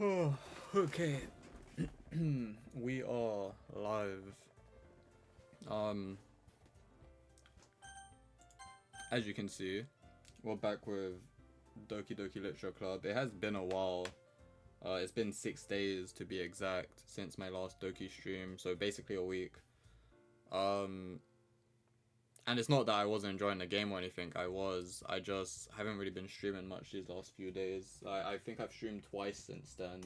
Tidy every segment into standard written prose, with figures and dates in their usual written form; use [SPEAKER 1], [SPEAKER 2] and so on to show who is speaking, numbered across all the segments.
[SPEAKER 1] Okay. We are live. Um, as you can see, we're back with Doki Literature Club. It has been a while. It's been 6 days to be exact since my last Doki stream, so basically a week. Um, and it's not that I wasn't enjoying the game or anything. I was. I just haven't really been streaming much these last few days. I think I've streamed twice since then,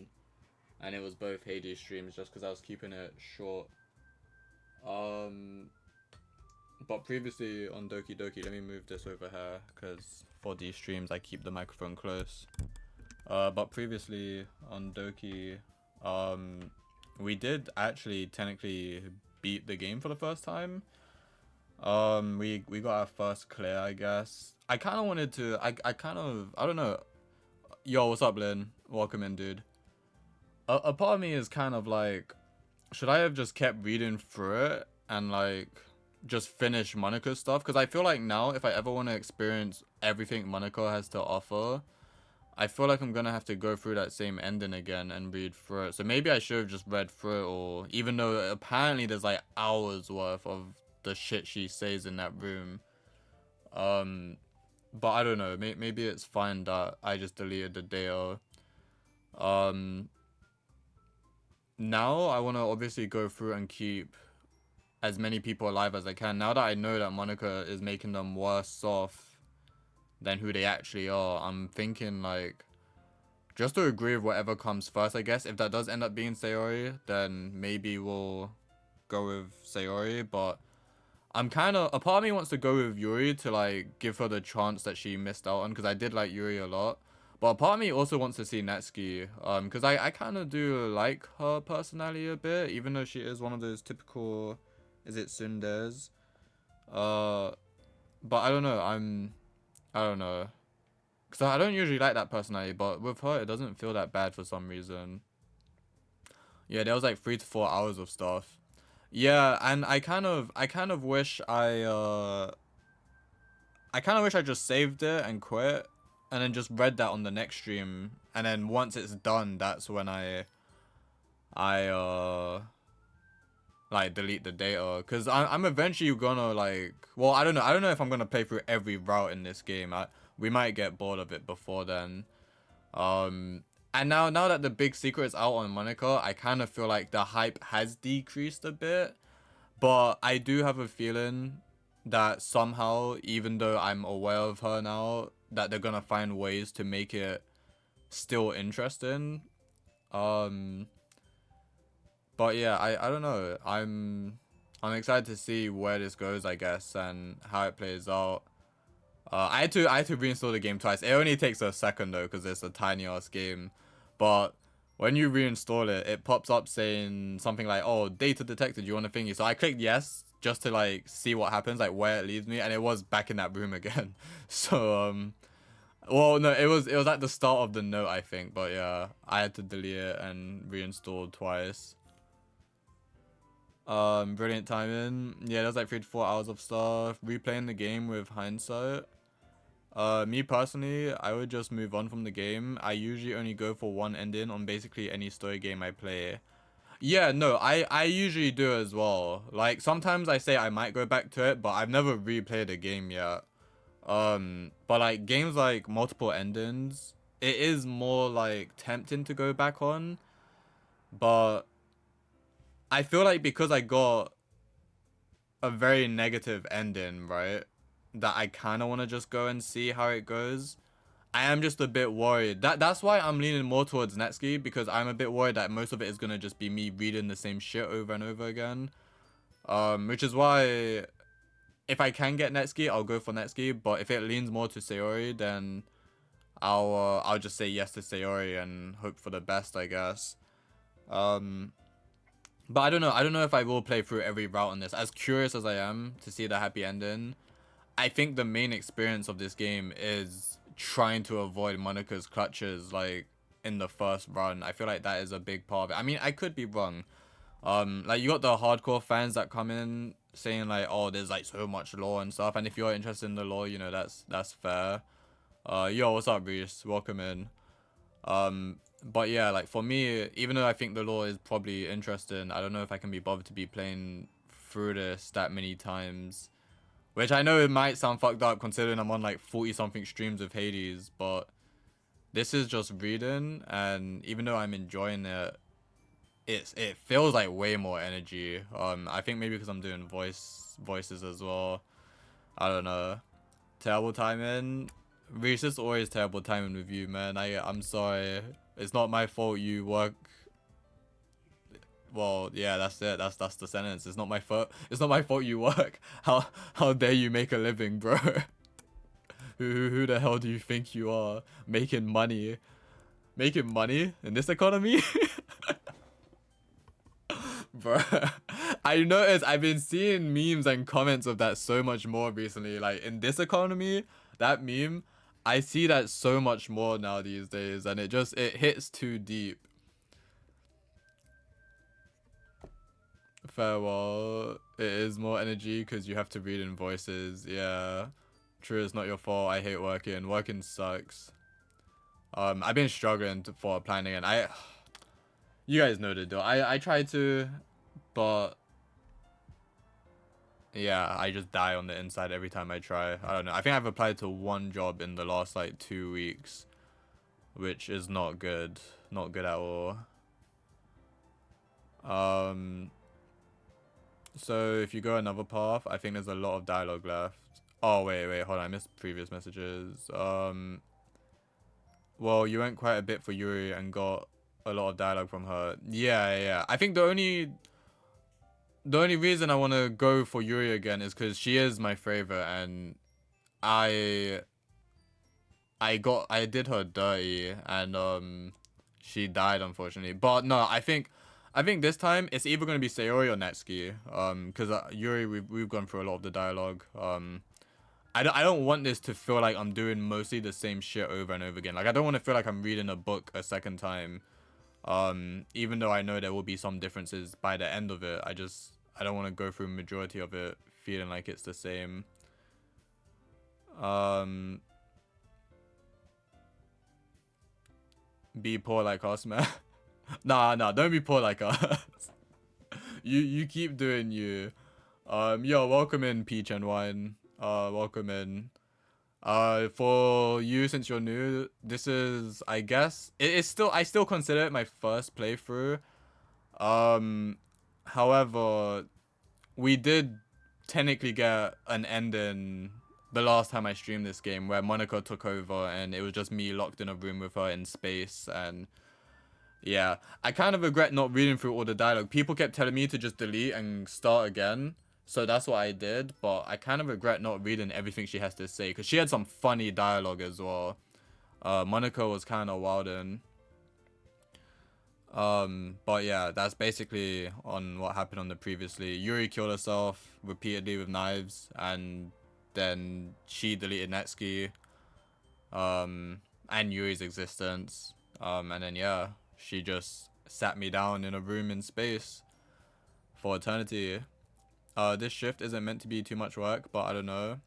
[SPEAKER 1] and it was both Hades streams just because I was keeping it short. But previously on Doki, let me move this over here because for these streams I keep the microphone close. But previously on Doki, we did actually technically beat the game for the first time. We got our first clear, I guess. I kind of wanted to. I don't know. Yo, what's up, Lynn? Welcome in, dude. A part of me is kind of like, should I have just kept reading through it and like just finish Monika's stuff? Because I feel like now if I ever want to experience everything Monika has to offer, I feel like I'm gonna have to go through that same ending again and read through it. So maybe I should have just read through it, or even though apparently there's like hours worth of the shit she says in that room. But I don't know, maybe it's fine that I just deleted the data. Now I want to obviously go through and keep as many people alive as I can. Now that I know that Monika is making them worse off than who they actually are, I'm thinking like, just to agree with whatever comes first, I guess. If that does end up being Sayori, then maybe we'll go with Sayori. But I'm kind of, a part of me wants to go with Yuri to like give her the chance that she missed out on, because I did like Yuri a lot. But a part of me also wants to see Natsuki, because I kind of do like her personality a bit, even though she is one of those typical, is it tsunderes? But I don't know, I don't know. Because I don't usually like that personality, but with her, it doesn't feel that bad for some reason. Yeah, there was like 3 to 4 hours of stuff. Yeah, and I kind of wish I kind of wish I just saved it and quit, and then just read that on the next stream, and then once it's done, that's when I like delete the data, because I'm eventually gonna like, well, I don't know if I'm gonna play through every route in this game. We might get bored of it before then. And now that the big secret is out on Monika, I kind of feel like the hype has decreased a bit, but I do have a feeling that somehow, even though I'm aware of her now, that they're gonna find ways to make it still interesting. But yeah, I don't know. I'm excited to see where this goes, I guess, and how it plays out. I had to reinstall the game twice. It only takes a second though, because it's a tiny ass game. But when you reinstall it, it pops up saying something like, "Oh, data detected. You want a thingy?" So I clicked yes just to like see what happens, like where it leads me, and it was back in that room again. So well, no, it was at the start of the note, I think. But yeah, I had to delete it and reinstall twice. Brilliant timing. Yeah, there's like 3 to 4 hours of stuff. Replaying the game with hindsight. Me personally, I would just move on from the game. I usually only go for one ending on basically any story game I play. Yeah, no, I usually do as well. Like, sometimes I say I might go back to it, but I've never replayed a game yet. But like, games like multiple endings, it is more like tempting to go back on. But I feel like because I got a very negative ending, right? That I kind of want to just go and see how it goes. I am just a bit worried. That's why I'm leaning more towards Netsuki, because I'm a bit worried that most of it is gonna just be me reading the same shit over and over again. Which is why if I can get Netsuki, I'll go for Netsuki. But if it leans more to Sayori, then I'll just say yes to Sayori and hope for the best, I guess. But I don't know. I don't know if I will play through every route on this. As curious as I am to see the happy ending, I think the main experience of this game is trying to avoid Monika's clutches, like, in the first run. I feel like that is a big part of it. I mean, I could be wrong. Like, you got the hardcore fans that come in saying, like, oh, there's, like, so much lore and stuff. And if you're interested in the lore, you know, that's fair. Yo, what's up, Reese? Welcome in. But yeah, like for me, even though I think the lore is probably interesting, I don't know if I can be bothered to be playing through this that many times. Which I know it might sound fucked up considering I'm on like 40 something streams of Hades, but this is just reading, and even though I'm enjoying it, it feels like way more energy. I think maybe because I'm doing voices as well. I don't know. Terrible timing. Reese, it's always terrible timing with you, man. I'm sorry. It's not my fault you work. Well, yeah, that's it. That's the sentence. It's not my fault. It's not my fault you work. How dare you make a living, bro? Who the hell do you think you are? Making money. Making money in this economy? Bro, I noticed I've been seeing memes and comments of that so much more recently. Like in this economy, that meme, I see that so much more now these days, and it hits too deep. Farewell. It is more energy because you have to read in voices. Yeah, true. It's not your fault. I hate working. Working sucks. I've been struggling for planning, and you guys know the deal. I try to, but yeah, I just die on the inside every time I try. I don't know. I think I've applied to one job in the last like 2 weeks, which is not good. Not good at all. So if you go another path, I think there's a lot of dialogue left. Oh, wait, hold on. I missed previous messages. Well, you went quite a bit for Yuri and got a lot of dialogue from her. Yeah. I think the only reason I want to go for Yuri again is because she is my favorite, and I did her dirty, and she died unfortunately. But no, I think this time it's either gonna be Sayori or Natsuki. Because Yuri, we've gone through a lot of the dialogue. I don't want this to feel like I'm doing mostly the same shit over and over again. Like I don't want to feel like I'm reading a book a second time. Even though I know there will be some differences by the end of it, I don't want to go through majority of it feeling like it's the same. Be poor like us, man. Nah, don't be poor like us. You keep doing you. Yo, welcome in, Peach and Wine. Welcome in. For you, since you're new, this is, I guess, I still consider it my first playthrough. However, we did technically get an ending the last time I streamed this game where Monica took over and it was just me locked in a room with her in space, and yeah, I kind of regret not reading through all the dialogue. People kept telling me to just delete and start again, so that's what I did, but I kind of regret not reading everything she has to say because she had some funny dialogue as well. Monica was kind of wildin'. But yeah, that's basically on what happened on the previously. Yuri killed herself repeatedly with knives, and then she deleted Netsuki, and Yuri's existence. And then yeah, she just sat me down in a room in space for eternity. This shift isn't meant to be too much work, but I don't know.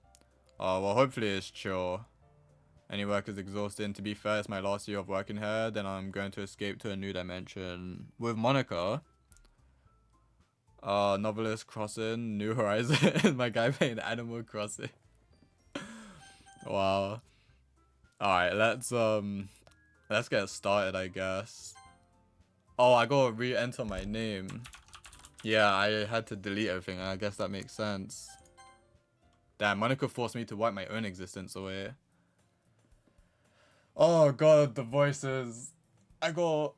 [SPEAKER 1] Well, hopefully it's chill. Any work is exhausting. To be fair, it's my last year of working here. Then I'm going to escape to a new dimension with Monica. Novelist Crossing, New Horizon. My guy playing Animal Crossing. Wow. Alright, let's get started, I guess. Oh, I gotta re-enter my name. Yeah, I had to delete everything. I guess that makes sense. Damn, Monica forced me to wipe my own existence away. Oh god, the voices. I gotta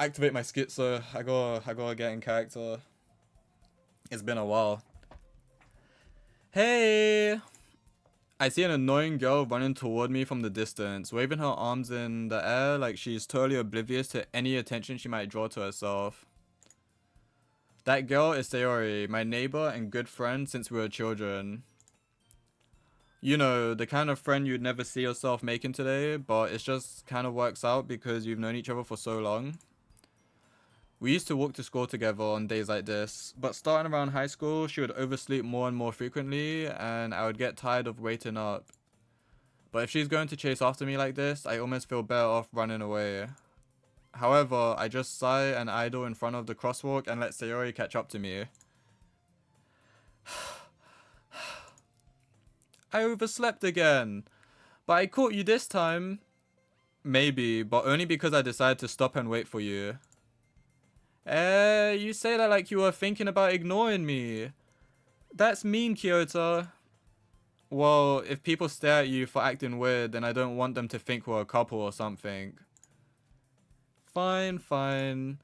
[SPEAKER 1] activate my schizo. I gotta get in character. It's been a while. Hey! I see an annoying girl running toward me from the distance, waving her arms in the air like she's totally oblivious to any attention she might draw to herself. That girl is Sayori, my neighbor and good friend since we were children. You know, the kind of friend you'd never see yourself making today, but it just kind of works out because you've known each other for so long. We used to walk to school together on days like this, but starting around high school, she would oversleep more and more frequently, and I would get tired of waiting up. But if she's going to chase after me like this, I almost feel better off running away. However, I just sigh and idle in front of the crosswalk and let Sayori catch up to me. I overslept again. But I caught you this time. Maybe, but only because I decided to stop and wait for you. You say that like you were thinking about ignoring me. That's mean, Kyoto. Well, if people stare at you for acting weird, then I don't want them to think we're a couple or something. Fine, fine.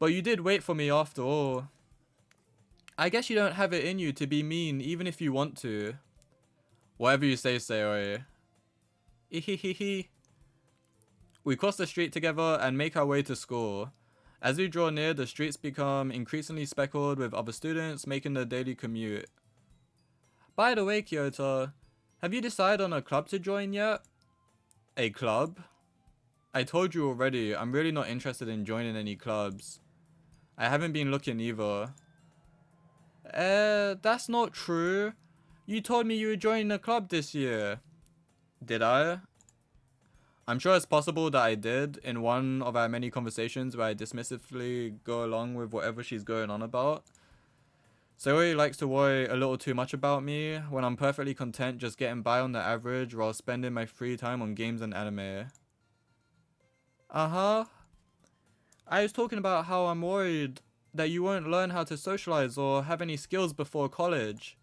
[SPEAKER 1] But you did wait for me after all. I guess you don't have it in you to be mean even if you want to. Whatever you say, Sayori. Ihihihi. We cross the street together and make our way to school. As we draw near, the streets become increasingly speckled with other students making their daily commute. By the way, Kyoto, have you decided on a club to join yet? A club? I told you already, I'm really not interested in joining any clubs. I haven't been looking either. That's not true. You told me you were joining a club this year. Did I? I'm sure it's possible that I did in one of our many conversations where I dismissively go along with whatever she's going on about. Zoe likes to worry a little too much about me when I'm perfectly content just getting by on the average while spending my free time on games and anime. Uh-huh. I was talking about how I'm worried that you won't learn how to socialize or have any skills before college.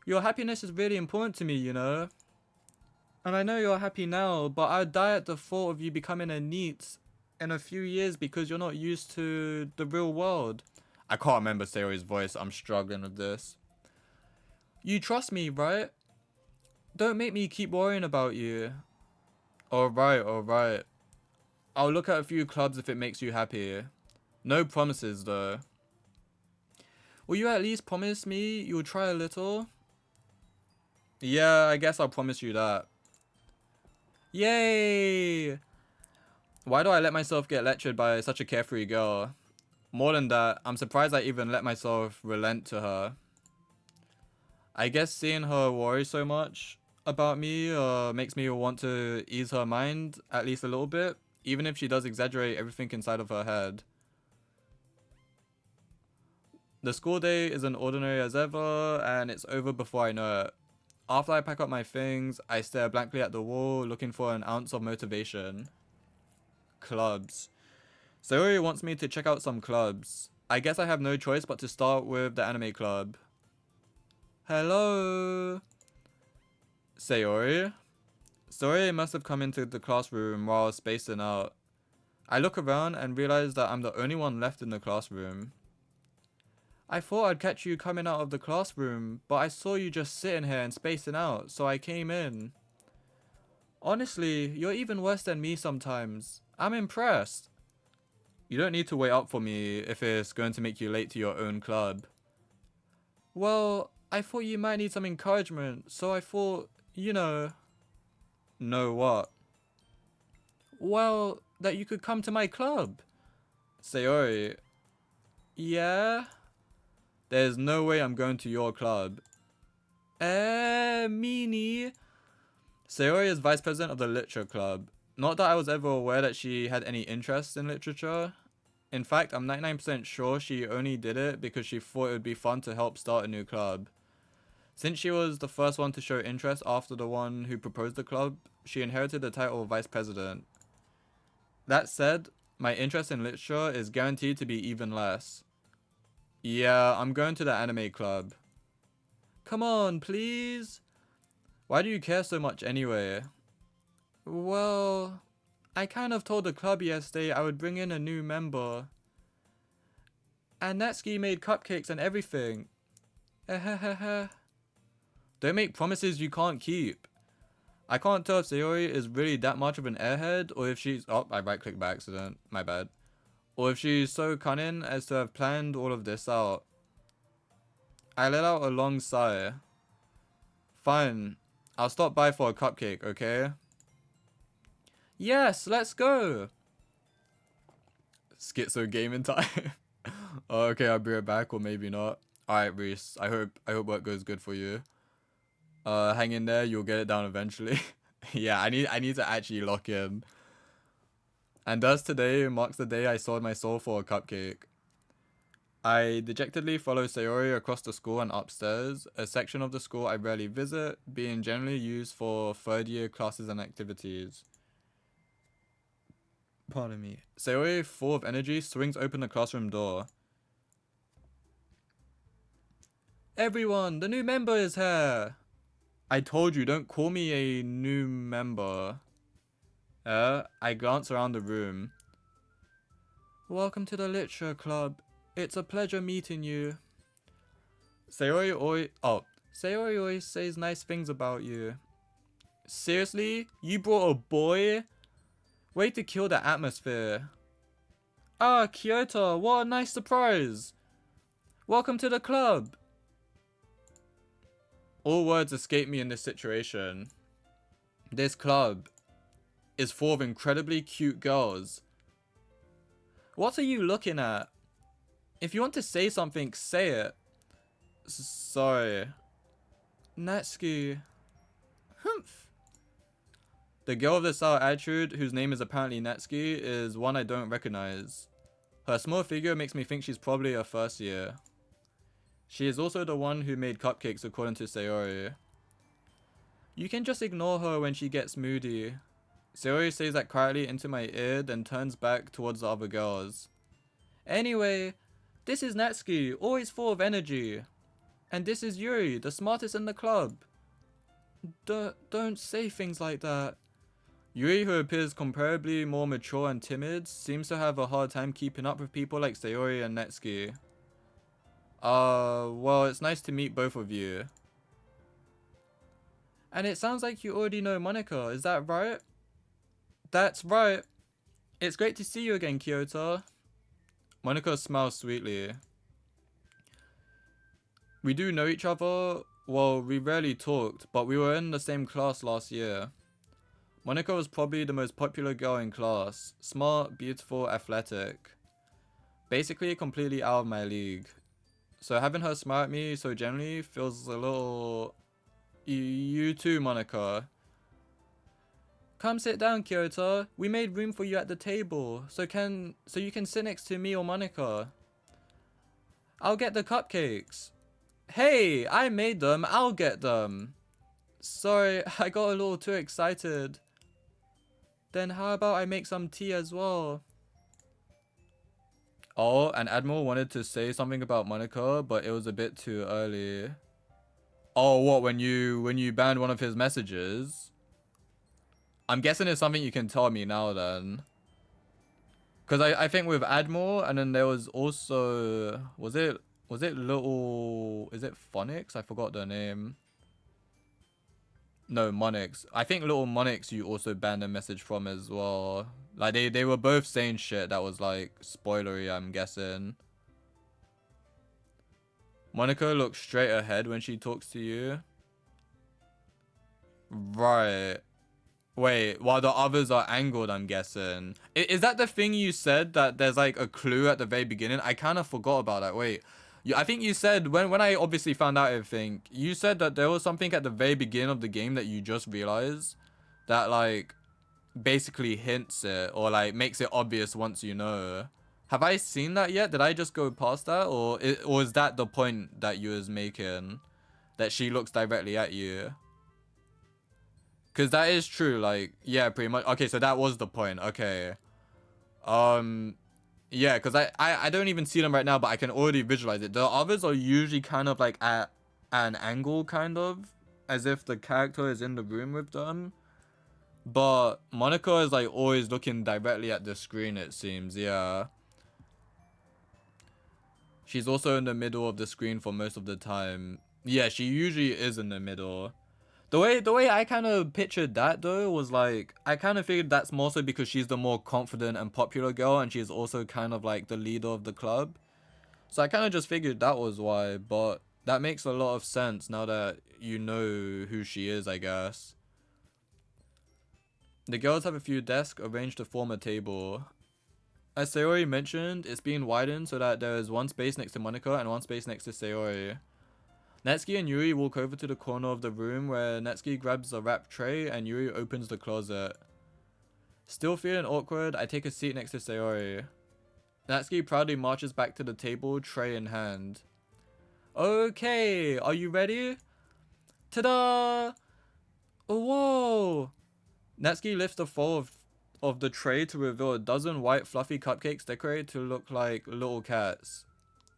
[SPEAKER 1] Your happiness is really important to me, you know. And I know you're happy now, but I'd die at the thought of you becoming a NEET in a few years because you're not used to the real world. I can't remember Sayori's voice, I'm struggling with this. You trust me, right? Don't make me keep worrying about you. Alright. I'll look at a few clubs if it makes you happy. No promises though. Will you at least promise me you'll try a little? Yeah, I guess I'll promise you that. Yay! Why do I let myself get lectured by such a carefree girl? More than that, I'm surprised I even let myself relent to her. I guess seeing her worry so much about me makes me want to ease her mind at least a little bit, even if she does exaggerate everything inside of her head. The school day is as ordinary as ever, and it's over before I know it. After I pack up my things, I stare blankly at the wall, looking for an ounce of motivation. Clubs. Sayori wants me to check out some clubs. I guess I have no choice but to start with the anime club. Hello? Sayori? Sayori must have come into the classroom while I was spacing out. I look around and realize that I'm the only one left in the classroom. I thought I'd catch you coming out of the classroom, but I saw you just sitting here and spacing out, so I came in. Honestly, you're even worse than me sometimes. I'm impressed. You don't need to wait up for me if it's going to make you late to your own club. Well, I thought you might need some encouragement, so I thought, you know... Know what? Well, that you could come to my club. Sayori. Yeah? There's no way I'm going to your club. Meanie. Sayori is vice president of the literature club. Not that I was ever aware that she had any interest in literature. In fact, I'm 99% sure she only did it because she thought it would be fun to help start a new club. Since she was the first one to show interest after the one who proposed the club, she inherited the title of vice president. That said, my interest in literature is guaranteed to be even less. Yeah, I'm going to the anime club. Come on, please. Why do you care so much anyway? Well, I kind of told the club yesterday I would bring in a new member. And Natsuki made cupcakes and everything. Don't make promises you can't keep. I can't tell if Sayori is really that much of an airhead or if she's... Oh, I right-clicked by accident. My bad. Or if she's so cunning as to have planned all of this out. I let out a long sigh. Fine. I'll stop by for a cupcake, okay? Yes, let's go! Schizo gaming time. Oh, okay, I'll be right back, or maybe not. Alright, Reese. I hope work goes good for you. Hang in there, you'll get it down eventually. Yeah, I need to actually lock in. And thus today marks the day I sold my soul for a cupcake. I dejectedly follow Sayori across the school and upstairs, a section of the school I rarely visit, being generally used for third year classes and activities. Pardon me. Sayori, full of energy, swings open the classroom door. Everyone, the new member is here! I told you, don't call me a new member. I glance around the room. Welcome to the Literature Club. It's a pleasure meeting you. Sayori always says nice things about you. Seriously? You brought a boy? Way to kill the atmosphere. Ah, Kyoto, what a nice surprise. Welcome to the club. All words escape me in this situation. This club is full of incredibly cute girls. What are you looking at? If you want to say something, say it. Sorry. Natsuki. Humph. The girl of the sour attitude, whose name is apparently Natsuki, is one I don't recognize. Her small figure makes me think she's probably a first year. She is also the one who made cupcakes according to Sayori. You can just ignore her when she gets moody. Sayori says that quietly into my ear, then turns back towards the other girls. Anyway, this is Natsuki, always full of energy. And this is Yuri, the smartest in the club. Don't say things like that. Yuri, who appears comparably more mature and timid, seems to have a hard time keeping up with people like Sayori and Natsuki. Well, it's nice to meet both of you. And it sounds like you already know Monika, is that right? That's right. It's great to see you again, Kyoto. Monika smiles sweetly. We do know each other. Well, we rarely talked, but we were in the same class last year. Monika was probably the most popular girl in class. Smart, beautiful, athletic. Basically completely out of my league. So having her smile at me so gently feels a little... You too, Monika. Come sit down, Kyoto. We made room for you at the table, so you can sit next to me or Monika. I'll get the cupcakes. Hey, I made them. I'll get them. Sorry, I got a little too excited. Then how about I make some tea as well? Oh, and Admiral wanted to say something about Monika, but it was a bit too early. Oh, what, when you banned one of his messages? I'm guessing it's something you can tell me now then. Because I think with Admiral, and then there was also... Was it Little... Is it Phonics? I forgot their name. No, Monix. I think Little Monix you also banned a message from as well. Like, they were both saying shit that was, like, spoilery, I'm guessing. Monika looks straight ahead when she talks to you. Right. Wait, while the others are angled, I'm guessing. Is that the thing you said, that there's, like, a clue at the very beginning? I kind of forgot about that. Wait. I think you said, when I obviously found out everything, you said that there was something at the very beginning of the game that you just realized that, like, basically hints it or, like, makes it obvious once you know. Have I seen that yet? Did I just go past that? Or is that the point that you was making? That she looks directly at you? Because that is true, like, yeah, pretty much. Okay, so that was the point. Okay. Yeah, because I don't even see them right now, but I can already visualize it. The others are usually kind of like at an angle, kind of, as if the character is in the room with them. But Monika is like always looking directly at the screen, it seems, yeah. She's also in the middle of the screen for most of the time. Yeah, she usually is in the middle. The way I kind of pictured that though was like, I kind of figured that's more so because she's the more confident and popular girl and she's also kind of like the leader of the club. So I kind of just figured that was why, but that makes a lot of sense now that you know who she is, I guess. The girls have a few desks arranged to form a table. As Sayori mentioned, it's being widened so that there is one space next to Monika and one space next to Sayori. Netsuki and Yuri walk over to the corner of the room where Netsuki grabs a wrap tray and Yuri opens the closet. Still feeling awkward, I take a seat next to Sayori. Natsuki proudly marches back to the table, tray in hand. Okay, are you ready? Ta-da! Whoa! Natsuki lifts the fold of the tray to reveal a dozen white fluffy cupcakes decorated to look like little cats.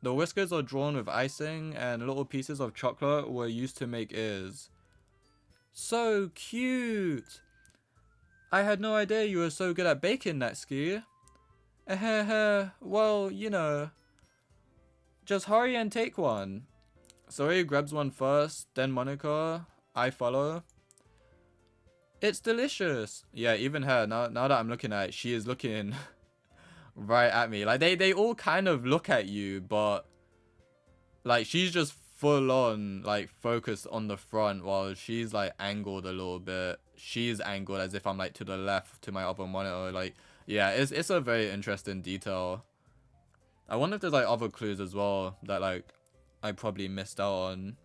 [SPEAKER 1] The whiskers are drawn with icing and little pieces of chocolate were used to make ears. So cute! I had no idea you were so good at baking, Natsuki. Well, you know. Just hurry and take one. Sori grabs one first, then Monica. I follow. It's delicious. Yeah, even her, now that I'm looking at it, she is looking right at me. Like, they all kind of look at you, but like, she's just full on, like, focused on the front while she's, like, angled a little bit. She's angled as if I'm, like, to the left to my other monitor. Like, yeah, it's a very interesting detail. I wonder if there's, like, other clues as well that, like, I probably missed out on.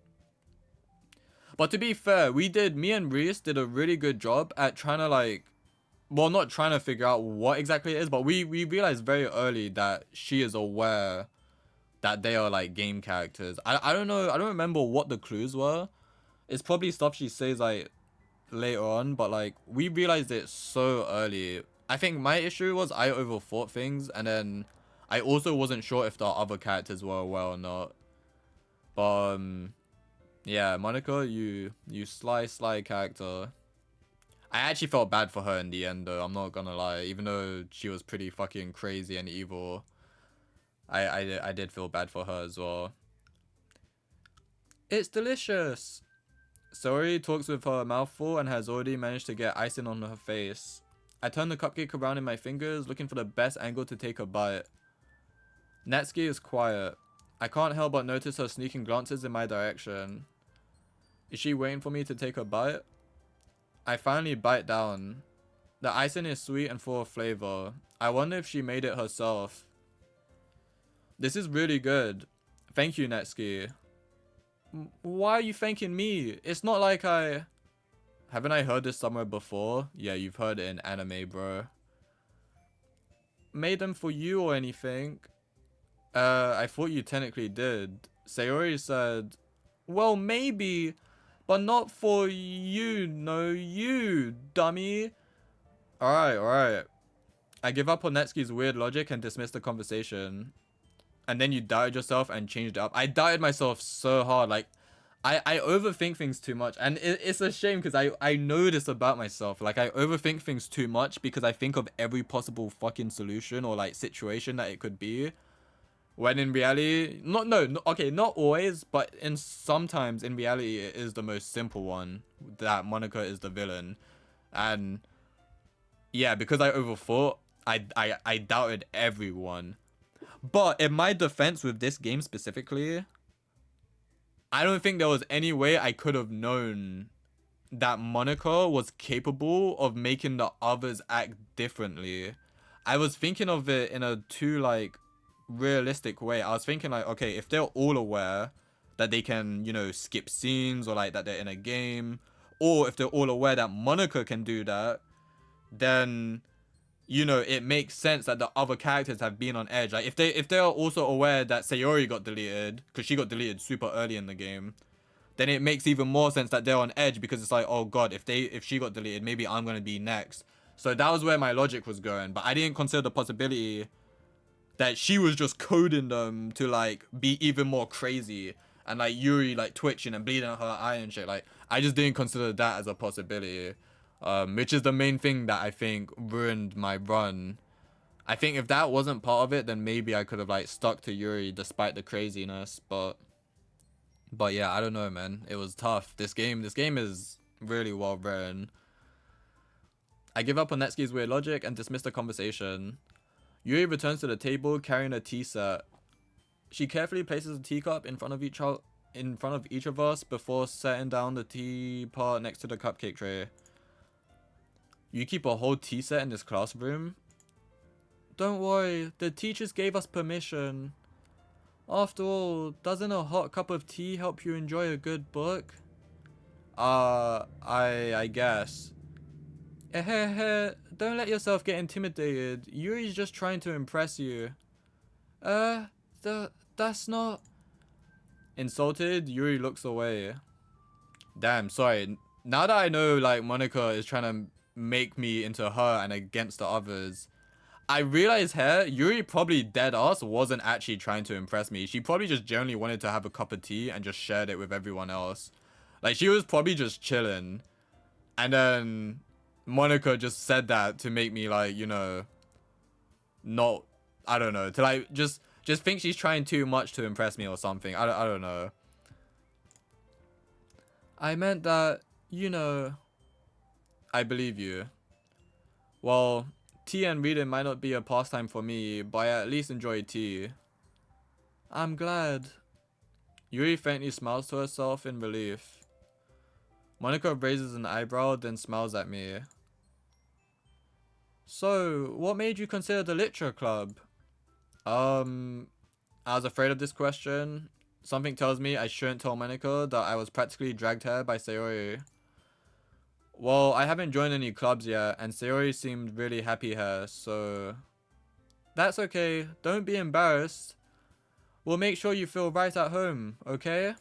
[SPEAKER 1] But to be fair, me and Reese did a really good job at trying to, like, well, not trying to figure out what exactly it is, but we realized very early that she is aware that they are, like, game characters. I don't know, I don't remember what the clues were. It's probably stuff she says, like, later on, but, like, we realized it so early. I think my issue was I overthought things, and then I also wasn't sure if the other characters were aware or not. But, yeah, Monica, you sly character. I actually felt bad for her in the end, though. I'm not gonna lie. Even though she was pretty fucking crazy and evil, I did feel bad for her as well. It's delicious. Sori talks with her mouth full and has already managed to get icing on her face. I turn the cupcake around in my fingers, looking for the best angle to take a bite. Natsuki is quiet. I can't help but notice her sneaking glances in my direction. Is she waiting for me to take a bite? I finally bite down. The icing is sweet and full of flavor. I wonder if she made it herself. This is really good. Thank you, Netsuki. Why are you thanking me? It's not like I... Haven't I heard this somewhere before? Yeah, you've heard it in anime, bro. Made them for you or anything? I thought you technically did. Sayori said, well, maybe, but not for you, no, you, dummy. Alright. I give up on Netsuki's weird logic and dismiss the conversation. And then you doubted yourself and changed it up. I doubted myself so hard. Like, I overthink things too much. And it's a shame because I know this about myself. Like, I overthink things too much because I think of every possible fucking solution or, like, situation that it could be. When in reality, okay, not always, but sometimes in reality, it is the most simple one, that Monica is the villain. And yeah, because I overthought, I doubted everyone. But in my defense with this game specifically, I don't think there was any way I could have known that Monica was capable of making the others act differently. I was thinking of it in a too, like, realistic way. I was thinking, like, okay, if they're all aware that they can, you know, skip scenes or, like, that they're in a game, or if they're all aware that Monica can do that, then, you know, it makes sense that the other characters have been on edge. Like, if they are also aware that Sayori got deleted, because she got deleted super early in the game, then it makes even more sense that they're on edge, because it's like, oh god, if she got deleted, maybe I'm gonna be next. So that was where my logic was going, but I didn't consider the possibility that she was just coding them to, like, be even more crazy, and, like, Yuri, like, twitching and bleeding out her eye and shit. Like, I just didn't consider that as a possibility, which is the main thing that I think ruined my run. I think if that wasn't part of it, then maybe I could have, like, stuck to Yuri despite the craziness, but yeah, I don't know, man. It was tough. This game is really well written. I give up on Netsuki's weird logic and dismiss the conversation. Yuri returns to the table carrying a tea set. She carefully places a teacup in front of each of us before setting down the teapot next to the cupcake tray. You keep a whole tea set in this classroom? Don't worry, the teachers gave us permission. After all, doesn't a hot cup of tea help you enjoy a good book? I guess. Don't let yourself get intimidated. Yuri's just trying to impress you. Uh, that's not... Insulted, Yuri looks away. Damn, sorry. Now that I know, like, Monica is trying to make me into her and against the others, I realize here, Yuri probably dead ass wasn't actually trying to impress me. She probably just generally wanted to have a cup of tea and just shared it with everyone else. Like, she was probably just chilling. And then Monica just said that to make me, like, you know, not, I don't know, to like just think she's trying too much to impress me or something. I don't know. I meant that, you know, I believe you. Well, tea and reading might not be a pastime for me, but I at least enjoy tea. I'm glad. Yuri faintly smiles to herself in relief. Monica raises an eyebrow, then smiles at me. So, what made you consider the literature club? I was afraid of this question. Something tells me I shouldn't tell Monica that I was practically dragged here by Sayori. Well, I haven't joined any clubs yet, and Sayori seemed really happy here, so... That's okay, don't be embarrassed. We'll make sure you feel right at home, okay?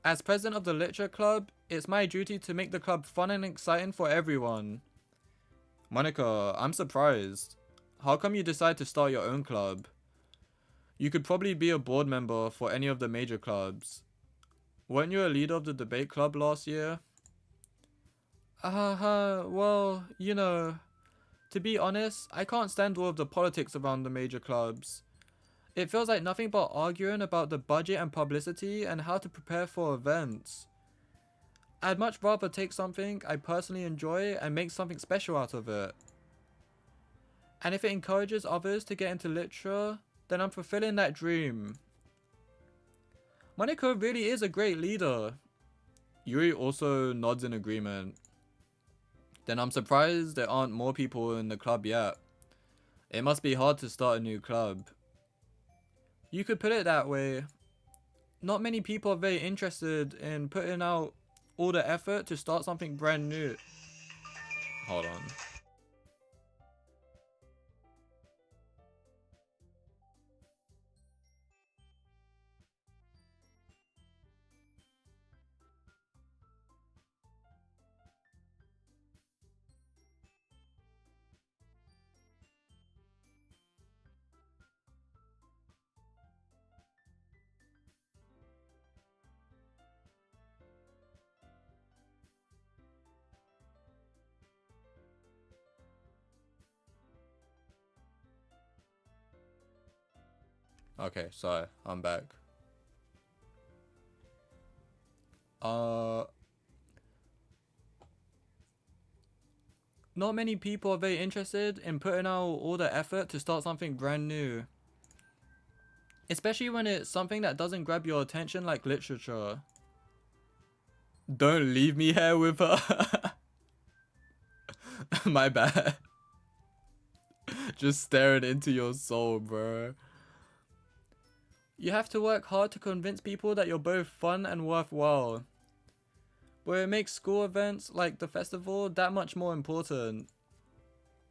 [SPEAKER 1] As president of the literature club, it's my duty to make the club fun and exciting for everyone. Monica, I'm surprised. How come you decide to start your own club? You could probably be a board member for any of the major clubs. Weren't you a leader of the debate club last year? Well, you know, to be honest, I can't stand all of the politics around the major clubs. It feels like nothing but arguing about the budget and publicity and how to prepare for events. I'd much rather take something I personally enjoy and make something special out of it. And if it encourages others to get into literature, then I'm fulfilling that dream. Monica really is a great leader. Yuri also nods in agreement. Then I'm surprised there aren't more people in the club yet. It must be hard to start a new club. You could put it that way. Not many people are very interested in putting out all the effort to start something brand new. Hold on. Okay, sorry, I'm back. Not many people are very interested in putting out all the effort to start something brand new. Especially when it's something that doesn't grab your attention like literature. Don't leave me here with her. My bad. Just staring into your soul, bro. You have to work hard to convince people that you're both fun and worthwhile. But it makes school events like the festival that much more important.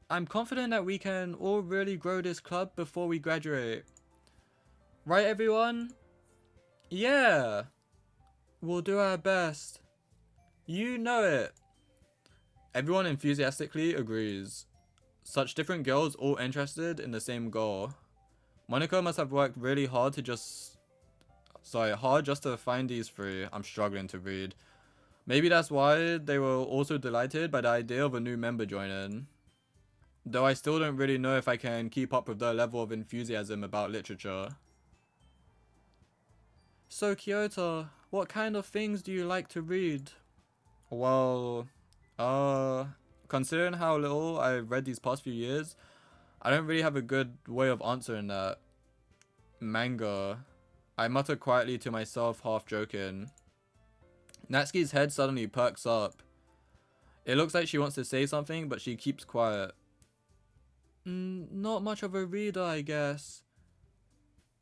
[SPEAKER 1] I'm confident that we can all really grow this club before we graduate. Right, everyone? Yeah! We'll do our best. You know it. Everyone enthusiastically agrees. Such different girls all interested in the same goal. Monica must have worked really hard to just to find these three. I'm struggling to read. Maybe that's why they were also delighted by the idea of a new member joining. Though I still don't really know if I can keep up with their level of enthusiasm about literature. So Kyoto, what kind of things do you like to read? Well, considering how little I've read these past few years, I don't really have a good way of answering that. Manga. I mutter quietly to myself, half joking. Natsuki's head suddenly perks up. It looks like she wants to say something, but she keeps quiet. Not much of a reader, I guess.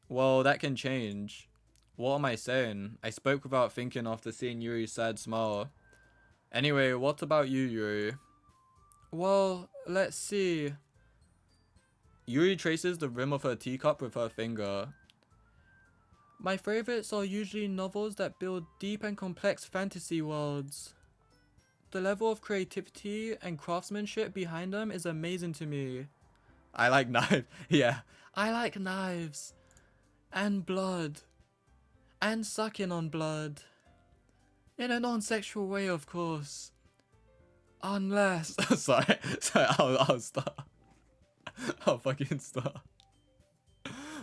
[SPEAKER 1] Well, that can change. What am I saying? I spoke without thinking after seeing Yuri's sad smile. Anyway, what about you, Yuri? Well, let's see. Yuri traces the rim of her teacup with her finger. My favorites are usually novels that build deep and complex fantasy worlds. The level of creativity and craftsmanship behind them is amazing to me. I like knives. Yeah, I like knives. And blood. And sucking on blood. In a non-sexual way, of course. Unless... sorry, I'll stop. I'll fucking stop.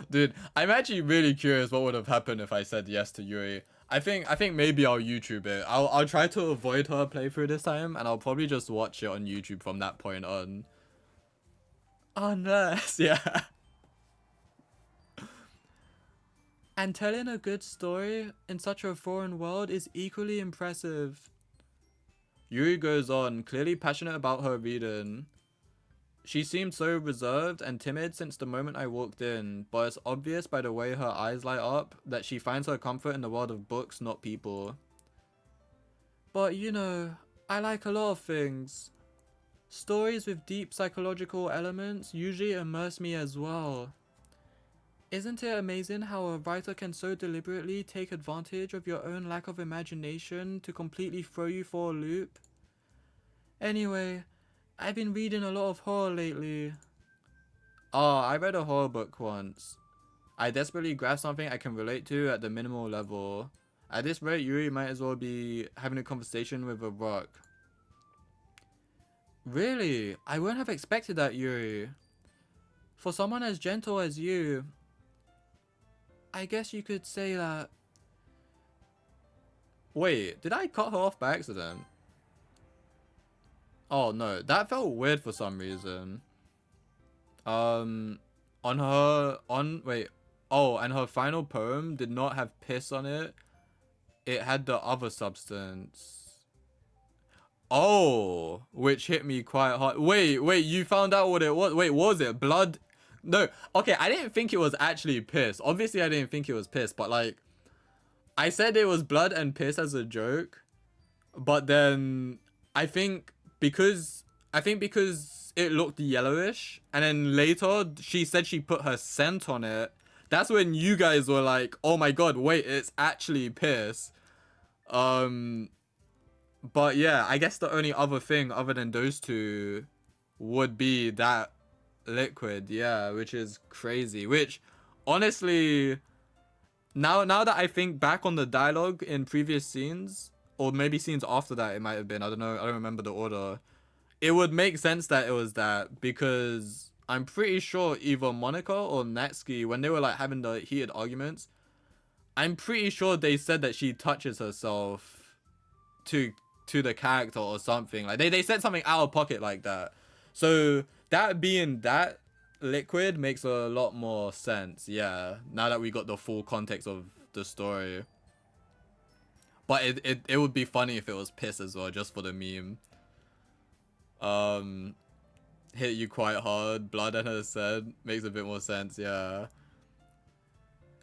[SPEAKER 1] Dude, I'm actually really curious what would have happened if I said yes to Yuri. I think maybe I'll YouTube it. I'll try to avoid her playthrough this time, and I'll probably just watch it on YouTube from that point on. Unless, yeah. And telling a good story in such a foreign world is equally impressive. Yuri goes on, clearly passionate about her reading. She seemed so reserved and timid since the moment I walked in, but it's obvious by the way her eyes light up that she finds her comfort in the world of books, not people. But you know, I like a lot of things. Stories with deep psychological elements usually immerse me as well. Isn't it amazing how a writer can so deliberately take advantage of your own lack of imagination to completely throw you for a loop? Anyway, I've been reading a lot of horror lately. Oh, I read a horror book once. I desperately grasped something I can relate to at the minimal level. At this rate, Yuri might as well be having a conversation with a rock. Really? I wouldn't have expected that, Yuri. For someone as gentle as you, I guess you could say that... Wait, did I cut her off by accident? Oh no, that felt weird for some reason. On her, wait. Oh, and her final poem did not have piss on it. It had the other substance. Oh, which hit me quite hard. Wait, you found out what it was? Wait, was it blood? No, okay, I didn't think it was actually piss. Obviously, I didn't think it was piss, but like, I said it was blood and piss as a joke, but then I think because it looked yellowish, and then later she said she put her scent on it. That's when you guys were like, "Oh my god, wait, it's actually piss." But yeah, I guess the only other thing other than those two would be that liquid, yeah, which is crazy. Which, honestly, now that I think back on the dialogue in previous scenes, or maybe scenes after that, it might have been. I don't know. I don't remember the order. It would make sense that it was that because I'm pretty sure either Monica or Natsuki, when they were like having the heated arguments, I'm pretty sure they said that she touches herself to the character or something. Like they said something out of pocket like that. So that being that liquid makes a lot more sense. Yeah, now that we got the full context of the story. But it would be funny if it was piss as well, just for the meme. Hit you quite hard. Blood and her said makes a bit more sense. Yeah.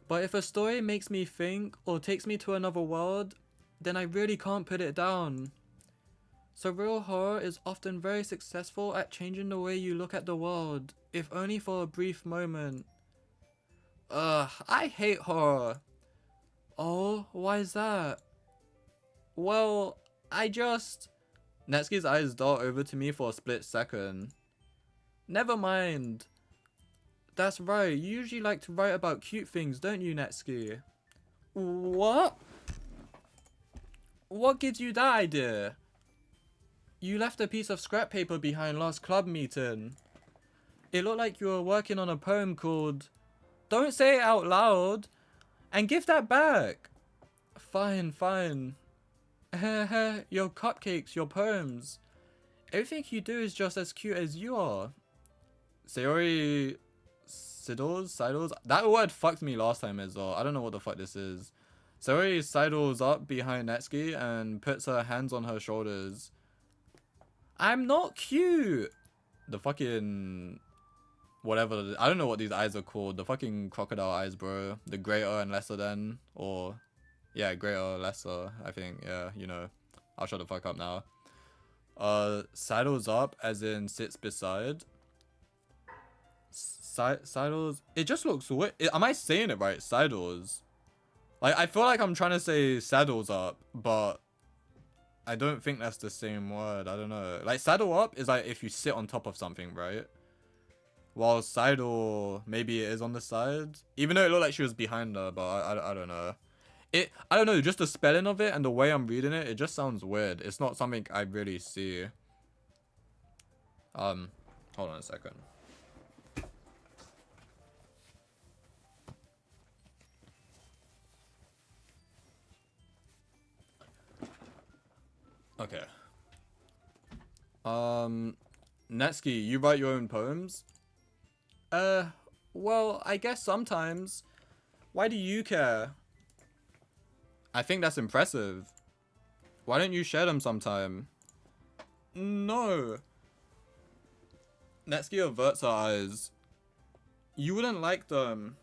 [SPEAKER 1] But if a story makes me think or takes me to another world, then I really can't put it down. Surreal horror is often very successful at changing the way you look at the world, if only for a brief moment. Ugh, I hate horror. Oh, why is that? Well, I just... Natsuki's eyes dart over to me for a split second. Never mind. That's right, you usually like to write about cute things, don't you, Natsuki? What? What gives you that idea? You left a piece of scrap paper behind last club meeting. It looked like you were working on a poem called... Don't say it out loud! And give that back! Fine, fine. Your cupcakes, your poems. Everything you do is just as cute as you are. Sayori... Sidles? That word fucked me last time as well. I don't know what the fuck this is. Sayori sidles up behind Natsuki and puts her hands on her shoulders. I'm not cute. The fucking... whatever. I don't know what these eyes are called. The fucking crocodile eyes, bro. The greater and lesser than, or yeah, greater, lesser. I think, yeah, you know. I'll shut the fuck up now. Sidles up, as in sits beside. Sidles. It just looks weird. Am I saying it right? Sidles. Like, I feel like I'm trying to say saddles up, but I don't think that's the same word. I don't know. Like, saddle up is like if you sit on top of something, right? While sidle, maybe it is on the side. Even though it looked like she was behind her, but I don't know. I don't know, just the spelling of it and the way I'm reading it, it just sounds weird. It's not something I really see. Hold on a second. Okay. Netsky, you write your own poems? Well, I guess sometimes. Why do you care? I think that's impressive. Why don't you share them sometime? No. Netsky averts her eyes. You wouldn't like them.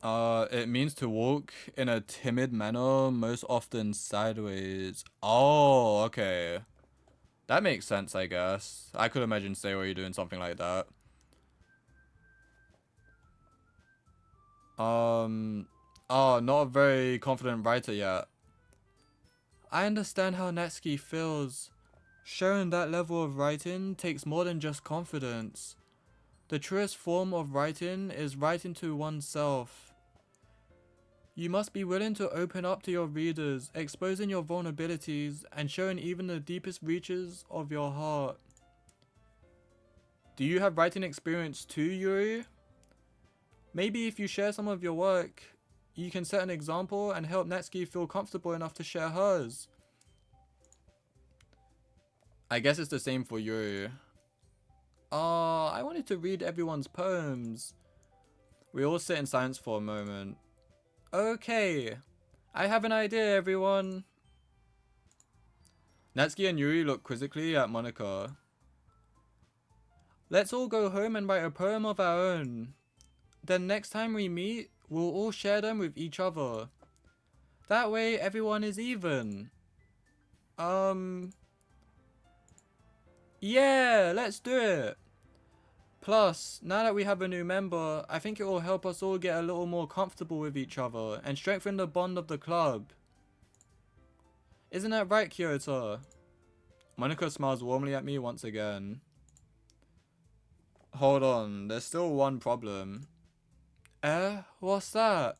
[SPEAKER 1] It means to walk in a timid manner, most often sideways. Oh, okay. That makes sense, I guess. I could imagine Sayori doing something like that. Oh, not a very confident writer yet. I understand how Natsuki feels. Sharing that level of writing takes more than just confidence. The truest form of writing is writing to oneself. You must be willing to open up to your readers, exposing your vulnerabilities and showing even the deepest reaches of your heart. Do you have writing experience too, Yuri? Maybe if you share some of your work, you can set an example and help Natsuki feel comfortable enough to share hers. I guess it's the same for Yuri. I wanted to read everyone's poems. We all sit in silence for a moment. Okay, I have an idea, everyone. Natsuki and Yuri look quizzically at Monika. Let's all go home and write a poem of our own. Then next time we meet, we'll all share them with each other. That way everyone is even. Yeah, let's do it. Plus, now that we have a new member, I think it will help us all get a little more comfortable with each other and strengthen the bond of the club. Isn't that right, Kyoto? Monika smiles warmly at me once again. Hold on, there's still one problem. What's that?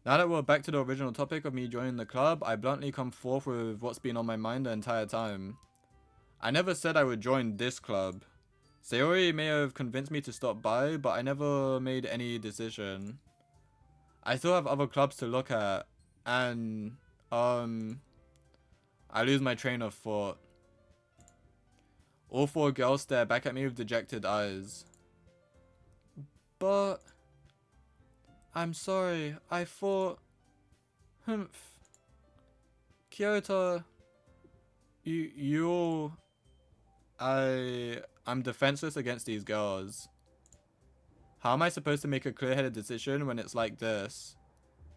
[SPEAKER 1] Now that we're back to the original topic of me joining the club, I bluntly come forth with what's been on my mind the entire time. I never said I would join this club. Sayori may have convinced me to stop by, but I never made any decision. I still have other clubs to look at, and, I lose my train of thought. All four girls stare back at me with dejected eyes. But... I'm sorry, I thought... Kyoto... I'm defenseless against these girls. How am I supposed to make a clear-headed decision when it's like this?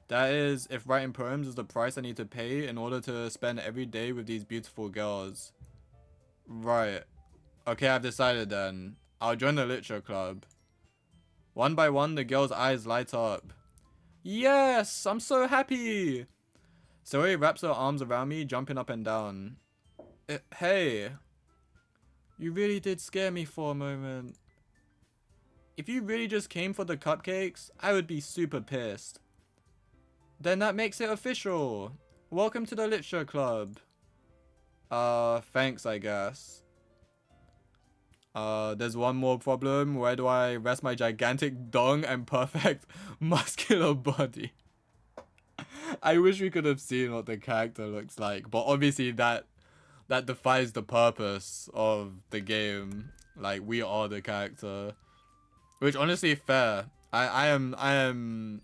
[SPEAKER 1] That is, if writing poems is the price I need to pay in order to spend every day with these beautiful girls. Right. Okay, I've decided then. I'll join the literature club. One by one, the girls' eyes light up. Yes! I'm so happy! Sayori wraps her arms around me, jumping up and down. Hey. You really did scare me for a moment. If you really just came for the cupcakes, I would be super pissed. Then that makes it official. Welcome to the literature club. Thanks, I guess. There's one more problem. Where do I rest my gigantic dong and perfect muscular body? I wish we could have seen what the character looks like, but obviously that defies the purpose of the game. Like, we are the character. Which, honestly, fair. I am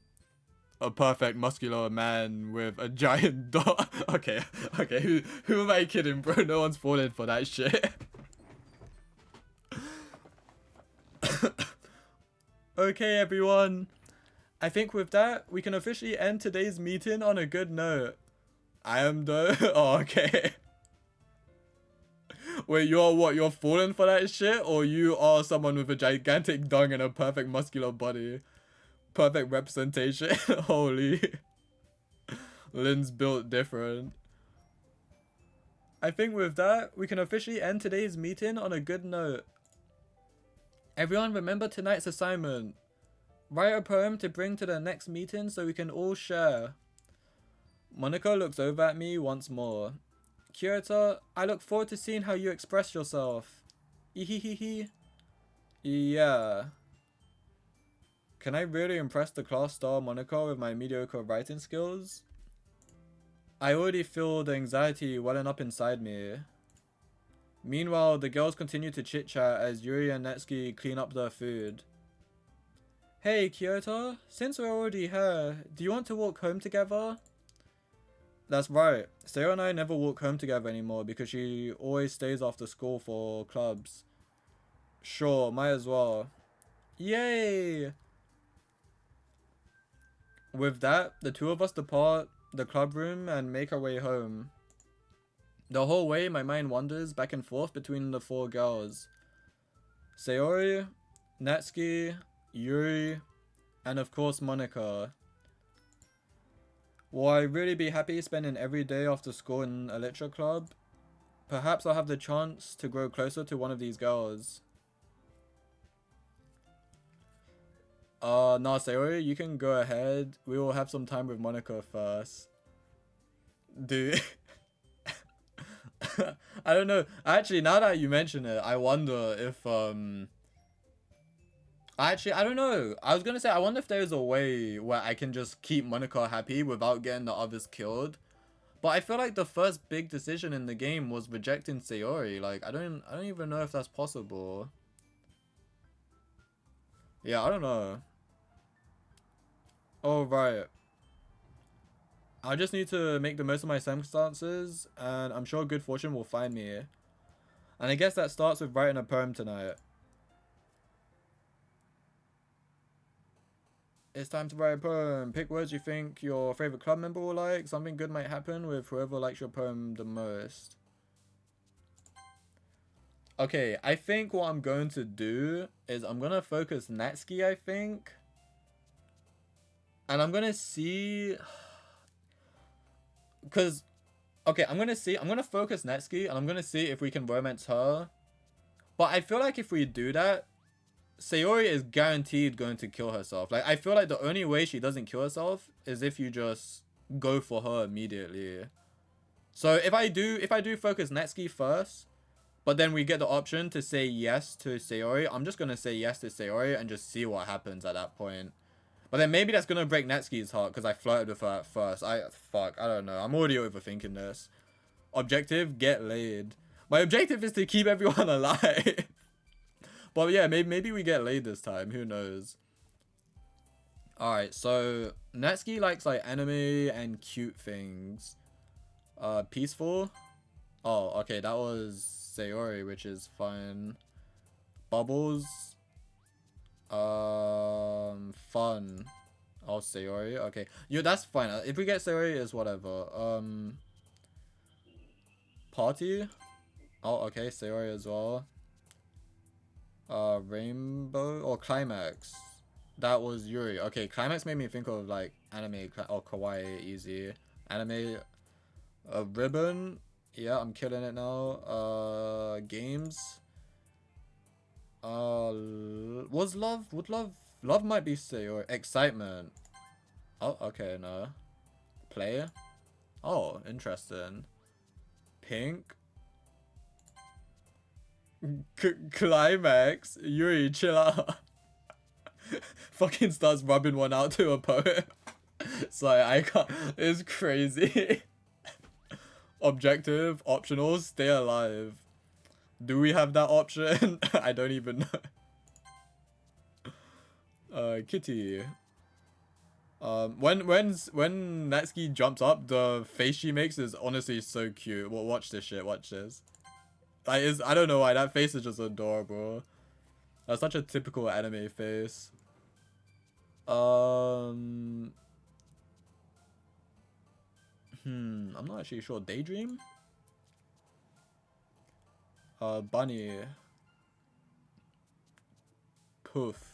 [SPEAKER 1] a perfect muscular man with a giant dog. Okay, who am I kidding, bro? No one's falling for that shit. Okay, everyone. I think with that, we can officially end today's meeting on a good note. I am the... Oh, okay. Wait, you're what? You're falling for that shit? Or you are someone with a gigantic dung and a perfect muscular body? Perfect representation? Holy. Lynn's built different. I think with that, we can officially end today's meeting on a good note. Everyone remember tonight's assignment. Write a poem to bring to the next meeting so we can all share. Monica looks over at me once more. Kyoto, I look forward to seeing how you express yourself. Ehehehe. Yeah. Can I really impress the class star Monica with my mediocre writing skills? I already feel the anxiety welling up inside me. Meanwhile, the girls continue to chit-chat as Yuri and Netsuki clean up their food. Hey, Kyoto, since we're already here, do you want to walk home together? That's right. Sarah and I never walk home together anymore because she always stays after school for clubs. Sure, might as well. Yay! With that, the two of us depart the club room and make our way home. The whole way, my mind wanders back and forth between the four girls. Sayori, Natsuki, Yuri, and of course Monica. Will I really be happy spending every day after school in a lecture club? Perhaps I'll have the chance to grow closer to one of these girls. No, Sayori, you can go ahead. We will have some time with Monica first. Dude. I don't know. Actually, now that you mention it, I wonder if, Actually, I don't know. I was gonna say, I wonder if there's a way where I can just keep Monica happy without getting the others killed. But I feel like the first big decision in the game was rejecting Sayori. Like, I don't even know if that's possible. Yeah, I don't know. Oh, right. I just need to make the most of my circumstances, and I'm sure good fortune will find me. And I guess that starts with writing a poem tonight. It's time to write a poem. Pick words you think your favorite club member will like. Something good might happen with whoever likes your poem the most. Okay, I think what I'm going to do is I'm going to focus Natsuki, I think. And I'm going to see... Because... Okay, I'm going to focus Natsuki and I'm going to see if we can romance her. But I feel like if we do that, Sayori is guaranteed going to kill herself. Like, I feel like the only way she doesn't kill herself is if you just go for her immediately. So if I do focus Natsuki first, but then we get the option to say yes to Sayori, I'm just going to say yes to Sayori and just see what happens at that point. But then maybe that's going to break Natsuki's heart because I flirted with her at first. I don't know. I'm already overthinking this. Objective, get laid. My objective is to keep everyone alive. But yeah, maybe we get laid this time. Who knows? Alright, so Natsuki likes like anime and cute things. Peaceful? Oh, okay, that was Sayori, which is fine. Bubbles? Fun. Oh, Sayori? Okay. Yeah, that's fine. If we get Sayori, it's whatever. Party? Oh, okay, Sayori as well. Rainbow or Climax. That was Yuri. Okay, Climax made me think of like anime or kawaii. Easy anime. Ribbon. Yeah, I'm killing it now. Games. Was love might be say or excitement. Oh, okay, no. Play. Oh, interesting. Pink. Climax. Yuri, chill out. Fucking starts rubbing one out to a poem. It's like, I can't. It's crazy. Objective, optional, stay alive. Do we have that option? I don't even know. Kitty. When Natsuki jumps up, the face she makes is honestly so cute. Well, watch this shit. Watch this. I don't know why that face is just adorable. That's such a typical anime face. Um, I'm not actually sure. Daydream? Bunny. Poof.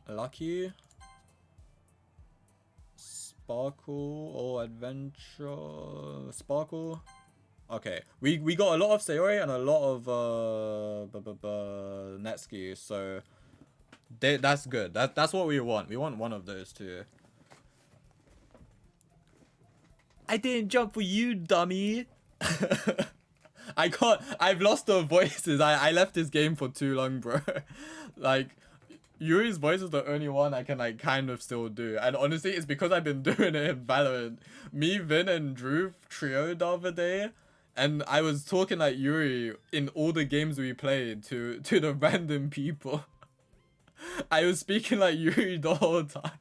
[SPEAKER 1] Lucky. Sparkle or Adventure. Sparkle. Okay, we got a lot of Sayori and a lot of Netsuki, so that's good. That's what we want. We want one of those two. I didn't jump for you, dummy. I can't. I've lost the voices. I left this game for too long, bro. Like, Yuri's voice is the only one I can like kind of still do, and honestly, it's because I've been doing it in Valorant. Me, Vin, and Drew trio the other day, and I was talking like Yuri in all the games we played to the random people. I was speaking like Yuri the whole time.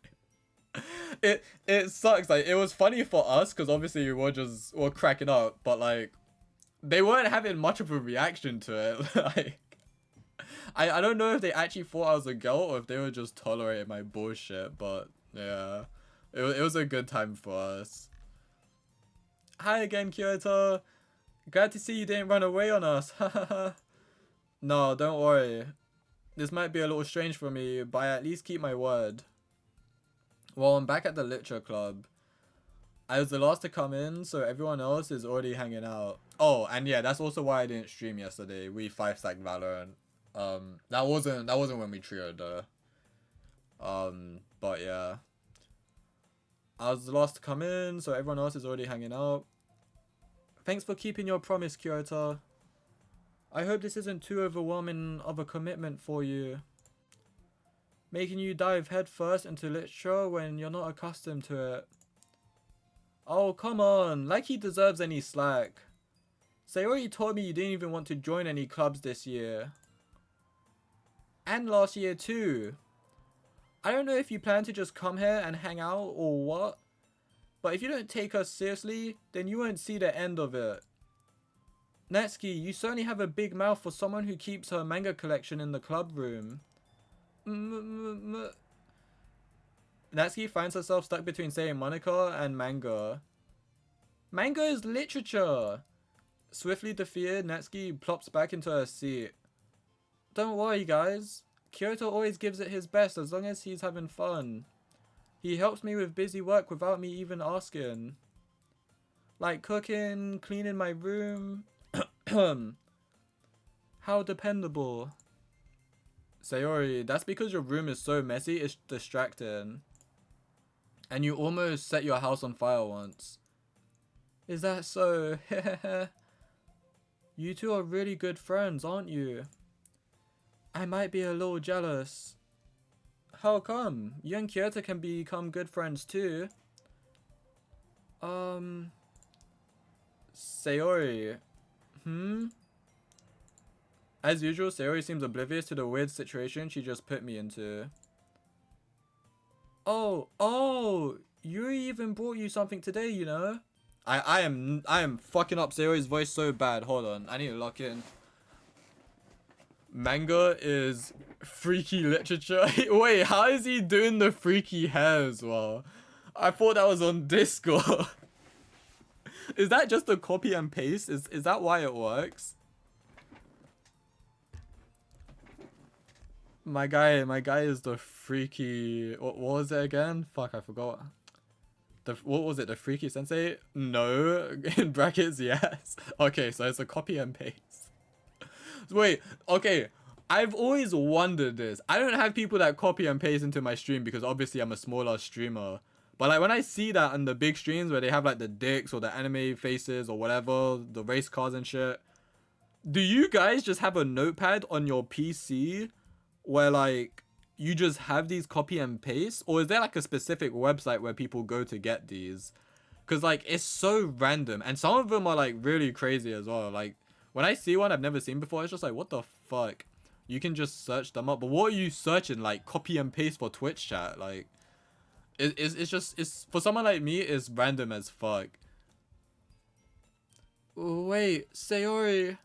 [SPEAKER 1] It sucks. Like, it was funny for us because obviously we were cracking up, but like they weren't having much of a reaction to it. Like, I don't know if they actually thought I was a girl or if they were just tolerating my bullshit, but yeah, it was a good time for us. Hi again, Kyoto. Glad to see you didn't run away on us. No, don't worry. This might be a little strange for me, but I at least keep my word. Well, I'm back at the Literature Club. I was the last to come in, so everyone else is already hanging out. Oh, and yeah, that's also why I didn't stream yesterday. We 5-stacked Valorant. That wasn't when we trioed though. But yeah. I was the last to come in, so everyone else is already hanging out. Thanks for keeping your promise, Kyoto. I hope this isn't too overwhelming of a commitment for you. Making you dive headfirst into literature when you're not accustomed to it. Oh, come on, like he deserves any slack. Sayori told me you didn't even want to join any clubs this year. And last year too. I don't know if you plan to just come here and hang out or what, but if you don't take us seriously, then you won't see the end of it. Netsuki, you certainly have a big mouth for someone who keeps her manga collection in the club room. Natsuki finds herself stuck between saying Monica and manga. Manga is literature! Swiftly defeated, Natsuki plops back into her seat. Don't worry, guys. Kyoto always gives it his best as long as he's having fun. He helps me with busy work without me even asking. Like cooking, cleaning my room. How dependable. Sayori, that's because your room is so messy, it's distracting. And you almost set your house on fire once. Is that so? You two are really good friends, aren't you? I might be a little jealous. How come? You and Kyoto can become good friends too. Sayori. As usual, Sayori seems oblivious to the weird situation she just put me into. Oh, Yuri even brought you something today, you know? I am fucking up Sayori's voice so bad. Hold on, I need to lock in. Manga is freaky literature. Wait, how is he doing the freaky hair as well? I thought that was on Discord. Is that just a copy and paste? Is that why it works? My guy is the freaky. What was it again? Fuck, I forgot. What was it? The freaky sensei? No, in brackets, yes. Okay, so it's a copy and paste. Wait, okay. I've always wondered this. I don't have people that copy and paste into my stream because obviously I'm a smaller streamer. But like when I see that on the big streams where they have like the dicks or the anime faces or whatever, the race cars and shit. Do you guys just have a notepad on your PC where like you just have these copy and paste? Or is there like a specific website where people go to get these? Because like it's so random and some of them are like really crazy as well. Like when I see one I've never seen before, it's just like, what the fuck? You can just search them up. But what are you searching? Like copy and paste for Twitch chat? Like it's for someone like me, it's random as fuck. Wait, Sayori.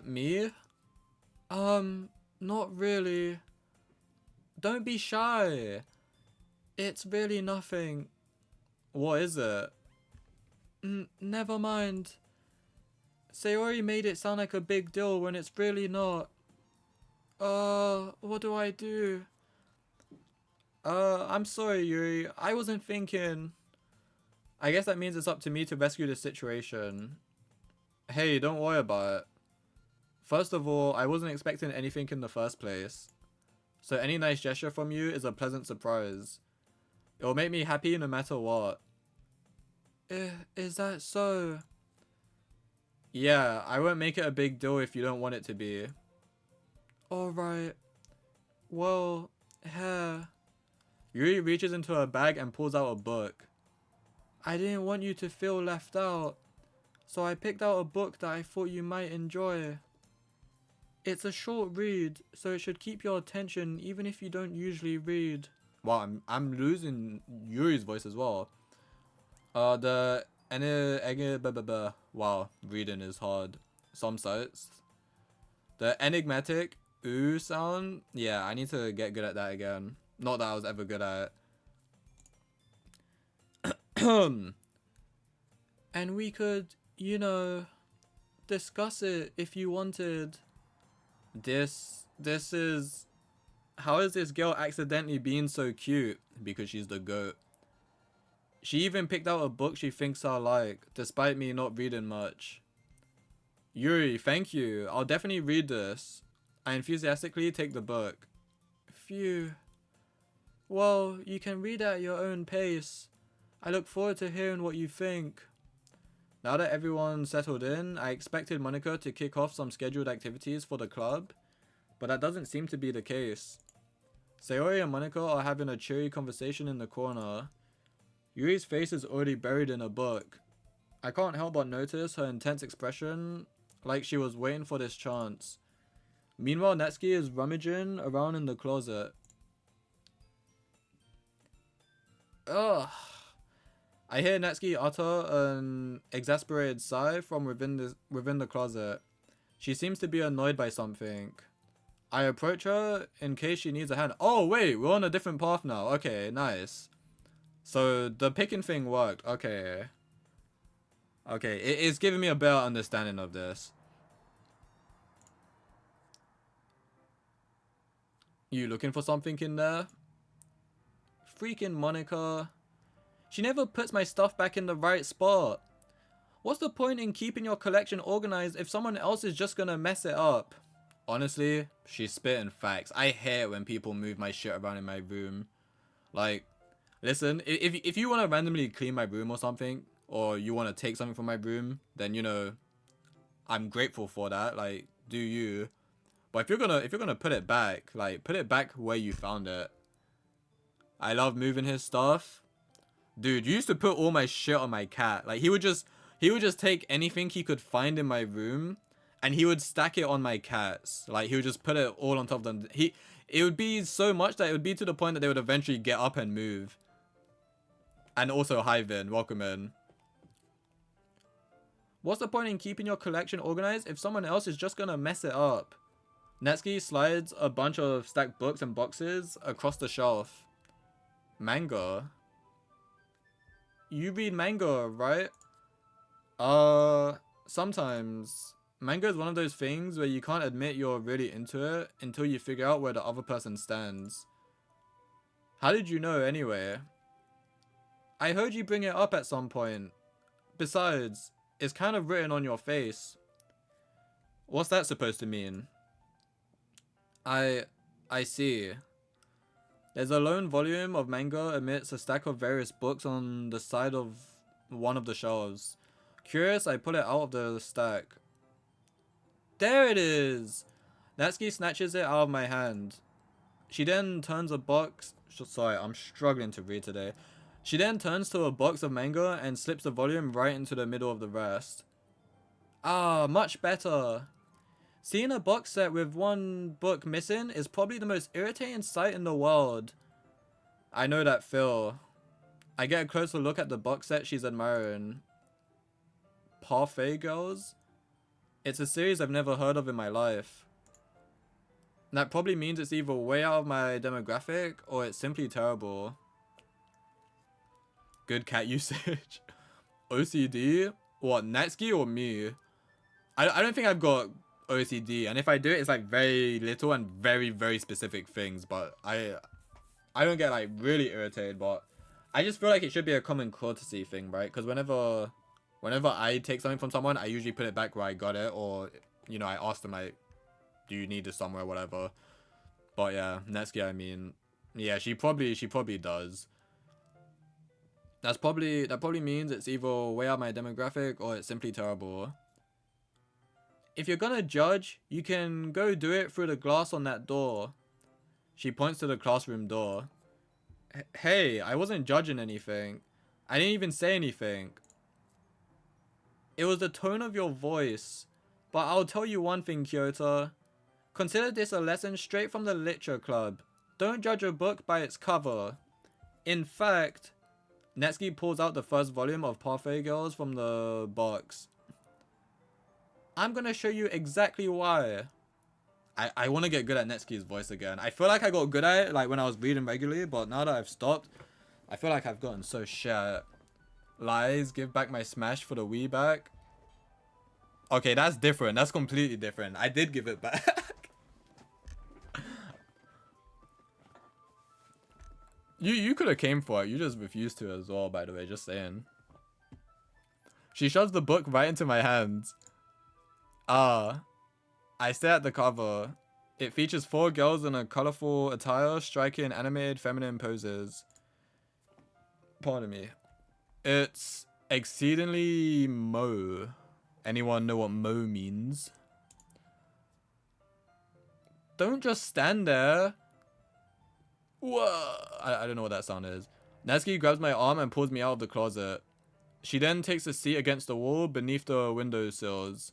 [SPEAKER 1] Me? Not really. Don't be shy. It's really nothing. What is it? Never mind. Sayori made it sound like a big deal when it's really not. What do I do? I'm sorry, Yuri. I wasn't thinking. I guess that means it's up to me to rescue the situation. Hey, don't worry about it. First of all, I wasn't expecting anything in the first place. So any nice gesture from you is a pleasant surprise. It will make me happy no matter what. Is that so? Yeah, I won't make it a big deal if you don't want it to be. Alright. Well, here. Yuri reaches into her bag and pulls out a book. I didn't want you to feel left out, so I picked out a book that I thought you might enjoy. It's a short read, so it should keep your attention even if you don't usually read. Wow, I'm losing Yuri's voice as well. Wow, reading is hard. Some sites. The enigmatic ooh sound. Yeah, I need to get good at that again. Not that I was ever good at it. And we could, you know, discuss it if you wanted. This is... How is this girl accidentally being so cute? Because she's the GOAT. She even picked out a book she thinks I like, despite me not reading much. Yuri, thank you. I'll definitely read this. I enthusiastically take the book. Phew. Well, you can read at your own pace. I look forward to hearing what you think. Now that everyone's settled in, I expected Monica to kick off some scheduled activities for the club, but that doesn't seem to be the case. Sayori and Monica are having a cheery conversation in the corner. Yuri's face is already buried in a book. I can't help but notice her intense expression, like she was waiting for this chance. Meanwhile, Natsuki is rummaging around in the closet. Ugh. I hear Natsuki utter an exasperated sigh from within the closet. She seems to be annoyed by something. I approach her in case she needs a hand. Oh wait, we're on a different path now. Okay, nice. So the picking thing worked. Okay. Okay, it's giving me a better understanding of this. You looking for something in there? Freaking Monica. She never puts my stuff back in the right spot. What's the point in keeping your collection organized if someone else is just gonna mess it up? Honestly, she's spitting facts. I hate when people move my shit around in my room. Like, listen, if you want to randomly clean my room or something, or you want to take something from my room, then, you know, I'm grateful for that. Like, do you? But if you're gonna put it back, like, put it back where you found it. I love moving his stuff. Dude, you used to put all my shit on my cat. Like, he would just take anything he could find in my room and he would stack it on my cats. Like, he would just put it all on top of them. It would be so much that it would be to the point that they would eventually get up and move. And also, hi Vin, welcome in. What's the point in keeping your collection organized if someone else is just gonna mess it up? Natsuki slides a bunch of stacked books and boxes across the shelf. Manga? You read manga, right? Sometimes. Manga is one of those things where you can't admit you're really into it until you figure out where the other person stands. How did you know anyway? I heard you bring it up at some point. Besides, it's kind of written on your face. What's that supposed to mean? I see. There's a lone volume of manga amidst a stack of various books on the side of one of the shelves. Curious, I pull it out of the stack. There it is! Natsuki snatches it out of my hand. She then turns a box... Sorry, I'm struggling to read today. She then turns to a box of manga and slips the volume right into the middle of the rest. Ah, much better. Seeing a box set with one book missing is probably the most irritating sight in the world. I know that feel. I get a closer look at the box set she's admiring. Parfait Girls? It's a series I've never heard of in my life. That probably means it's either way out of my demographic or it's simply terrible. Good cat usage. OCD? What, Natsuki or me? I don't think I've got OCD, and if I do, it's like very little and very, very specific things, but I don't get like really irritated, but I just feel like it should be a common courtesy thing, right? Because whenever I take something from someone, I usually put it back where I got it, or, you know, I ask them like, do you need this somewhere, whatever. But yeah, Natsuki, I mean, yeah, she probably does. That probably means it's either way out my demographic or it's simply terrible. If you're gonna judge, you can go do it through the glass on that door. She points to the classroom door. Hey, I wasn't judging anything. I didn't even say anything. It was the tone of your voice. But I'll tell you one thing, Kyoto. Consider this a lesson straight from the literature club. Don't judge a book by its cover. In fact, Natsuki pulls out the first volume of Parfait Girls from the box. I'm gonna show you exactly why. I want to get good at Natsuki's voice again. I feel like I got good at it like when I was reading regularly, but now that I've stopped, I feel like I've gotten so shit. Lies, give back my Smash for the Wii back. Okay, that's different. That's completely different. I did give it back. You could have came for it. You just refused to as well, by the way. Just saying. She shoves the book right into my hands. I stare at the cover. It features 4 girls in a colorful attire, striking animated feminine poses. Pardon me. It's exceedingly mo. Anyone know what mo means? Don't just stand there. Whoa. I don't know what that sound is. Natsuki grabs my arm and pulls me out of the closet. She then takes a seat against the wall beneath the windowsills.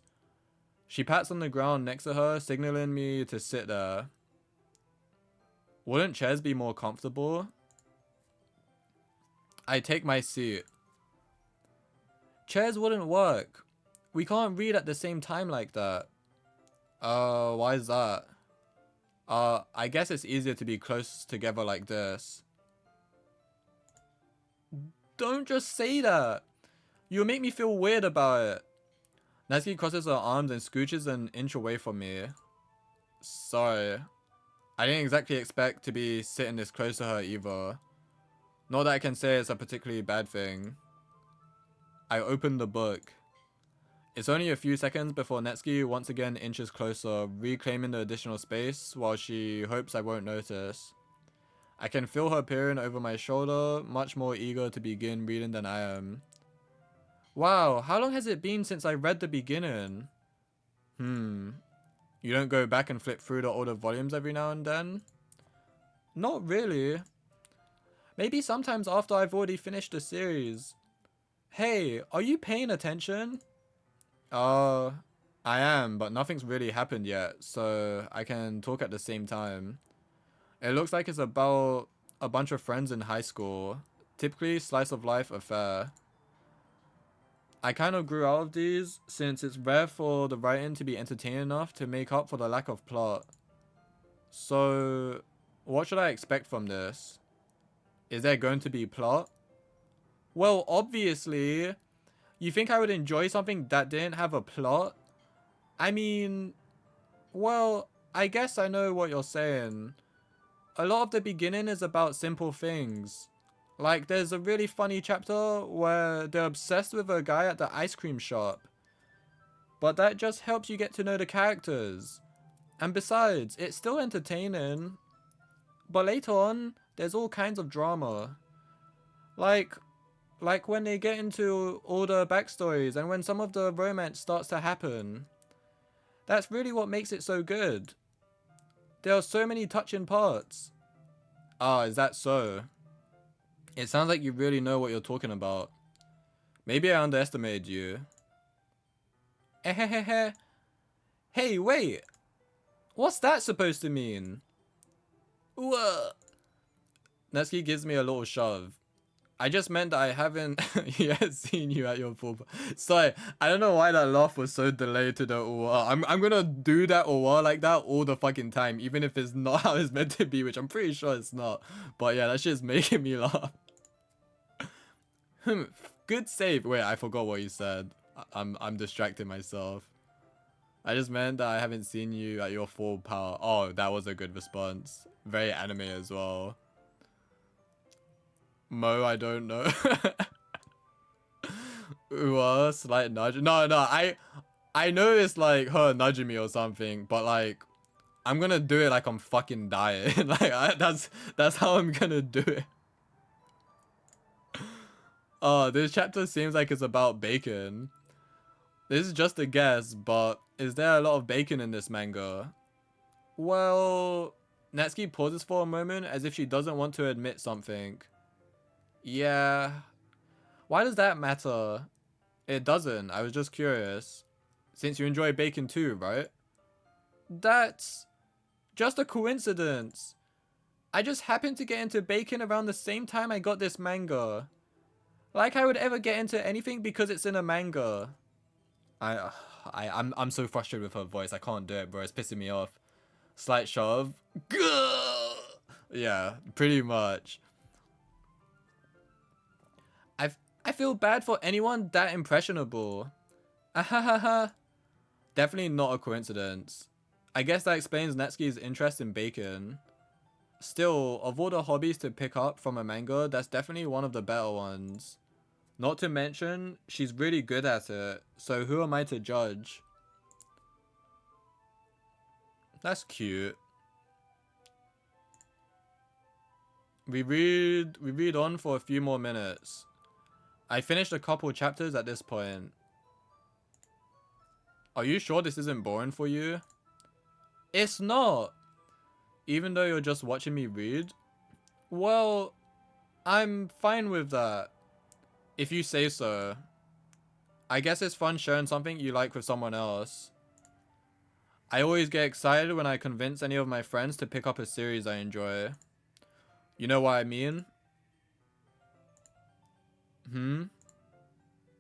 [SPEAKER 1] She pats on the ground next to her, signaling me to sit there. Wouldn't chairs be more comfortable? I take my seat. Chairs wouldn't work. We can't read at the same time like that. Why is that? I guess it's easier to be close together like this. Don't just say that. You'll make me feel weird about it. Natsuki crosses her arms and scooches an inch away from me. Sorry. I didn't exactly expect to be sitting this close to her either. Not that I can say it's a particularly bad thing. I open the book. It's only a few seconds before Natsuki once again inches closer, reclaiming the additional space while she hopes I won't notice. I can feel her peering over my shoulder, much more eager to begin reading than I am. Wow, how long has it been since I read the beginning? You don't go back and flip through the older volumes every now and then? Not really. Maybe sometimes after I've already finished the series. Hey, are you paying attention? I am, but nothing's really happened yet, so I can talk at the same time. It looks like it's about a bunch of friends in high school. Typically slice of life affair. I kind of grew out of these since it's rare for the writing to be entertaining enough to make up for the lack of plot. So, what should I expect from this? Is there going to be plot? Well, obviously. You think I would enjoy something that didn't have a plot? I mean, well, I guess I know what you're saying. A lot of the beginning is about simple things. Like, there's a really funny chapter where they're obsessed with a guy at the ice cream shop. But that just helps you get to know the characters. And besides, it's still entertaining. But later on, there's all kinds of drama. Like when they get into all the backstories and when some of the romance starts to happen. That's really what makes it so good. There are so many touching parts. Ah, is that so? It sounds like you really know what you're talking about. Maybe I underestimated you. Ehehehe. Hey, wait. What's that supposed to mean? Whoa. Natsuki gives me a little shove. I just meant that I haven't yet seen you at your full. Sorry, I don't know why that laugh was so delayed to the OR. I'm gonna do that OR like that all the fucking time, even if it's not how it's meant to be, which I'm pretty sure it's not. But yeah, that shit's making me laugh. Good save. Wait, I forgot what you said. I'm distracting myself. I just meant that I haven't seen you at your full power. Oh, that was a good response. Very anime as well. Mo, I don't know. Ooh, slight nudge. No, I know it's like her nudging me or something, but like I'm gonna do it like I'm fucking dying. Like that's how I'm gonna do it. Oh, this chapter seems like it's about bacon. This is just a guess, but is there a lot of bacon in this manga? Well, Natsuki pauses for a moment as if she doesn't want to admit something. Yeah. Why does that matter? It doesn't. I was just curious. Since you enjoy bacon too, right? That's just a coincidence. I just happened to get into bacon around the same time I got this manga. Like I would ever get into anything because it's in a manga. I'm so frustrated with her voice. I can't do it, bro. It's pissing me off. Slight shove. Gah! Yeah, pretty much. I feel bad for anyone that impressionable. Ahahaha. Definitely not a coincidence. I guess that explains Natsuki's interest in bacon. Still, of all the hobbies to pick up from a manga, that's definitely one of the better ones. Not to mention, she's really good at it, so who am I to judge? That's cute. We read on for a few more minutes. I finished a couple chapters at this point. Are you sure this isn't boring for you? It's not. Even though you're just watching me read? Well, I'm fine with that. If you say so. I guess it's fun sharing something you like with someone else. I always get excited when I convince any of my friends to pick up a series I enjoy. You know what I mean?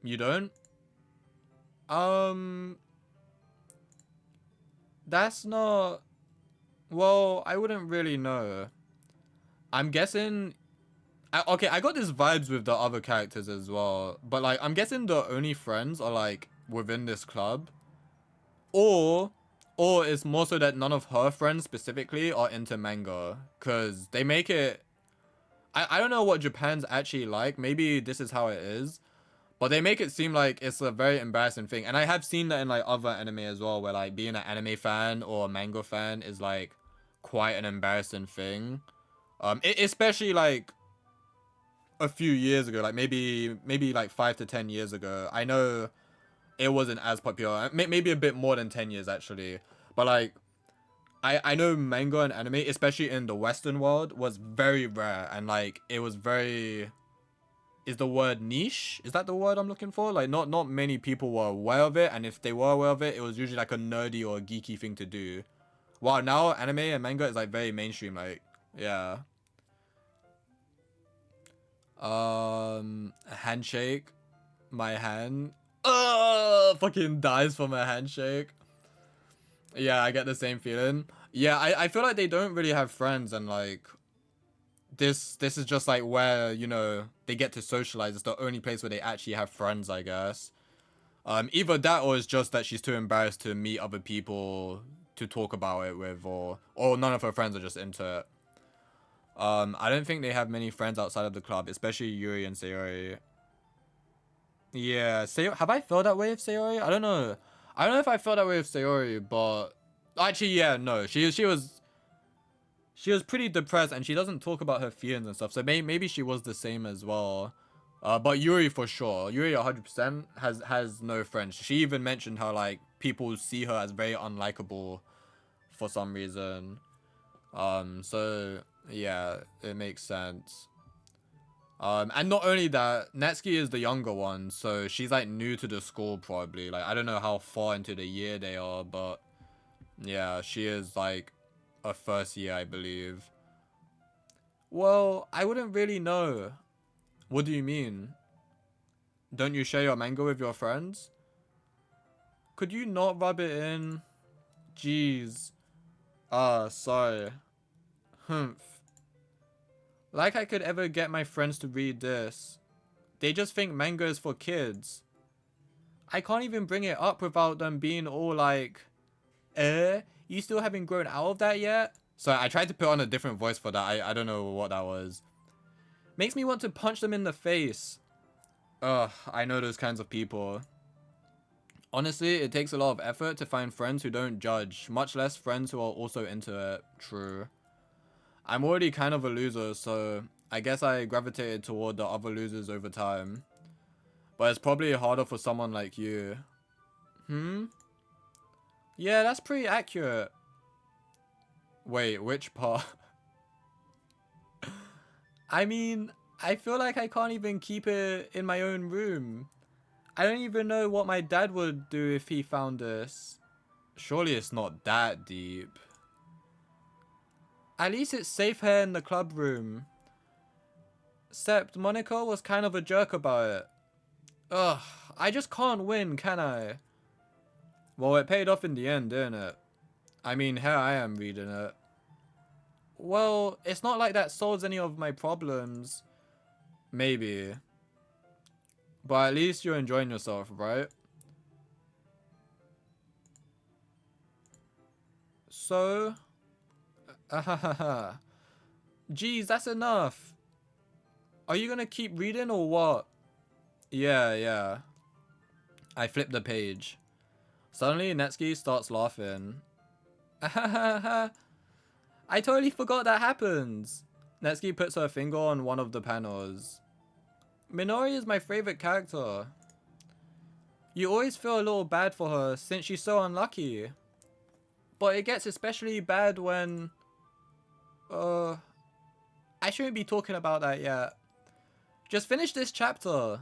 [SPEAKER 1] You don't? That's not... Well, I wouldn't really know. I'm guessing... Okay, I got these vibes with the other characters as well. But, like, I'm guessing the only friends are, like, within this club. Or it's more so that none of her friends specifically are into manga. Because they make it... I don't know what Japan's actually like. Maybe this is how it is. But they make it seem like it's a very embarrassing thing. And I have seen that in, like, other anime as well. Where, like, being an anime fan or a manga fan is, like, quite an embarrassing thing. Especially, like... a few years ago, like maybe like 5 to 10 years ago. I know it wasn't as popular, maybe a bit more than 10 years actually, but like I know manga and anime, especially in the Western world, was very rare, and like it was very... Is the word niche? Is that the word I'm looking for? Like not many people were aware of it, and if they were aware of it, it was usually like a nerdy or a geeky thing to do. While now anime and manga is like very mainstream, like yeah. A handshake. My hand. Fucking dies from a handshake. Yeah, I get the same feeling. Yeah, I feel like they don't really have friends, and like this is just like where, you know, they get to socialize. It's the only place where they actually have friends, I guess. Either that or it's just that she's too embarrassed to meet other people to talk about it with, or none of her friends are just into it. I don't think they have many friends outside of the club, especially Yuri and Sayori. Yeah, have I felt that way with Sayori? I don't know. I don't know if I felt that way with Sayori, but actually, yeah, no. She was pretty depressed, and she doesn't talk about her feelings and stuff. So maybe she was the same as well. But Yuri for sure. Yuri 100% has no friends. She even mentioned how like people see her as very unlikable for some reason. So yeah, it makes sense. And not only that, Natsuki is the younger one, so she's like new to the school probably. Like I don't know how far into the year they are, but yeah, she is like a first year, I believe. Well, I wouldn't really know. What do you mean? Don't you share your manga with your friends? Could you not rub it in? Jeez. Sorry. Humph. Like I could ever get my friends to read this. They just think manga is for kids. I can't even bring it up without them being all like, you still haven't grown out of that yet? So I tried to put on a different voice for that. I don't know what that was. Makes me want to punch them in the face. Ugh, I know those kinds of people. Honestly, it takes a lot of effort to find friends who don't judge, much less friends who are also into it. True. I'm already kind of a loser, so I guess I gravitated toward the other losers over time. But it's probably harder for someone like you. Yeah, that's pretty accurate. Wait, which part? I mean, I feel like I can't even keep it in my own room. I don't even know what my dad would do if he found this. Surely it's not that deep. At least it's safe here in the club room. Except Monica was kind of a jerk about it. Ugh, I just can't win, can I? Well, it paid off in the end, didn't it? I mean, here I am reading it. Well, it's not like that solves any of my problems. Maybe. But at least you're enjoying yourself, right? So... Jeez, that's enough. Are you gonna keep reading or what? Yeah. I flip the page. Suddenly, Netsuki starts laughing. I totally forgot that happens. Netsuki puts her finger on one of the panels. Minori is my favorite character. You always feel a little bad for her since she's so unlucky. But it gets especially bad when... I shouldn't be talking about that yet. Just finish this chapter.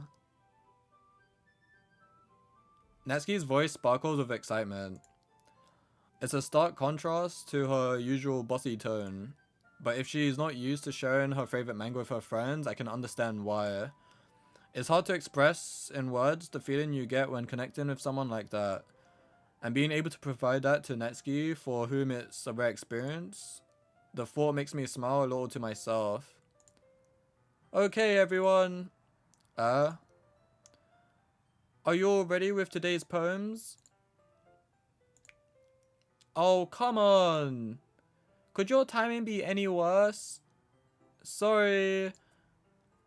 [SPEAKER 1] Natsuki's voice sparkles with excitement. It's a stark contrast to her usual bossy tone. But if she's not used to sharing her favorite manga with her friends, I can understand why. It's hard to express in words the feeling you get when connecting with someone like that. And being able to provide that to Netsuki, for whom it's a rare experience, the thought makes me smile a little to myself. Okay, everyone. Are you all ready with today's poems? Oh, come on. Could your timing be any worse? Sorry.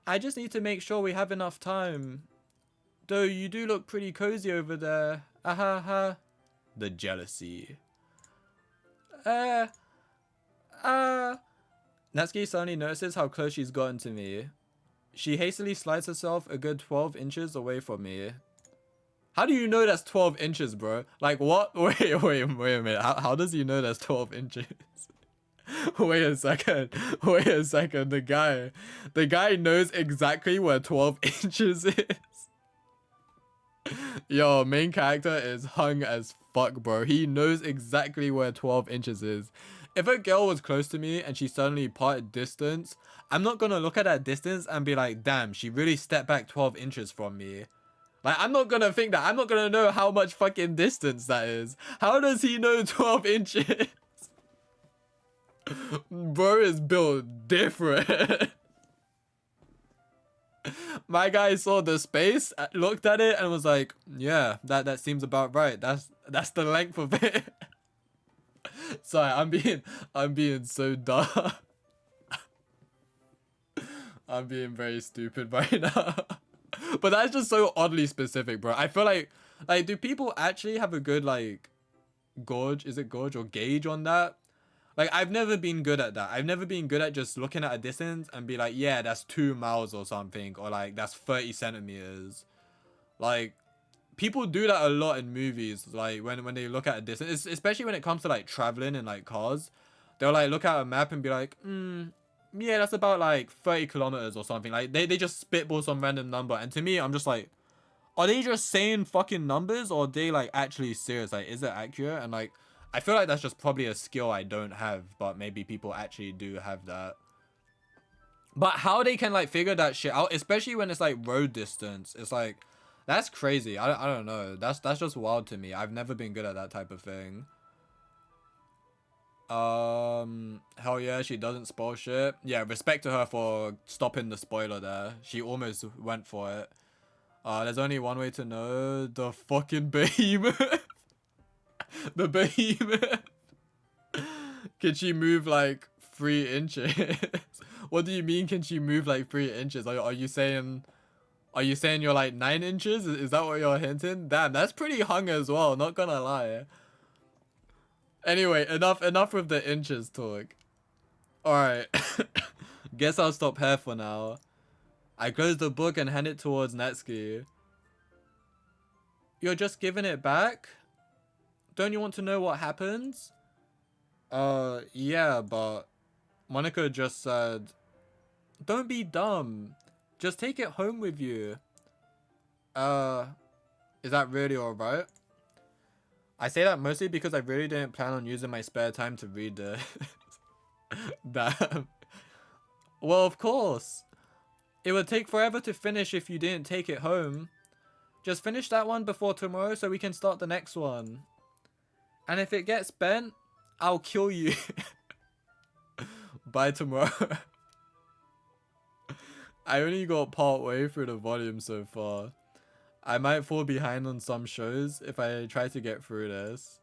[SPEAKER 1] I just need to make sure we have enough time. Though you do look pretty cozy over there. Ahaha. The jealousy. Natsuki suddenly notices how close she's gotten to me. She hastily slides herself a good 12 inches away from me. How do you know that's 12 inches, bro? Like, what? Wait a minute. How does he know that's 12 inches? Wait a second. The guy knows exactly where 12 inches is. Yo, main character is hung as fuck, bro. He knows exactly where 12 inches is. If a girl was close to me and she suddenly parted distance, I'm not gonna look at that distance and be like, damn, she really stepped back 12 inches from me. Like, I'm not gonna think that. I'm not gonna know how much fucking distance that is. How does he know 12 inches? Bro is built different. My guy saw the space, looked at it, and was like, yeah, that seems about right. That's the length of it. Sorry, I'm being so dumb. I'm being very stupid right now. But that's just so oddly specific, bro. I feel like do people actually have a good, like, gauge? Is it gauge or gauge on that? Like, I've never been good at that. I've never been good at just looking at a distance and be like, yeah, that's 2 miles or something. Or, like, that's 30 centimeters. Like, people do that a lot in movies. Like, when they look at a distance. Especially when it comes to, like, traveling in, like, cars. They'll, like, look at a map and be like, yeah, that's about, like, 30 kilometers or something. Like, they just spitball some random number. And to me, I'm just like, are they just saying fucking numbers? Or are they, like, actually serious? Like, is it accurate? And, like, I feel like that's just probably a skill I don't have, but maybe people actually do have that. But how they can like figure that shit out, especially when it's like road distance, it's like that's crazy. I don't know. That's just wild to me. I've never been good at that type of thing. Hell yeah, she doesn't spoil shit. Yeah, respect to her for stopping the spoiler there. She almost went for it. There's only one way to know. The fucking behemoth. The behemoth. Can she move like 3 inches? What do you mean? Can she move like 3 inches? Are you saying? Are you saying you're like 9 inches? Is that what you're hinting? Damn, that's pretty hung as well. Not gonna lie. Anyway, enough with the inches talk. All right. Guess I'll stop here for now. I close the book and hand it towards Natsuki. You're just giving it back? Don't you want to know what happens? Yeah, but Monica just said, don't be dumb. Just take it home with you. Is that really alright? I say that mostly because I really didn't plan on using my spare time to read this. Damn. Well, of course. It would take forever to finish if you didn't take it home. Just finish that one before tomorrow so we can start the next one. And if it gets bent, I'll kill you. By tomorrow. I only got part way through the volume so far. I might fall behind on some shows if I try to get through this.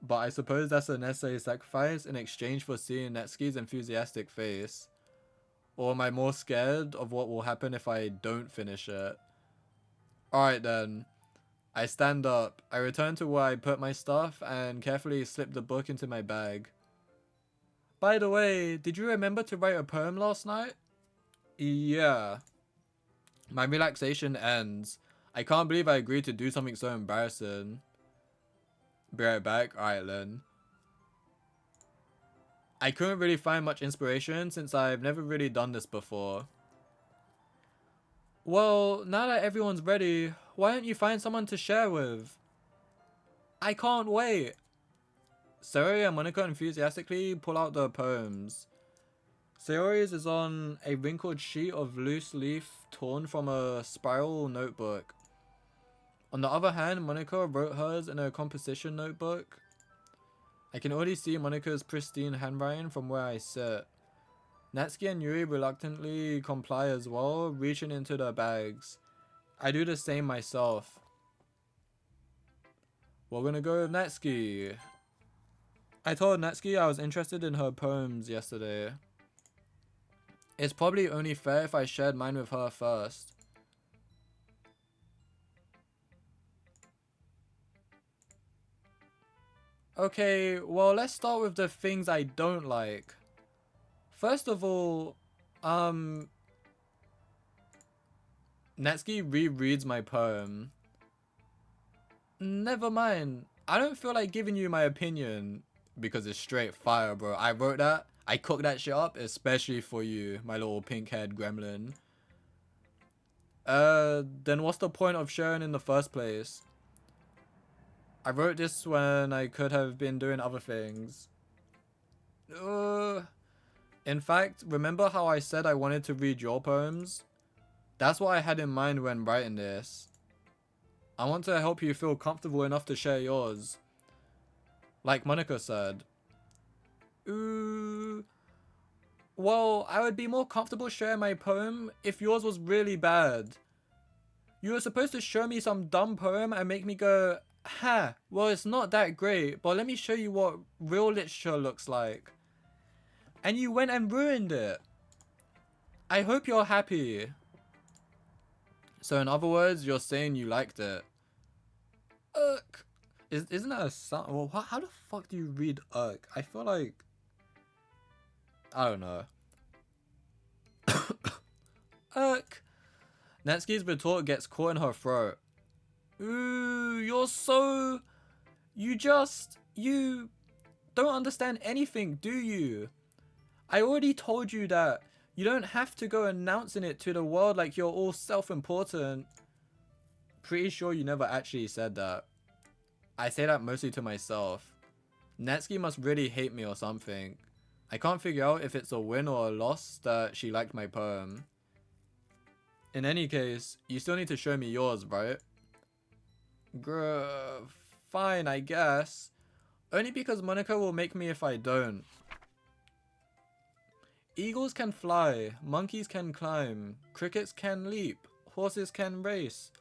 [SPEAKER 1] But I suppose that's a necessary sacrifice in exchange for seeing Netsuki's enthusiastic face. Or am I more scared of what will happen if I don't finish it? Alright then. I stand up. I return to where I put my stuff and carefully slip the book into my bag. By the way, did you remember to write a poem last night? Yeah. My relaxation ends. I can't believe I agreed to do something so embarrassing. Be right back. Alright then. I couldn't really find much inspiration since I've never really done this before. Well, now that everyone's ready, why don't you find someone to share with? I can't wait. Sayori and Monica enthusiastically pull out their poems. Sayori's is on a wrinkled sheet of loose leaf torn from a spiral notebook. On the other hand, Monica wrote hers in a composition notebook. I can already see Monica's pristine handwriting from where I sit. Natsuki and Yuri reluctantly comply as well, reaching into their bags. I do the same myself. We're gonna go with Natsuki. I told Natsuki I was interested in her poems yesterday. It's probably only fair if I shared mine with her first. Okay, well, let's start with the things I don't like. First of all, Natsuki rereads my poem. Never mind. I don't feel like giving you my opinion because it's straight fire, bro. I wrote that. I cooked that shit up especially for you, my little pink-haired gremlin. Then what's the point of sharing in the first place? I wrote this when I could have been doing other things. In fact, remember how I said I wanted to read your poems? That's what I had in mind when writing this. I want to help you feel comfortable enough to share yours. Like Monica said. Well, I would be more comfortable sharing my poem if yours was really bad. You were supposed to show me some dumb poem and make me go, ha, well it's not that great, but let me show you what real literature looks like. And you went and ruined it. I hope you're happy. So in other words, you're saying you liked it. Isn't that a sound? Well, how the fuck do you read I feel like... I don't know. Natsuki's retort gets caught in her throat. Ooh, you're so... You don't understand anything, do you? I already told you that. You don't have to go announcing it to the world like you're all self-important. Pretty sure you never actually said that. I say that mostly to myself. Natsuki must really hate me or something. I can't figure out if it's a win or a loss that she liked my poem. In any case, you still need to show me yours, right? Grr, fine, I guess. Only because Monica will make me if I don't. Eagles can fly, monkeys can climb, crickets can leap, horses can race,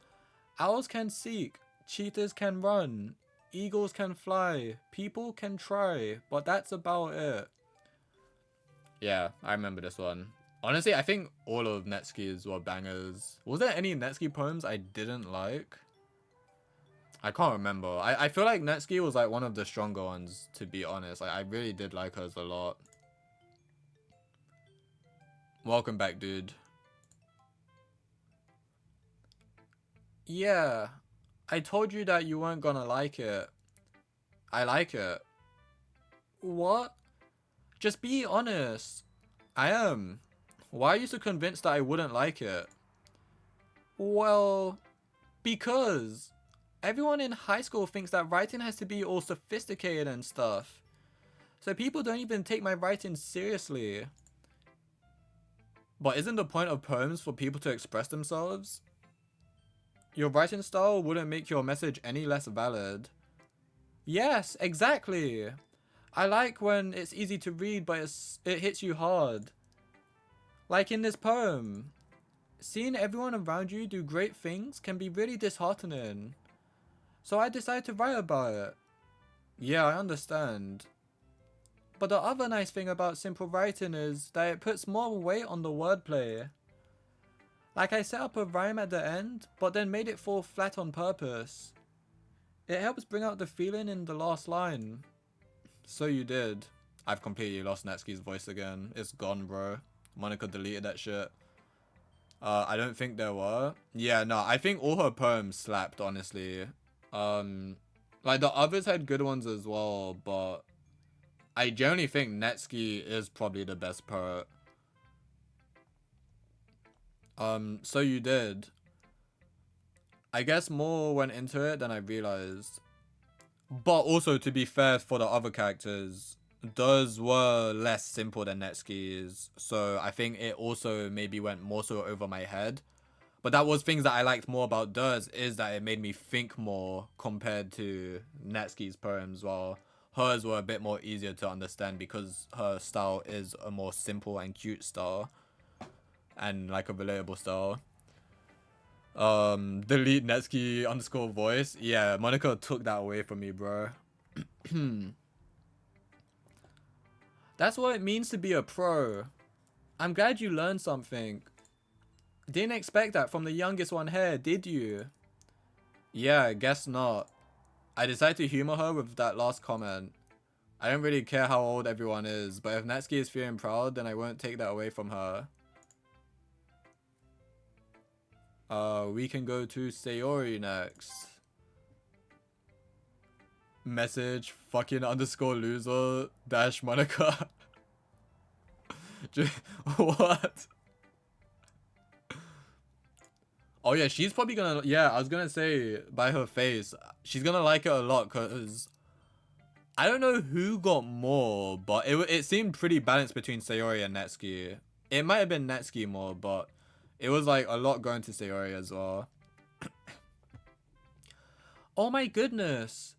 [SPEAKER 1] owls can seek, cheetahs can run, eagles can fly, people can try, but that's about it. Yeah, I remember this one. Honestly, I think all of Netsuki's were bangers. Was there any Netsuki poems I didn't like? I can't remember. I feel like Netsuki was like one of the stronger ones, to be honest. I really did like hers a lot. Welcome back, dude. Yeah, I told you that you weren't gonna like it. I like it. What? Just be honest. I am. Why are you so convinced that I wouldn't like it? Well, because everyone in high school thinks that writing has to be all sophisticated and stuff. So people don't even take my writing seriously. But isn't the point of poems for people to express themselves? Your writing style wouldn't make your message any less valid. Yes, exactly. I like when it's easy to read but it hits you hard. Like in this poem. Seeing everyone around you do great things can be really disheartening. So I decided to write about it. Yeah, I understand. But the other nice thing about simple writing is that it puts more weight on the wordplay. Like I set up a rhyme at the end, but then made it fall flat on purpose. It helps bring out the feeling in the last line. So you did. I've completely lost Natsuki's voice again. It's gone, bro. Monica deleted that shit. I don't think there were. Yeah, no, I think all her poems slapped, honestly. Like the others had good ones as well, but I generally think Netsuki is probably the best poet. So you did. I guess more went into it than I realized. But also, to be fair for the other characters, those were less simple than Netsuki's. So I think it also maybe went more so over my head. But that was things that I liked more about Durs, is that it made me think more compared to Natsuki's poems, while hers were a bit more easier to understand because her style is a more simple and cute style. And like a relatable style. Delete Netsuki _ voice. Yeah, Monica took that away from me, bro. That's what it means to be a pro. I'm glad you learned something. Didn't expect that from the youngest one here, did you? Yeah, guess not. I decided to humor her with that last comment. I don't really care how old everyone is, but if Natsuki is feeling proud, then I won't take that away from her. We can go to Sayori next. Message fucking _ loser dash Monica. What? Oh yeah, she's probably gonna, yeah, I was gonna say by her face, she's gonna like it a lot because I don't know who got more, but it seemed pretty balanced between Sayori and Natsuki. It might have been Natsuki more, but it was like a lot going to Sayori as well. Oh my goodness.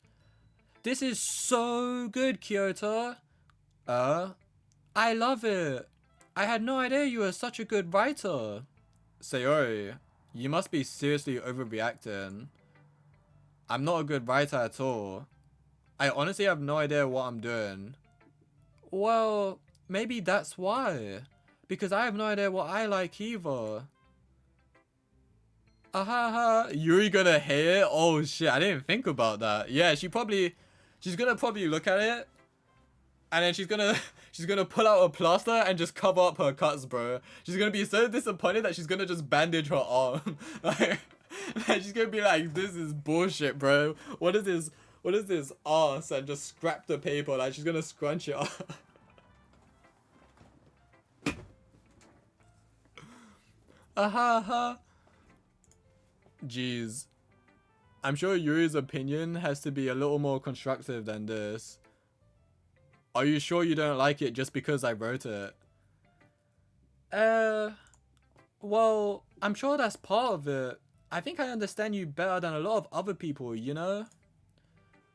[SPEAKER 1] This is so good, Kyoto. I love it. I had no idea you were such a good writer. Sayori, you must be seriously overreacting. I'm not a good writer at all. I honestly have no idea what I'm doing. Well, maybe that's why. Because I have no idea what I like either. Ahaha, Yuri gonna hate it? Oh shit, I didn't think about that. Yeah, she's gonna probably look at it, and then she's gonna pull out a plaster and just cover up her cuts, bro. She's gonna be so disappointed that she's gonna just bandage her arm. like she's gonna be like, this is bullshit, bro. What is this ass? And just scrap the paper. Like she's gonna scrunch it up. Ahaha. Jeez. I'm sure Yuri's opinion has to be a little more constructive than this. Are you sure you don't like it just because I wrote it? Well, I'm sure that's part of it. I think I understand you better than a lot of other people, you know?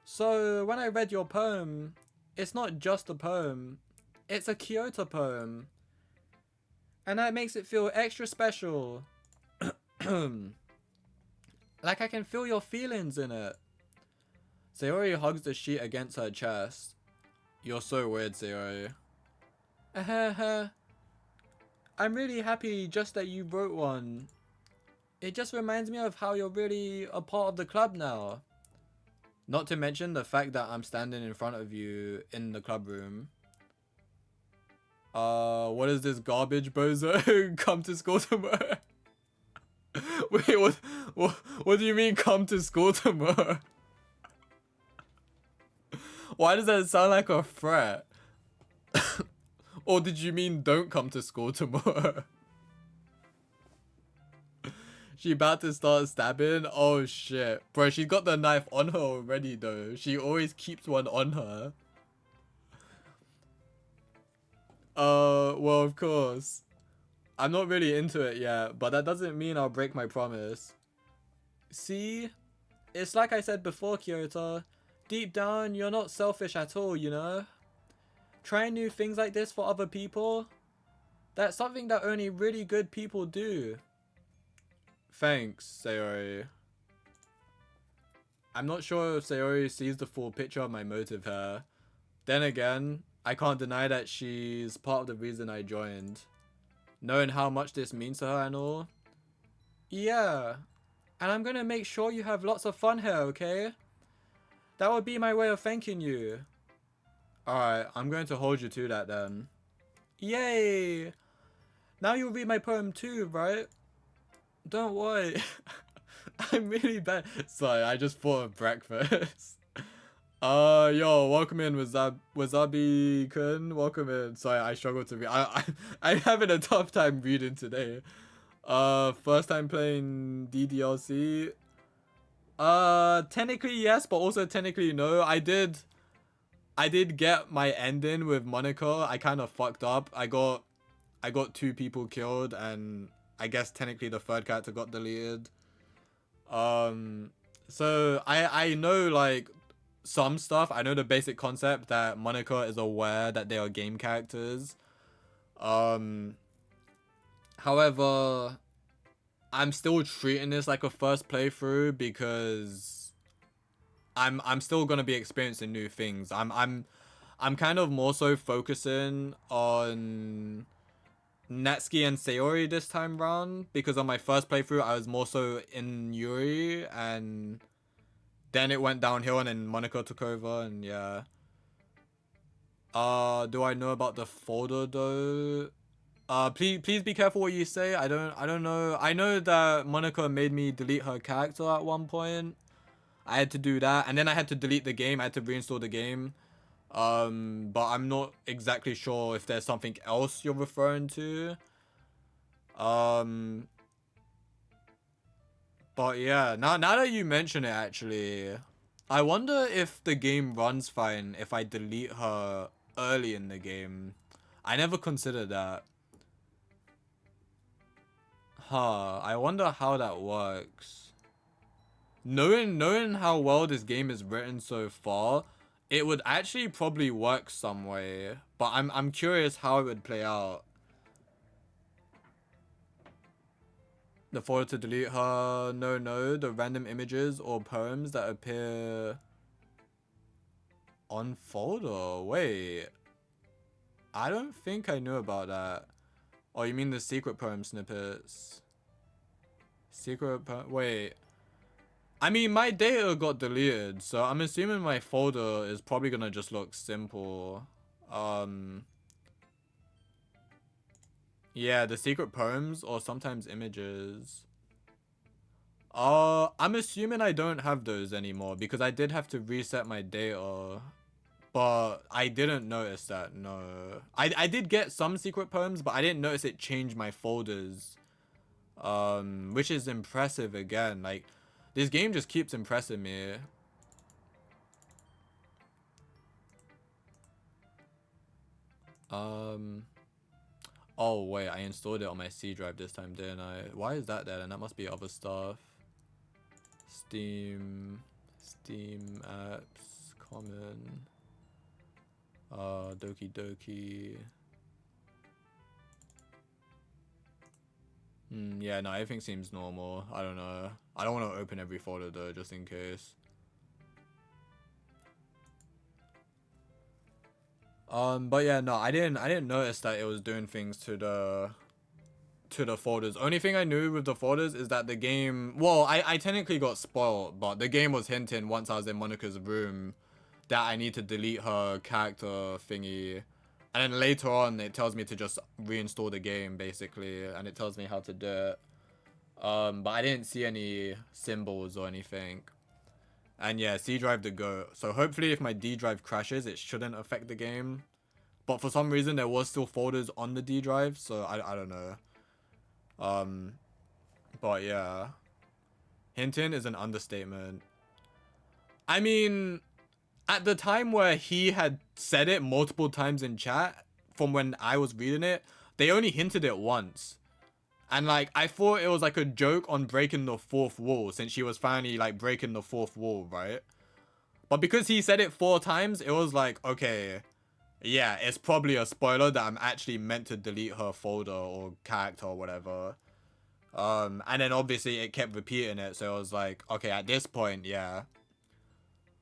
[SPEAKER 1] So, when I read your poem, it's not just a poem. It's a Kyoto poem. And that makes it feel extra special. Like I can feel your feelings in it. Sayori hugs the sheet against her chest. You're so weird, Sayori. I'm really happy just that you wrote one. It just reminds me of how you're really a part of the club now. Not to mention the fact that I'm standing in front of you in the club room. What is this garbage, bozo? Come to school tomorrow. Wait, what do you mean come to school tomorrow? Why does that sound like a threat? Or did you mean don't come to school tomorrow? She about to start stabbing? Oh shit. Bro, she got the knife on her already though. She always keeps one on her. Well of course. I'm not really into it yet, but that doesn't mean I'll break my promise. See? It's like I said before, Kyoto. Deep down, you're not selfish at all, you know? Trying new things like this for other people, that's something that only really good people do. Thanks, Sayori. I'm not sure if Sayori sees the full picture of my motive here. Then again, I can't deny that she's part of the reason I joined. Knowing how much this means to her and all. Yeah, and I'm gonna make sure you have lots of fun here, okay? That would be my way of thanking you. Alright, I'm going to hold you to that then. Yay! Now you'll read my poem too, right? Don't worry. I'm really bad. Sorry, I just thought of breakfast. Yo, welcome in, Wasabi-kun. Welcome in. Sorry, I struggle to read. I'm having a tough time reading today. First time playing DDLC. Technically yes, but also technically no. I did get my ending with Monaco. I kind of fucked up. I got 2 people killed, and I guess technically the third character got deleted. So I know like some stuff. I know the basic concept that Monaco is aware that they are game characters. However, I'm still treating this like a first playthrough because I'm still gonna be experiencing new things. I'm kind of more so focusing on Natsuki and Sayori this time round, because on my first playthrough I was more so in Yuri, and then it went downhill and then Monaco took over, and yeah. Do I know about the folder though? Please be careful what you say. I don't know. I know that Monaco made me delete her character at one point. I had to do that, and then I had to delete the game. I had to reinstall the game. But I'm not exactly sure if there's something else you're referring to. But yeah, now that you mention it, actually, I wonder if the game runs fine if I delete her early in the game. I never considered that. Huh, I wonder how that works. Knowing how well this game is written so far, it would actually probably work some way, but I'm curious how it would play out. The folder to delete her, no, the random images or poems that appear on folder. Wait, I don't think I knew about that. Oh, you mean the secret poem snippets? Wait. I mean, my data got deleted, so I'm assuming my folder is probably gonna just look simple. Yeah, the secret poems or sometimes images. I'm assuming I don't have those anymore because I did have to reset my data. But I didn't notice that, no. I did get some secret poems, but I didn't notice it changed my folders. Which is impressive again. Like, this game just keeps impressing me. Um. Oh wait, I installed it on my C drive this time, didn't I? Why is that there? And that must be other stuff. Steam apps, common. Doki. Yeah, no, everything seems normal. I don't know. I don't want to open every folder though, just in case. But yeah, no, I didn't notice that it was doing things to the folders. Only thing I knew with the folders is that the game, well, I technically got spoiled, but the game was hinting once I was in Monica's room that I need to delete her character thingy. And then later on, it tells me to just reinstall the game, basically, and it tells me how to do it. But I didn't see any symbols or anything. And yeah, C drive to go. So hopefully if my D drive crashes, it shouldn't affect the game. But for some reason, there was still folders on the D drive, so I don't know. But yeah. Hinton is an understatement. I mean, at the time where he had said it multiple times in chat, from when I was reading it, they only hinted it once. And like, I thought it was like a joke on breaking the fourth wall, since she was finally like breaking the fourth wall, right? But because he said it 4 times, it was like, okay, yeah, it's probably a spoiler that I'm actually meant to delete her folder or character or whatever. And then obviously it kept repeating it, so it was like, okay, at this point, yeah.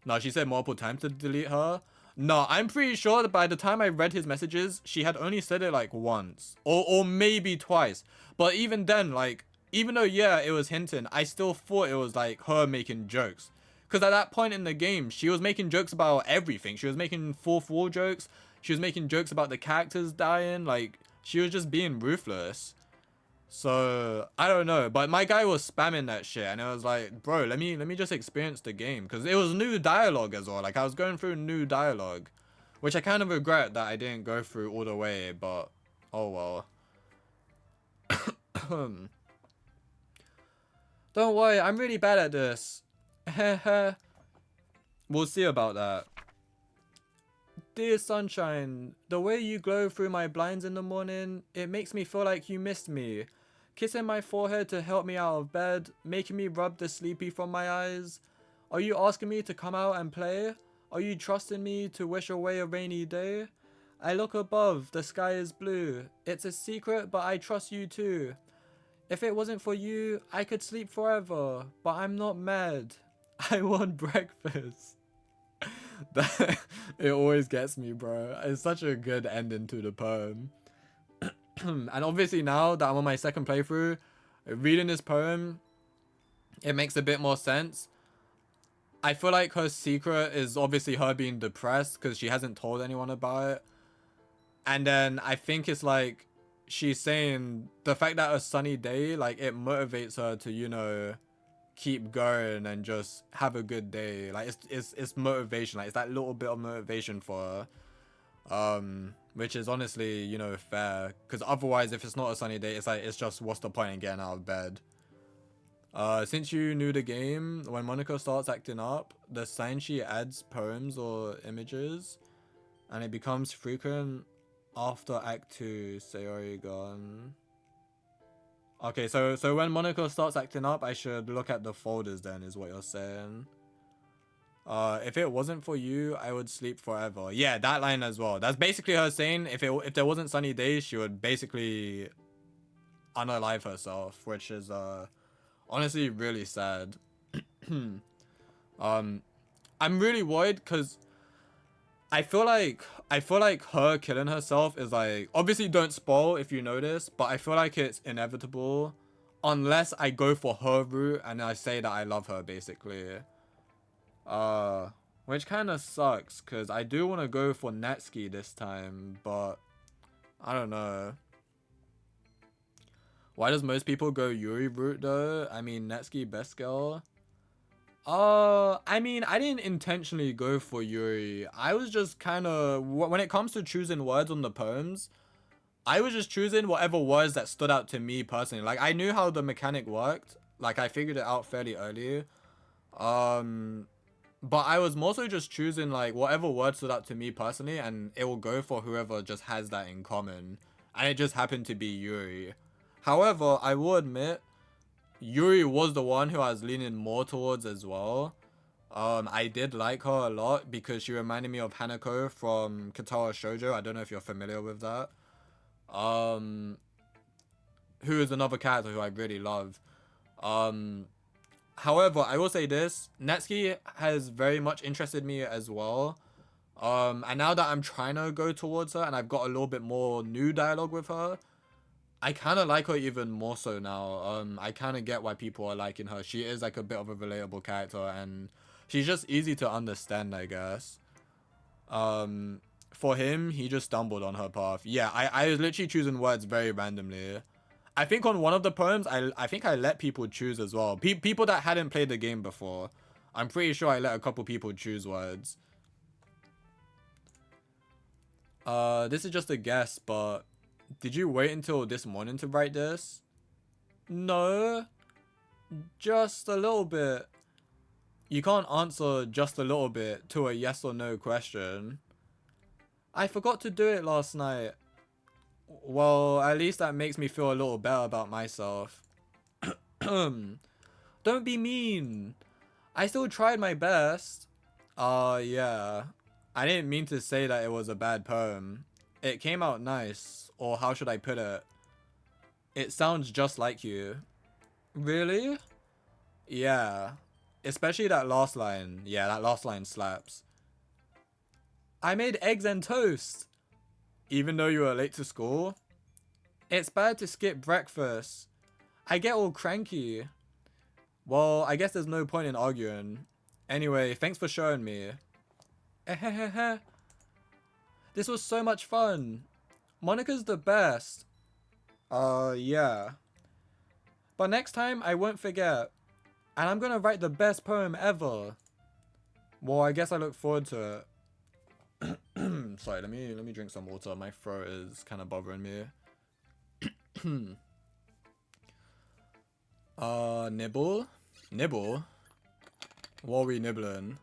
[SPEAKER 1] No, she said multiple times to delete her. No, I'm pretty sure that by the time I read his messages, she had only said it like once. Or maybe twice. But even then, like, even though, yeah, it was hinting, I still thought it was like her making jokes. Because at that point in the game, she was making jokes about everything. She was making fourth wall jokes. She was making jokes about the characters dying. Like, she was just being ruthless. So, I don't know. But my guy was spamming that shit. And it was like, bro, let me just experience the game. Because it was new dialogue as well. Like, I was going through new dialogue. Which I kind of regret that I didn't go through all the way. But, oh well. Don't worry, I'm really bad at this. We'll see about that. Dear sunshine, the way you glow through my blinds in the morning, it makes me feel like you missed me. Kissing my forehead to help me out of bed, making me rub the sleepy from my eyes. Are you asking me to come out and play? Are you trusting me to wish away a rainy day? I look above, the sky is blue. It's a secret, but I trust you too. If it wasn't for you, I could sleep forever, but I'm not mad. I want breakfast. It always gets me, bro. It's such a good ending to the poem. And obviously now that I'm on my second playthrough, reading this poem, it makes a bit more sense. I feel like her secret is obviously her being depressed because she hasn't told anyone about it. And then I think it's like she's saying the fact that a sunny day, like, it motivates her to, you know, keep going and just have a good day. Like, it's motivation. Like, it's that little bit of motivation for her. Which is honestly, you know, fair. Because otherwise, if it's not a sunny day, it's like, it's just, what's the point in getting out of bed? Since you knew the game, when Monica starts acting up, the sign she adds poems or images, and it becomes frequent after Act 2, Sayori gone. Okay, so when Monica starts acting up, I should look at the folders then, is what you're saying. If it wasn't for you, I would sleep forever. Yeah, that line as well. That's basically her saying if there wasn't sunny days, she would basically unalive herself, which is honestly really sad. I'm really worried because I feel like her killing herself is like, obviously don't spoil if you notice, but I feel like it's inevitable unless I go for her route and I say that I love her, basically. Which kind of sucks because I do want to go for Natsuki this time, but I don't know. Why does most people go Yuri route though? I mean, Natsuki best girl. I mean, I didn't intentionally go for Yuri. I was just kind of, when it comes to choosing words on the poems, I was just choosing whatever words that stood out to me personally. Like, I knew how the mechanic worked. Like, I figured it out fairly early. But I was mostly just choosing like whatever word stood out to me personally, and it will go for whoever just has that in common. And it just happened to be Yuri. However, I will admit, Yuri was the one who I was leaning more towards as well. I did like her a lot because she reminded me of Hanako from Katara Shoujo. I don't know if you're familiar with that. Um, who is another character who I really love. Um, However, I will say this, Natsuki has very much interested me as well. And now that I'm trying to go towards her and I've got a little bit more new dialogue with her, I kind of like her even more so now. I kind of get why people are liking her. She is like a bit of a relatable character and she's just easy to understand, I guess. For him, he just stumbled on her path. Yeah, I was literally choosing words very randomly. I think on one of the poems, I think I let people choose as well. People that hadn't played the game before. I'm pretty sure I let a couple people choose words. This is just a guess, but did you wait until this morning to write this? No, just a little bit. You can't answer just a little bit to a yes or no question. I forgot to do it last night. Well, at least that makes me feel a little better about myself. Don't be mean. I still tried my best. Yeah. I didn't mean to say that it was a bad poem. It came out nice. Or how should I put it? It sounds just like you. Really? Yeah. Especially that last line. Yeah, that last line slaps. I made eggs and toast. Even though you were late to school? It's bad to skip breakfast. I get all cranky. Well, I guess there's no point in arguing. Anyway, thanks for showing me. This was so much fun. Monica's the best. Yeah. But next time, I won't forget. And I'm gonna write the best poem ever. Well, I guess I look forward to it. Sorry, let me drink some water. My throat is kind of bothering me. Nibble? Nibble? What are we nibbling?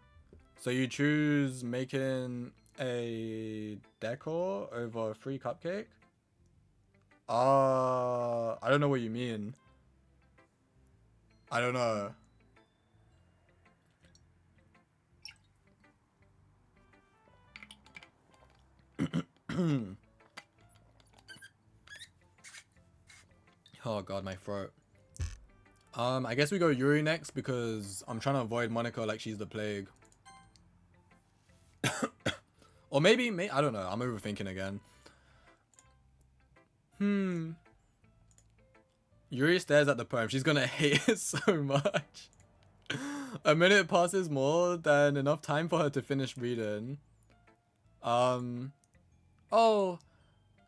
[SPEAKER 1] So you choose making a decor over a free cupcake? I don't know what you mean. I don't know. Oh god, my throat. I guess we go Yuri next because I'm trying to avoid Monica like she's the plague. Or maybe, I don't know. I'm overthinking again. Yuri stares at the poem. She's gonna hate it so much. A minute passes more than enough time for her to finish reading. Oh,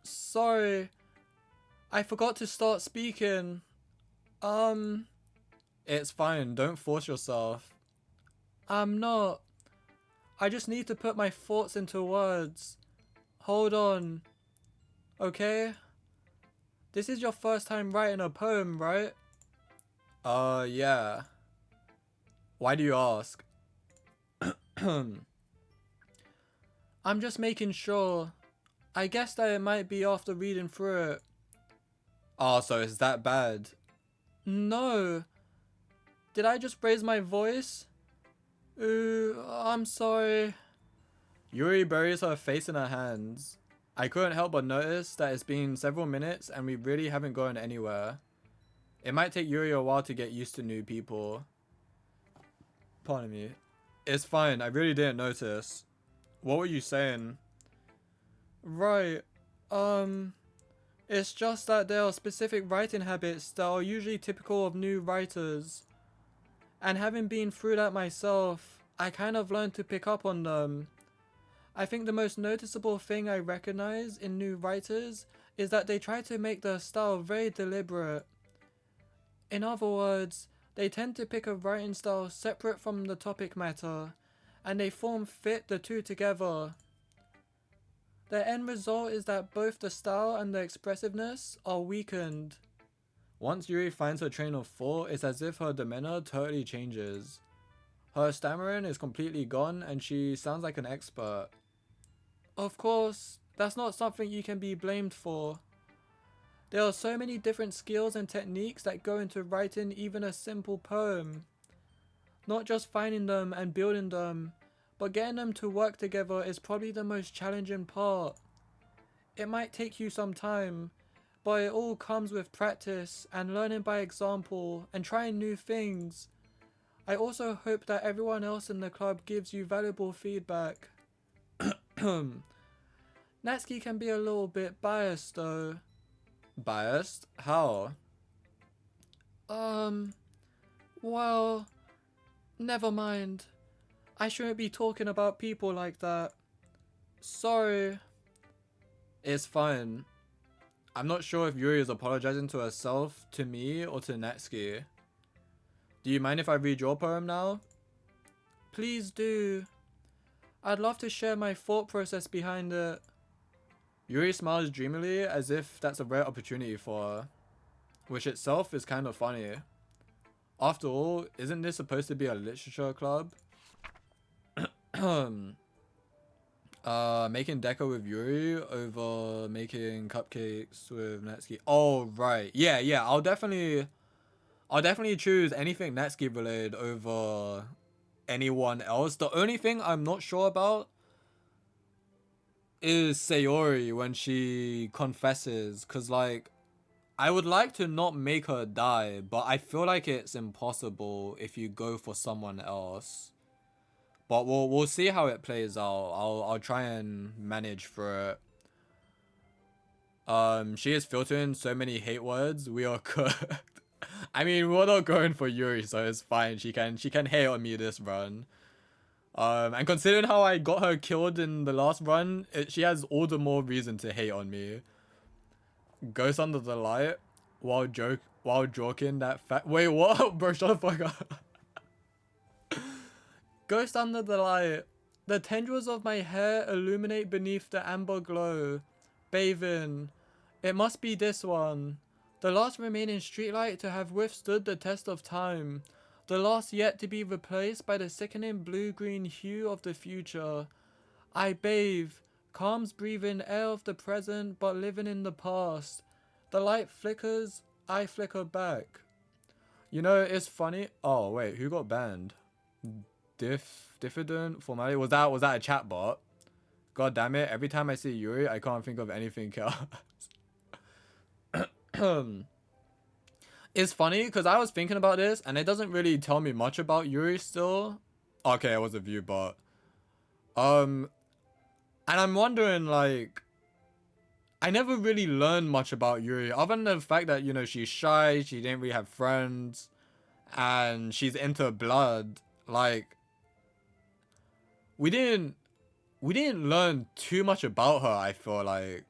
[SPEAKER 1] sorry. I forgot to start speaking. It's fine. Don't force yourself. I'm not. I just need to put my thoughts into words. Hold on. Okay? This is your first time writing a poem, right? Yeah. Why do you ask? I'm just making sure. I guess that it might be after reading through it. Oh, so it's that bad? No. Did I just raise my voice? Ooh, I'm sorry. Yuri buries her face in her hands. I couldn't help but notice that it's been several minutes and we really haven't gone anywhere. It might take Yuri a while to get used to new people. Pardon me. It's fine, I really didn't notice. What were you saying? Right, it's just that there are specific writing habits that are usually typical of new writers. And having been through that myself, I kind of learned to pick up on them. I think the most noticeable thing I recognize in new writers is that they try to make their style very deliberate. In other words, they tend to pick a writing style separate from the topic matter, and they fit the two together. The end result is that both the style and the expressiveness are weakened. Once Yuri finds her train of thought, it's as if her demeanor totally changes. Her stammering is completely gone and she sounds like an expert. Of course, that's not something you can be blamed for. There are so many different skills and techniques that go into writing even a simple poem. Not just finding them and building them, but getting them to work together is probably the most challenging part. It might take you some time, but it all comes with practice and learning by example and trying new things. I also hope that everyone else in the club gives you valuable feedback. Natsuki can be a little bit biased though. Biased? How? Well, never mind. I shouldn't be talking about people like that. Sorry. It's fine. I'm not sure if Yuri is apologizing to herself, to me, or to Natsuki. Do you mind if I read your poem now? Please do. I'd love to share my thought process behind it. Yuri smiles dreamily as if that's a rare opportunity for her, which itself is kind of funny. After all, isn't this supposed to be a literature club? Making deco with Yuri over making cupcakes with Natsuki. Oh, right. Yeah, I'll definitely choose anything Natsuki related over anyone else. The only thing I'm not sure about is Sayori when she confesses, cause like I would like to not make her die, but I feel like it's impossible if you go for someone else. But we'll see how it plays out. I'll try and manage for it. She is filtering so many hate words. We are cooked. I mean, we're not going for Yuri, so it's fine. She can hate on me this run. And considering how I got her killed in the last run, she has all the more reason to hate on me. Ghost under the light while joking that fat. Wait, what? Bro, shut the fuck up. Ghost under the light. The tendrils of my hair illuminate beneath the amber glow. Bathing. It must be this one. The last remaining streetlight to have withstood the test of time. The last yet to be replaced by the sickening blue-green hue of the future. I bathe. Calms breathing air of the present but living in the past. The light flickers. I flicker back. You know, it's funny. Oh, wait. Who got banned? Diffident formality. Was that a chatbot? God damn it. Every time I see Yuri, I can't think of anything else. It's funny because I was thinking about this and it doesn't really tell me much about Yuri still. Okay, it was a view bot. And I'm wondering, like, I never really learned much about Yuri other than the fact that, you know, she's shy, she didn't really have friends, and she's into blood. Like, we didn't learn too much about her, I feel like.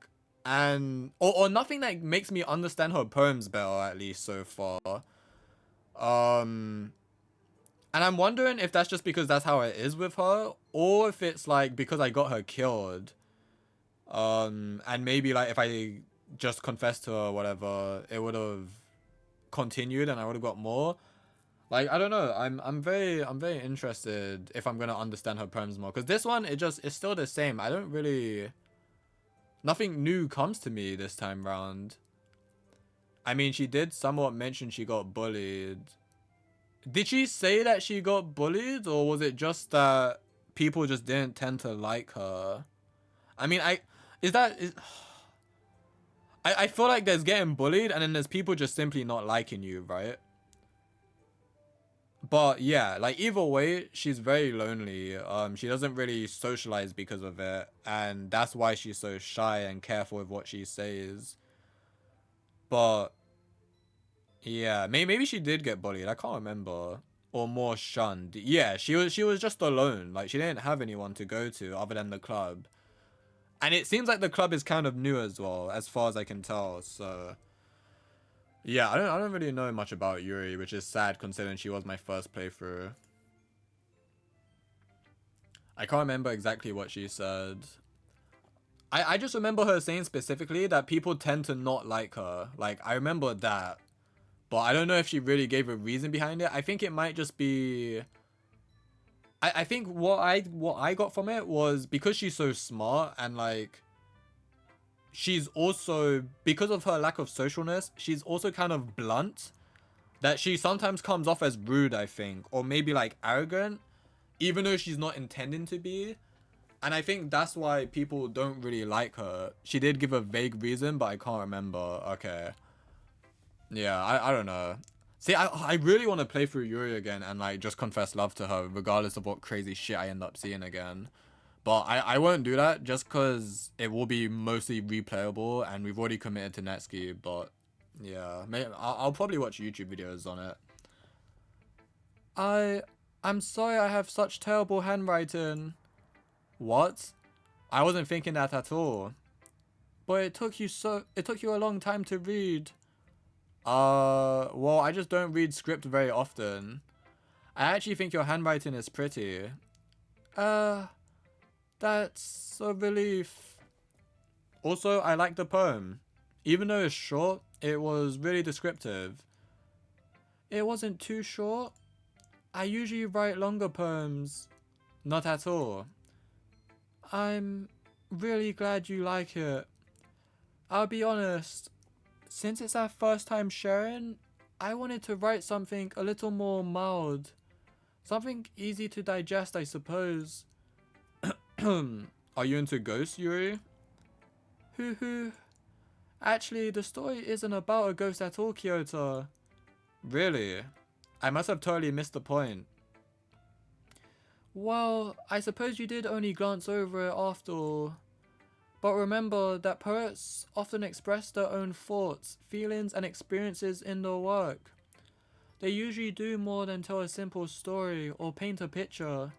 [SPEAKER 1] And or nothing that makes me understand her poems better, at least so far. And I'm wondering if that's just because that's how it is with her, or if it's like because I got her killed. And maybe like if I just confessed to her or whatever, it would have continued and I would have got more. Like, I don't know. I'm very interested if I'm gonna understand her poems more, because this one it's still the same. I don't really, nothing new comes to me this time round. I mean, she did somewhat mention she got bullied. Did she say that she got bullied, or was it just that people just didn't tend to like her? I mean, I feel like there's getting bullied and then there's people just simply not liking you, right? But yeah, like either way, she's very lonely. She doesn't really socialize because of it, and that's why she's so shy and careful with what she says. But yeah, maybe she did get bullied. I can't remember. Or more shunned. Yeah, she was just alone. Like, she didn't have anyone to go to other than the club. And it seems like the club is kind of new as well, as far as I can tell. So yeah, I don't really know much about Yuri, which is sad considering she was my first playthrough. I can't remember exactly what she said. I just remember her saying specifically that people tend to not like her. Like, I remember that. But I don't know if she really gave a reason behind it. I think it might just be I think what I got from it was because she's so smart and like she's also, because of her lack of socialness, she's also kind of blunt, that she sometimes comes off as rude, I think, or maybe like arrogant, even though she's not intending to be. And I think that's why people don't really like her. She did give a vague reason, but I can't remember. Okay. Yeah, I don't know. See, I really want to play through Yuri again and like just confess love to her, regardless of what crazy shit I end up seeing again. But I won't do that just because it will be mostly replayable and we've already committed to Netski. But yeah, I'll probably watch YouTube videos on it. I'm sorry I have such terrible handwriting. What? I wasn't thinking that at all. But it took you a long time to read. Well, I just don't read script very often. I actually think your handwriting is pretty. That's a relief. Also, I like the poem. Even though it's short, it was really descriptive. It wasn't too short. I usually write longer poems. Not at all. I'm really glad you like it. I'll be honest, since it's our first time sharing, I wanted to write something a little more mild. Something easy to digest, I suppose. Are you into ghosts, Yuri? Hoo hoo. Actually, the story isn't about a ghost at all, Kyoto. Really? I must have totally missed the point. Well, I suppose you did only glance over it after all. But remember that poets often express their own thoughts, feelings, and experiences in their work. They usually do more than tell a simple story or paint a picture.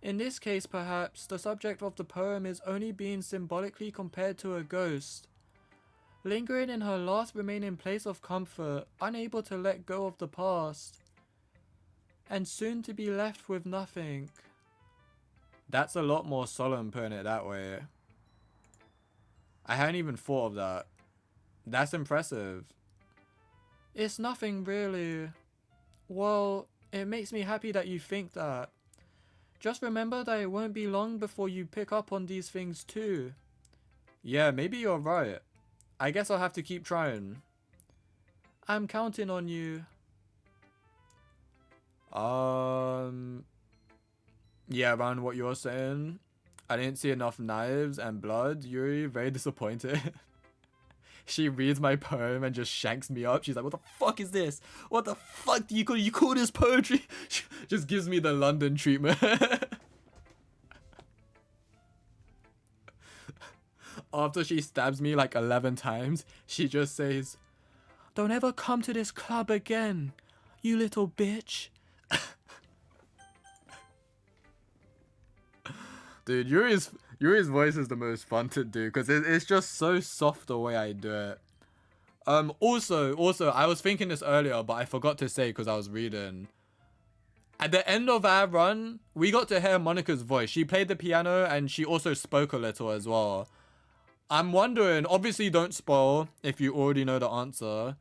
[SPEAKER 1] In this case, perhaps, the subject of the poem is only being symbolically compared to a ghost, lingering in her last remaining place of comfort, unable to let go of the past, and soon to be left with nothing. That's a lot more solemn putting it that way. I hadn't even thought of that. That's impressive. It's nothing really. Well, it makes me happy that you think that. Just remember that it won't be long before you pick up on these things too. Yeah, maybe you're right. I guess I'll have to keep trying. I'm counting on you. Yeah, around what you're saying. I didn't see enough knives and blood. Yuri, very disappointed. She reads my poem and just shanks me up. She's like, what the fuck is this? What the fuck do you call this poetry? She just gives me the London treatment. After she stabs me like 11 times, she just says, don't ever come to this club again, you little bitch. Dude, Yuri's voice is the most fun to do because it's just so soft the way I do it. Also, I was thinking this earlier, but I forgot to say because I was reading. At the end of our run, we got to hear Monica's voice. She played the piano and she also spoke a little as well. I'm wondering, obviously don't spoil if you already know the answer,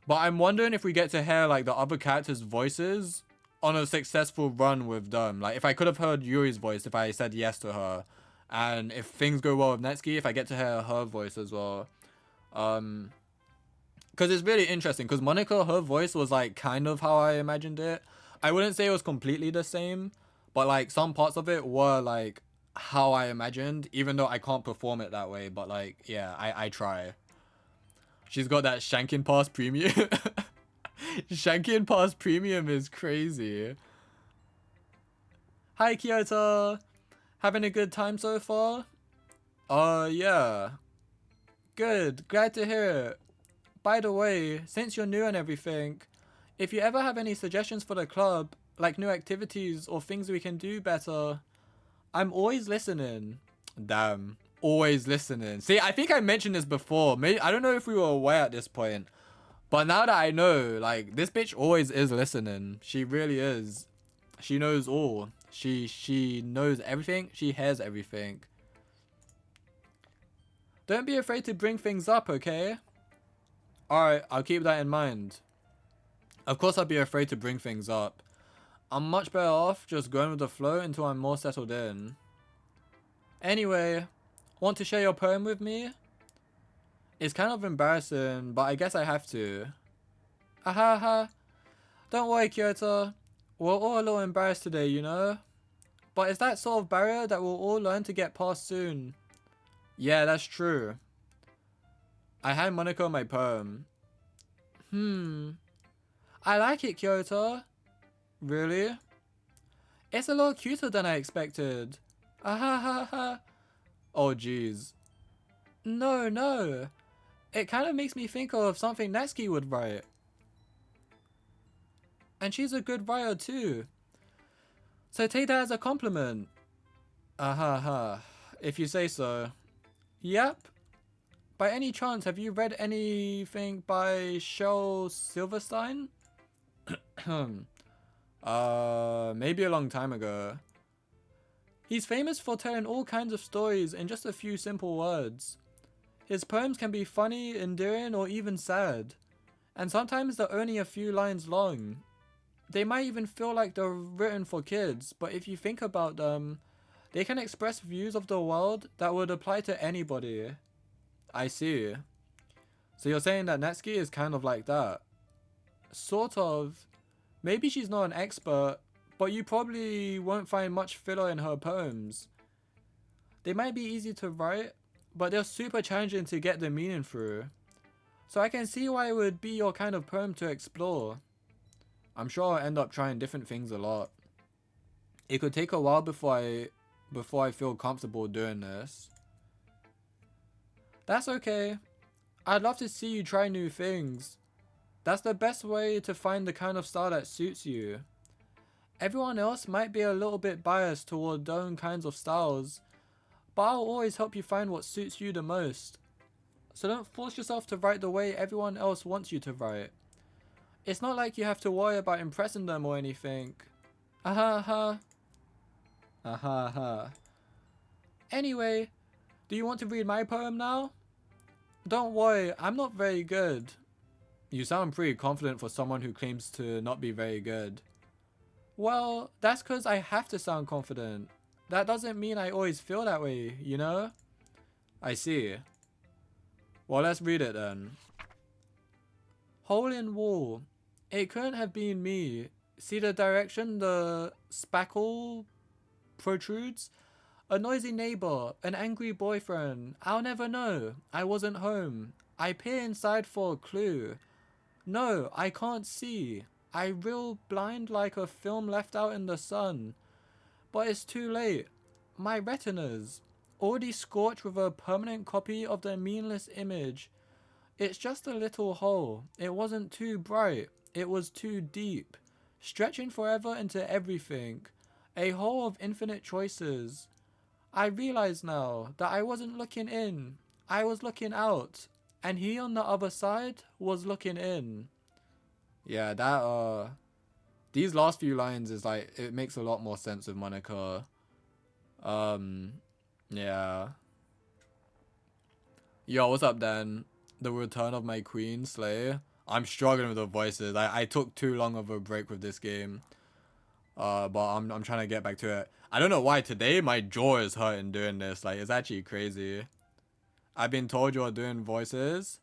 [SPEAKER 1] but I'm wondering if we get to hear like the other characters' voices on a successful run with them. Like if I could have heard Yuri's voice if I said yes to her, and if things go well with Netsuki, if I get to hear her voice as well. Because it's really interesting, because Monica, her voice was like kind of how I imagined it. I wouldn't say it was completely the same, but like some parts of it were like how I imagined, even though I can't perform it that way. But like, yeah, I try. She's got that Shankin Pass Premium. Shankin Pass Premium is crazy. Hi, Kyoto. Having a good time so far? Yeah. Good. Glad to hear it. By the way, since you're new and everything, if you ever have any suggestions for the club, like new activities or things we can do better, I'm always listening. Damn. Always listening. See, I think I mentioned this before. Maybe, I don't know if we were aware at this point. But now that I know, like, this bitch always is listening. She really is. She knows all. She knows everything. She hears everything. Don't be afraid to bring things up, okay? Alright, I'll keep that in mind. Of course I'll be afraid to bring things up. I'm much better off just going with the flow until I'm more settled in. Anyway, want to share your poem with me? It's kind of embarrassing, but I guess I have to. Ahaha. Don't worry, Kyoto. We're all a little embarrassed today, you know? But it's that sort of barrier that we'll all learn to get past soon. Yeah, that's true. I hand Monaco my poem. I like it, Kyoto. Really? It's a lot cuter than I expected. Ahahaha. Oh, jeez. No. It kind of makes me think of something Natsuki would write. And she's a good writer too. So take that as a compliment. Ahaha. If you say so. Yep. By any chance, have you read anything by Shel Silverstein? Maybe a long time ago. He's famous for telling all kinds of stories in just a few simple words. His poems can be funny, endearing, or even sad. And sometimes they're only a few lines long. They might even feel like they're written for kids, but if you think about them, they can express views of the world that would apply to anybody. I see. So you're saying that Natsuki is kind of like that? Sort of. Maybe she's not an expert, but you probably won't find much filler in her poems. They might be easy to write, but they're super challenging to get the meaning through. So I can see why it would be your kind of poem to explore. I'm sure I'll end up trying different things a lot. It could take a while before I feel comfortable doing this. That's okay. I'd love to see you try new things. That's the best way to find the kind of style that suits you. Everyone else might be a little bit biased toward their own kinds of styles, but I'll always help you find what suits you the most. So don't force yourself to write the way everyone else wants you to write. It's not like you have to worry about impressing them or anything. Ahaha. Ahaha. Anyway, do you want to read my poem now? Don't worry, I'm not very good. You sound pretty confident for someone who claims to not be very good. Well, that's because I have to sound confident. That doesn't mean I always feel that way, you know? I see. Well, let's read it then. Hole in wall. It couldn't have been me. See the direction the spackle protrudes? A noisy neighbor, an angry boyfriend. I'll never know. I wasn't home. I peer inside for a clue. No, I can't see. I reel blind like a film left out in the sun. But it's too late. My retinas, already scorched with a permanent copy of the meaningless image. It's just a little hole. It wasn't too bright. It was too deep. Stretching forever into everything. A hole of infinite choices. I realize now that I wasn't looking in. I was looking out. And he on the other side was looking in. Yeah, that, these last few lines is like, it makes a lot more sense with Monica. Yeah. Yo, what's up, Dan? The return of my queen, Slay. I'm struggling with the voices. I took too long of a break with this game. But I'm trying to get back to it. I don't know why today my jaw is hurting doing this. Like, it's actually crazy. I've been told you're doing voices.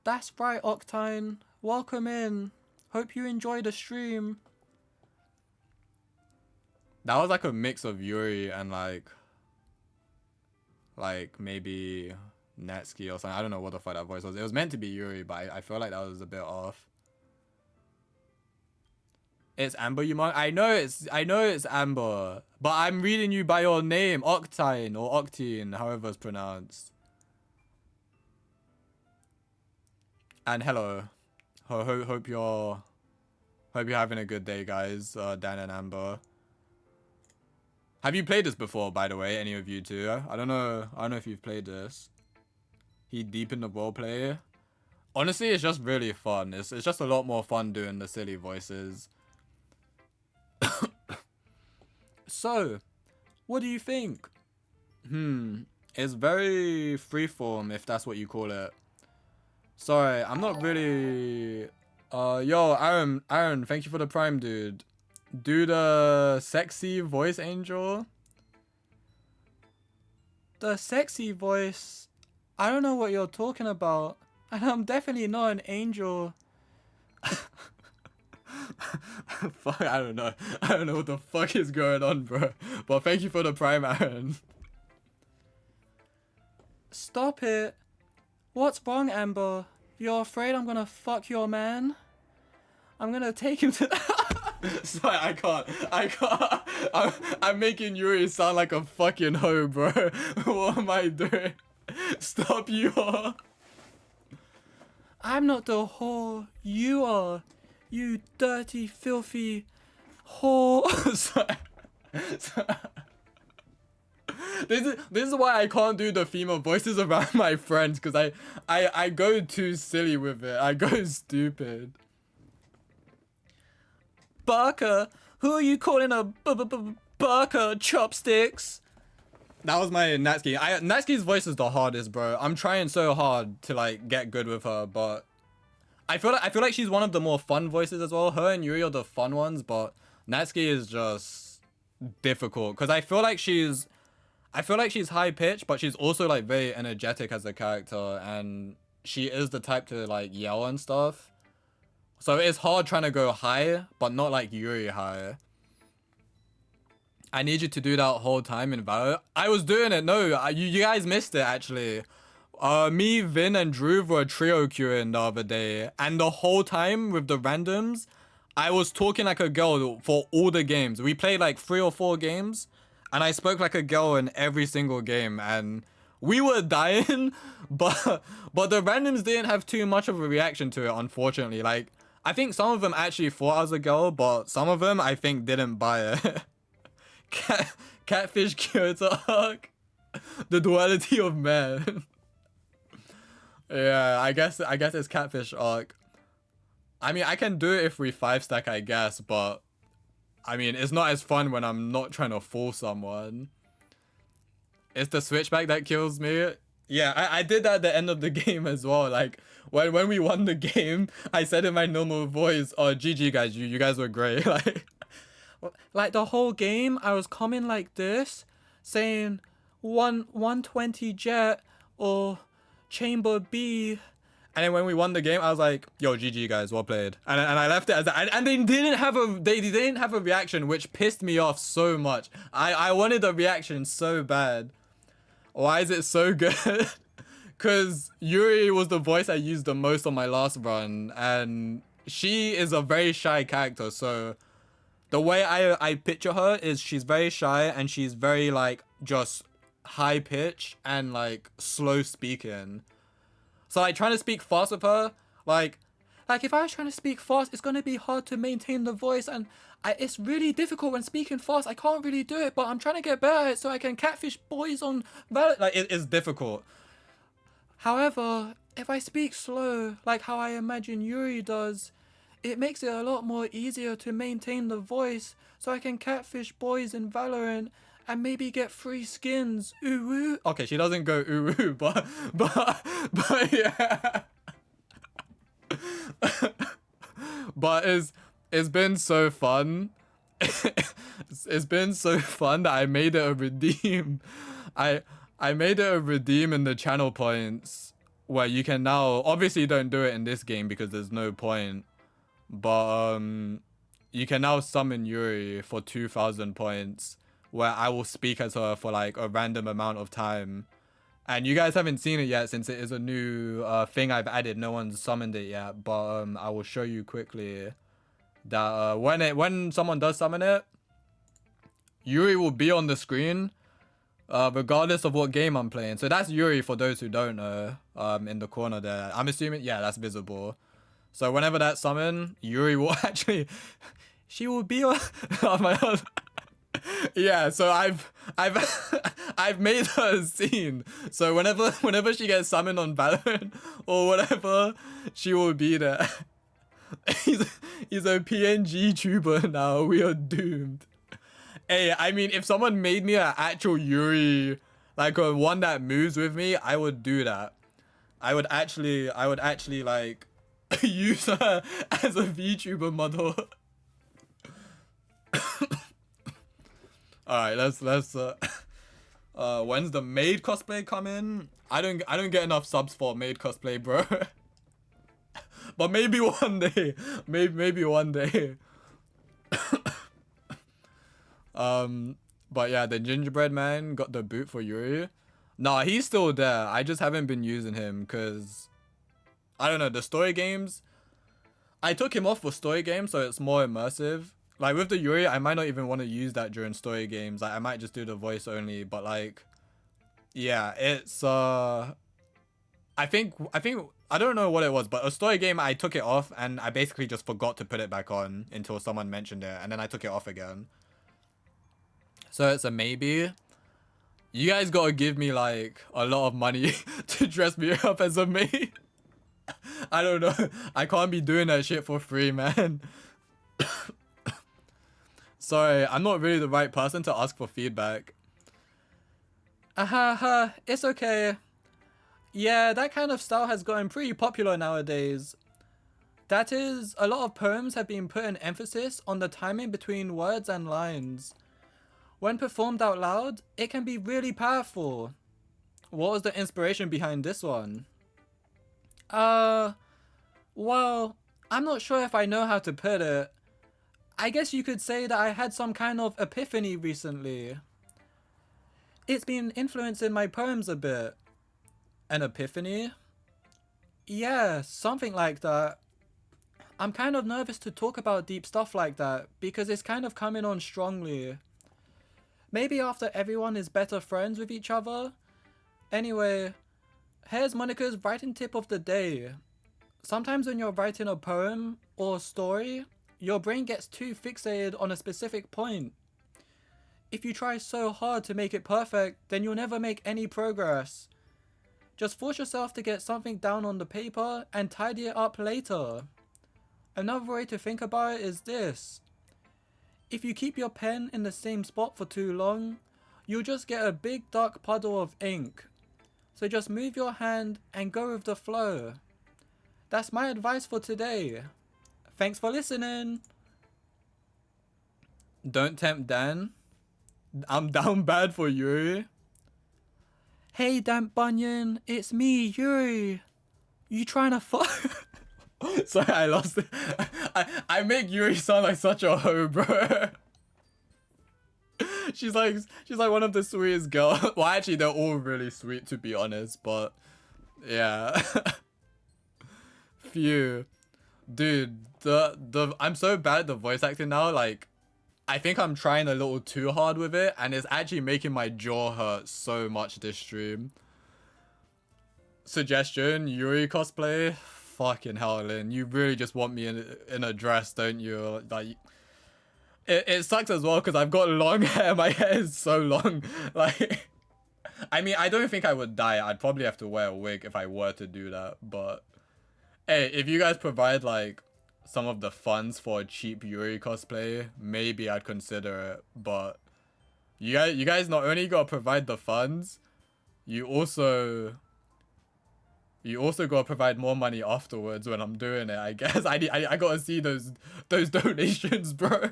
[SPEAKER 1] That's right, Octine. Welcome in. Hope you enjoy the stream. That was like a mix of Yuri and like maybe Natsuki or something. I don't know what the fuck that voice was. It was meant to be Yuri, but I feel like that was a bit off. It's Amber, you might. I know it's Amber, but I'm reading you by your name, Octine or Octine, however it's pronounced. And hello. Hope you're having a good day, guys. Dan and Amber. Have you played this before, by the way, any of you two? I don't know if you've played this. He deepened the roleplay. Honestly, it's just really fun. It's just a lot more fun doing the silly voices. So, what do you think? It's very freeform, if that's what you call it. Sorry, I'm not really... Yo, Aaron, thank you for the prime, dude. Do the sexy voice, Angel. The sexy voice. I don't know what you're talking about. And I'm definitely not an angel. Fuck, I don't know. I don't know what the fuck is going on, bro. But thank you for the prime, Aaron. Stop it. What's wrong, Amber? You're afraid I'm gonna fuck your man? I'm gonna take him to... Sorry, I can't. I'm making Yuri sound like a fucking hoe, bro. What am I doing? Stop, you are. I'm not the whore. You are. You dirty, filthy whore. Sorry. This is why I can't do the female voices around my friends, because I go too silly with it. I go stupid. Barker? Who are you calling a Barker? Chopsticks? That was my Natsuki. Natsuki's voice is the hardest, bro. I'm trying so hard to like get good with her, but I feel like she's one of the more fun voices as well. Her and Yuri are the fun ones, but Natsuki is just difficult because I feel like she's high pitched, but she's also like very energetic as a character, and she is the type to like yell and stuff. So it's hard trying to go high, but not like Yuri high. I need you to do that whole time in Valor. I was doing it. No, you guys missed it actually. Me, Vin, and Drew were trio queuing the other day, and the whole time with the randoms, I was talking like a girl for all the games. We played like 3 or 4 games, and I spoke like a girl in every single game, and we were dying, but the randoms didn't have too much of a reaction to it, unfortunately. Like, I think some of them actually thought I was a girl, but some of them I think didn't buy it. Catfish Kyoto arc. The duality of man. Yeah, I guess it's catfish arc. I mean, I can do it if we 5-stack, I guess, but I mean, it's not as fun when I'm not trying to fool someone. It's the switchback that kills me. Yeah, I did that at the end of the game as well. Like, when we won the game, I said in my normal voice, oh, GG guys, you guys were great. Like the whole game, I was coming like this, saying 120 jet or chamber B. And then when we won the game, I was like, yo, GG guys, well played. And I left it as that. And they didn't have a reaction, which pissed me off so much. I wanted a reaction so bad. Why is it so good? Because Yuri was the voice I used the most on my last run, and she is a very shy character, so the way I picture her is she's very shy and she's very like just high pitch and like slow speaking. So like trying to speak fast with her, like if I was trying to speak fast, it's gonna be hard to maintain the voice, and it's really difficult when speaking fast. I can't really do it, but I'm trying to get better at it so I can catfish boys on Valor. Like it's difficult. However, if I speak slow, like how I imagine Yuri does, it makes it a lot more easier to maintain the voice so I can catfish boys in Valorant and maybe get free skins. Ooh ooh. Okay, she doesn't go ooh ooh, but yeah. But it's been so fun. It's been so fun that I made it a redeem. I made it a redeem in the channel points where you can now, obviously don't do it in this game because there's no point, but you can now summon Yuri for 2,000 points where I will speak as her for like a random amount of time. And you guys haven't seen it yet since it is a new thing I've added. No one's summoned it yet, but I will show you quickly that when someone does summon it, Yuri will be on the screen regardless of what game I'm playing. So that's Yuri for those who don't know, in the corner there. I'm assuming, yeah, that's visible. So whenever that summon, Yuri will actually, she will be on, oh my god. Yeah, so I've made her a scene. So whenever she gets summoned on Valorant or whatever, she will be there. He's a PNG tuber now. We are doomed. Hey, I mean, if someone made me an actual Yuri, like a one that moves with me, I would do that. I would actually like use her as a VTuber model. Alright, let's when's the maid cosplay coming? I don't get enough subs for maid cosplay, bro. But maybe one day. Maybe one day. But yeah, the gingerbread man got the boot for Yuri. Nah, he's still there. I just haven't been using him because I don't know, the story games. I took him off for story games so it's more immersive. Like with the Yuri, I might not even want to use that during story games. Like I might just do the voice only, but like yeah, it's I think I don't know what it was, but a story game I took it off and I basically just forgot to put it back on until someone mentioned it and then I took it off again. So it's a maybe. You guys gotta give me like a lot of money to dress me up as a maid. I don't know. I can't be doing that shit for free, man. Sorry, I'm not really the right person to ask for feedback. It's okay. Yeah, that kind of style has gotten pretty popular nowadays. That is, a lot of poems have been put an emphasis on the timing between words and lines. When performed out loud, it can be really powerful. What was the inspiration behind this one? Well, I'm not sure if I know how to put it. I guess you could say that I had some kind of epiphany recently. It's been influencing my poems a bit. An epiphany? Yeah, something like that. I'm kind of nervous to talk about deep stuff like that because it's kind of coming on strongly. Maybe after everyone is better friends with each other? Anyway, here's Monica's writing tip of the day. Sometimes when you're writing a poem or a story, your brain gets too fixated on a specific point. If you try so hard to make it perfect, then you'll never make any progress. Just force yourself to get something down on the paper and tidy it up later. Another way to think about it is this. If you keep your pen in the same spot for too long, you'll just get a big dark puddle of ink. So just move your hand and go with the flow. That's my advice for today. Thanks for listening. Don't tempt Dan. I'm down bad for Yuri. Hey Damp Bunyan, it's me, Yuri. You trying to fuck? Sorry, I lost it. I make Yuri sound like such a hoe, bro. She's like one of the sweetest girls. Well, actually, they're all really sweet to be honest, but yeah. Phew, dude. I'm so bad at the voice acting now. Like, I think I'm trying a little too hard with it, and it's actually making my jaw hurt so much this stream. Suggestion: Yuri cosplay. Fucking hell, Lynn. You really just want me in a dress, don't you? Like, it sucks as well because I've got long hair. My hair is so long. Like, I mean, I don't think I would dye. I'd probably have to wear a wig if I were to do that. But hey, if you guys provide like some of the funds for a cheap Yuri cosplay, maybe I'd consider it. But you guys not only gotta provide the funds, you also gotta provide more money afterwards when I'm doing it. I guess I gotta see those donations, bro.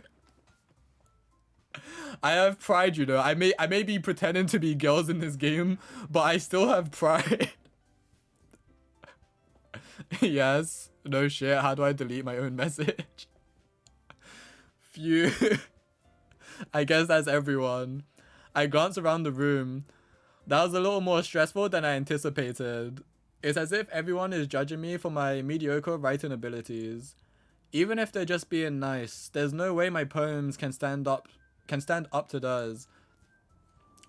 [SPEAKER 1] I have pride, you know. I may be pretending to be girls in this game, but I still have pride. Yes, no shit. How do I delete my own message? Phew. I guess that's everyone. I glance around the room. That was a little more stressful than I anticipated. It's as if everyone is judging me for my mediocre writing abilities. Even if they're just being nice, there's no way my poems can stand up to theirs.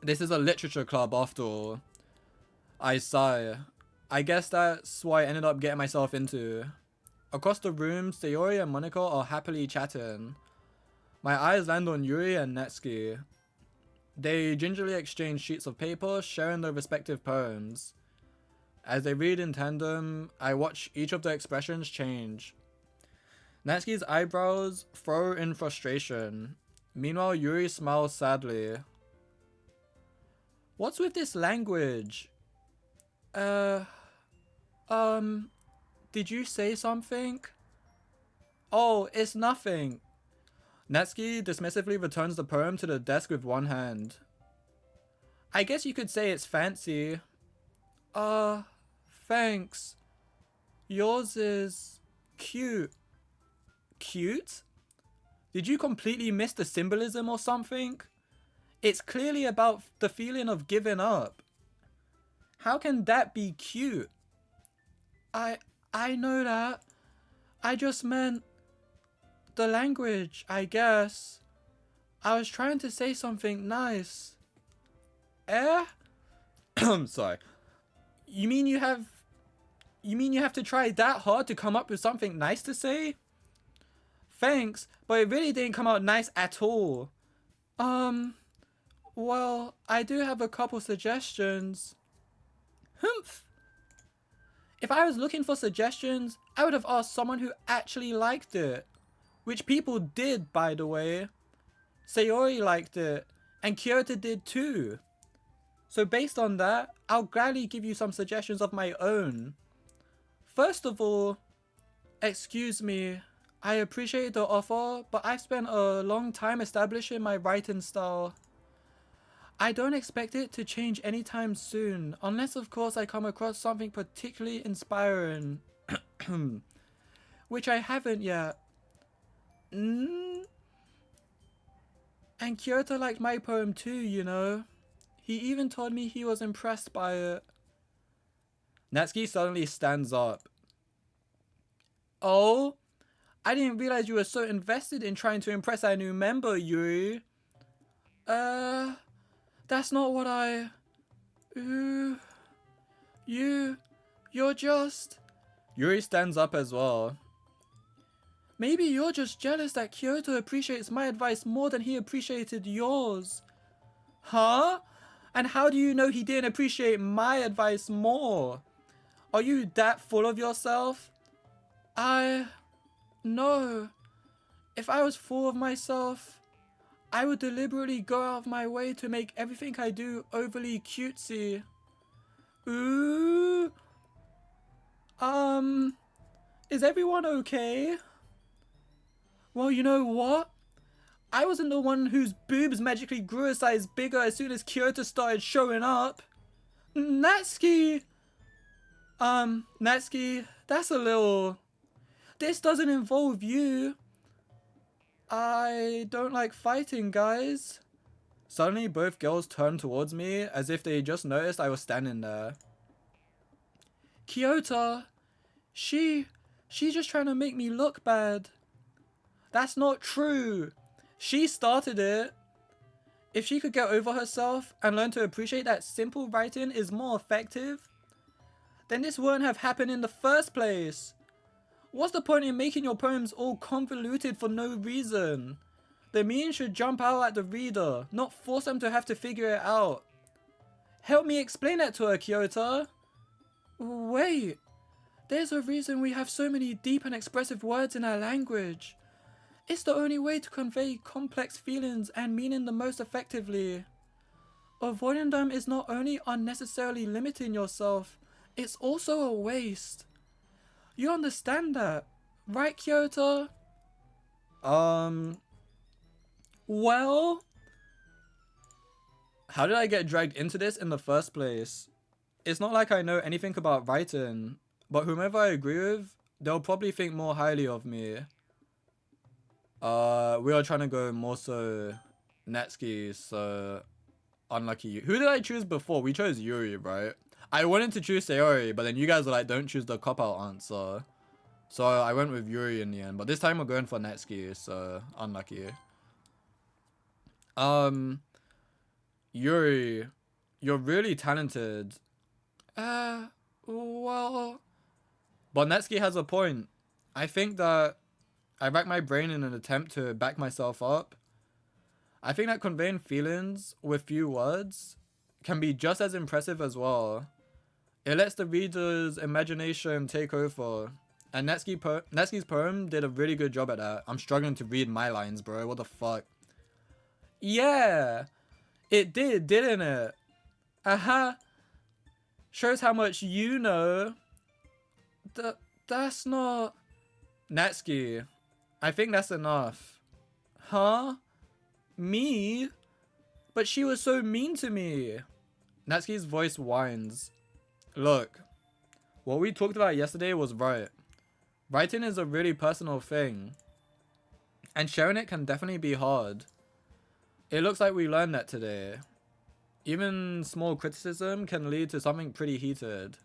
[SPEAKER 1] This is a literature club after all. I sigh. I guess that's what I ended up getting myself into. Across the room, Sayori and Monica are happily chatting. My eyes land on Yuri and Netsuki. They gingerly exchange sheets of paper, sharing their respective poems. As they read in tandem, I watch each of their expressions change. Natsuki's eyebrows furrow in frustration. Meanwhile, Yuri smiles sadly. What's with this language? Did you say something? Oh, it's nothing. Natsuki dismissively returns the poem to the desk with one hand. I guess you could say it's fancy. Thanks. Yours is cute. Cute? Did you completely miss the symbolism or something? It's clearly about the feeling of giving up. How can that be cute? I know that. I just meant the language, I guess. I was trying to say something nice. Eh? Sorry. You mean you have to try that hard to come up with something nice to say? Thanks, but it really didn't come out nice at all. Well, I do have a couple suggestions. Humph. If I was looking for suggestions, I would have asked someone who actually liked it. Which people did, by the way. Sayori liked it, and Kyoto did too. So based on that, I'll gladly give you some suggestions of my own. First of all, excuse me, I appreciate the offer, but I've spent a long time establishing my writing style. I don't expect it to change anytime soon, unless of course I come across something particularly inspiring. Which I haven't yet. And Kyoto liked my poem too, you know. He even told me he was impressed by it. Natsuki suddenly stands up. Oh? I didn't realize you were so invested in trying to impress our new member, Yuri. That's not what I... You're just... Yuri stands up as well. Maybe you're just jealous that Kyoto appreciates my advice more than he appreciated yours. Huh? And how do you know he didn't appreciate my advice more? Are you that full of yourself? No. If I was full of myself, I would deliberately go out of my way to make everything I do overly cutesy. Ooh. Is everyone okay? Well, you know what? I wasn't the one whose boobs magically grew a size bigger as soon as Kyoto started showing up. Natsuki! Natsuki, that's a little... This doesn't involve you. I don't like fighting, guys. Suddenly, both girls turned towards me as if they just noticed I was standing there. Kyoto, she's just trying to make me look bad. That's not true. She started it. If she could get over herself and learn to appreciate that simple writing is more effective, then this wouldn't have happened in the first place. What's the point in making your poems all convoluted for no reason? The meaning should jump out at the reader, not force them to have to figure it out. Help me explain that to her, Kyoto. Wait, there's a reason we have so many deep and expressive words in our language. It's the only way to convey complex feelings and meaning the most effectively. Avoiding them is not only unnecessarily limiting yourself, it's also a waste. You understand that, right, Kyoto? Well... How did I get dragged into this in the first place? It's not like I know anything about writing, but whomever I agree with, they'll probably think more highly of me. We are trying to go more so Natsuki, so unlucky you. Who did I choose before? We chose Yuri, right? I wanted to choose Sayori, but then you guys were like, don't choose the cop-out answer. So I went with Yuri in the end, but this time we're going for Natsuki, so unlucky. Yuri, you're really talented. Well... But Natsuki has a point. I think that I racked my brain in an attempt to back myself up. I think that conveying feelings with few words can be just as impressive as well. It lets the reader's imagination take over. And Natsuki's poem did a really good job at that. I'm struggling to read my lines, bro. What the fuck? Yeah! It did, didn't it? Aha! Shows how much you know. That's not... Natsuki, I think that's enough. Huh? Me? But she was so mean to me. Natsuki's voice whines. Look, what we talked about yesterday was right. Writing is a really personal thing. And sharing it can definitely be hard. It looks like we learned that today. Even small criticism can lead to something pretty heated.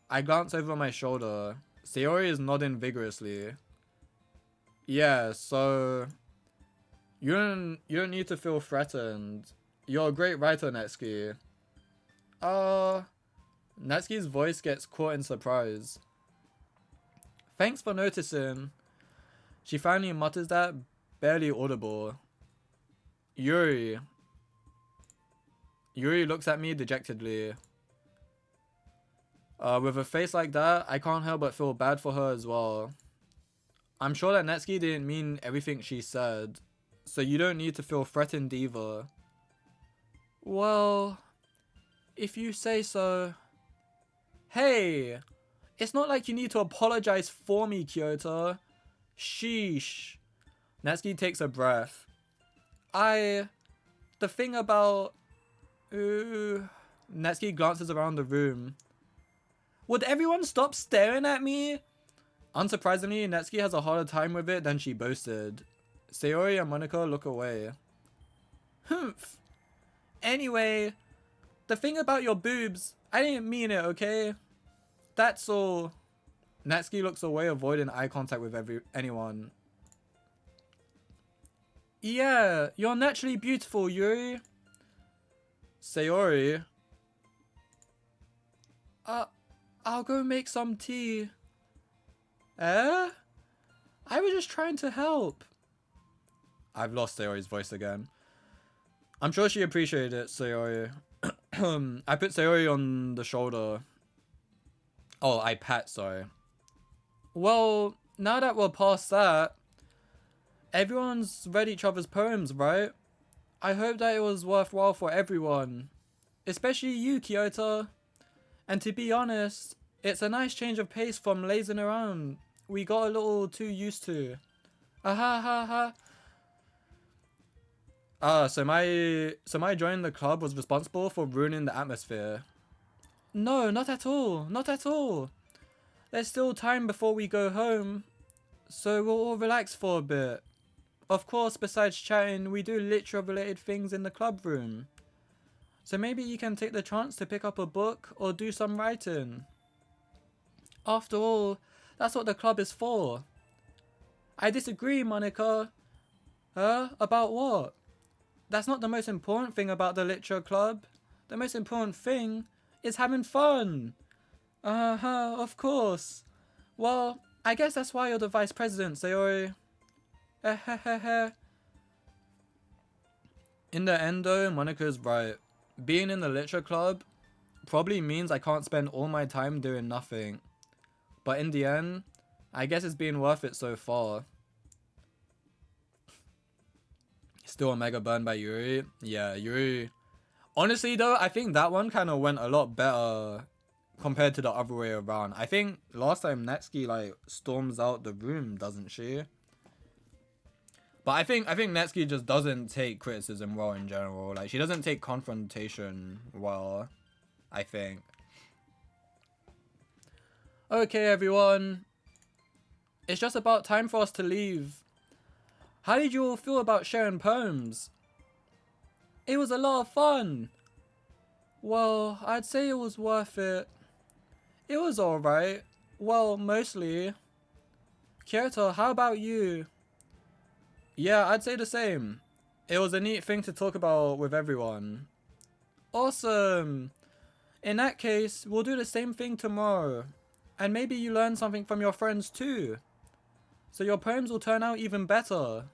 [SPEAKER 1] I glance over my shoulder. Sayori is nodding vigorously. Yeah, so you don't need to feel threatened. You're a great writer, Natsuki. Natsuki's voice gets caught in surprise. Thanks for noticing. She finally mutters that, barely audible. Yuri looks at me dejectedly. With a face like that, I can't help but feel bad for her as well. I'm sure that Natsuki didn't mean everything she said, so you don't need to feel threatened either. Well, if you say so. Hey, it's not like you need to apologize for me, Kyoto. Sheesh. Natsuki takes a breath. The thing about... Natsuki glances around the room. Would everyone stop staring at me? Unsurprisingly, Natsuki has a harder time with it than she boasted. Sayori and Monika look away. Humph. Anyway, the thing about your boobs, I didn't mean it, okay? That's all. Natsuki looks away, avoiding eye contact with anyone. Yeah, you're naturally beautiful, Yuri. Sayori. I'll go make some tea. Eh? I was just trying to help. I've lost Sayori's voice again. I'm sure she appreciated it, Sayori. I put Sayori on the shoulder. Oh, I pat, sorry. Well, now that we're past that, everyone's read each other's poems, right? I hope that it was worthwhile for everyone. Especially you, Kyoto. And to be honest, it's a nice change of pace from lazing around. We got a little too used to. Ha. So my joining the club was responsible for ruining the atmosphere. No, not at all. Not at all. There's still time before we go home, so we'll all relax for a bit. Of course, besides chatting, we do literature-related things in the club room. So maybe you can take the chance to pick up a book or do some writing. After all, that's what the club is for. I disagree, Monika. About what? That's not the most important thing about the literature club. The most important thing is having fun. Of course. Well, I guess that's why you're the vice president, Sayori. In the end though, Monika's right. Being in the literature club probably means I can't spend all my time doing nothing. But in the end, I guess it's been worth it so far. Still a mega burn by Yuri. Yeah, Yuri. Honestly though, I think that one kind of went a lot better compared to the other way around. I think last time Natsuki like storms out the room, doesn't she? But I think Natsuki just doesn't take criticism well in general. Like she doesn't take confrontation well, I think. Okay, everyone. It's just about time for us to leave. How did you all feel about sharing poems? It was a lot of fun. Well, I'd say it was worth it. It was alright. Well, mostly. Kyoto, how about you? Yeah, I'd say the same. It was a neat thing to talk about with everyone. Awesome. In that case, we'll do the same thing tomorrow. And maybe you learn something from your friends too. So your poems will turn out even better.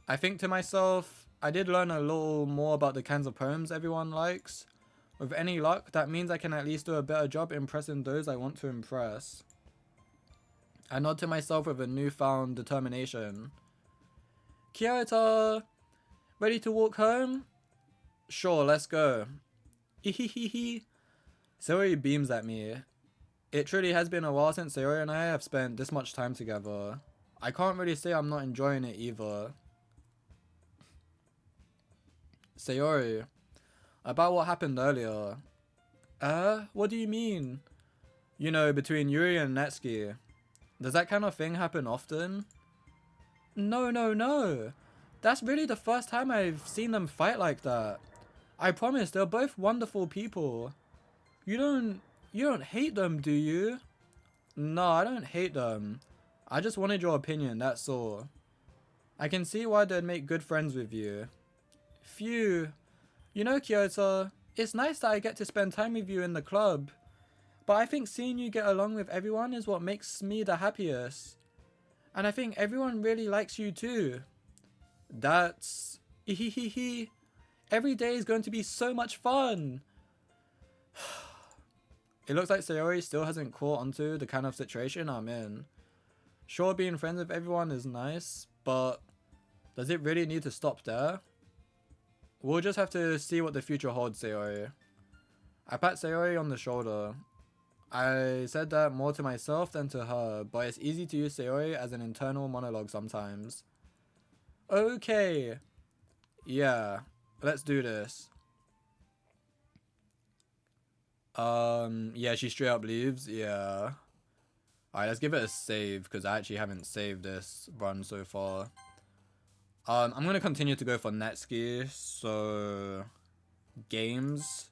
[SPEAKER 1] I think to myself, I did learn a little more about the kinds of poems everyone likes. With any luck, that means I can at least do a better job impressing those I want to impress. I nod to myself with a newfound determination. Kyoto, ready to walk home? Sure, let's go. Hehehehe. Sayori beams at me. It truly has been a while since Sayori and I have spent this much time together. I can't really say I'm not enjoying it either. Sayori, about what happened earlier. What do you mean? You know, between Yuri and Natsuki. Does that kind of thing happen often? No, no, no. That's really the first time I've seen them fight like that. I promise, they're both wonderful people. You don't hate them, do you? No, I don't hate them. I just wanted your opinion, that's all. I can see why they'd make good friends with you. Phew. You know, Kyoto, it's nice that I get to spend time with you in the club. But I think seeing you get along with everyone is what makes me the happiest. And I think everyone really likes you too. That's... Hehehe. Every day is going to be so much fun. It looks like Sayori still hasn't caught onto the kind of situation I'm in. Sure, being friends with everyone is nice, but does it really need to stop there? We'll just have to see what the future holds, Sayori. I pat Sayori on the shoulder. I said that more to myself than to her, but it's easy to use Sayori as an internal monologue sometimes. Okay. Yeah, let's do this. Yeah, she straight up leaves. Yeah. Alright, let's give it a save, because I actually haven't saved this run so far. I'm gonna continue to go for Netsuki, so... Games.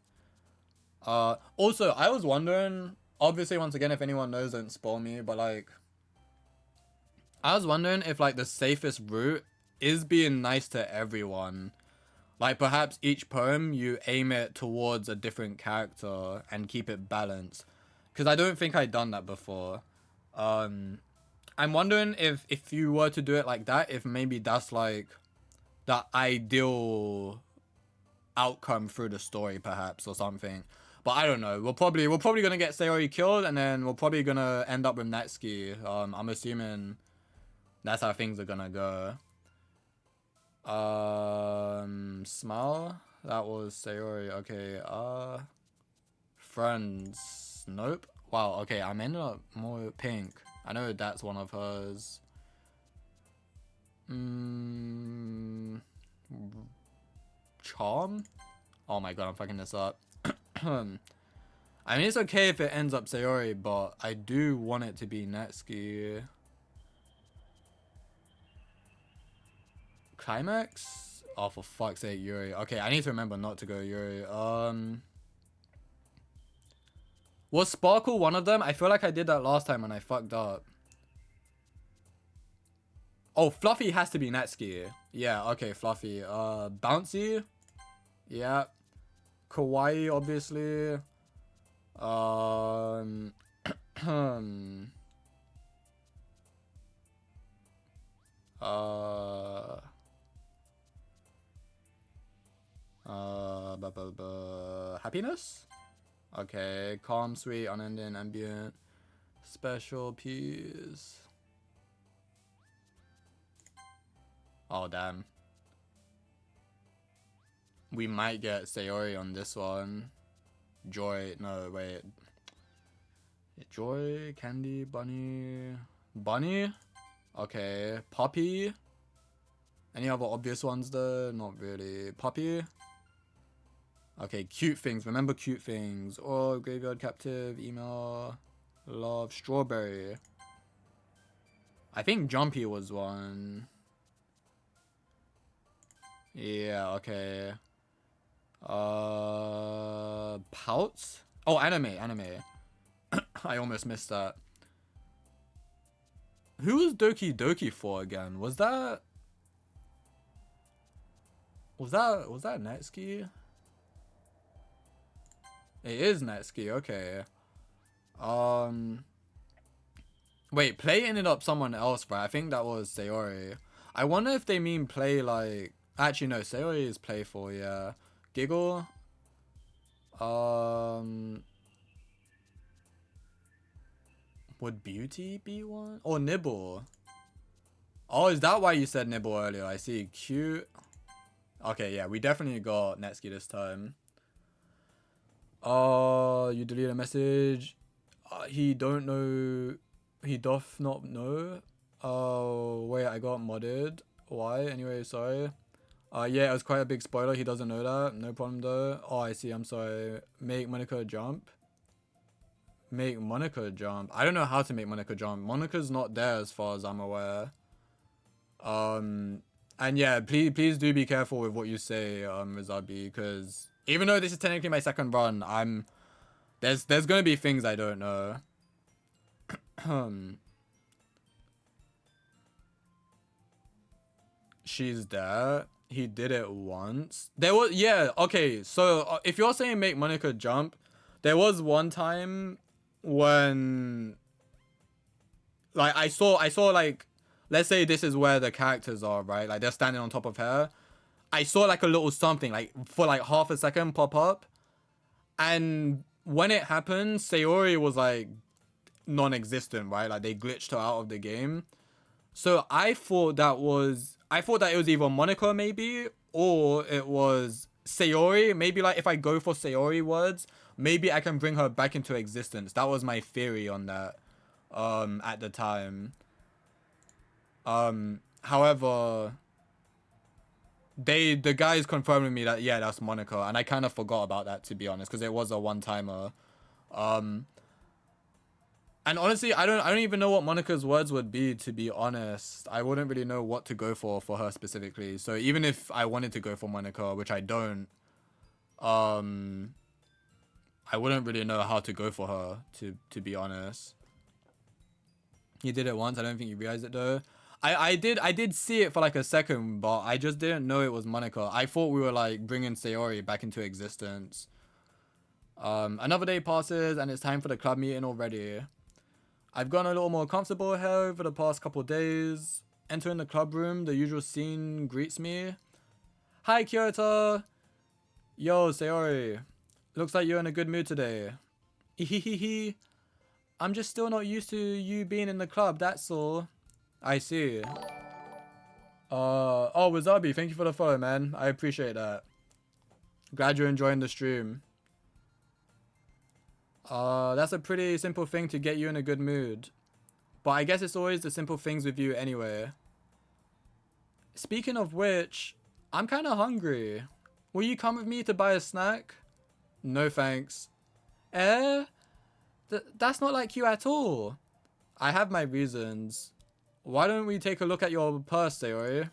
[SPEAKER 1] Also, I was wondering, obviously, once again, if anyone knows, don't spoil me, but, like... I was wondering if, like, the safest route is being nice to everyone. Like, perhaps each poem, you aim it towards a different character and keep it balanced. Because I don't think I'd done that before. I'm wondering if you were to do it like that, if maybe that's, like, the ideal outcome through the story, perhaps, or something. But I don't know. We're probably gonna get Sayori killed, and then we're probably gonna end up with Natsuki. I'm assuming that's how things are gonna go. Smile? That was Sayori. Okay, friends. Nope. Wow, okay, I'm ending up more pink. I know that's one of hers. Charm? Oh my god, I'm fucking this up. I mean, it's okay if it ends up Sayori, but I do want it to be Natsuki. Climax? Oh, for fuck's sake, Yuri. Okay, I need to remember not to go Yuri. Was Sparkle one of them? I feel like I did that last time and I fucked up. Oh, Fluffy has to be Natsuki. Yeah, okay, Fluffy. Bouncy? Yeah. Kawaii, obviously. Happiness? Okay, calm, sweet, unending, ambient, special piece. Oh, damn. We might get Sayori on this one. Joy, no, wait. Joy, Candy, Bunny. Bunny? Okay, Poppy. Any other obvious ones though? Not really. Poppy? Okay, cute things. Remember cute things. Oh, Graveyard Captive, Email, Love, Strawberry. I think Jumpy was one. Yeah, okay. Pouts? Oh, anime. I almost missed that. Who was Doki Doki for again? Was that Natsuki? It is Natsuki, okay. Wait, play ended up someone else, right? I think that was Sayori. I wonder if they mean play like... Actually, no, Sayori is playful, yeah. Giggle? Would Beauty be one? Or Nibble? Oh, is that why you said Nibble earlier? I see. Cute. Okay, yeah, we definitely got Natsuki this time. You delete a message. He don't know. He doth not know. Oh, wait, I got modded. Why? Anyway, sorry. Yeah, it was quite a big spoiler. He doesn't know that. No problem, though. Oh, I see. I'm sorry. Make Monica jump. Make Monica jump. I don't know how to make Monica jump. Monica's not there as far as I'm aware. And yeah, please do be careful with what you say, Rizabi, because even though this is technically my second run, there's gonna be things I don't know. She's there. He did it once. There was, yeah, okay, so if you're saying make Monica jump, there was one time when, like, I saw like, let's say this is where the characters are, right? Like, they're standing on top of her. I saw like a little something, like, for like half a second pop up. And when it happened, Sayori was like non-existent, right? Like, they glitched her out of the game. So I thought that it was either Monica maybe, or it was Sayori. Maybe like if I go for Sayori words, maybe I can bring her back into existence. That was my theory on that at the time. However, the guys confirmed with me that yeah, that's Monica, and I kind of forgot about that, to be honest, because it was a one-timer. And honestly, I don't even know what Monica's words would be, to be honest. I wouldn't really know what to go for her specifically. So even if I wanted to go for Monica, which I don't, I wouldn't really know how to go for her, to be honest. He did it once. I don't think you realized it though. I did see it for like a second, but I just didn't know it was Monica. I thought we were like bringing Sayori back into existence. Another day passes and it's time for the club meeting already. I've gotten a little more comfortable here over the past couple days. Entering the club room, the usual scene greets me. Hi, Kyoto. Yo, Sayori. Looks like you're in a good mood today. Hehehe. I'm just still not used to you being in the club, that's all. I see. Oh, Wasabi, thank you for the follow, man. I appreciate that. Glad you're enjoying the stream. That's a pretty simple thing to get you in a good mood. But I guess it's always the simple things with you anyway. Speaking of which, I'm kind of hungry. Will you come with me to buy a snack? No thanks. That's not like you at all. I have my reasons. Why don't we take a look at your purse, Sayori?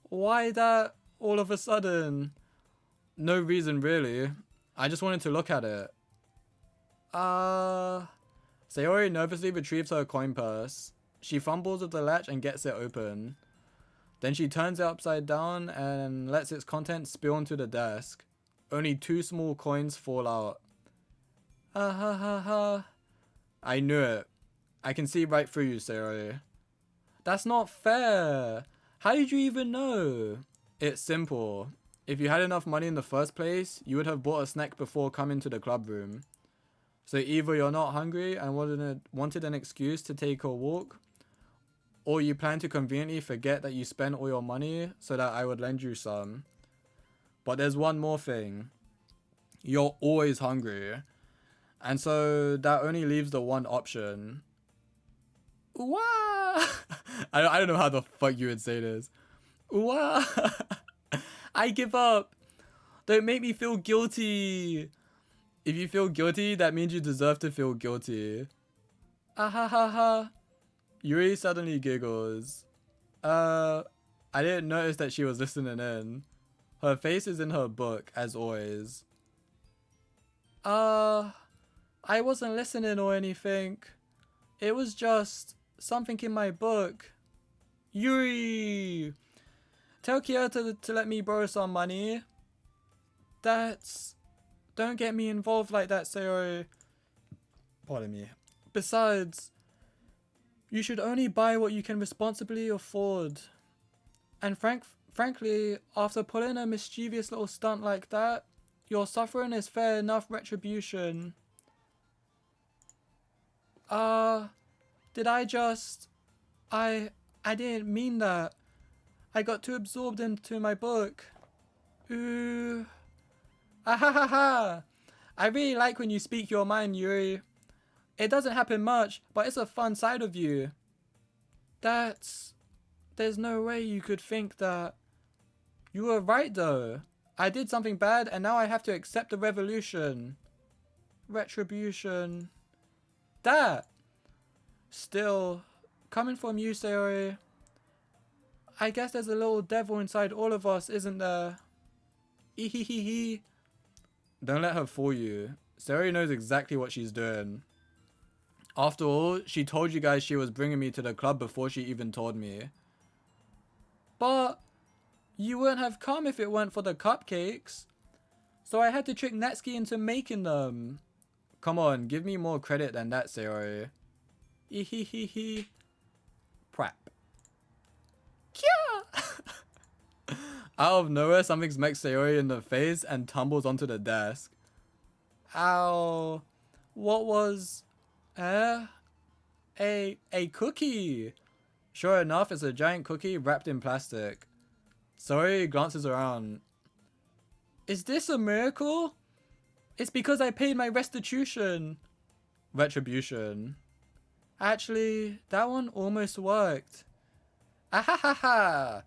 [SPEAKER 1] Why that all of a sudden? No reason really. I just wanted to look at it. Sayori nervously retrieves her coin purse. She fumbles with the latch and gets it open. Then she turns it upside down and lets its contents spill onto the desk. Only 2 small coins fall out. Ha ha ha ha. I knew it. I can see right through you, Sayori. That's not fair. How did you even know? It's simple. If you had enough money in the first place, you would have bought a snack before coming to the club room. So either you're not hungry and wanted an excuse to take a walk, or you plan to conveniently forget that you spent all your money so that I would lend you some. But there's one more thing. You're always hungry. And so that only leaves the one option. Wah! I don't know how the fuck you would say this. Wah! I give up. Don't make me feel guilty. If you feel guilty, that means you deserve to feel guilty. Ah ha ha ha. Yuri suddenly giggles. I didn't notice that she was listening in. Her face is in her book, as always. I wasn't listening or anything. It was just something in my book. Yuri! Tell Kyoto to let me borrow some money. Don't get me involved like that, Sayori. Pardon me. Besides, you should only buy what you can responsibly afford. And frankly, after pulling a mischievous little stunt like that, your suffering is fair enough retribution. Did I just... I didn't mean that. I got too absorbed into my book. Ooh. Ah ha ha ha. I really like when you speak your mind, Yuri.
[SPEAKER 2] It doesn't happen much, but it's a fun side of you. There's no way you could think that. You were right though. I did something bad and now I have to accept the revolution. Retribution. That. Still, coming from you, Sayori, I guess there's a little devil inside all of us, isn't there? Ehehehe. Don't let her fool you. Sayori knows exactly what she's doing. After all, she told you guys she was bringing me to the club before she even told me. But you wouldn't have come if it weren't for the cupcakes. So I had to trick Natsuki into making them. Come on, give me more credit than that, Sayori. Ehehehe. Prap. Kya! Out of nowhere, something smacks Sayori in the face and tumbles onto the desk. Ow. What was... a cookie. Sure enough, it's a giant cookie wrapped in plastic. Sayori glances around. Is this a miracle? It's because I paid my restitution. Retribution. Actually, that one almost worked. Ahahaha.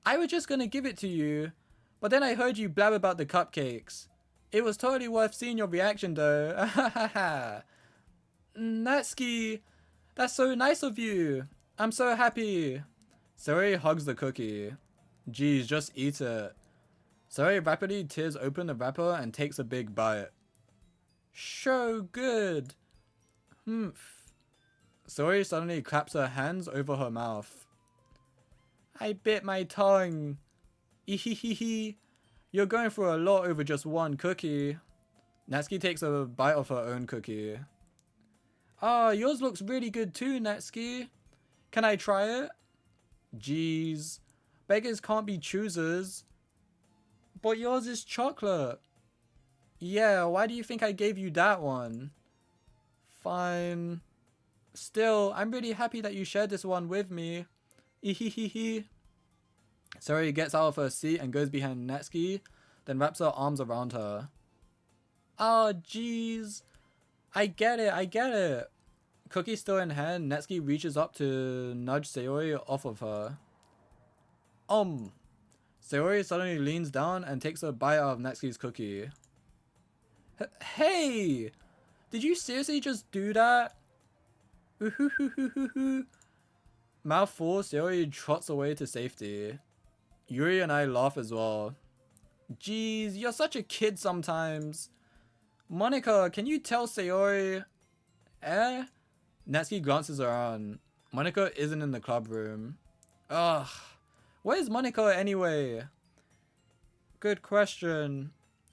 [SPEAKER 2] I was just gonna give it to you, but then I heard you blab about the cupcakes. It was totally worth seeing your reaction though. Ahahaha. Natsuki, that's so nice of you. I'm so happy. Sayori hugs the cookie. Geez, just eat it. Sayori rapidly tears open the wrapper and takes a big bite. So good. Humph. Sayori suddenly claps her hands over her mouth. I bit my tongue. Ehehehe. You're going for a lot over just one cookie. Natsuki takes a bite of her own cookie. Ah, yours looks really good too, Natsuki. Can I try it? Jeez. Beggars can't be choosers. But yours is chocolate. Yeah, why do you think I gave you that one? Fine. Still, I'm really happy that you shared this one with me. Ehehehe. Sayori gets out of her seat and goes behind Natsuki, then wraps her arms around her. Ah, jeez. I get it. Cookie still in hand, Natsuki reaches up to nudge Sayori off of her. Sayori suddenly leans down and takes a bite out of Natsuki's cookie. Hey! Did you seriously just do that? Mouth full, Sayori trots away to safety. Yuri and I laugh as well. Jeez, you're such a kid sometimes. Monika, can you tell Sayori? Natsuki glances around. Monika isn't in the club room. Ugh. Where's Monika anyway? Good question.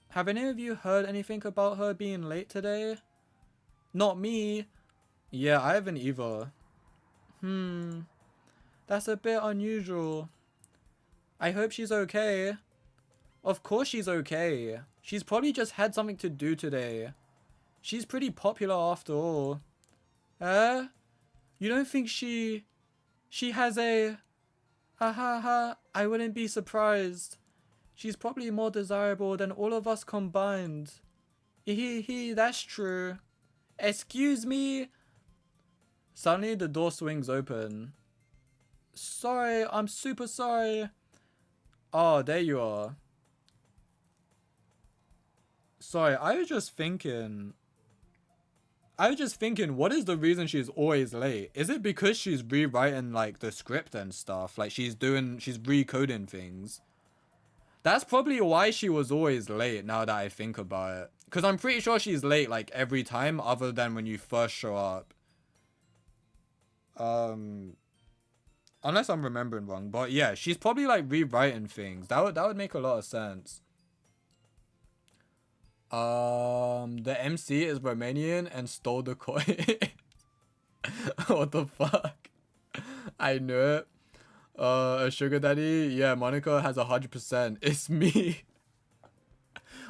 [SPEAKER 2] Have any of you heard anything about her being late today? Not me. Yeah, I haven't either. That's a bit unusual. I hope she's okay. Of course she's okay. She's probably just had something to do today. She's pretty popular after all. You don't think she has a... I wouldn't be surprised. She's probably more desirable than all of us combined. That's true. Excuse me? Suddenly the door swings open. Sorry, I'm super sorry. Oh, there you are. Sorry, I was just thinking, what is the reason she's always late? Is it because she's rewriting like the script and stuff? Like she's recoding things. That's probably why she was always late now that I think about it. Because I'm pretty sure she's late like every time other than when you first show up. Unless I'm remembering wrong. But yeah, she's probably like rewriting things. That would make a lot of sense. The MC is Romanian and stole the coin. What the fuck? I knew it. A sugar daddy? Yeah, Monika has 100%. It's me.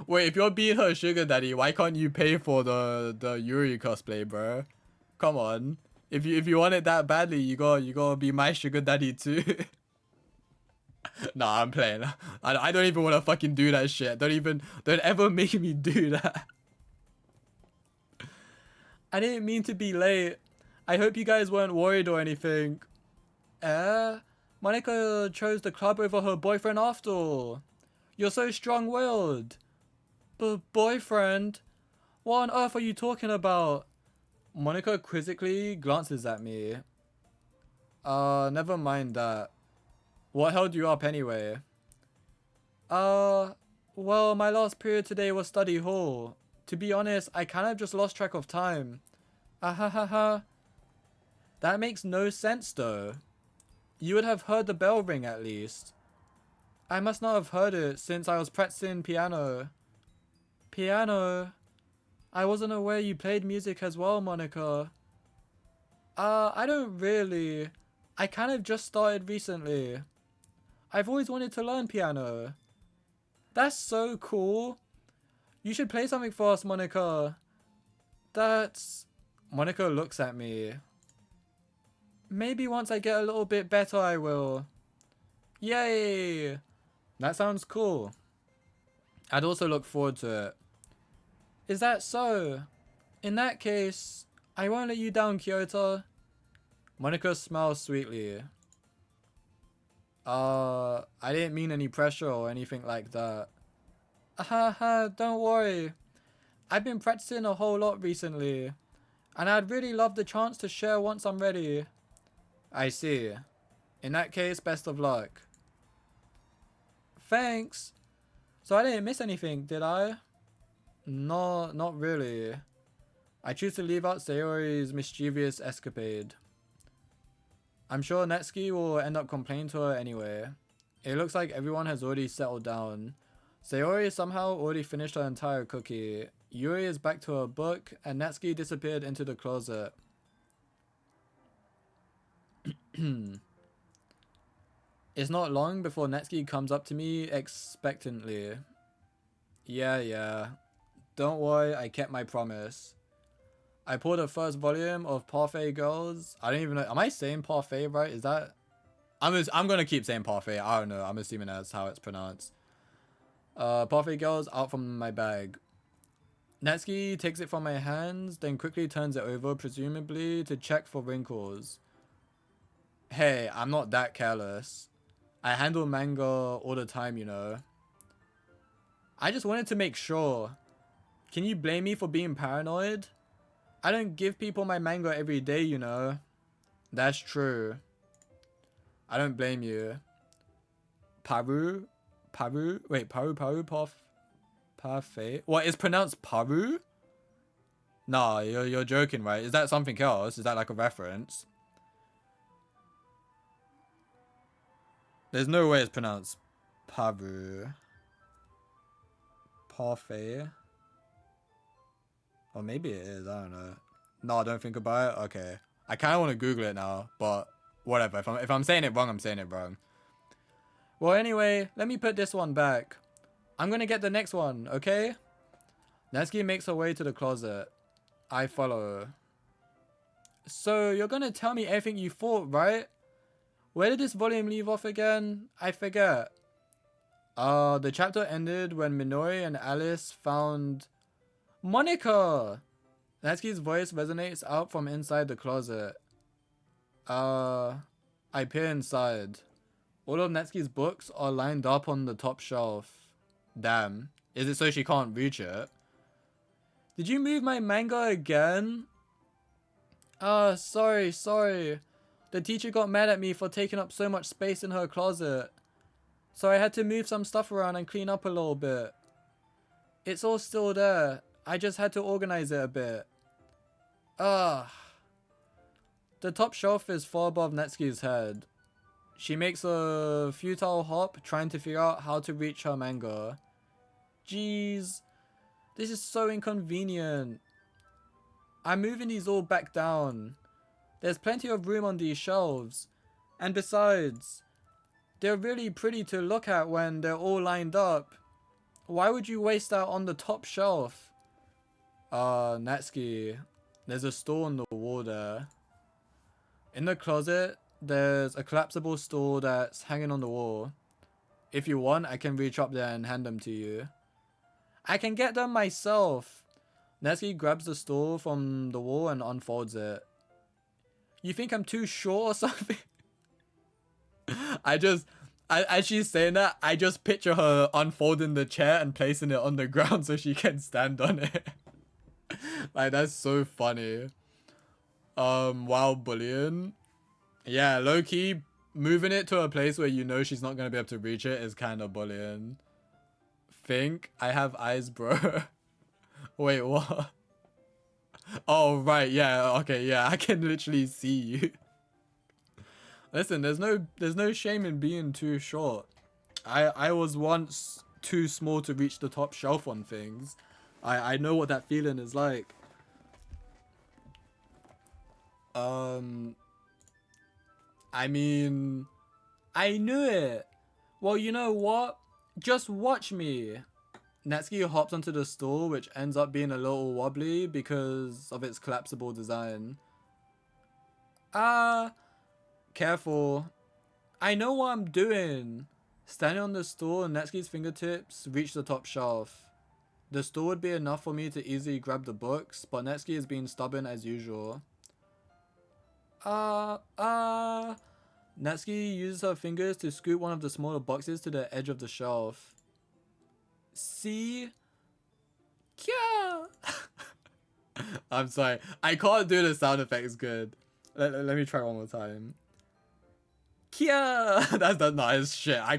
[SPEAKER 2] Wait, if you're being her sugar daddy, why can't you pay for the Yuri cosplay, bro? Come on. If you want it that badly, you gotta be my sugar daddy too. Nah, I'm playing. I don't even want to fucking do that shit. Don't ever make me do that. I didn't mean to be late. I hope you guys weren't worried or anything. Monica chose the club over her boyfriend after all. You're so strong-willed. But boyfriend? What on earth are you talking about? Monica quizzically glances at me. Never mind that. What held you up anyway? Well, my last period today was study hall. To be honest, I kind of just lost track of time. Ahahaha. That makes no sense though. You would have heard the bell ring at least. I must not have heard it since I was practicing piano. Piano? I wasn't aware you played music as well, Monica. I don't really. I kind of just started recently. I've always wanted to learn piano. That's so cool. You should play something for us, Monica. Monica looks at me. Maybe once I get a little bit better I will. Yay! That sounds cool. I'd also look forward to it. Is that so? In that case, I won't let you down, Kyoto. Monica smiles sweetly. I didn't mean any pressure or anything like that. Haha, don't worry. I've been practicing a whole lot recently, and I'd really love the chance to share once I'm ready. I see. In that case, best of luck. Thanks. So I didn't miss anything, did I? No, not really. I choose to leave out Sayori's mischievous escapade. I'm sure Netsuki will end up complaining to her anyway. It looks like everyone has already settled down. Sayori somehow already finished her entire cookie. Yuri is back to her book, and Natsuki disappeared into the closet. It's not long before Natsuki comes up to me expectantly. Yeah. Don't worry, I kept my promise. I pulled the first volume of Parfait Girls. I don't even know. Am I saying Parfait right? Is that... I'm gonna keep saying Parfait. I don't know. I'm assuming that's how it's pronounced. Parfait Girls out from my bag. Natsuki takes it from my hands, then quickly turns it over, presumably to check for wrinkles. Hey, I'm not that careless. I handle manga all the time, you know. I just wanted to make sure. Can you blame me for being paranoid? I don't give people my manga every day, you know. That's true. I don't blame you. Paru? Wait, Parfait? What, it's pronounced Paru? Nah, you're joking, right? Is that something else? Is that like a reference? There's no way it's pronounced Paru. Parfait? Or maybe it is, I don't know. No, don't think about it? Okay. I kind of want to Google it now, but whatever. If I'm saying it wrong, I'm saying it wrong. Well, anyway, let me put this one back. I'm gonna get the next one, okay? Natsuki makes her way to the closet. I follow. So, you're gonna tell me everything you thought, right? Where did this volume leave off again? I forget. The chapter ended when Minori and Alice found... Monica! Natsuki's voice resonates out from inside the closet. I peer inside. All of Natsuki's books are lined up on the top shelf. Damn. Is it so she can't reach it? Did you move my manga again? Sorry. The teacher got mad at me for taking up so much space in her closet. So I had to move some stuff around and clean up a little bit. It's all still there. I just had to organize it a bit. The top shelf is far above Natsuki's head. She makes a futile hop trying to figure out how to reach her manga. Jeez, this is so inconvenient. I'm moving these all back down. There's plenty of room on these shelves. And besides, they're really pretty to look at when they're all lined up. Why would you waste that on the top shelf? Natsuki, there's a stool on the wall there. In the closet, there's a collapsible stool that's hanging on the wall. If you want, I can reach up there and hand them to you. I can get them myself. Natsuki grabs the stool from the wall and unfolds it. You think I'm too short or something? As she's saying that, I just picture her unfolding the chair and placing it on the ground so she can stand on it. Like, that's so funny. While bullying. Yeah, low-key, moving it to a place where you know she's not gonna be able to reach it is kind of bullying. Think? I have eyes, bro. Wait, what? Oh, right, yeah, okay, yeah, I can literally see you. Listen, there's no shame in being too short. I was once too small to reach the top shelf on things. I know what that feeling is like. I mean, I knew it. Well, you know what? Just watch me. Natsuki hops onto the stool, which ends up being a little wobbly because of its collapsible design. Careful. I know what I'm doing. Standing on the stool and Natsuki's fingertips reach the top shelf. The stool would be enough for me to easily grab the books, but Natsuki is being stubborn as usual. Natsuki uses her fingers to scoot one of the smaller boxes to the edge of the shelf. See? Kya! I'm sorry. I can't do the sound effects good. Let me try one more time. Kia! That's nice shit. I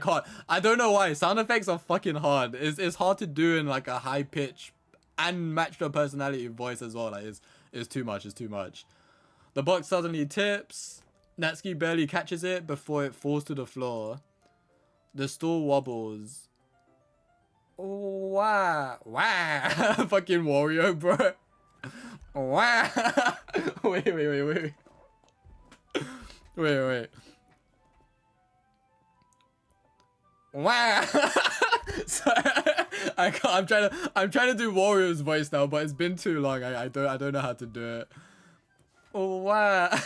[SPEAKER 2] don't know why. Sound effects are fucking hard. It's hard to do in like a high pitch and match the personality voice as well. Like it's too much. It's too much. The box suddenly tips. Natsuki barely catches it before it falls to the floor. The stool wobbles. Wow. Fucking Wario, bro. Wow. Wait. Wait. Wow. Sorry, I'm trying to do Wario's voice now, but it's been too long. I don't know how to do it. Wow.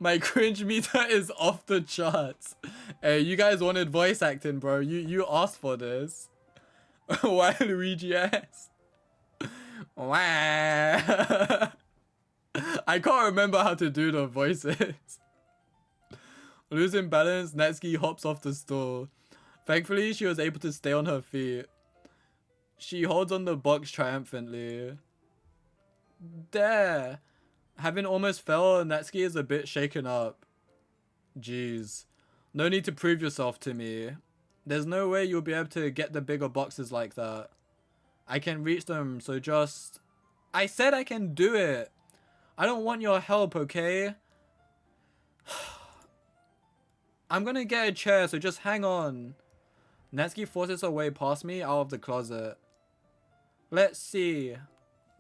[SPEAKER 2] My cringe meter is off the charts. Hey, you guys wanted voice acting, bro. You asked for this. Why Luigi ass? Wow. I can't remember how to do the voices. Losing balance, Natsuki hops off the stool. Thankfully, she was able to stay on her feet. She holds on the box triumphantly. There. Having almost fell, Natsuki is a bit shaken up. Jeez. No need to prove yourself to me. There's no way you'll be able to get the bigger boxes like that. I can reach them, so just... I said I can do it. I don't want your help, okay? I'm gonna get a chair, so just hang on. Natsuki forces her way past me out of the closet. Let's see.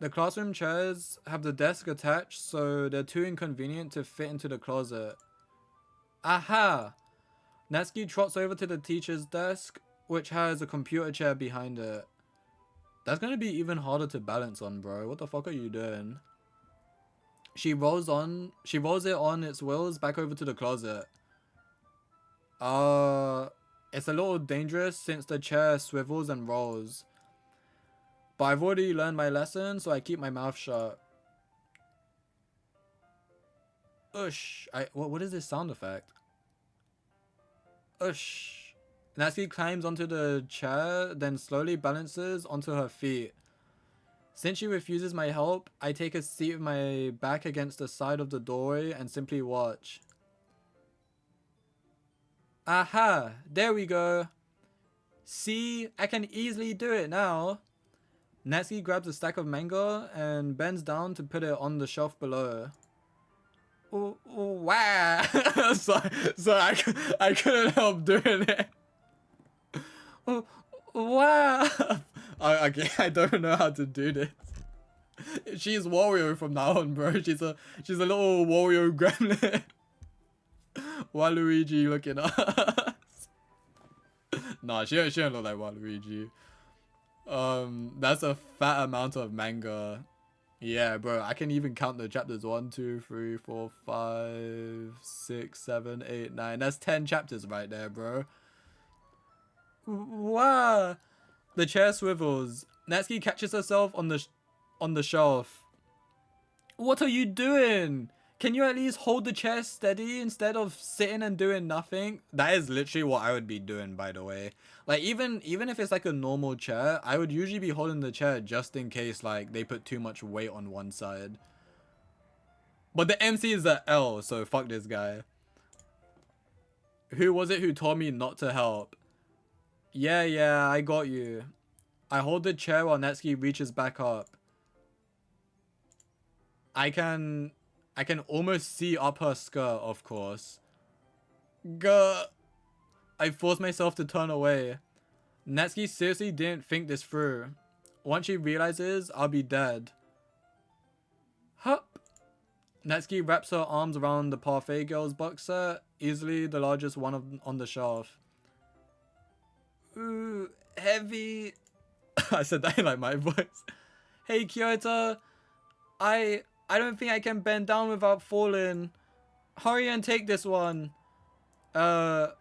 [SPEAKER 2] The classroom chairs have the desk attached, so they're too inconvenient to fit into the closet. Aha! Natsuki trots over to the teacher's desk, which has a computer chair behind it. That's gonna be even harder to balance on, bro. What the fuck are you doing? She rolls it on its wheels back over to the closet. It's a little dangerous since the chair swivels and rolls. But I've already learned my lesson, so I keep my mouth shut. Ush. What is this sound effect? Ush. Natsuki climbs onto the chair, then slowly balances onto her feet. Since she refuses my help, I take a seat with my back against the side of the doorway and simply watch. Aha! There we go. See? I can easily do it now. Natsuki grabs a stack of manga and bends down to put it on the shelf below. Ooh, wow! Sorry, I couldn't help doing it. Wow! Okay, I don't know how to do this. She's Wario from now on, bro. She's a little Wario gremlin. Waluigi looking at us. Nah, she don't look like Waluigi. That's a fat amount of manga. Yeah, bro, I can even count the chapters. 1, 2, 3, 4, 5, 6, 7, 8, 9. That's 10 chapters right there, bro. Wow. The chair swivels. Natsuki catches herself on the shelf. What are you doing? Can you at least hold the chair steady instead of sitting and doing nothing? That is literally what I would be doing, by the way. Like, even if it's like a normal chair, I would usually be holding the chair just in case, like, they put too much weight on one side. But the MC is a L, so fuck this guy. Who was it who told me not to help? Yeah, I got you. I hold the chair while Natsuki reaches back up. I can almost see up her skirt, of course. Gah. I forced myself to turn away. Natsuki seriously didn't think this through. Once she realizes, I'll be dead. Hup. Natsuki wraps her arms around the Parfait Girl's boxer, easily the largest one on the shelf. Ooh, heavy. I said that in like my voice. Hey Kyoto, I don't think I can bend down without falling. Hurry and take this one. But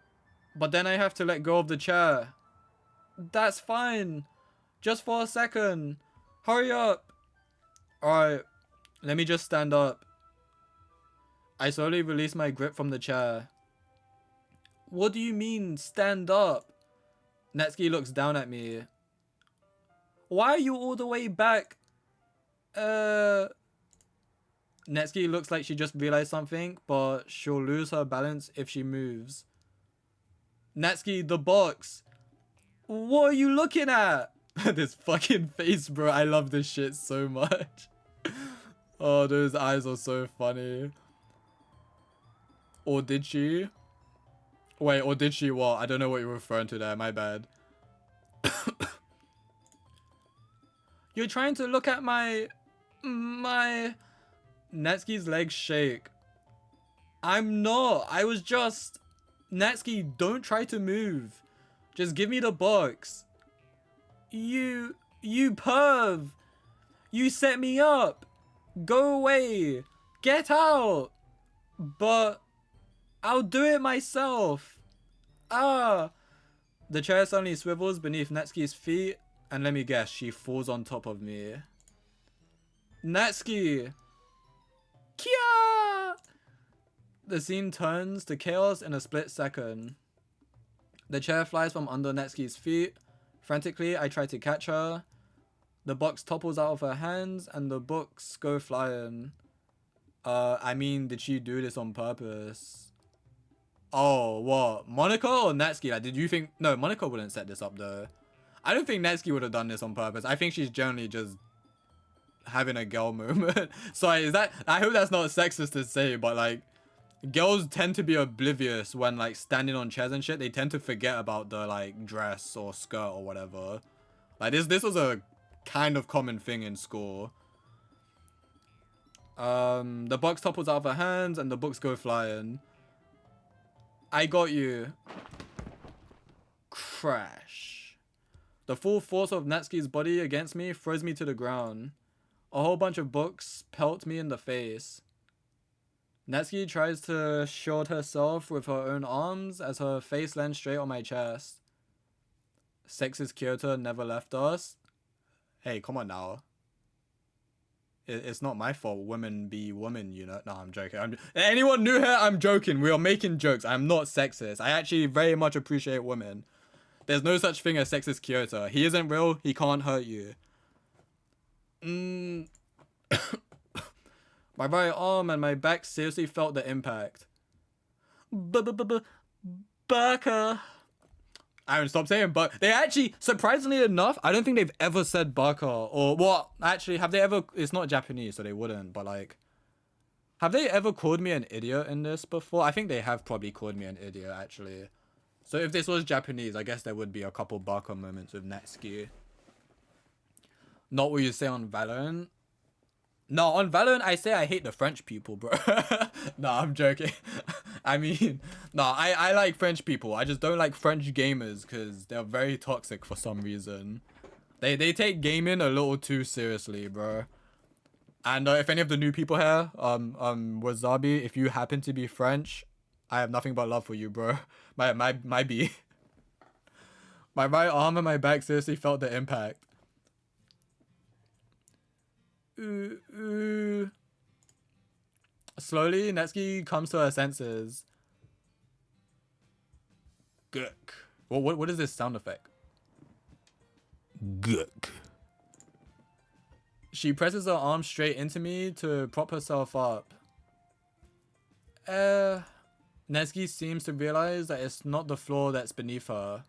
[SPEAKER 2] then I have to let go of the chair. That's fine. Just for a second. Hurry up. Alright, let me just stand up. I slowly release my grip from the chair. What do you mean, stand up? Natsuki looks down at me. Why are you all the way back? Natsuki looks like she just realized something, but she'll lose her balance if she moves. Natsuki, the box. What are you looking at? This fucking face, bro. I love this shit so much. Oh, those eyes are so funny. Or did she? Wait, or did she what? I don't know what you're referring to there. My bad. You're trying to look at my... Natsuki's legs shake. I'm not. I was just... Natsuki, don't try to move. Just give me the box. You perv. You set me up. Go away. Get out. But I'll do it myself. Ah. The chair suddenly swivels beneath Natsuki's feet, and let me guess, she falls on top of me. Natsuki. Kia! The scene turns to chaos in a split second. The chair flies from under Natsuki's feet. Frantically, I try to catch her. The box topples out of her hands, and the books go flying. I mean, did she do this on purpose? Oh, what? Monica or Natsuki? Like, did you think... No, Monica wouldn't set this up, though. I don't think Natsuki would have done this on purpose. I think she's generally just having a girl moment. Sorry, is that... I hope that's not sexist to say, but, like... Girls tend to be oblivious when, like, standing on chairs and shit. They tend to forget about the, like, dress or skirt or whatever. Like, this was a kind of common thing in school. The box topples out of her hands and the books go flying. I got you. Crash. The full force of Natsuki's body against me throws me to the ground. A whole bunch of books pelt me in the face. Natsuki tries to shield herself with her own arms as her face lands straight on my chest. Sexist Kyoto never left us. Hey, come on now. It's not my fault women be women, you know. No, I'm joking. Anyone new here? I'm joking. We are making jokes. I'm not sexist. I actually very much appreciate women. There's no such thing as sexist Kyoto. He isn't real. He can't hurt you. My right arm and my back seriously felt the impact. Baka. Aaron, stop saying but. They actually, surprisingly enough, I don't think they've ever said baka. Or what? Actually, have they ever... It's not Japanese, so they wouldn't. But like... Have they ever called me an idiot in this before? I think they have probably called me an idiot, actually. So if this was Japanese, I guess there would be a couple baka moments with Natsuki. Not what you say on Valorant. No, on Valorant, I say I hate the French people, bro. No, I'm joking. I mean, no, I like French people. I just don't like French gamers because they're very toxic for some reason. They take gaming a little too seriously, bro. And if any of the new people here, Wasabi, if you happen to be French, I have nothing but love for you, bro. My B. My right arm and my back seriously felt the impact. Ooh, ooh. Slowly, Netsuki comes to her senses. Guk. What is this sound effect? Guk. She presses her arm straight into me to prop herself up. Netsuki seems to realize that it's not the floor that's beneath her.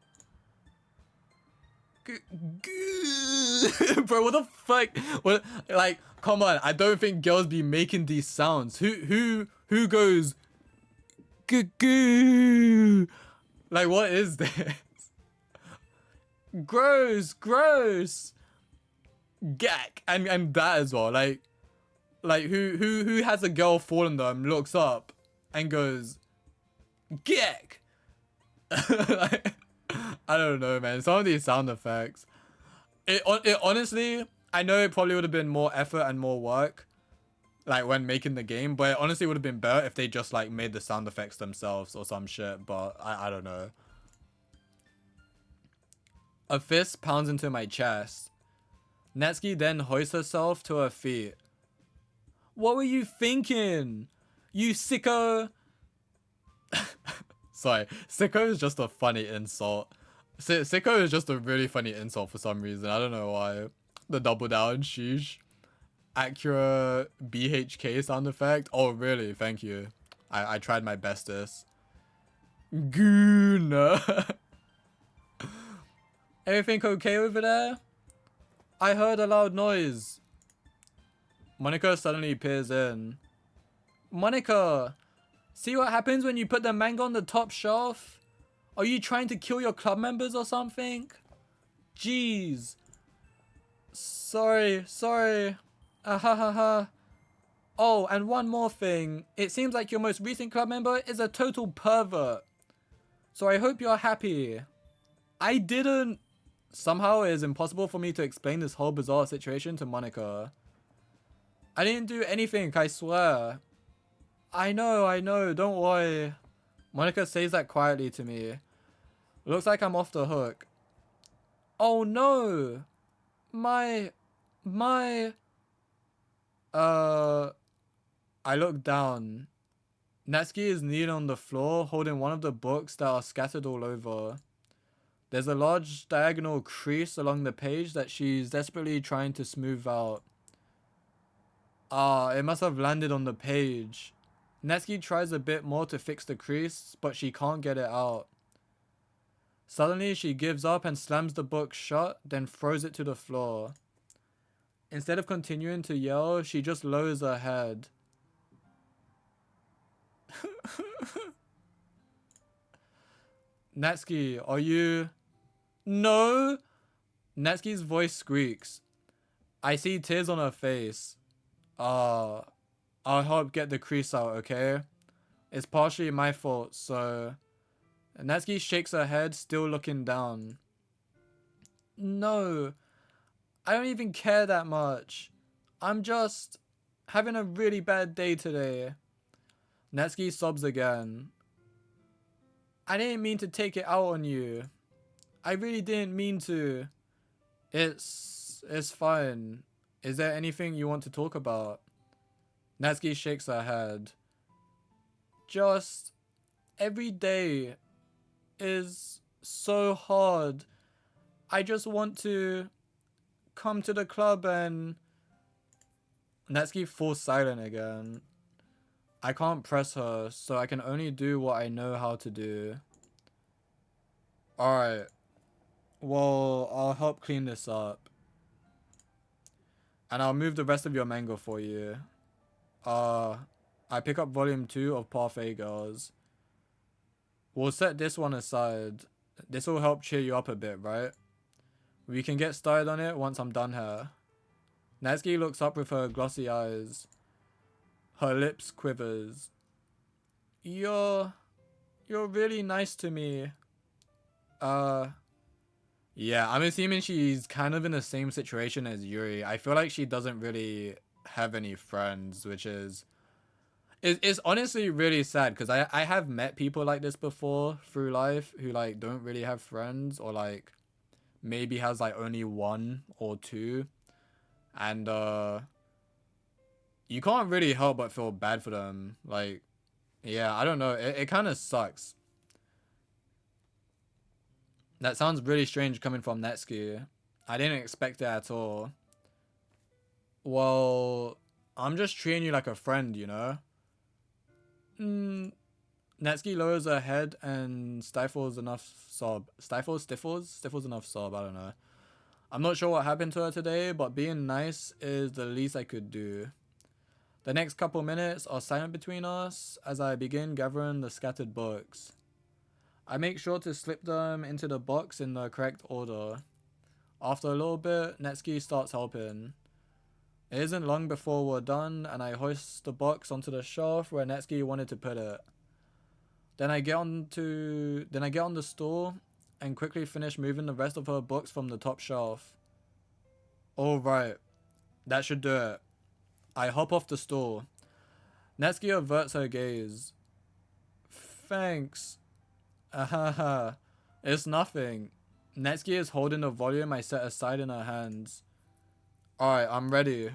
[SPEAKER 2] Bro, what the fuck? What? Like, come on! I don't think girls be making these sounds. Who goes? Goo. Like, what is this? Gross, gross. Gack, and that as well. Like who has a girl fall on them, looks up, and goes, gack. Like, I don't know, man. Some of these sound effects. It honestly, I know it probably would have been more effort and more work, like when making the game, but it honestly would have been better if they just like made the sound effects themselves or some shit. But I don't know. A fist pounds into my chest. Natsuki then hoists herself to her feet. What were you thinking? You sicko. Sorry, sicko is just a funny insult. Sicko is just a really funny insult for some reason. I don't know why. The double down, sheesh. Acura BHK sound effect. Oh, really? Thank you. I tried my bestest. Goon. Everything okay over there? I heard a loud noise. Monica suddenly peers in. Monica, see what happens when you put the manga on the top shelf? Are you trying to kill your club members or something? Jeez. Sorry. Ha. Oh, and one more thing. It seems like your most recent club member is a total pervert. So I hope you're happy. I didn't. Somehow it is impossible for me to explain this whole bizarre situation to Monica. I didn't do anything, I swear. I know, don't worry. Monica says that quietly to me. Looks like I'm off the hook. Oh no! My... I look down. Natsuki is kneeling on the floor, holding one of the books that are scattered all over. There's a large diagonal crease along the page that she's desperately trying to smooth out. Ah, it must have landed on the page. Natsuki tries a bit more to fix the crease, but she can't get it out. Suddenly, she gives up and slams the book shut, then throws it to the floor. Instead of continuing to yell, she just lowers her head. Natsuki, are you... No! Natsuki's voice squeaks. I see tears on her face. I'll help get the crease out, okay? It's partially my fault, so... Natsuki shakes her head, still looking down. No, I don't even care that much. I'm just having a really bad day today. Natsuki sobs again. I didn't mean to take it out on you. I really didn't mean to. It's fine. Is there anything you want to talk about? Natsuki shakes her head. Just every day is so hard. I just want to come to the club and... Natsuki falls silent again. I can't press her, so I can only do what I know how to do. Alright. Well, I'll help clean this up. And I'll move the rest of your manga for you. I pick up volume 2 of Parfait Girls. We'll set this one aside. This will help cheer you up a bit, right? We can get started on it once I'm done here. Natsuki looks up with her glossy eyes. Her lips quivers. You're really nice to me. Yeah, I'm assuming she's kind of in the same situation as Yuri. I feel like she doesn't really have any friends, which is... It's honestly really sad, because I have met people like this before through life who, like, don't really have friends, or, like, maybe has, like, only one or two. And, you can't really help but feel bad for them. Like, yeah, I don't know. It kind of sucks. That sounds really strange coming from Netsuki. I didn't expect it at all. Well, I'm just treating you like a friend, you know? Netsuki lowers her head and stifles enough sob. Stifles enough sob, I don't know. I'm not sure what happened to her today, but being nice is the least I could do. The next couple minutes are silent between us as I begin gathering the scattered books. I make sure to slip them into the box in the correct order. After a little bit, Netsuki starts helping. It isn't long before we're done, and I hoist the box onto the shelf where Netsuki wanted to put it. Then I get on the stool and quickly finish moving the rest of her books from the top shelf. Alright, that should do it. I hop off the stool. Netsuki averts her gaze. Thanks. Ahaha. It's nothing. Netsuki is holding the volume I set aside in her hands. Alright, I'm ready.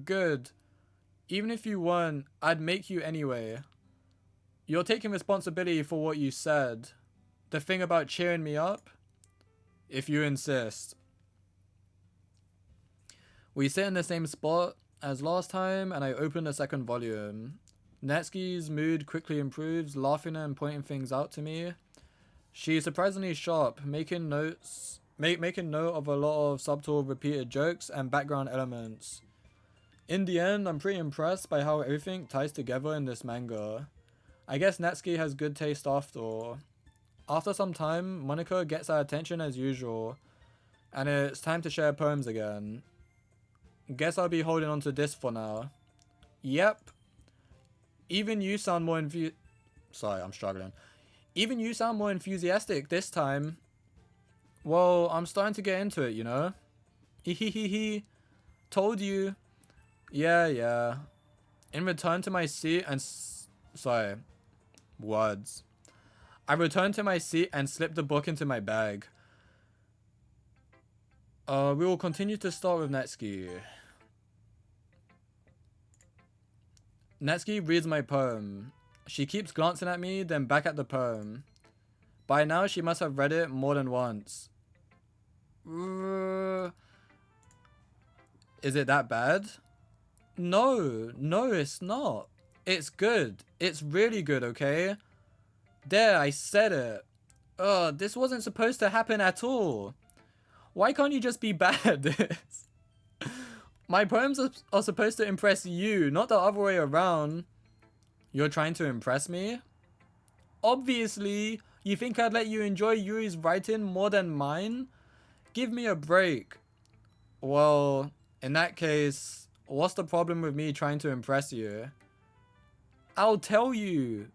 [SPEAKER 2] Good. Even if you weren't, I'd make you anyway. You're taking responsibility for what you said. The thing about cheering me up? If you insist. We sit in the same spot as last time, and I open the second volume. Netsuki's mood quickly improves, laughing and pointing things out to me. She's surprisingly sharp, making note of a lot of subtle repeated jokes and background elements. In the end, I'm pretty impressed by how everything ties together in this manga. I guess Natsuki has good taste after all. After some time, Monica gets our attention as usual, and it's time to share poems again. Guess I'll be holding on to this for now. Yep. Even you sound more Sorry, I'm struggling. Even you sound more enthusiastic this time. Well, I'm starting to get into it, you know? Hehehehe. Told you. Yeah. In return to my seat and sorry. Words. I returned to my seat and slipped the book into my bag. We will continue to start with Netsuki. Netsuki reads my poem. She keeps glancing at me, then back at the poem. By now, she must have read it more than once. Is it that bad? No, it's not. It's good. It's really good, okay? There, I said it. This wasn't supposed to happen at all. Why can't you just be bad? My poems are supposed to impress you, not the other way around. You're trying to impress me? Obviously, you think I'd let you enjoy Yuri's writing more than mine? Give me a break. Well, in that case, what's the problem with me trying to impress you? I'll tell you.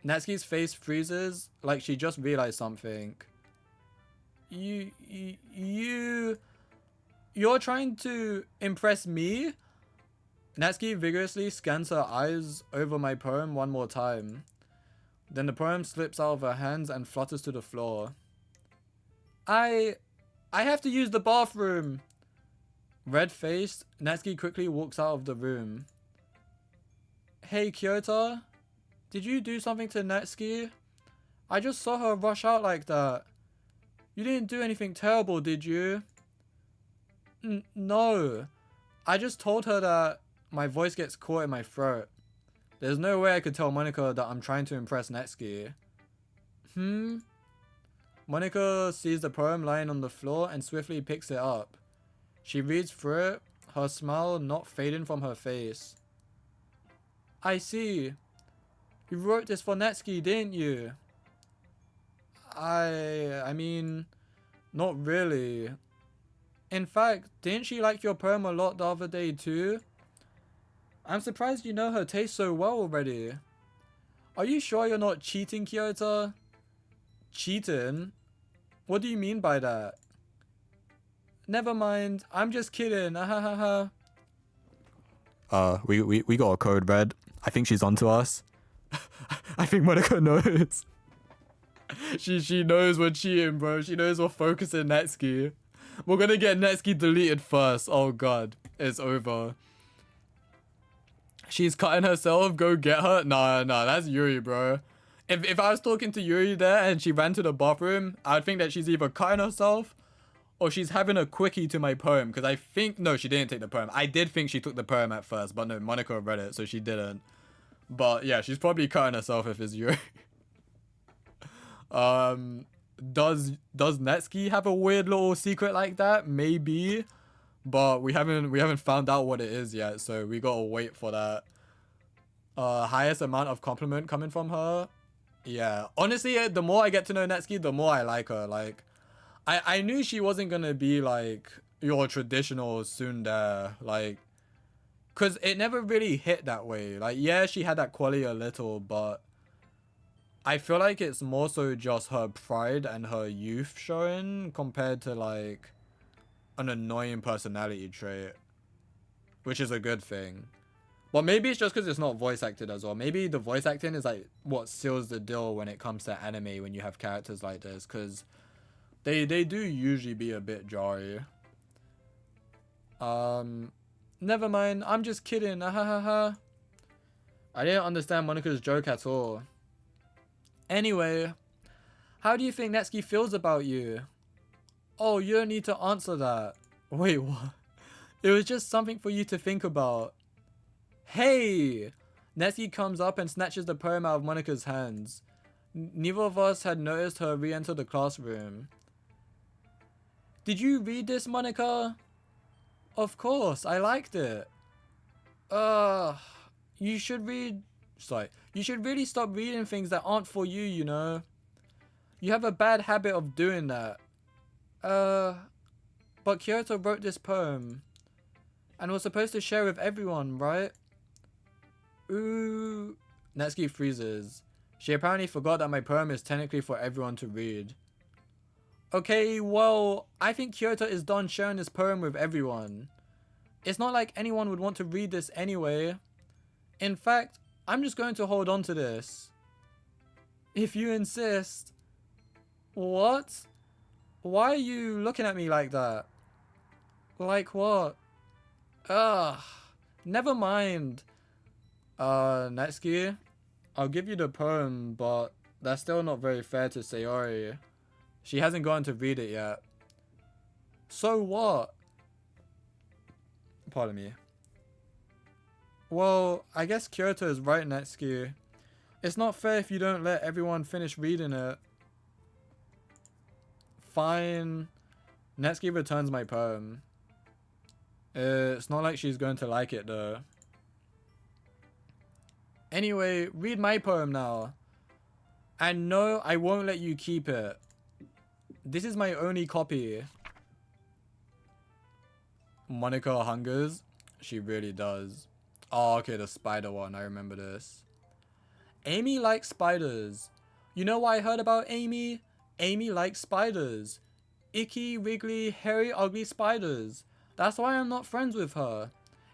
[SPEAKER 2] Natsuki's face freezes like she just realized something. You're trying to impress me? Natsuki vigorously scans her eyes over my poem one more time. Then the poem slips out of her hands and flutters to the floor. I have to use the bathroom. Red-faced, Natsuki quickly walks out of the room. Hey, Kyoto? Did you do something to Natsuki? I just saw her rush out like that. You didn't do anything terrible, did you? No. I just told her that my voice gets caught in my throat. There's no way I could tell Monica that I'm trying to impress Natsuki. Monica sees the poem lying on the floor and swiftly picks it up. She reads through it, her smile not fading from her face. I see. You wrote this for Natsuki, didn't you? I mean, not really. In fact, didn't she like your poem a lot the other day too? I'm surprised you know her taste so well already. Are you sure you're not cheating, Kyoto? Cheating? What do you mean by that? Never mind, I'm just kidding, ahahaha.
[SPEAKER 1] We got a code red. I think she's onto us. I think Monica knows. She knows we're cheating, bro. She knows we're focusing Natsuki.
[SPEAKER 2] We're gonna get Netsuki deleted first. Oh god, it's over. She's cutting herself. Go get her. Nah, that's Yuri, bro. If I was talking to Yuri there and she ran to the bathroom, I'd think that she's either cutting herself or she's having a quickie to my poem. Because I think... No, she didn't take the poem. I did think she took the poem at first, but no, Monica read it, so she didn't. But yeah, she's probably cutting herself if it's Yuri. Does Netsuki have a weird little secret like that? Maybe. But we haven't found out what it is yet, so we gotta wait for that. Highest amount of compliment coming from her. Yeah, honestly, the more I get to know Netsuki, the more I like her. Like, I knew she wasn't gonna be like your traditional tsundere, like, cause it never really hit that way. Like, yeah, she had that quality a little, but I feel like it's more so just her pride and her youth showing compared to like an annoying personality trait, which is a good thing. But maybe it's just because it's not voice acted as well. Maybe the voice acting is like what seals the deal when it comes to anime when you have characters like this, because they do usually be a bit jarry. Never mind. I'm just kidding. Ha. I didn't understand Monica's joke at all. Anyway, how do you think Netsuki feels about you? Oh, you don't need to answer that. Wait, what? It was just something for you to think about. Hey! Netsuki comes up and snatches the poem out of Monica's hands. Neither of us had noticed her re-enter the classroom. Did you read this, Monica? Of course, I liked it. You should read... Sorry. You should really stop reading things that aren't for you, you know? You have a bad habit of doing that. But Kyoto wrote this poem. And was supposed to share with everyone, right? Ooh. Netsuki freezes. She apparently forgot that my poem is technically for everyone to read. Okay, well, I think Kyoto is done sharing this poem with everyone. It's not like anyone would want to read this anyway. In fact, I'm just going to hold on to this. If you insist. What? Why are you looking at me like that? Like what? Ugh. Never mind. Netsuki, I'll give you the poem, but that's still not very fair to Sayori. She hasn't gone to read it yet. So what? Pardon me. Well, I guess Kyoto is right, Netsuki. It's not fair if you don't let everyone finish reading it. Fine. Netsuki returns my poem. It's not like she's going to like it though. Anyway, read my poem now. And no, I won't let you keep it. This is my only copy. Monica hungers. She really does. Oh, okay, the spider one. I remember this. Amy likes spiders. You know what I heard about Amy? Amy likes spiders. Icky, wiggly, hairy, ugly spiders. That's why I'm not friends with her.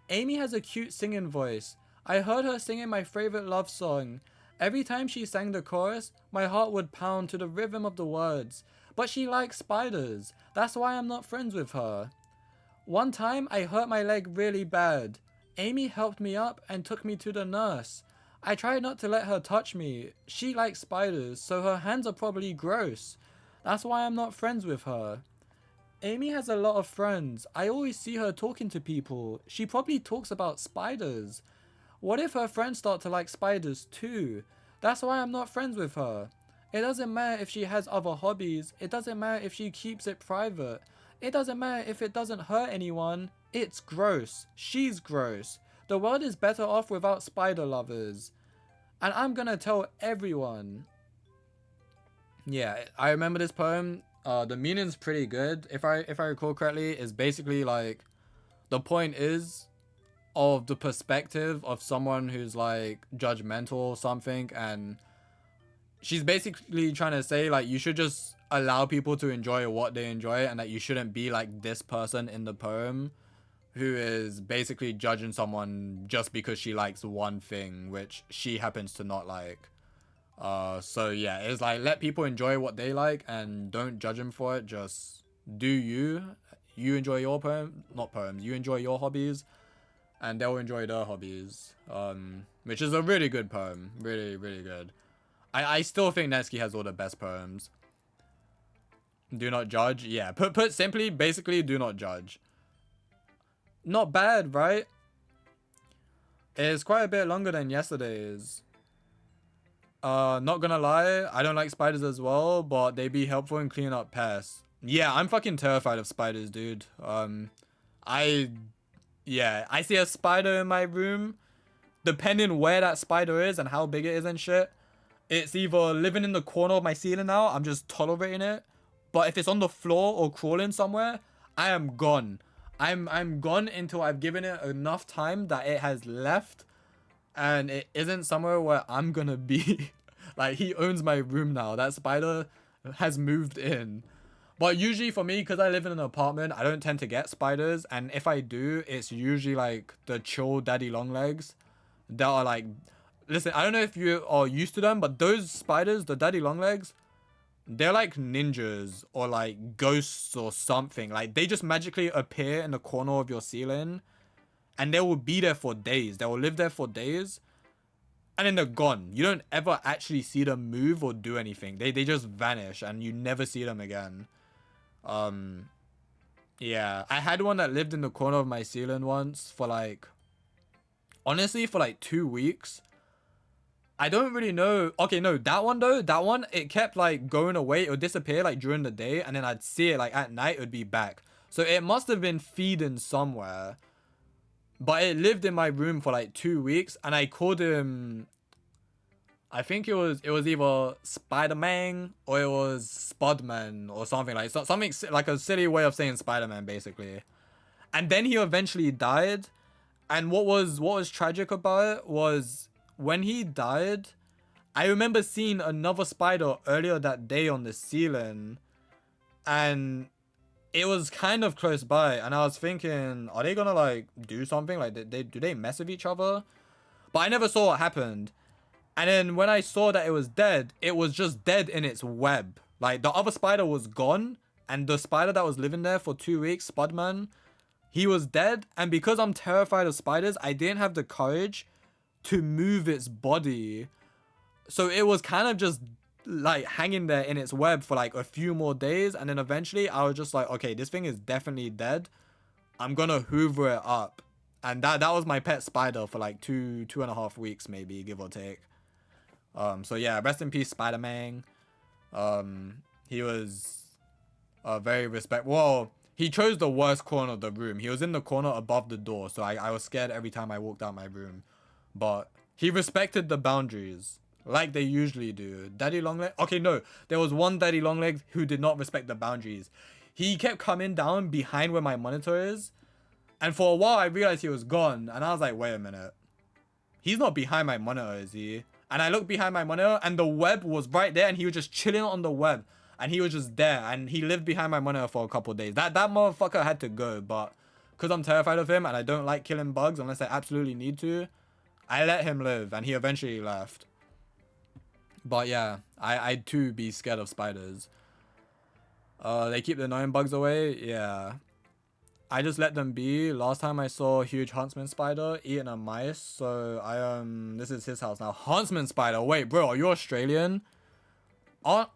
[SPEAKER 2] Amy has a cute singing voice. I heard her singing my favorite love song. Every time she sang the chorus, my heart would pound to the rhythm of the words. But she likes spiders. That's why I'm not friends with her. One time, I hurt my leg really bad. Amy helped me up and took me to the nurse. I tried not to let her touch me. She likes spiders, so her hands are probably gross. That's why I'm not friends with her. Amy has a lot of friends. I always see her talking to people. She probably talks about spiders. What if her friends start to like spiders too? That's why I'm not friends with her. It doesn't matter if she has other hobbies. It doesn't matter if she keeps it private. It doesn't matter if it doesn't hurt anyone. It's gross. She's gross. The world is better off without spider lovers. And I'm gonna tell everyone. Yeah, I remember this poem. The meaning's pretty good. If I recall correctly, it's basically like the point is of the perspective of someone who's like judgmental or something, and she's basically trying to say like you should just allow people to enjoy what they enjoy, and that you shouldn't be like this person in the poem who is basically judging someone just because she likes one thing which she happens to not like. So yeah, it's like let people enjoy what they like and don't judge them for it. Just do you. you enjoy your you enjoy your hobbies, and they'll enjoy their hobbies. Which is a really good poem. Really, really good. I still think Netsuki has all the best poems. Do not judge. Yeah, put simply, basically, do not judge. Not bad, right? It's quite a bit longer than yesterday's. Not gonna lie, I don't like spiders as well, but they be helpful in cleaning up pests. Yeah, I'm fucking terrified of spiders, dude. I see a spider in my room. Depending where that spider is and how big it is and shit, it's either living in the corner of my ceiling now, I'm just tolerating it. But if it's on the floor or crawling somewhere, I am gone. I'm gone until I've given it enough time that it has left and it isn't somewhere where I'm gonna be. Like, he owns my room now. That spider has moved in. But usually for me, because I live in an apartment, I don't tend to get spiders. And if I do, it's usually like the chill daddy long legs that are like, listen, I don't know if you are used to them, but those spiders, the daddy long legs, they're like ninjas or like ghosts or something. Like, they just magically appear in the corner of your ceiling and they will be there for days. They will live there for days and then they're gone. You don't ever actually see them move or do anything. They just vanish and you never see them again. Yeah, I had one that lived in the corner of my ceiling once for like, honestly, for like 2 weeks. I don't really know. Okay, no, that one though, it kept like going away. It would disappear like during the day and then I'd see it like at night, it would be back. So it must have been feeding somewhere. But it lived in my room for like 2 weeks and I called him, I think it was either Spider-Man or it was Spudman or something like something like a silly way of saying Spider-Man basically. And then he eventually died. And what was tragic about it was when he died, I remember seeing another spider earlier that day on the ceiling and it was kind of close by and I was thinking, are they gonna like do something? Like do they mess with each other? But I never saw what happened. And then when I saw that it was dead, it was just dead in its web. Like, the other spider was gone and the spider that was living there for 2 weeks, Spudman, he was dead. And because I'm terrified of spiders, I didn't have the courage to move its body. So it was kind of just like hanging there in its web for like a few more days. And then eventually I was just like, okay, this thing is definitely dead. I'm gonna hoover it up. And that was my pet spider for like 2.5 weeks, maybe, give or take. So yeah, rest in peace, Spider-Man. He was very well, he chose the worst corner of the room. He was in the corner above the door, so I was scared every time I walked out my room. But he respected the boundaries, like they usually do. Daddy Longleg, okay, no, there was one Daddy Longleg who did not respect the boundaries. He kept coming down behind where my monitor is, and for a while I realized he was gone, and I was like, wait a minute. He's not behind my monitor, is he? And I looked behind my monitor and the web was right there and he was just chilling on the web. And he was just there and he lived behind my monitor for a couple of days. That motherfucker had to go, but because I'm terrified of him and I don't like killing bugs unless I absolutely need to, I let him live and he eventually left. But yeah, I'd too be scared of spiders. They keep the annoying bugs away? Yeah. I just let them be. Last time I saw a huge huntsman spider eating a mice, so this is his house now. Huntsman spider. Wait, bro, are you Australian? Aren't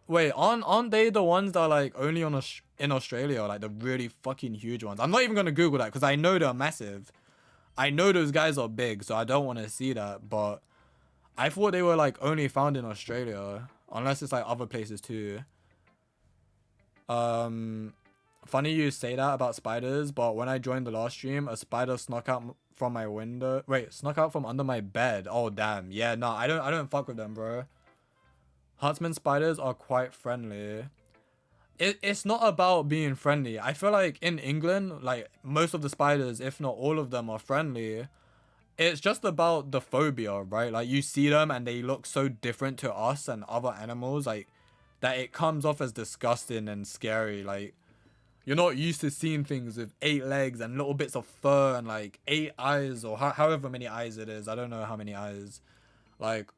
[SPEAKER 2] they the ones that are like only in Australia, like the really fucking huge ones? I'm not even gonna Google that because I know they're massive. I know those guys are big, so I don't want to see that. But I thought they were like only found in Australia, unless it's like other places too. Funny you say that about spiders, but when I joined the last stream, a spider snuck out from my window. Wait, snuck out from under my bed. Oh damn. Yeah, no, I don't fuck with them, bro. Huntsman spiders are quite friendly. It's not about being friendly. I feel like in England, like most of the spiders, if not all of them, are friendly. It's just about the phobia, right? Like you see them and they look so different to us and other animals, like that it comes off as disgusting and scary. Like, you're not used to seeing things with 8 legs and little bits of fur and like 8 eyes or however many eyes it is. I don't know how many eyes. Like,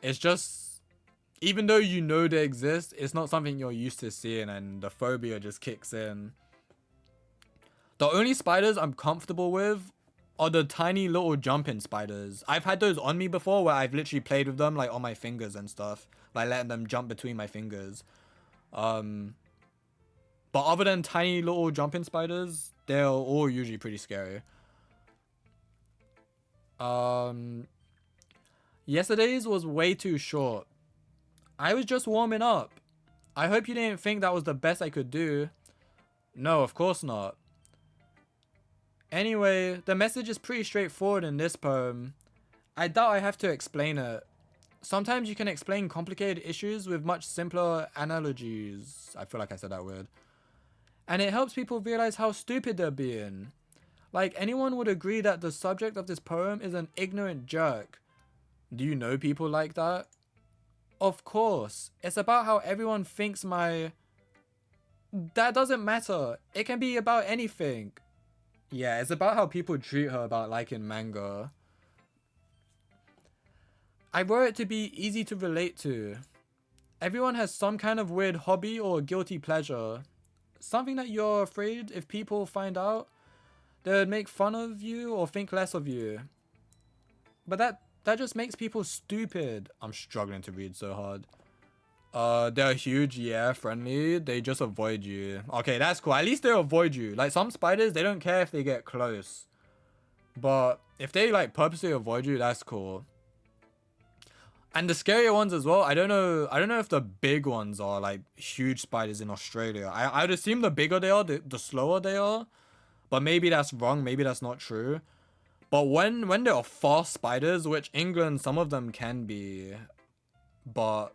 [SPEAKER 2] it's just, even though you know they exist, it's not something you're used to seeing and the phobia just kicks in. The only spiders I'm comfortable with are the tiny little jumping spiders. I've had those on me before where I've literally played with them like on my fingers and stuff. Like letting them jump between my fingers. But other than tiny little jumping spiders, they're all usually pretty scary. Yesterday's was way too short. I was just warming up. I hope you didn't think that was the best I could do. No, of course not. Anyway, the message is pretty straightforward in this poem. I doubt I have to explain it. Sometimes you can explain complicated issues with much simpler analogies. I feel like I said that word. And it helps people realize how stupid they're being. Like, anyone would agree that the subject of this poem is an ignorant jerk. Do you know people like that? Of course. It's about how everyone thinks my... That doesn't matter. It can be about anything. Yeah, it's about how people treat her about liking manga. I wrote it to be easy to relate to. Everyone has some kind of weird hobby or guilty pleasure. Something that you're afraid if people find out, they'd make fun of you or think less of you. But that just makes people stupid. I'm struggling to read so hard. They're huge, yeah, friendly. They just avoid you. Okay, that's cool. At least they avoid you. Like, some spiders, they don't care if they get close. But if they, like, purposely avoid you, that's cool. And the scarier ones as well, I don't know if the big ones are, like, huge spiders in Australia. I'd assume the bigger they are, the slower they are. But maybe that's wrong. Maybe that's not true. But when there are fast spiders, which England, some of them can be. But...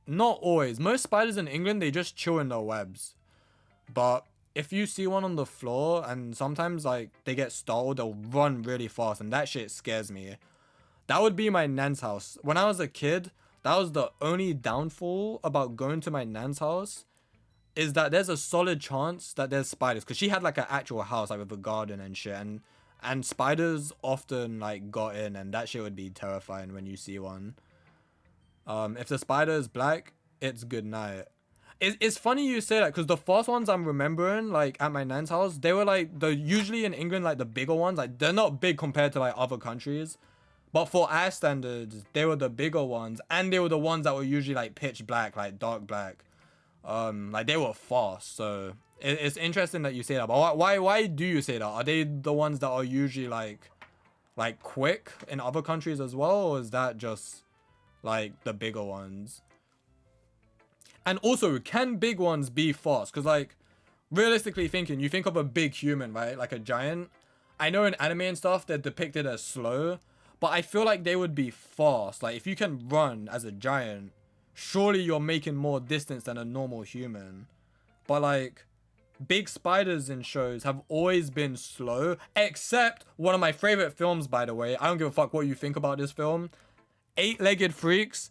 [SPEAKER 2] not always. Most spiders in England, they just chill in their webs. But if you see one on the floor and sometimes like they get startled, they'll run really fast and that shit scares me. That would be my nan's house. When I was a kid, that was the only downfall about going to my nan's house, is that there's a solid chance that there's spiders. Because she had like an actual house like with a garden and shit. And spiders often like got in and that shit would be terrifying when you see one. If the spider is black, it's good night. It's funny you say that because the first ones I'm remembering, like at my nan's house, they were like usually in England, like the bigger ones, like they're not big compared to like other countries, but for our standards, they were the bigger ones, and they were the ones that were usually like pitch black, like dark black. Like they were fast, so it's interesting that you say that. But why do you say that? Are they the ones that are usually like quick in other countries as well, or is that just like the bigger ones? And also, can big ones be fast? Because like realistically thinking, you think of a big human, right? Like a giant. I know in anime and stuff they're depicted as slow, but I feel like they would be fast. Like if you can run as a giant, surely you're making more distance than a normal human. But like big spiders in shows have always been slow, except one of my favorite films, by the way. I don't give a fuck what you think about this film. Eight-Legged Freaks,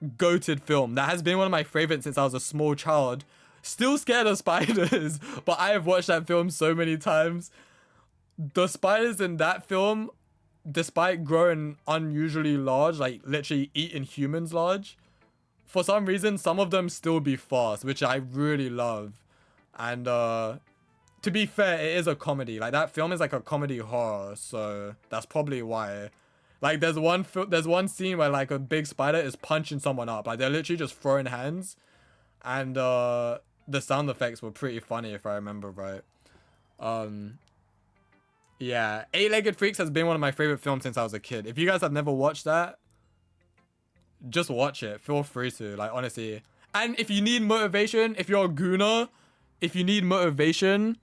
[SPEAKER 2] goated film. That has been one of my favorites since I was a small child. Still scared of spiders, but I have watched that film so many times. The spiders in that film, despite growing unusually large, like literally eating humans large, for some reason, some of them still be fast, which I really love. And to be fair, it is a comedy. Like that film is like a comedy horror, so that's probably why. Like there's one scene where like a big spider is punching someone up. Like they're literally just throwing hands, and the sound effects were pretty funny if I remember right. Yeah, Eight-Legged Freaks has been one of my favorite films since I was a kid. If you guys have never watched that, just watch it. Feel free to, like, honestly. And if you need motivation, if you're a gooner, if you need motivation,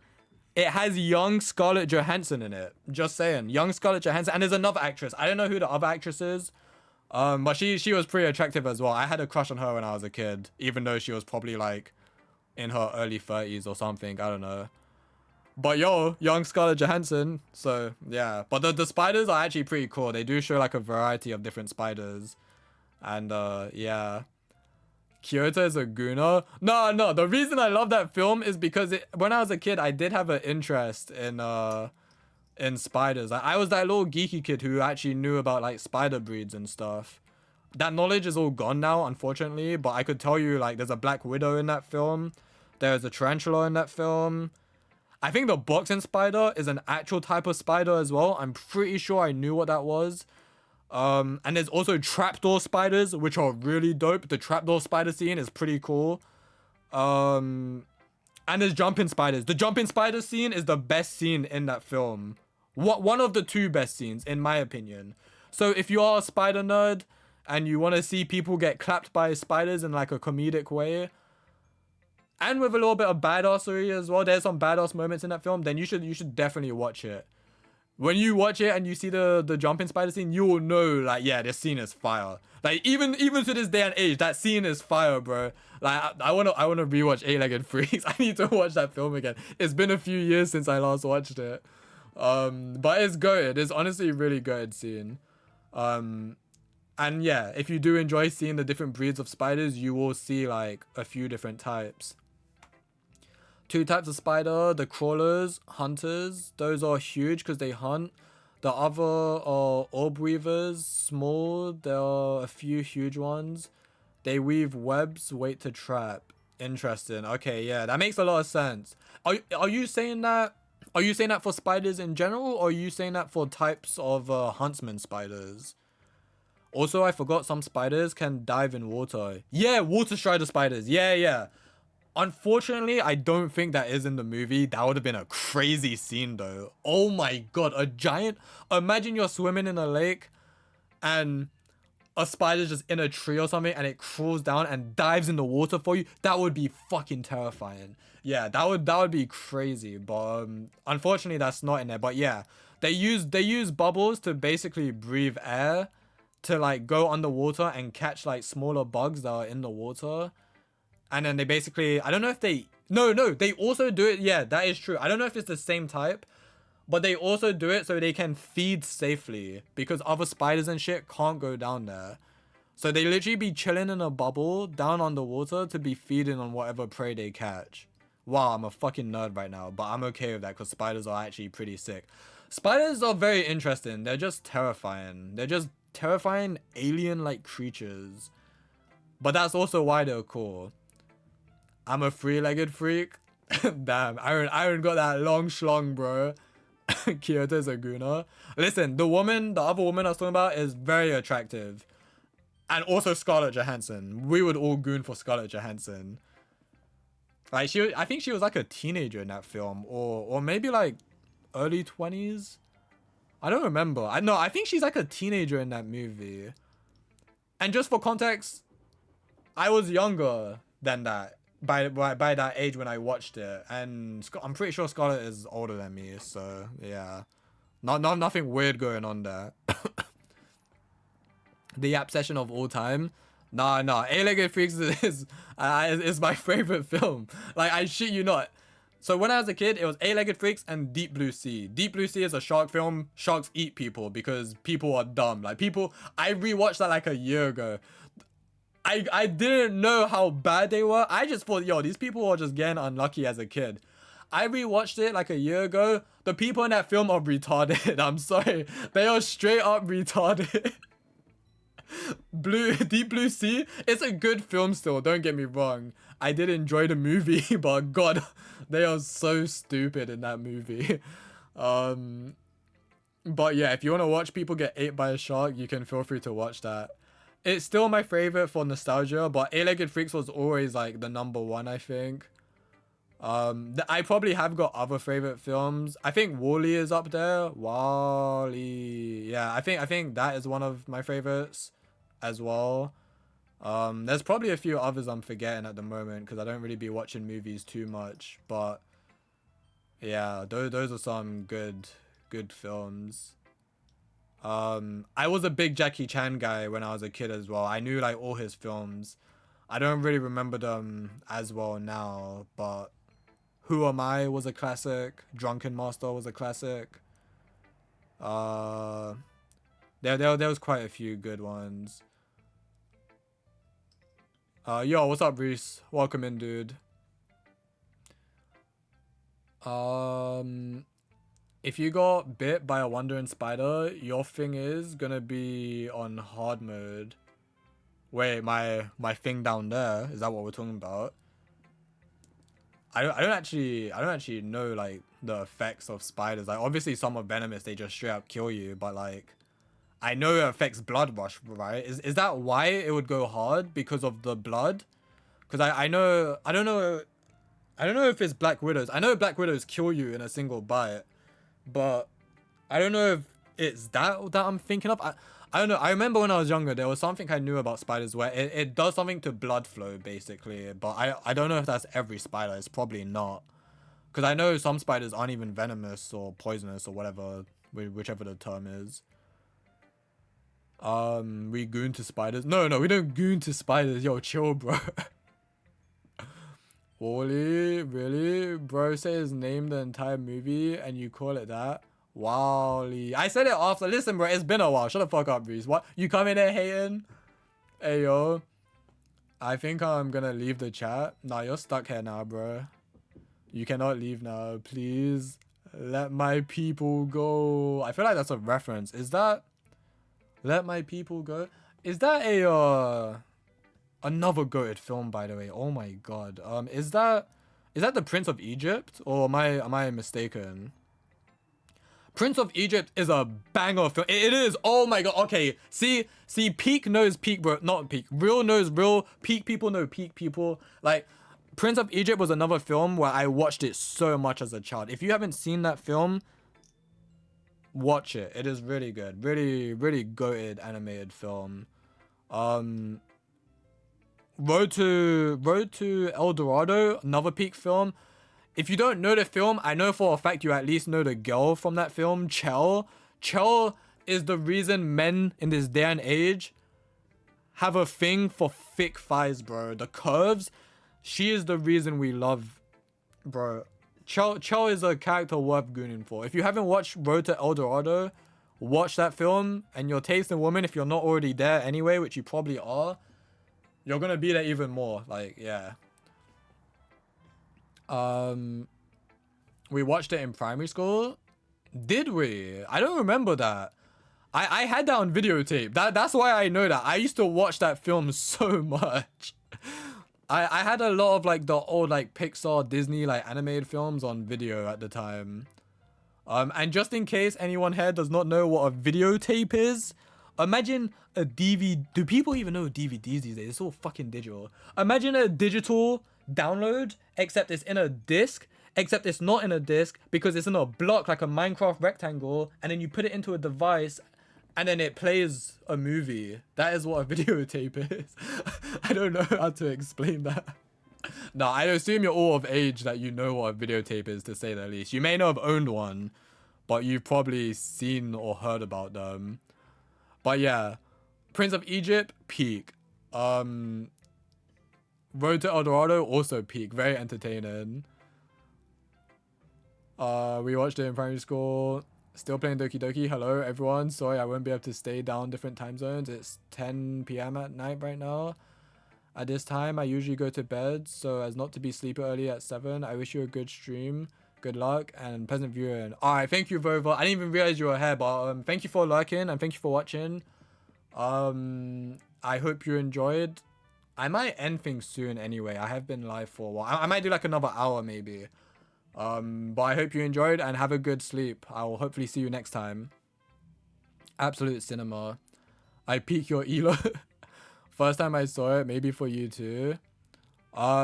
[SPEAKER 2] it has young Scarlett Johansson in it. Just saying. Young Scarlett Johansson. And there's another actress. I don't know who the other actress is. But she was pretty attractive as well. I had a crush on her when I was a kid. Even though she was probably, like, in her early 30s or something. I don't know. But yo, young Scarlett Johansson. So, yeah. But the spiders are actually pretty cool. They do show, like, a variety of different spiders. And, yeah. Kyoto is a gooner. No. The reason I love that film is because when I was a kid, I did have an interest in spiders. I was that little geeky kid who actually knew about like spider breeds and stuff. That knowledge is all gone now, unfortunately. But I could tell you like there's a black widow in that film. There's a tarantula in that film. I think the boxing spider is an actual type of spider as well. I'm pretty sure I knew what that was. And there's also trapdoor spiders, which are really dope. The trapdoor spider scene is pretty cool. And there's jumping spiders. The jumping spider scene is the best scene in that film. One of the two best scenes, in my opinion. So if you are a spider nerd and you want to see people get clapped by spiders in like a comedic way, and with a little bit of badassery as well, there's some badass moments in that film, then you should definitely watch it. When you watch it and you see the jumping spider scene, you will know, like, yeah, this scene is fire. Like, even to this day and age, that scene is fire, bro. Like, I wanna rewatch Eight-Legged Freaks. I need to watch that film again. It's been a few years since I last watched it. But it's good. It's honestly a really good scene. And yeah, if you do enjoy seeing the different breeds of spiders, you will see like a few different types. Two types of spider, the crawlers, hunters. Those are huge because they hunt. The other are orb weavers, small. There are a few huge ones. They weave webs, wait to trap. Interesting. Okay, yeah, that makes a lot of sense. Are you saying that? Are you saying that for spiders in general, or are you saying that for types of huntsman spiders? Also, I forgot some spiders can dive in water. Yeah, water strider spiders. Yeah. Unfortunately, I don't think that is in the movie. That would have been a crazy scene though. Oh my god, a giant... Imagine you're swimming in a lake and a spider's just in a tree or something and it crawls down and dives in the water for you. That would be fucking terrifying. Yeah, that would be crazy. But unfortunately, that's not in there. But yeah, they use bubbles to basically breathe air to like go underwater and catch like smaller bugs that are in the water. And then they basically, I don't know if they, no, they also do it. Yeah, that is true. I don't know if it's the same type, but they also do it so they can feed safely because other spiders and shit can't go down there. So they literally be chilling in a bubble down on the water to be feeding on whatever prey they catch. Wow, I'm a fucking nerd right now, but I'm okay with that because spiders are actually pretty sick. Spiders are very interesting. They're just terrifying. They're just terrifying alien-like creatures. But that's also why they're cool. I'm a three-legged freak. Damn, Iron got that long schlong, bro. Kyoto Zaguna. Listen, the other woman I was talking about is very attractive. And also Scarlett Johansson. We would all goon for Scarlett Johansson. Like, I think she was like a teenager in that film. Or maybe like early 20s. I don't remember. I think she's like a teenager in that movie. And just for context, I was younger than that. By that age when I watched it, and I'm pretty sure Scarlett is older than me, so yeah, nothing weird going on there. The Yap session of all time, nah. Eight-Legged Freaks is my favorite film. Like, I shit you not. So when I was a kid, it was Eight-Legged Freaks and Deep Blue Sea. Deep Blue Sea is a shark film. Sharks eat people because people are dumb. Like, I rewatched that like a year ago. I didn't know how bad they were. I just thought, yo, these people are just getting unlucky as a kid. I rewatched it like a year ago. The people in that film are retarded. I'm sorry. They are straight up retarded. Deep Blue Sea, it's a good film still, don't get me wrong. I did enjoy the movie, but god, they are so stupid in that movie. But yeah, if you want to watch people get ate by a shark, you can feel free to watch that. It's still my favorite for nostalgia, but Eight-Legged Freaks was always like the #1, I think. I probably have got other favorite films. I think Wall-E is up there. Wall-E, yeah, I think that is one of my favorites as well. There's probably a few others I'm forgetting at the moment because I don't really be watching movies too much, but yeah, those are some good films. I was a big Jackie Chan guy when I was a kid as well. I knew like all his films. I don't really remember them as well now, but Who Am I was a classic. Drunken Master was a classic. There was quite a few good ones. Yo, what's up, Reese? Welcome in, dude. If you got bit by a wandering spider, your thing is gonna be on hard mode. Wait, my thing down there, is that what we're talking about?
[SPEAKER 1] I don't actually know like the effects of spiders. Like obviously some are venomous, they just straight up kill you, but like I know it affects blood rush, right? Is that why it would go hard because of the blood? Because I know I don't know if it's Black Widows. I know Black Widows kill you in a single bite, but I don't know if it's that I'm thinking of. I don't know. I remember when I was younger, there was something I knew about spiders where it does something to blood flow, basically. But I don't know if that's every spider. It's probably not. Because I know some spiders aren't even venomous or poisonous or whatever, whichever the term is. We goon to spiders. No, we don't goon to spiders. Yo, chill, bro. Wally, really? Bro says name the entire movie and you call it that? Wally. I said it after. Listen, bro, it's been a while. Shut the fuck up, Reese. What? You come in there hating? Hey, yo. I think I'm gonna leave the chat. Nah, you're stuck here now, bro. You cannot leave now. Please let my people go. I feel like that's a reference. Is that... Let my people go? Is that a, another goated film, by the way? Oh my god. Is that the Prince of Egypt? Or am I mistaken? Prince of Egypt is a banger film. It is. Oh my god. Okay. See, peak knows peak, bro. Not peak. Real knows real. Peak people know peak people. Like, Prince of Egypt was another film where I watched it so much as a child. If you haven't seen that film, watch it. It is really good. Really, really goated animated film. Road to El Dorado, another peak film. If you don't know the film, I know for a fact you at least know the girl from that film, Chell. Chell is the reason men in this day and age have a thing for thick thighs, bro. The curves, she is the reason we love, bro. Chell is a character worth gooning for. If you haven't watched Road to El Dorado, watch that film, and your taste in women, if you're not already there anyway, which you probably are, you're gonna be there even more. Like, yeah. We watched it in primary school. Did we? I don't remember that. I had that on videotape. That's why I know that. I used to watch that film so much. I had a lot of like the old like Pixar, Disney like animated films on video at the time. And just in case anyone here does not know what a videotape is, imagine a DVD. Do people even know DVDs these days? It's all fucking digital. Imagine a digital download, except it's in a disc, except it's not in a disc because it's in a block like a Minecraft rectangle, and then you put it into a device and then it plays a movie. That is what a videotape is. I don't know how to explain that. No, I assume you're all of age that you know what a videotape is, to say the least. You may not have owned one, but you've probably seen or heard about them. But yeah, Prince of Egypt, peak. Road to El Dorado, also peak. Very entertaining. We watched it in primary school. Still playing Doki Doki. Hello, everyone. Sorry, I won't be able to stay down different time zones. It's 10 p.m. at night right now. At this time, I usually go to bed so as not to be sleepy early at 7. I wish you a good stream. Good luck and pleasant viewing. Alright, thank you, Vova. I didn't even realize you were here, but thank you for lurking and thank you for watching. I hope you enjoyed. I might end things soon anyway. I have been live for a while. I might do like another hour maybe. But I hope you enjoyed and have a good sleep. I will hopefully see you next time. Absolute cinema. I peak your elo. First time I saw it, maybe for you too.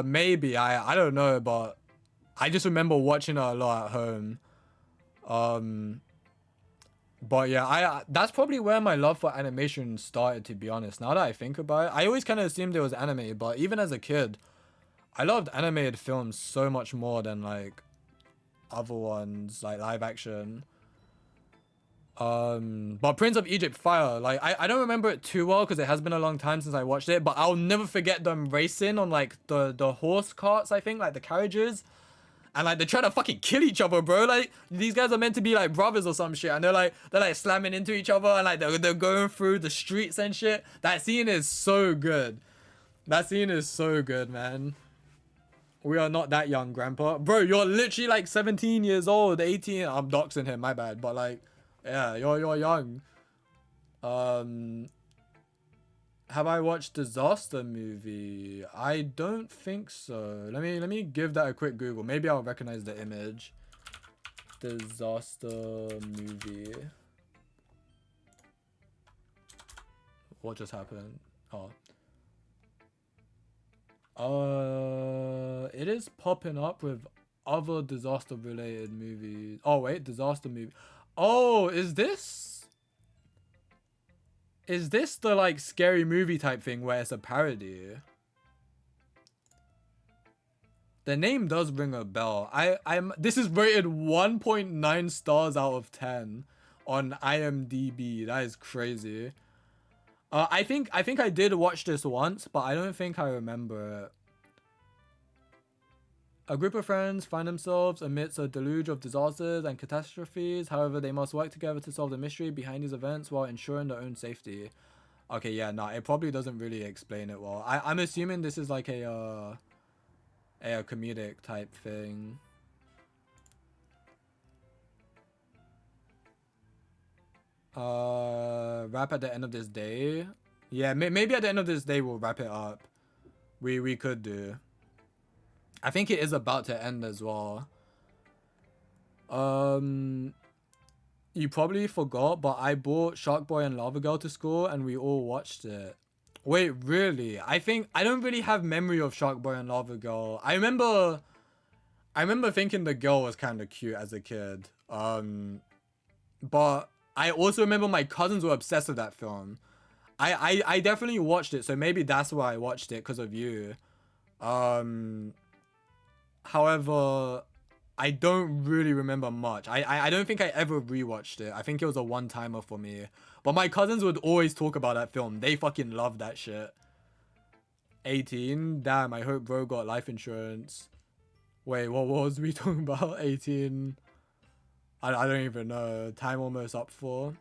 [SPEAKER 1] Maybe. I don't know, but I just remember watching it a lot at home. But yeah, that's probably where my love for animation started, to be honest. Now that I think about it, I always kind of assumed it was anime, but even as a kid, I loved animated films so much more than like other ones, like live action. But Prince of Egypt, fire. Like, I don't remember it too well because it has been a long time since I watched it, but I'll never forget them racing on like the horse carts, I think, like the carriages. And like they're trying to fucking kill each other, bro. Like, these guys are meant to be like brothers or some shit, and they're like slamming into each other, and like they're going through the streets and shit. That scene is so good. That scene is so good, man. We are not that young, grandpa. Bro, you're literally like 17 years old, 18. I'm doxing him, my bad. But like, yeah, you're young. And
[SPEAKER 2] Have I watched Disaster Movie? I don't think so. Let me give that a quick Google. Maybe I'll recognize the image. Disaster Movie. What just happened? Oh. It is popping up with other disaster related movies. Oh wait, disaster movie. Oh, is this the like scary movie type thing where it's a parody? The name does ring a bell. This is rated 1.9 stars out of 10 on IMDb. That is crazy. I think I did watch this once, but I don't think I remember it. A group of friends find themselves amidst a deluge of disasters and catastrophes. However, they must work together to solve the mystery behind these events while ensuring their own safety. Okay, yeah, nah, it probably doesn't really explain it well. I'm assuming this is like a comedic type thing. Wrap at the end of this day. Yeah, maybe at the end of this day we'll wrap it up. We could do. I think it is about to end as well. You probably forgot, but I brought Shark Boy and Lava Girl to school and we all watched it. Wait, really? I don't really have memory of Shark Boy and Lava Girl. I remember thinking the girl was kind of cute as a kid. But I also remember my cousins were obsessed with that film. I definitely watched it, so maybe that's why I watched it, because of you. However, I don't really remember much. I don't think I ever rewatched it. I think it was a one-timer for me. But my cousins would always talk about that film. They fucking love that shit. 18? Damn, I hope bro got life insurance. Wait, what was we talking about? 18? I don't even know. Time almost up for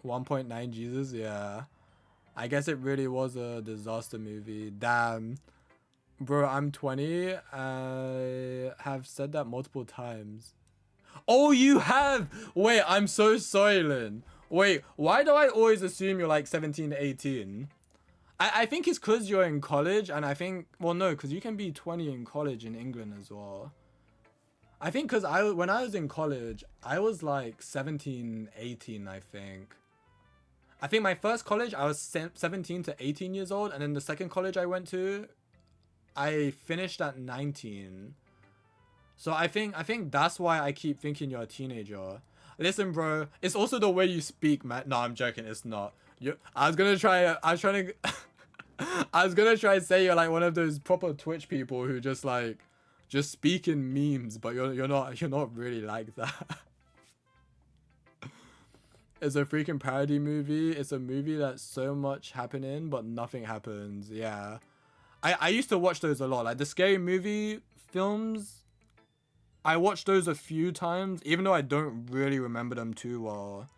[SPEAKER 2] 1.9 Jesus? Yeah. I guess it really was a disaster movie. Damn. Bro, I'm 20. I have said that multiple times. Oh, you have! Wait, I'm so sorry, Lynn. Wait, why do I always assume you're like 17 to 18? I think it's because you're in college, and I think... Well, no, because you can be 20 in college in England as well. I think because when I was in college, I was like 17, 18, I think. I think my first college, I was 17 to 18 years old, and then the second college I went to, I finished at 19. So I think that's why I keep thinking you're a teenager. Listen, bro, it's also the way you speak, man. No, I'm joking. It's not. I was gonna try to say you're like one of those proper Twitch people who just speak in memes, but you're not really like that. It's a freaking parody movie. It's a movie that's so much happening, but nothing happens. Yeah. I used to watch those a lot. Like the scary movie films, I watched those a few times, even though I don't really remember them too well.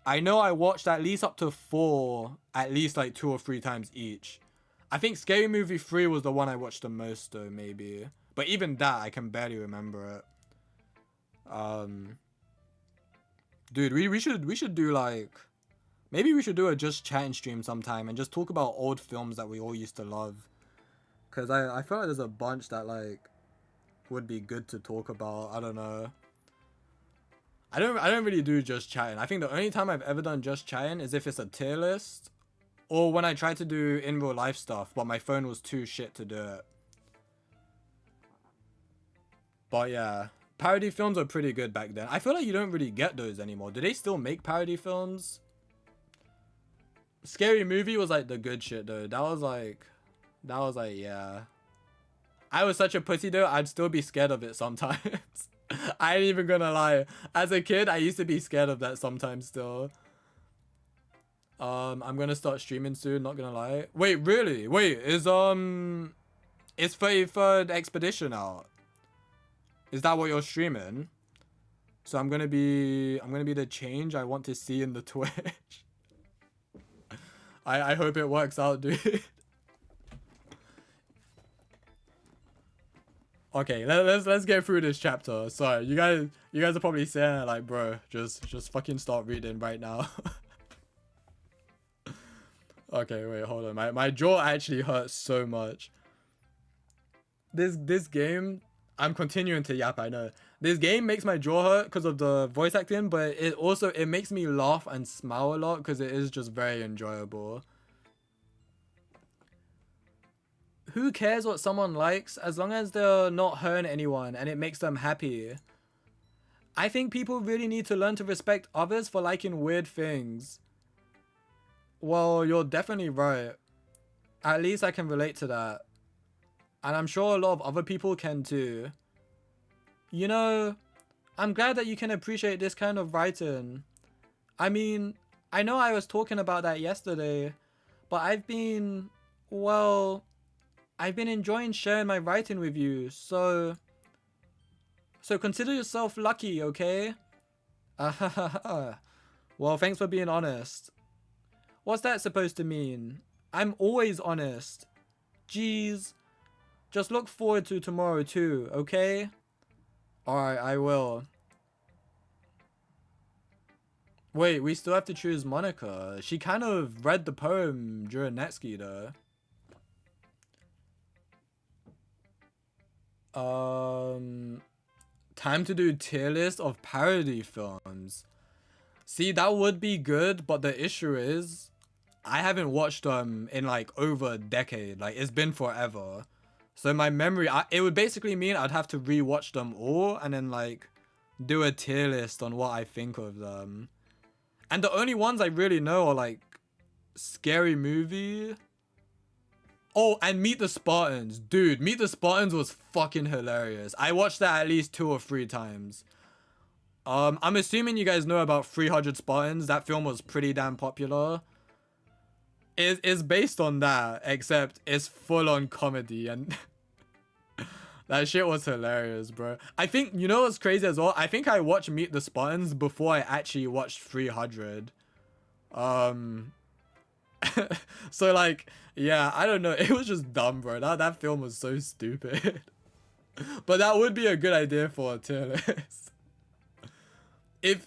[SPEAKER 2] I know I watched at least up to 4, at least like 2 or 3 times each. I think Scary Movie 3 was the one I watched the most though, maybe. But even that, I can barely remember it. Dude, we should do like... Maybe we should do a just chatting stream sometime and just talk about old films that we all used to love. Because I feel like there's a bunch that like would be good to talk about. I don't know. I don't really do just chatting. I think the only time I've ever done just chatting is if it's a tier list, or when I tried to do in real life stuff, but my phone was too shit to do it. But yeah, parody films are pretty good back then. I feel like you don't really get those anymore. Do they still make parody films? Scary Movie was like the good shit though. That was like, yeah. I was such a pussy though, I'd still be scared of it sometimes. I ain't even gonna lie. As a kid, I used to be scared of that sometimes still. I'm gonna start streaming soon, not gonna lie. Wait, really? Wait, is 33rd Expedition out? Is that what you're streaming? So I'm gonna be the change I want to see in the Twitch. I hope it works out, dude. Okay, let's get through this chapter. Sorry, you guys are probably saying like, bro, just fucking start reading right now. Okay, wait, hold on. My jaw actually hurts so much. This game, I'm continuing to yap, I know. This game makes my jaw hurt because of the voice acting, but it makes me laugh and smile a lot because it is just very enjoyable. Who cares what someone likes as long as they're not hurting anyone and it makes them happy? I think people really need to learn to respect others for liking weird things. Well, you're definitely right. At least I can relate to that. And I'm sure a lot of other people can too. You know, I'm glad that you can appreciate this kind of writing. I mean, I know I was talking about that yesterday, but I've been enjoying sharing my writing with you, so consider yourself lucky, okay? Well, thanks for being honest. What's that supposed to mean? I'm always honest. Jeez. Just look forward to tomorrow too, okay? Alright, I will. Wait, we still have to choose Monica. She kind of read the poem during Netski though. Time to do tier list of parody films. See, that would be good, but the issue is I haven't watched them in like over a decade. Like, it's been forever. So my memory, it would basically mean I'd have to rewatch them all and then like do a tier list on what I think of them. And the only ones I really know are like Scary Movie. Oh, and Meet the Spartans. Dude, Meet the Spartans was fucking hilarious. I watched that at least 2 or 3 times. I'm assuming you guys know about 300 Spartans. That film was pretty damn popular. It's based on that, except it's full on comedy and that shit was hilarious, bro. I think, you know what's crazy as well? I think I watched Meet the Spartans before I actually watched 300. So like, yeah, I don't know. It was just dumb, bro. That film was so stupid. But that would be a good idea for a tier list. If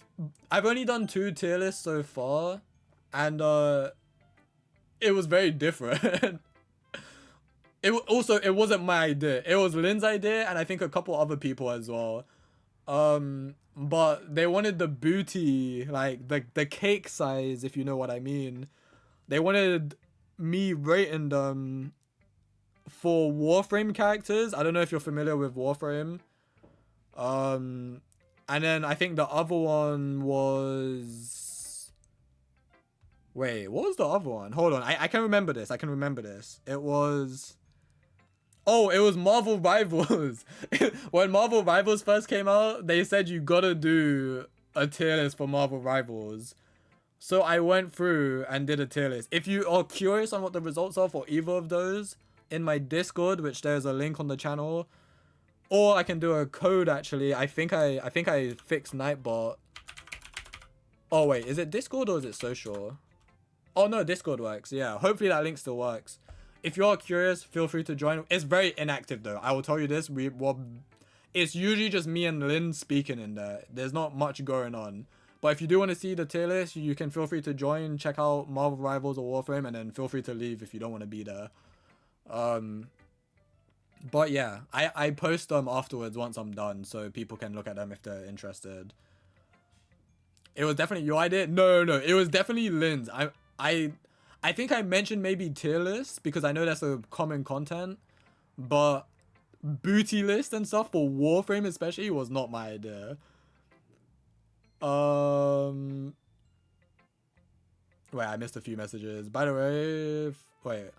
[SPEAKER 2] I've only done 2 tier lists so far, and it was very different. It wasn't my idea. It was Lynn's idea, and I think a couple other people as well. But they wanted the booty, like the cake size, if you know what I mean. They wanted me rating them for Warframe characters. I don't know if you're familiar with Warframe. And then I think the other one was... Wait, what was the other one? Hold on, I can remember this. It was... Oh, it was Marvel Rivals. When Marvel Rivals first came out, they said you gotta do a tier list for Marvel Rivals. So I went through and did a tier list. If you are curious on what the results are for either of those, in my Discord, which there's a link on the channel, or I can do a code actually. I think I fixed Nightbot. Oh wait, is it Discord or is it social? Oh no, Discord works. Yeah, hopefully that link still works. If you are curious, feel free to join. It's very inactive though. I will tell you this. It's usually just me and Lynn speaking in there. There's not much going on. But if you do want to see the tier list, you can feel free to join, check out Marvel Rivals or Warframe, and then feel free to leave if you don't want to be there. But yeah, I post them afterwards once I'm done, so people can look at them if they're interested. It was definitely your idea? No, it was definitely Lynn's. I think I mentioned maybe tier list because I know that's a common content, but booty list and stuff for Warframe especially was not my idea. Wait, I missed a few messages. By the way, wait.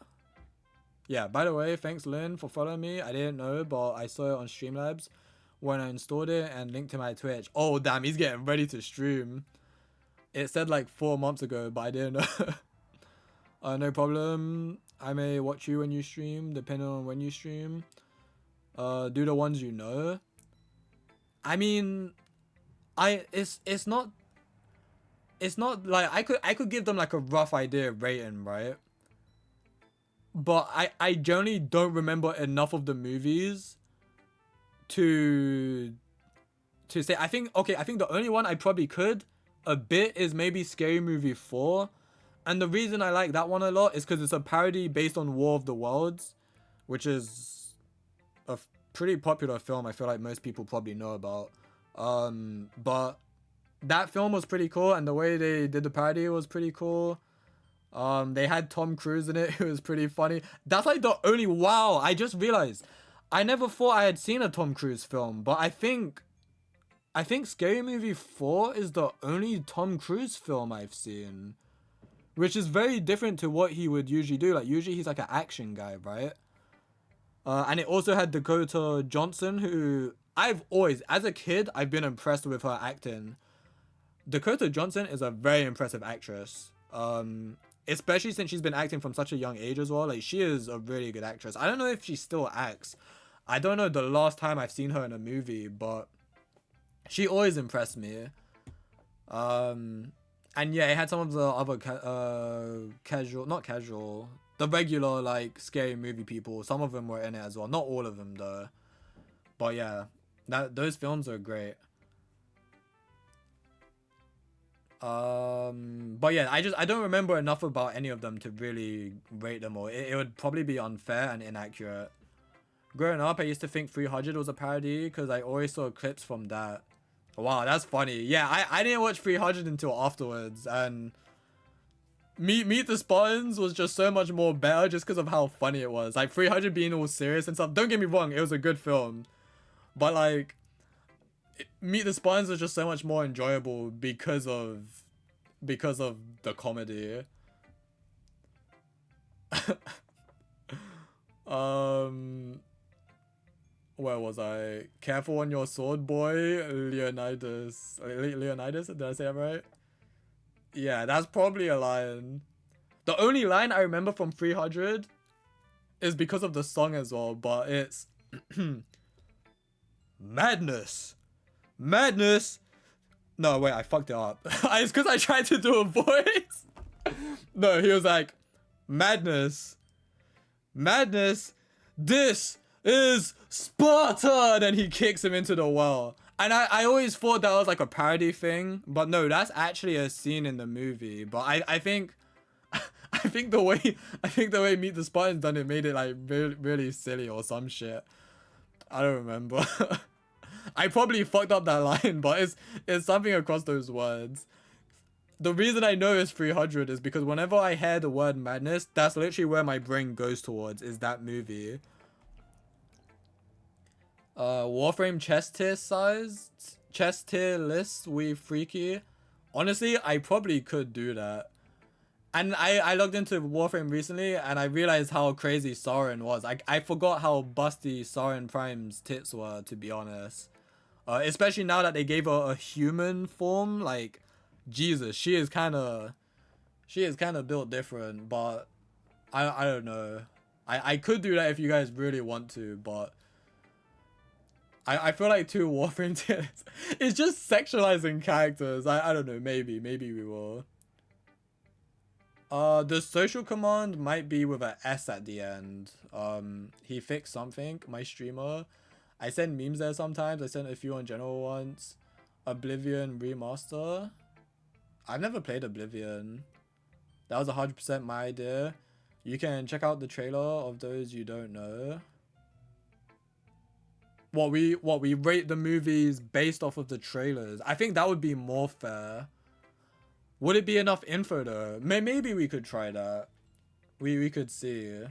[SPEAKER 2] Yeah, by the way, thanks Lynn for following me. I didn't know, but I saw it on Streamlabs when I installed it and linked to my Twitch. Oh, damn, he's getting ready to stream. It said like 4 months ago, but I didn't know. No problem. I may watch you when you stream, depending on when you stream. Do the ones you know. I mean, it's not like I could give them like a rough idea of rating, right? But I generally don't remember enough of the movies to say. I think the only one I probably could a bit is maybe Scary Movie 4, And the reason I like that one a lot is because it's a parody based on War of the Worlds, which is a pretty popular film. I feel like most people probably know about. But that film was pretty cool, and the way they did the parody was pretty cool. They had Tom Cruise in it. It was pretty funny. That's like the only, wow, I just realized I never thought I had seen a Tom Cruise film, but I think Scary Movie 4 is the only Tom Cruise film I've seen, which is very different to what he would usually do. Like, usually he's like an action guy, right? And it also had Dakota Johnson, who I've always, as a kid, I've been impressed with her acting. Dakota Johnson is a very impressive actress. Especially since she's been acting from such a young age as well. Like, she is a really good actress. I don't know if she still acts. I don't know the last time I've seen her in a movie, but she always impressed me. And yeah, it had some of the other the regular, like, Scary Movie people. Some of them were in it as well. Not all of them though. But yeah, those films are great. But yeah, I don't remember enough about any of them to really rate them all. It would probably be unfair and inaccurate. Growing up, I used to think 300 was a parody because I always saw clips from that. Wow, that's funny. Yeah, I didn't watch 300 until afterwards, and Meet the Spartans was just so much more better just because of how funny it was. Like, 300 being all serious and stuff. Don't get me wrong, it was a good film, but like, Meet the Spartans was just so much more enjoyable because of the comedy. Where was I? Careful on your sword, boy. Leonidas. Leonidas? Did I say that right? Yeah, that's probably a line. The only line I remember from 300 is because of the song as well, but it's madness. Madness. No, wait, I fucked it up. It's because I tried to do a voice. No, he was like, madness. Madness. This is Sparta. Then he kicks him into the well. And I always thought that was like a parody thing, but no, that's actually a scene in the movie. But I think I think the way Meet the Spartans done it made it like really, really silly or some shit. I don't remember. I probably fucked up that line, but it's something across those words. The reason I know it's 300 is because whenever I hear the word madness, that's literally where my brain goes towards, is that movie. Warframe chest tier list with Freaky. Honestly, I probably could do that. And I logged into Warframe recently and I realized how crazy Soren was. I forgot how busty Soren Prime's tits were, to be honest. Especially now that they gave her a human form. Like, Jesus, she is kind of built different, but I don't know. I could do that if you guys really want to, but I feel like 2 Warframe tiers it's just sexualizing characters. I don't know, maybe we will. The social command might be with a S at the end. He fixed something, my streamer. I send memes there sometimes. I sent a few on general once. Oblivion remaster. I've never played Oblivion. That was 100% my idea. You can check out the trailer of those you don't know. What we rate the movies based off of the trailers. I think that would be more fair. Would it be enough info though? Maybe we could try that. We could see.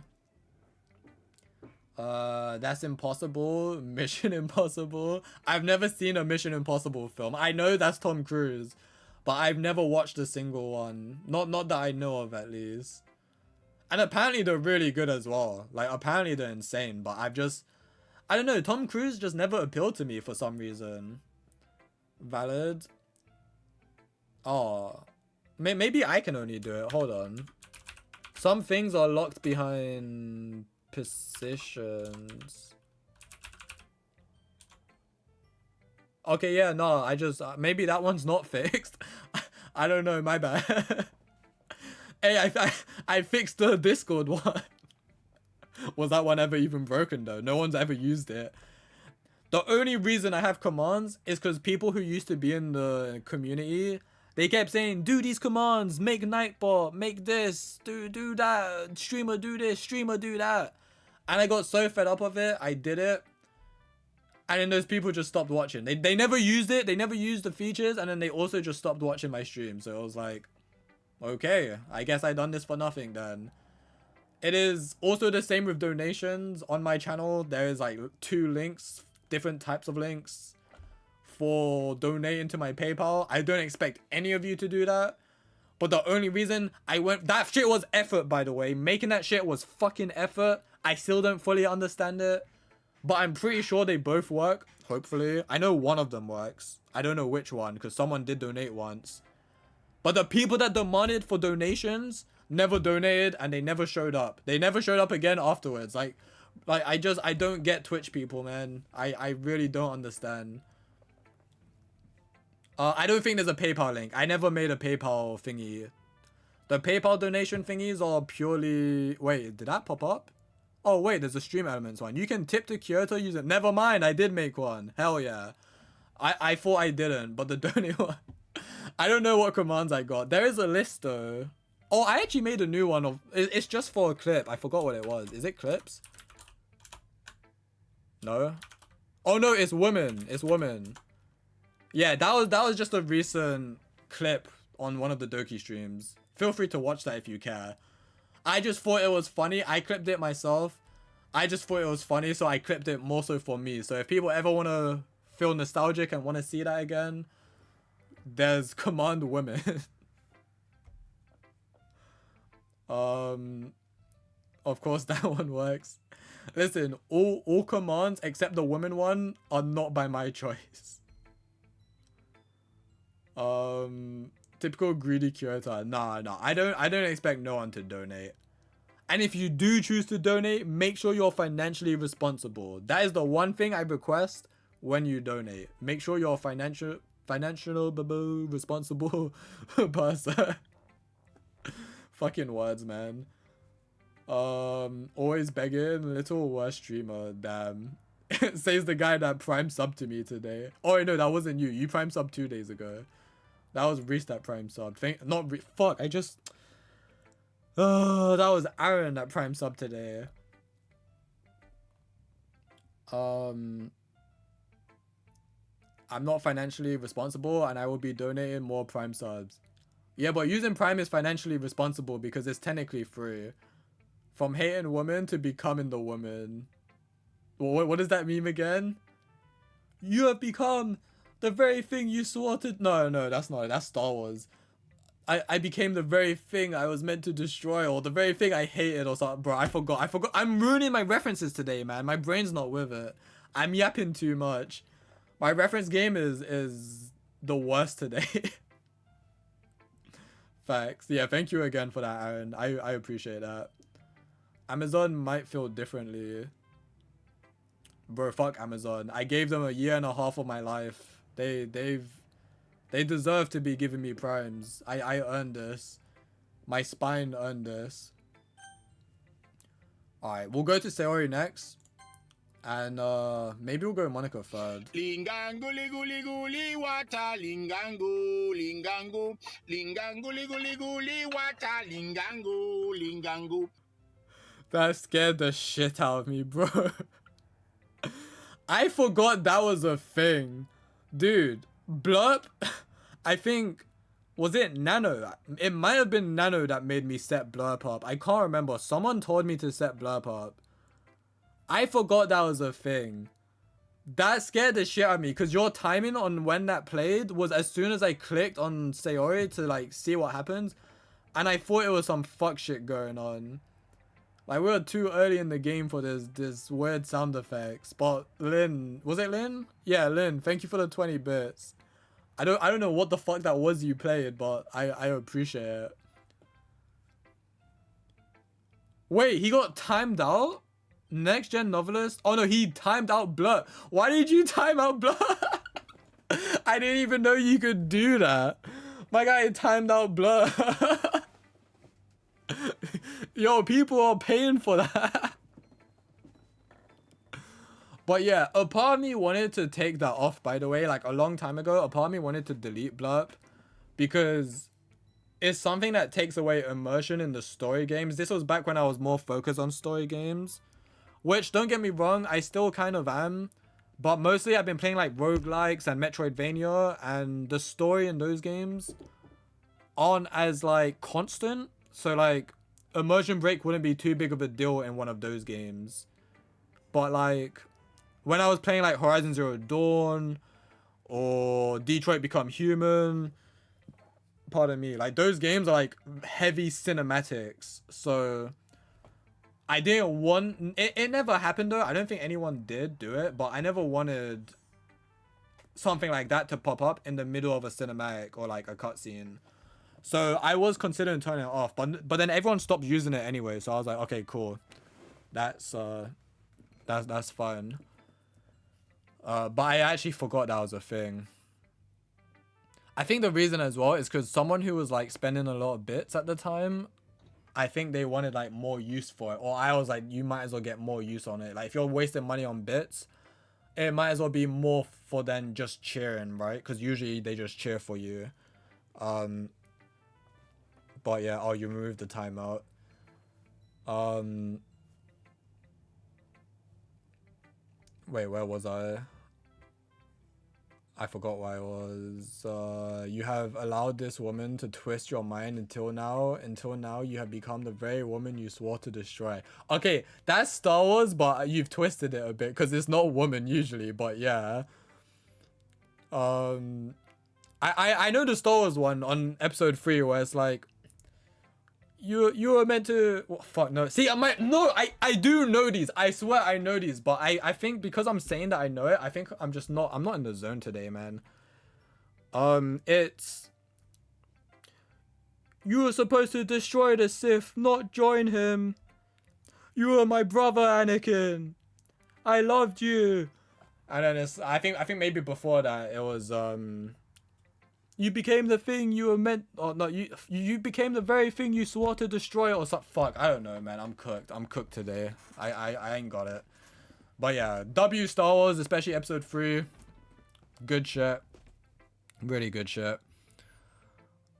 [SPEAKER 2] That's Impossible. Mission Impossible. I've never seen a Mission Impossible film. I know that's Tom Cruise, but I've never watched a single one. Not that I know of, at least. And apparently they're really good as well. Like, apparently they're insane, but I don't know, Tom Cruise just never appealed to me for some reason. Valid. Oh. Maybe I can only do it. Hold on. Some things are locked behind positions. Okay, yeah, no, I just... maybe that one's not fixed. I don't know, my bad. Hey, I fixed the Discord one. Was that one ever even broken though? No one's ever used it. The only reason I have commands is because people who used to be in the community, They kept saying, do these commands, make Nightbot, make this, do that, streamer do this, streamer do that. And I got so fed up of it, I did it. And then those people just stopped watching. They never used it, they never used the features, and then they also just stopped watching my stream. So it was like, okay, I guess I done this for nothing then. It is also the same with donations. On my channel, there is like 2 links, different types of links for donating to my PayPal. I don't expect any of you to do that. But the only reason I went... That shit was effort, by the way. Making that shit was fucking effort. I still don't fully understand it. But I'm pretty sure they both work. Hopefully. I know one of them works. I don't know which one, because someone did donate once. But the people that demanded for donations never donated, and they never showed up. They never showed up again afterwards. Like I don't get Twitch people, man. I really don't understand. I don't think there's a PayPal link. I never made a PayPal thingy. The PayPal donation thingies are purely... Wait, did that pop up? Oh, wait, there's a Stream Elements one. You can tip to Kyoto using... Never mind, I did make one. Hell yeah. I thought I didn't, but the donate one... I don't know what commands I got. There is a list, though. Oh, I actually made a new one of... It's just for a clip. I forgot what it was. Is it clips? No? Oh, no, it's women. It's women. Yeah, that was just a recent clip on one of the Doki streams. Feel free to watch that if you care. I just thought it was funny. I clipped it myself. I just thought it was funny, so I clipped it more so for me. So if people ever want to feel nostalgic and want to see that again, there's command women. Of course that one works. Listen, all commands except the women one are not by my choice. Typical greedy curator. Nah, I don't expect no one to donate. And if you do choose to donate, make sure you're financially responsible. That is the one thing I request when you donate. Make sure you're financial responsible person. Fucking words, man. Always begging, little worse streamer, damn. Says the guy that prime sub to me today. Oh no, that wasn't you. You prime sub 2 days ago. That was Reese that prime sub. Fuck, I just... Oh, that was Aaron that prime sub today. I'm not financially responsible and I will be donating more prime subs. Yeah, but using prime is financially responsible because it's technically free. From hating women to becoming the woman. What does that mean again? You have become the very thing you swore to... No, that's not it. That's Star Wars. I became the very thing I was meant to destroy, or the very thing I hated or something. Bro, I forgot. I'm ruining my references today, man. My brain's not with it. I'm yapping too much. My reference game is the worst today. Facts. Yeah, thank you again for that, Aaron. I appreciate that. Amazon might feel differently. Bro, fuck Amazon. I gave them 1.5 years of my life. They deserve to be giving me primes. I earned this. My spine earned this. Alright, we'll go to Sayori next. And maybe we'll go Monaco third.
[SPEAKER 3] Lingango liguli guli wata lingango lingango lingango liguli guli wata lingango.
[SPEAKER 2] That scared the shit out of me, bro. I forgot that was a thing. Dude, Blurp, I think, was it Nano? It might have been Nano that made me set Blurp up. I can't remember. Someone told me to set Blurp up. I forgot that was a thing. That scared the shit out of me because your timing on when that played was as soon as I clicked on Sayori to like see what happens. And I thought it was some fuck shit going on. Like, we were too early in the game for this weird sound effects. But Lynn, was it Lynn? Yeah, Lynn, thank you for the 20 bits. I don't know what the fuck that was you played, but I appreciate it. Wait, he got timed out? Next gen novelist? Oh no, he timed out Blur. Why did you time out Blur? I didn't even know you could do that. My guy timed out Blur. Yo, people are paying for that. But yeah, a part of me wanted to take that off, by the way. Like, a long time ago, a part of me wanted to delete Blurp. because it's something that takes away immersion in the story games. This was back when I was more focused on story games, which, don't get me wrong, I still kind of am. But mostly I've been playing like roguelikes and Metroidvania, and the story in those games aren't as like constant. So like immersion break wouldn't be too big of a deal in one of those games. But like when I was playing like Horizon Zero Dawn or Detroit Become Human, pardon me, like those games are like heavy cinematics. So I didn't want it never happened though. I don't think anyone did do it, but I never wanted something like that to pop up in the middle of a cinematic or like a cutscene. So I was considering turning it off, but then everyone stopped using it anyway. So I was like, okay, cool, that's fun. But I actually forgot that was a thing. I think the reason as well is because someone who was like spending a lot of bits at the time, I think they wanted like more use for it. Or I was like, you might as well get more use on it. Like if you're wasting money on bits, it might as well be more for than just cheering, right? Because usually they just cheer for you. But yeah, oh, you removed the timeout. Wait, where was I? I forgot where I was. You have allowed this woman to twist your mind until now. Until now, you have become the very woman you swore to destroy. Okay, that's Star Wars, but you've twisted it a bit because it's not woman usually. But yeah. I know the Star Wars one on episode 3 where it's like, you were meant to, well, fuck no. See, I do know these. I swear I know these, but I think because I'm saying that I know it, I think I'm not in the zone today, man. It's, you were supposed to destroy the Sith, not join him. You were my brother, Anakin. I loved you. And then it's, I think maybe before that it was you became the thing you were meant, or no, you became the very thing you swore to destroy, or something. Fuck, I don't know, man. I'm cooked today. I ain't got it. But yeah, W Star Wars, especially episode 3. Good shit. Really good shit.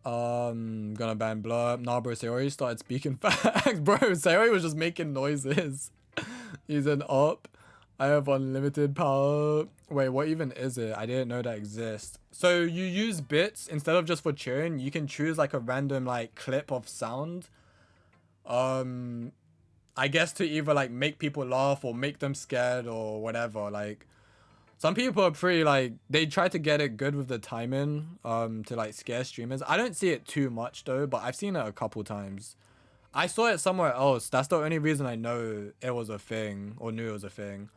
[SPEAKER 2] Gonna ban Blur. Nah, bro, Sayori started speaking facts. Bro, Sayori was just making noises. He's an op. I have unlimited power. Wait, what even is it? I didn't know that exists. So you use bits instead of just for cheering. You can choose like a random like clip of sound. I guess to either like make people laugh or make them scared or whatever. Like some people are pretty like, they try to get it good with the timing to like scare streamers. I don't see it too much though, but I've seen it a couple times. I saw it somewhere else. That's the only reason I know it was a thing or knew it was a thing.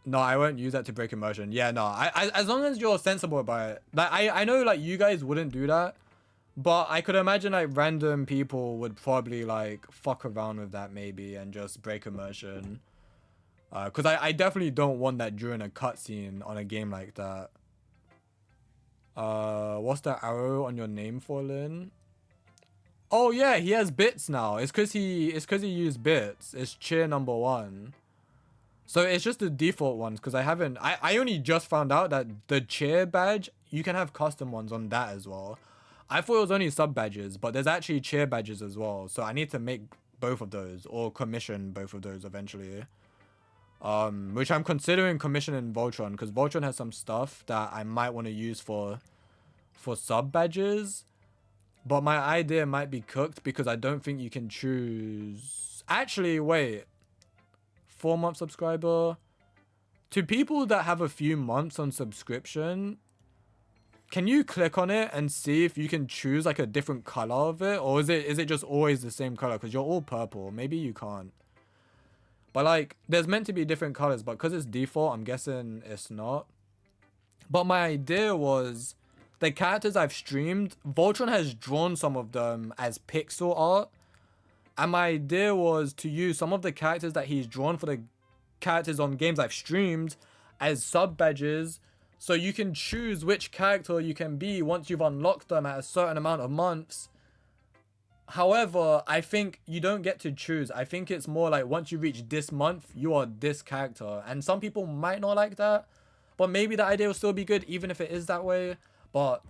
[SPEAKER 2] No, I won't use that to break immersion. Yeah, no. I as long as you're sensible about it. Like I know like you guys wouldn't do that, but I could imagine like random people would probably like fuck around with that maybe and just break immersion. Cause I definitely don't want that during a cutscene on a game like that. What's that arrow on your name for, Lin? Oh yeah, he has bits now. It's cause he used bits. It's cheer number 1. So it's just the default ones, because I only just found out that the cheer badge, you can have custom ones on that as well. I thought it was only sub badges, but there's actually cheer badges as well. So I need to make both of those or commission both of those eventually. Which I'm considering commissioning Voltron, because Voltron has some stuff that I might want to use for sub badges. But my idea might be cooked because I don't think you can choose. Actually, wait. 4-month subscriber. To people that have a few months on subscription, can you click on it and see if you can choose like a different color of it, or is it just always the same color? Because you're all purple. Maybe you can't. But like, there's meant to be different colors, but because it's default, I'm guessing it's not. But my idea was, the characters I've streamed, Voltron has drawn some of them as pixel art. And my idea was to use some of the characters that he's drawn for the characters on games I've streamed as sub badges. So you can choose which character you can be once you've unlocked them at a certain amount of months. However, I think you don't get to choose. I think it's more like once you reach this month, you are this character. And some people might not like that. But maybe the idea will still be good even if it is that way. But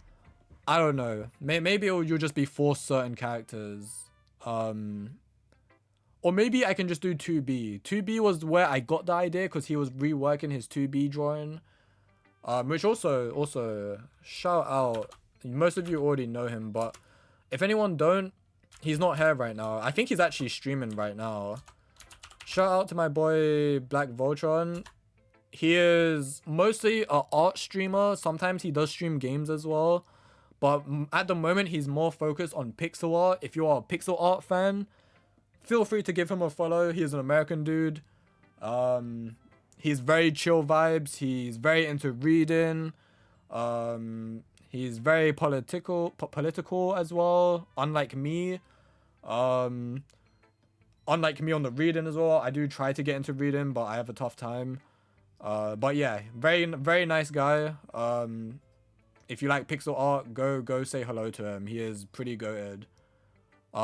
[SPEAKER 2] I don't know. Maybe you'll just be forced certain characters. Or maybe I can just do 2B. 2B was where I got the idea because he was reworking his 2B drawing. Which also shout out. Most of you already know him, but if anyone don't, he's not here right now. I think he's actually streaming right now. Shout out to my boy Black Voltron. He is mostly an art streamer. Sometimes he does stream games as well. But at the moment, he's more focused on pixel art. If you are a pixel art fan, feel free to give him a follow. He's an American dude. He's very chill vibes. He's very into reading. He's very political as well. Unlike me. Unlike me on the reading as well. I do try to get into reading, but I have a tough time. But yeah, very nice guy. If you like pixel art, go say hello to him. He is pretty goated.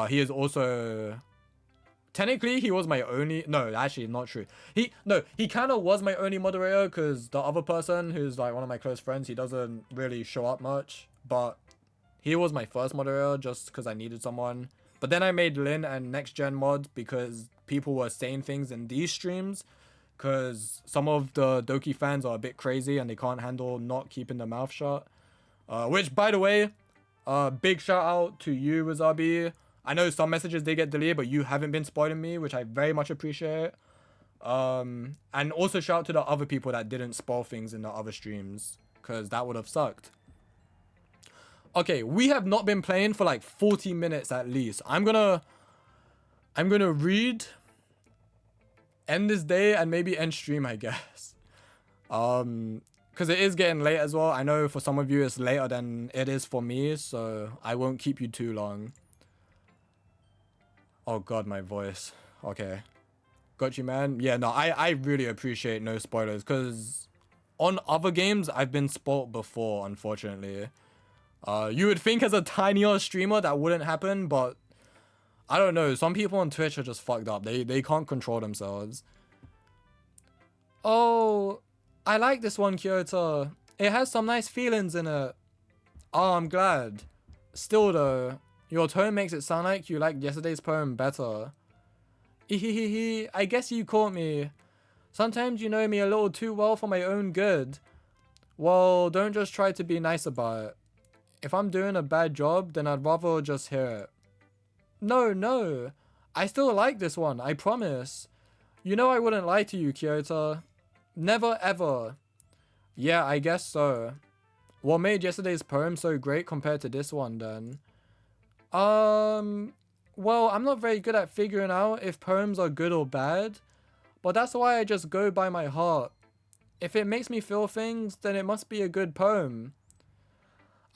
[SPEAKER 2] He is also... Technically, he was my only... No, actually, not true. He kind of was my only moderator because the other person, who's like one of my close friends, he doesn't really show up much. But he was my first moderator just because I needed someone. But then I made Lin and Next Gen mod because people were saying things in these streams. Because some of the Doki fans are a bit crazy and they can't handle not keeping their mouth shut. Which, by the way, big shout out to you, Wasabi. I know some messages they get deleted, but you haven't been spoiling me, which I very much appreciate. And also shout out to the other people that didn't spoil things in the other streams, because that would have sucked. Okay, we have not been playing for like 40 minutes at least. I'm gonna read, end this day, and maybe end stream, I guess. Because it is getting late as well. I know for some of you it's later than it is for me, so I won't keep you too long. Oh god, my voice. Okay. Got you, man. Yeah, no, I really appreciate no spoilers, because on other games, I've been spoilt before, unfortunately. You would think as a tinier streamer that wouldn't happen, but I don't know. Some people on Twitch are just fucked up. They can't control themselves. Oh, I like this one, Kyoto. It has some nice feelings in it. Oh, I'm glad. Still though, your tone makes it sound like you liked yesterday's poem better. Hehehe, I guess you caught me. Sometimes you know me a little too well for my own good. Well, don't just try to be nice about it. If I'm doing a bad job, then I'd rather just hear it. No. I still like this one, I promise. You know I wouldn't lie to you, Kyoto. Never ever. Yeah, I guess so. What made yesterday's poem so great compared to this one then? Well, I'm not very good at figuring out if poems are good or bad, but that's why I just go by my heart. If it makes me feel things, then it must be a good poem.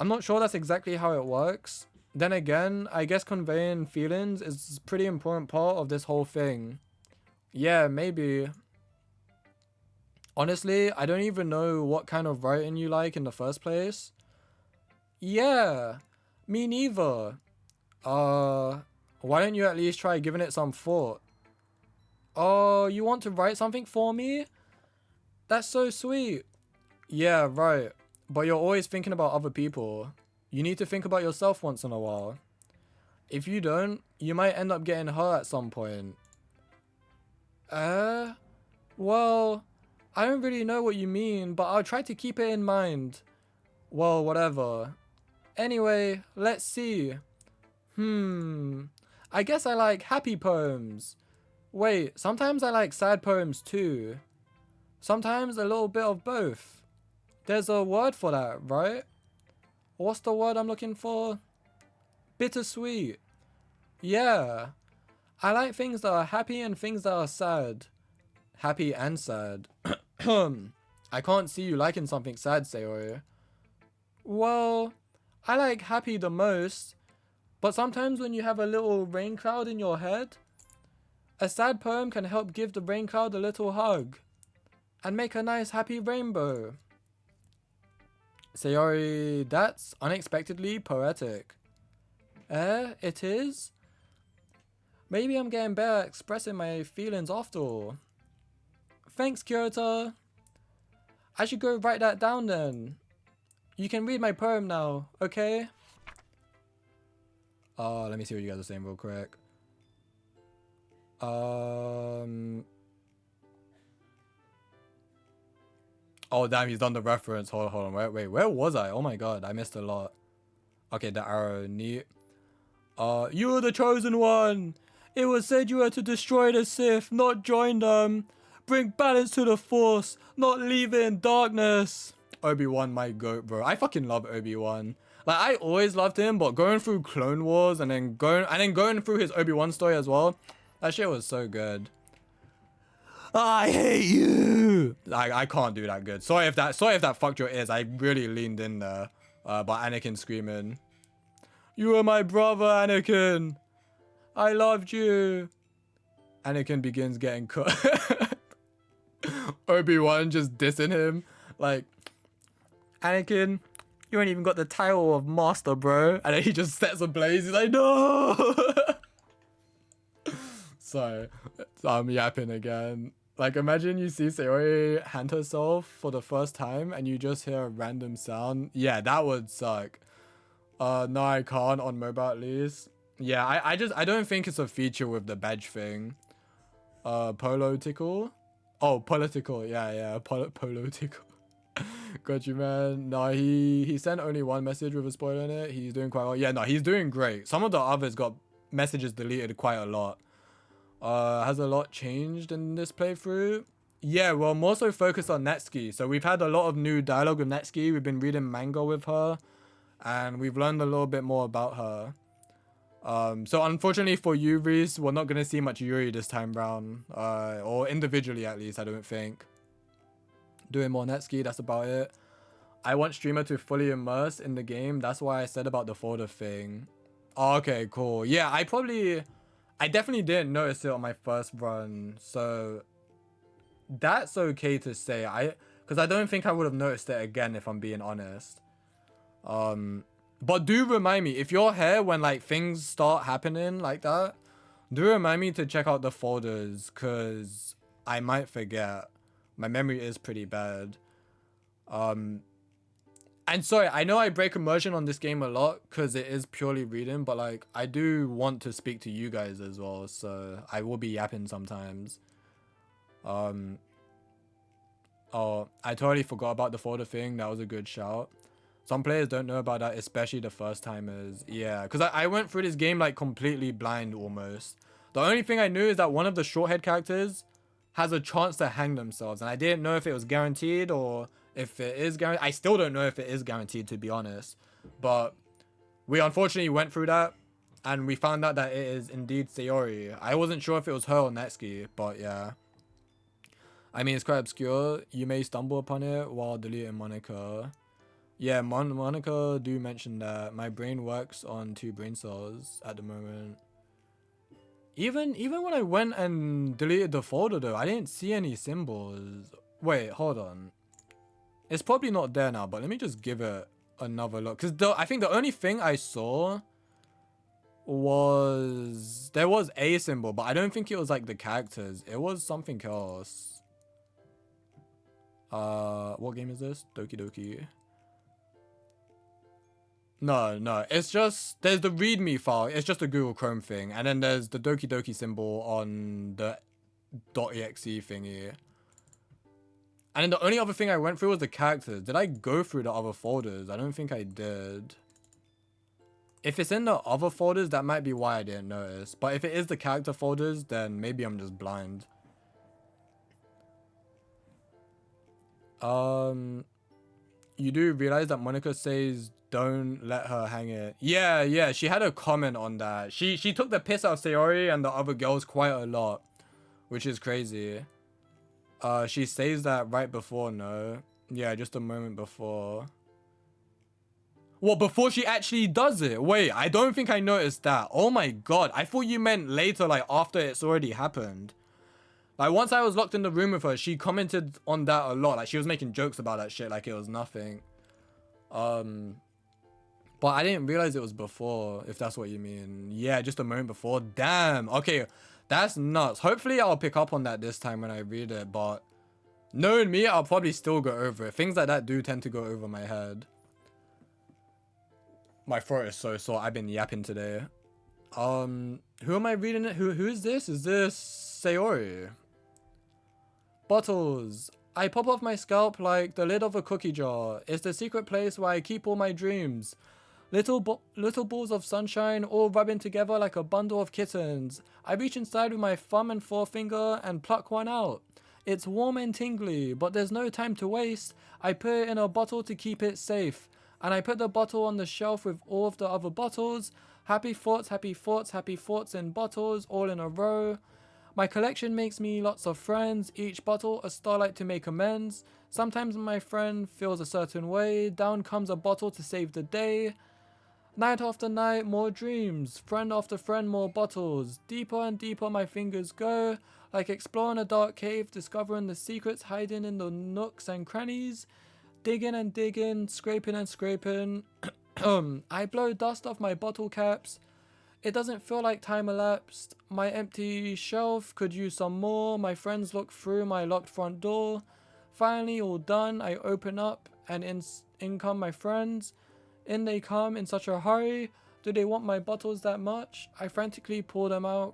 [SPEAKER 2] I'm not sure that's exactly how it works. Then again, I guess conveying feelings is a pretty important part of this whole thing. Yeah, maybe. Honestly, I don't even know what kind of writing you like in the first place. Yeah, me neither. Why don't you at least try giving it some thought? Oh, you want to write something for me? That's so sweet. Yeah, right. But you're always thinking about other people. You need to think about yourself once in a while. If you don't, you might end up getting hurt at some point. Well, I don't really know what you mean, but I'll try to keep it in mind. Well, whatever. Anyway, let's see. I guess I like happy poems. Wait, sometimes I like sad poems too. Sometimes a little bit of both. There's a word for that, right? What's the word I'm looking for? Bittersweet. Yeah. I like things that are happy and things that are sad. Happy and sad. I can't see you liking something sad, Sayori. Well, I like happy the most, but sometimes when you have a little rain cloud in your head, a sad poem can help give the rain cloud a little hug and make a nice happy rainbow. Sayori, that's unexpectedly poetic. It is? Maybe I'm getting better at expressing my feelings after all. Thanks, Kyoto. I should go write that down then. You can read my poem now, okay? Let me see what you guys are saying real quick. Oh damn, he's done the reference. Hold on. Wait, where was I? Oh my god, I missed a lot. Okay, the arrow, neat. You were the chosen one. It was said you were to destroy the Sith, not join them. Bring balance to the Force, not leave it in darkness. Obi-Wan, my goat, bro. I fucking love Obi-Wan. Like, I always loved him, but going through Clone Wars and then going through his Obi-Wan story as well, that shit was so good. I hate you. I can't do that good. Sorry if that fucked your ears. I really leaned in there. But Anakin screaming, "You were my brother, Anakin. I loved you." Anakin begins getting cut. Obi-Wan just dissing him. Like, Anakin, you ain't even got the title of master, bro. And then he just sets ablaze. He's like, no. So, I'm yapping again. Like, imagine you see Sayori hand herself for the first time and you just hear a random sound. Yeah, that would suck. No, I can't on mobile at least. Yeah, I don't think it's a feature with the badge thing. Polo tickle? Oh, political. Yeah. Polo tickle. Got you, man. No, he sent only one message with a spoiler in it. He's doing quite well. Yeah, no, he's doing great. Some of the others got messages deleted quite a lot. Has a lot changed in this playthrough? Yeah, well, more so focused on Natsuki. So we've had a lot of new dialogue with Natsuki. We've been reading manga with her. And we've learned a little bit more about her. So unfortunately for you, Reese, we're not going to see much Yuri this time round. Or individually, at least, I don't think. Doing more Natsuki, that's about it. I want streamer to fully immerse in the game. That's why I said about the folder thing. Oh, okay, cool. Yeah, I definitely didn't notice it on my first run. So that's okay to say. Because I don't think I would have noticed it again if I'm being honest. But do remind me, if you're here when like things start happening like that, do remind me to check out the folders, because I might forget. My memory is pretty bad. And sorry, I know I break immersion on this game a lot because it is purely reading, but like I do want to speak to you guys as well, so I will be yapping sometimes. Oh, I totally forgot about the folder thing. That was a good shout. Some players don't know about that, especially the first timers. Yeah, because I went through this game like completely blind almost. The only thing I knew is that one of the shorthead characters has a chance to hang themselves, and I didn't know if it was guaranteed or if it is guaranteed. I still don't know if it is guaranteed, to be honest. But we unfortunately went through that, and we found out that it is indeed Sayori. I wasn't sure if it was her or Natsuki, but yeah. I mean, it's quite obscure. You may stumble upon it while deleting Monica. Yeah, Monica do mention that my brain works on 2 brain cells at the moment. Even when I went and deleted the folder though, I didn't see any symbols. Wait, hold on. It's probably not there now, but let me just give it another look. Because I think the only thing I saw was... there was a symbol, but I don't think it was like the characters. It was something else. What game is this? Doki Doki. No, it's just, there's the readme file, it's just a Google Chrome thing, and then there's the Doki Doki symbol on the .exe thingy. And then the only other thing I went through was the characters. Did I go through the other folders? I don't think I did. If it's in the other folders, that might be why I didn't notice. But if it is the character folders, then maybe I'm just blind. You do realize that Monica says don't let her hang it. Yeah, she had a comment on that. She took the piss out of Sayori and the other girls quite a lot, which is crazy. She says that right before, no? Yeah, just a moment before. Well, before she actually does it. Wait, I don't think I noticed that. Oh my god, I thought you meant later, like after it's already happened. Like once I was locked in the room with her, she commented on that a lot. Like she was making jokes about that shit like it was nothing. But I didn't realize it was before, if that's what you mean. Yeah, just a moment before. Damn. Okay, that's nuts. Hopefully I'll pick up on that this time when I read it, but knowing me, I'll probably still go over it. Things like that do tend to go over my head. My throat is so sore. I've been yapping today. Who am I reading it? Who is this? Is this Sayori? Bottles. I pop off my scalp like the lid of a cookie jar. It's the secret place where I keep all my dreams. Little balls of sunshine all rubbing together like a bundle of kittens. I reach inside with my thumb and forefinger and pluck one out. It's warm and tingly, but there's no time to waste. I put it in a bottle to keep it safe. And I put the bottle on the shelf with all of the other bottles. Happy thoughts, happy thoughts, happy thoughts in bottles, all in a row. My collection makes me lots of friends, each bottle a starlight to make amends. Sometimes my friend feels a certain way, down comes a bottle to save the day. Night after night, more dreams, friend after friend, more bottles. Deeper and deeper my fingers go, like exploring a dark cave, discovering the secrets hiding in the nooks and crannies. Digging and digging, scraping and scraping. I blow dust off my bottle caps. It doesn't feel like time elapsed. My empty shelf could use some more. My friends look through my locked front door. Finally, all done, I open up and in come my friends. In they come in such a hurry. Do they want my bottles that much? I frantically pull them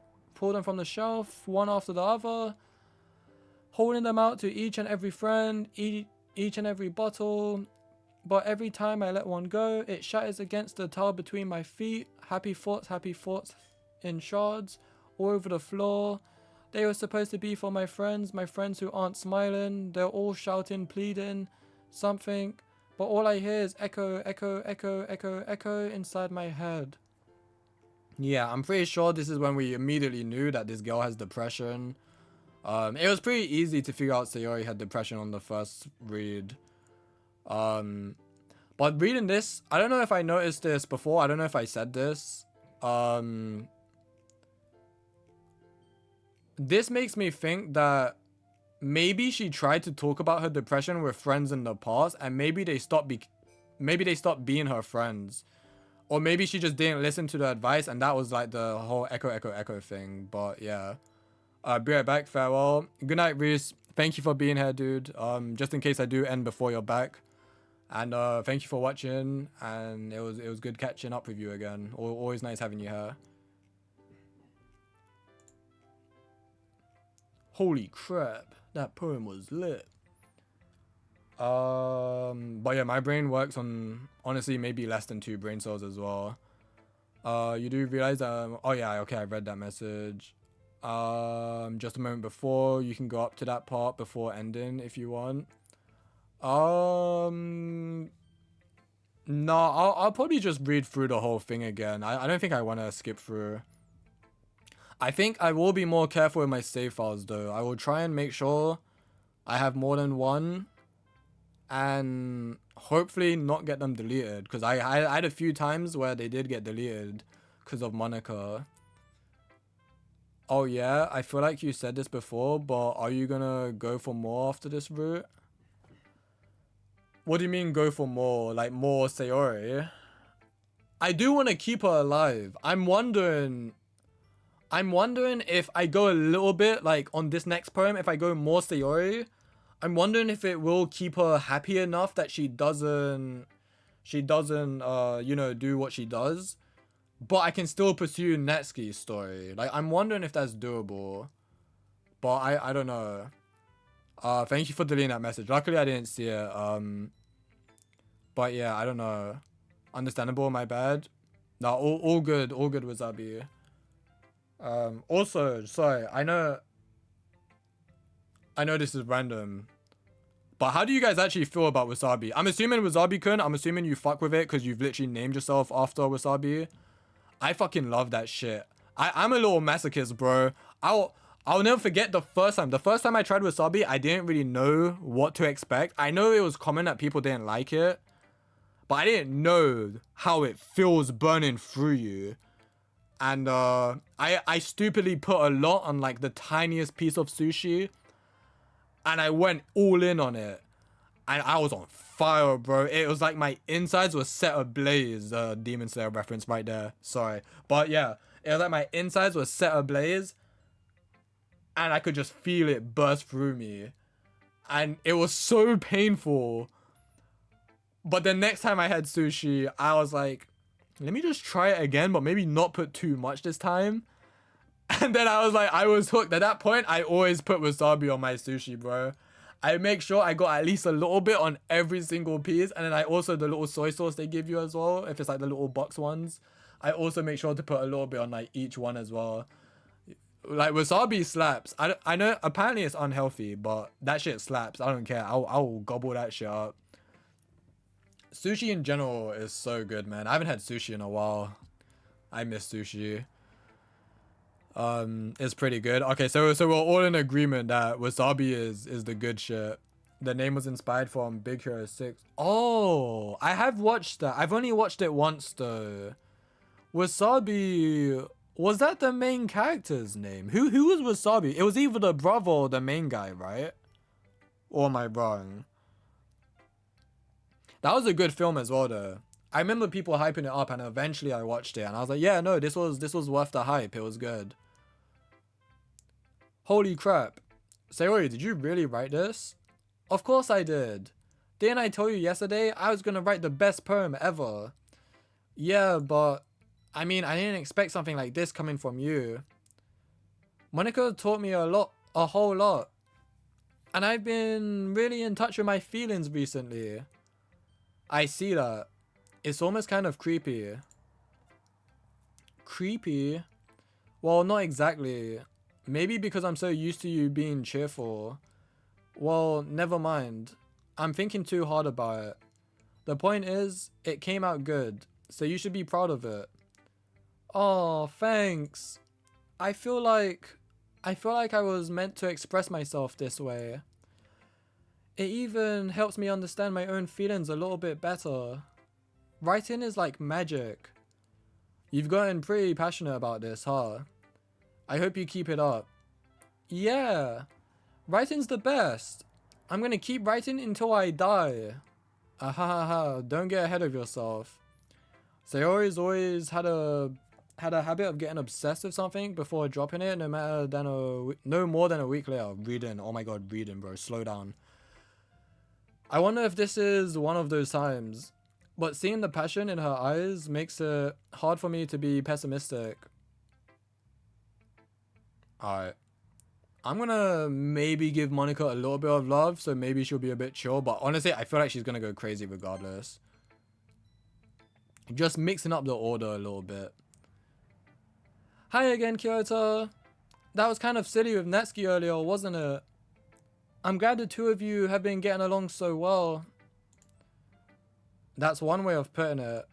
[SPEAKER 2] from the shelf, one after the other. Holding them out to each and every friend, each and every bottle. But every time I let one go, it shatters against the tile between my feet. Happy thoughts in shards all over the floor. They were supposed to be for my friends who aren't smiling. They're all shouting, pleading, something. But all I hear is echo, echo, echo, echo, echo inside my head. Yeah, I'm pretty sure this is when we immediately knew that this girl has depression. It was pretty easy to figure out Sayori had depression on the first read. But reading this, I don't know if I noticed this before. I don't know if I said this. This makes me think that maybe she tried to talk about her depression with friends in the past, and maybe they stopped being her friends. Or maybe she just didn't listen to the advice, and that was like the whole echo, echo, echo thing. But yeah. Be right back. Farewell. Good night, Reese. Thank you for being here, dude. Just in case I do end before you're back. And thank you for watching, and it was good catching up with you again. Always nice having you here. Holy crap, that poem was lit. But yeah, my brain works on honestly maybe less than 2 brain cells as well. You do realize that oh yeah, okay, I read that message. Just a moment before, you can go up to that part before ending if you want. No, I'll probably just read through the whole thing again. I don't think I want to skip through. I think I will be more careful with my save files though. I will try and make sure I have more than one and hopefully not get them deleted, because I had a few times where they did get deleted because of Monica. Oh yeah, I feel like you said this before, but are you gonna go for more after this route? What do you mean go for more? Like more Sayori? I do want to keep her alive. I'm wondering if I go a little bit like on this next poem, if I go more Sayori, I'm wondering if it will keep her happy enough that she doesn't you know, do what she does. But I can still pursue Natsuki's story. Like, I'm wondering if that's doable. But I don't know. Thank you for deleting that message. Luckily, I didn't see it. But yeah, I don't know. Understandable, my bad. No, all good. All good, Wasabi. Also, sorry. I know this is random. But how do you guys actually feel about Wasabi? I'm assuming Wasabi-kun. I'm assuming you fuck with it because you've literally named yourself after Wasabi. I fucking love that shit. I'm a little masochist, bro. I'll never forget the first time. The first time I tried Wasabi, I didn't really know what to expect. I know it was common that people didn't like it, but I didn't know how it feels burning through you. And I stupidly put a lot on like the tiniest piece of sushi, and I went all in on it. And I was on fire, bro. It was like my insides were set ablaze. Demon Slayer reference right there. Sorry. But yeah, it was like my insides were set ablaze. And I could just feel it burst through me. And it was so painful. But the next time I had sushi, I was like, let me just try it again, but maybe not put too much this time. And then I was like, I was hooked. At that point, I always put wasabi on my sushi, bro. I make sure I got at least a little bit on every single piece. And then I also, the little soy sauce they give you as well, if it's like the little box ones, I also make sure to put a little bit on like each one as well. Like wasabi slaps. I know apparently it's unhealthy, but that shit slaps. I don't care. I'll gobble that shit up. Sushi in general is so good, man. I haven't had sushi in a while. I miss sushi. It's pretty good. Okay, so we're all in agreement that wasabi is the good shit. The name was inspired from Big Hero 6. Oh, I have watched that. I've only watched it once though. Wasabi, was that the main character's name? Who was Wasabi? It was either the brother or the main guy, right? Or am I wrong? That was a good film as well though. I remember people hyping it up and eventually I watched it and I was like, yeah, no, this was worth the hype. It was good. Holy crap. Sayori, did you really write this? Of course I did. Didn't I tell you yesterday I was gonna write the best poem ever? Yeah, but I mean, I didn't expect something like this coming from you. Monica taught me a whole lot. And I've been really in touch with my feelings recently. I see that. It's almost kind of creepy. Creepy? Well, not exactly. Maybe because I'm so used to you being cheerful. Well, never mind. I'm thinking too hard about it. The point is, it came out good, so you should be proud of it. Oh, thanks. I feel like I was meant to express myself this way. It even helps me understand my own feelings a little bit better. Writing is like magic. You've gotten pretty passionate about this, huh? I hope you keep it up. Yeah, writing's the best. I'm gonna keep writing until I die. Ahahaha, don't get ahead of yourself. Sayori's always had a habit of getting obsessed with something before dropping it, no more than a week later. Reading, oh my god, reading, bro, slow down. I wonder if this is one of those times, but seeing the passion in her eyes makes it hard for me to be pessimistic. Alright. I'm gonna maybe give Monica a little bit of love, so maybe she'll be a bit chill, but honestly, I feel like she's gonna go crazy regardless. Just mixing up the order a little bit. Hi again, Kyoto. That was kind of silly with Natsuki earlier, wasn't it? I'm glad the two of you have been getting along so well. That's one way of putting it.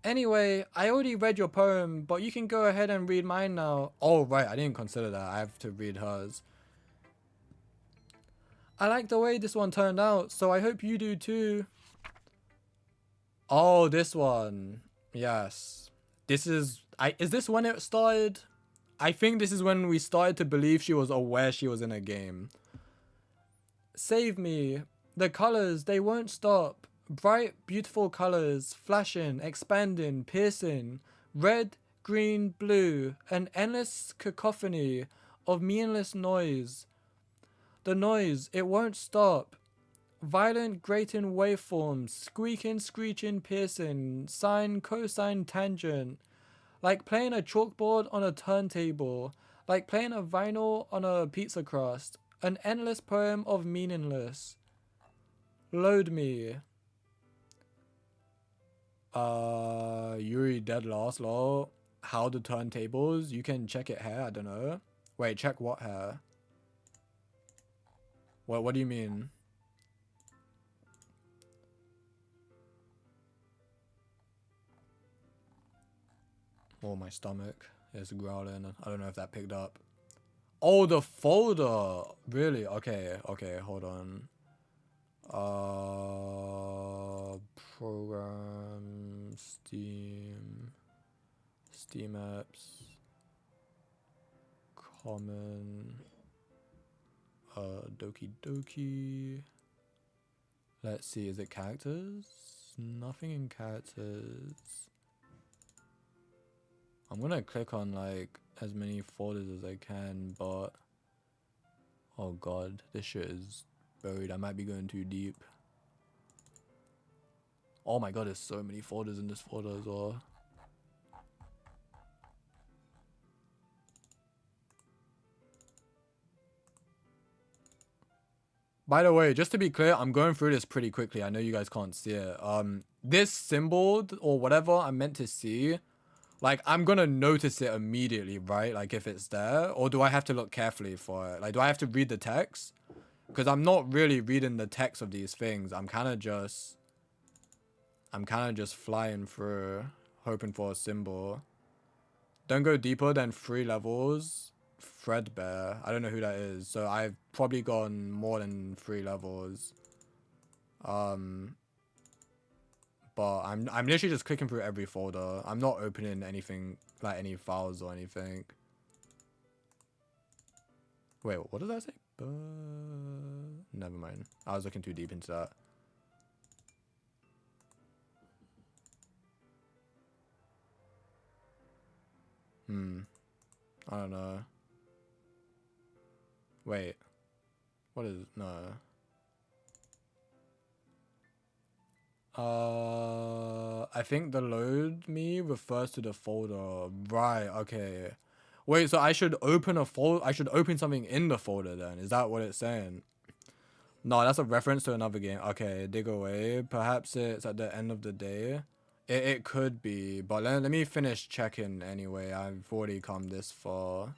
[SPEAKER 2] Anyway, I already read your poem, but you can go ahead and read mine now. Oh, right, I didn't consider that. I have to read hers. I like the way this one turned out, so I hope you do too. Oh, this one. Yes. This is... Is this when it started? I think this is when we started to believe she was aware she was in a game. Save me. The colors, they won't stop. Bright, beautiful colors, flashing, expanding, piercing. Red, green, blue. An endless cacophony of meaningless noise. The noise, it won't stop. Violent, grating waveforms, squeaking, screeching, piercing, sine, cosine, tangent. Like playing a chalkboard on a turntable. Like playing a vinyl on a pizza crust. An endless poem of meaningless. Load me. Yuri dead last, lol. How the turntables? You can check it here, I don't know. Wait, check what here? What do you mean? Oh, my stomach is growling. I don't know if that picked up. Oh, the folder. Really? Okay, hold on. Program, Steam apps, common, Doki. Let's see, is it characters? Nothing in characters. I'm gonna click on like as many folders as I can, but oh god, this shit is buried. I might be going too deep. Oh my god, there's so many folders in this folder as well. By the way, just to be clear, I'm going through this pretty quickly. I know you guys can't see it. This symbol or whatever I'm meant to see, like, I'm gonna notice it immediately, right? Like, if it's there, or do I have to look carefully for it? Like, do I have to read the text? Because I'm not really reading the text of these things. I'm kind of just flying through, hoping for a symbol. Don't go deeper than 3 levels. Threadbare. I don't know who that is. So I've probably gone more than 3 levels. But I'm literally just clicking through every folder. I'm not opening anything, like any files or anything. Wait, what did I say? Never mind. I was looking too deep into that. I don't know. Wait. What is... No. I think the load me refers to the folder. Right, okay. Wait, so I should open a folder... I should open something in the folder then. Is that what it's saying? No, that's a reference to another game. Okay, dig away. Perhaps it's at the end of the day. It could be, but let me finish checking anyway. I've already come this far.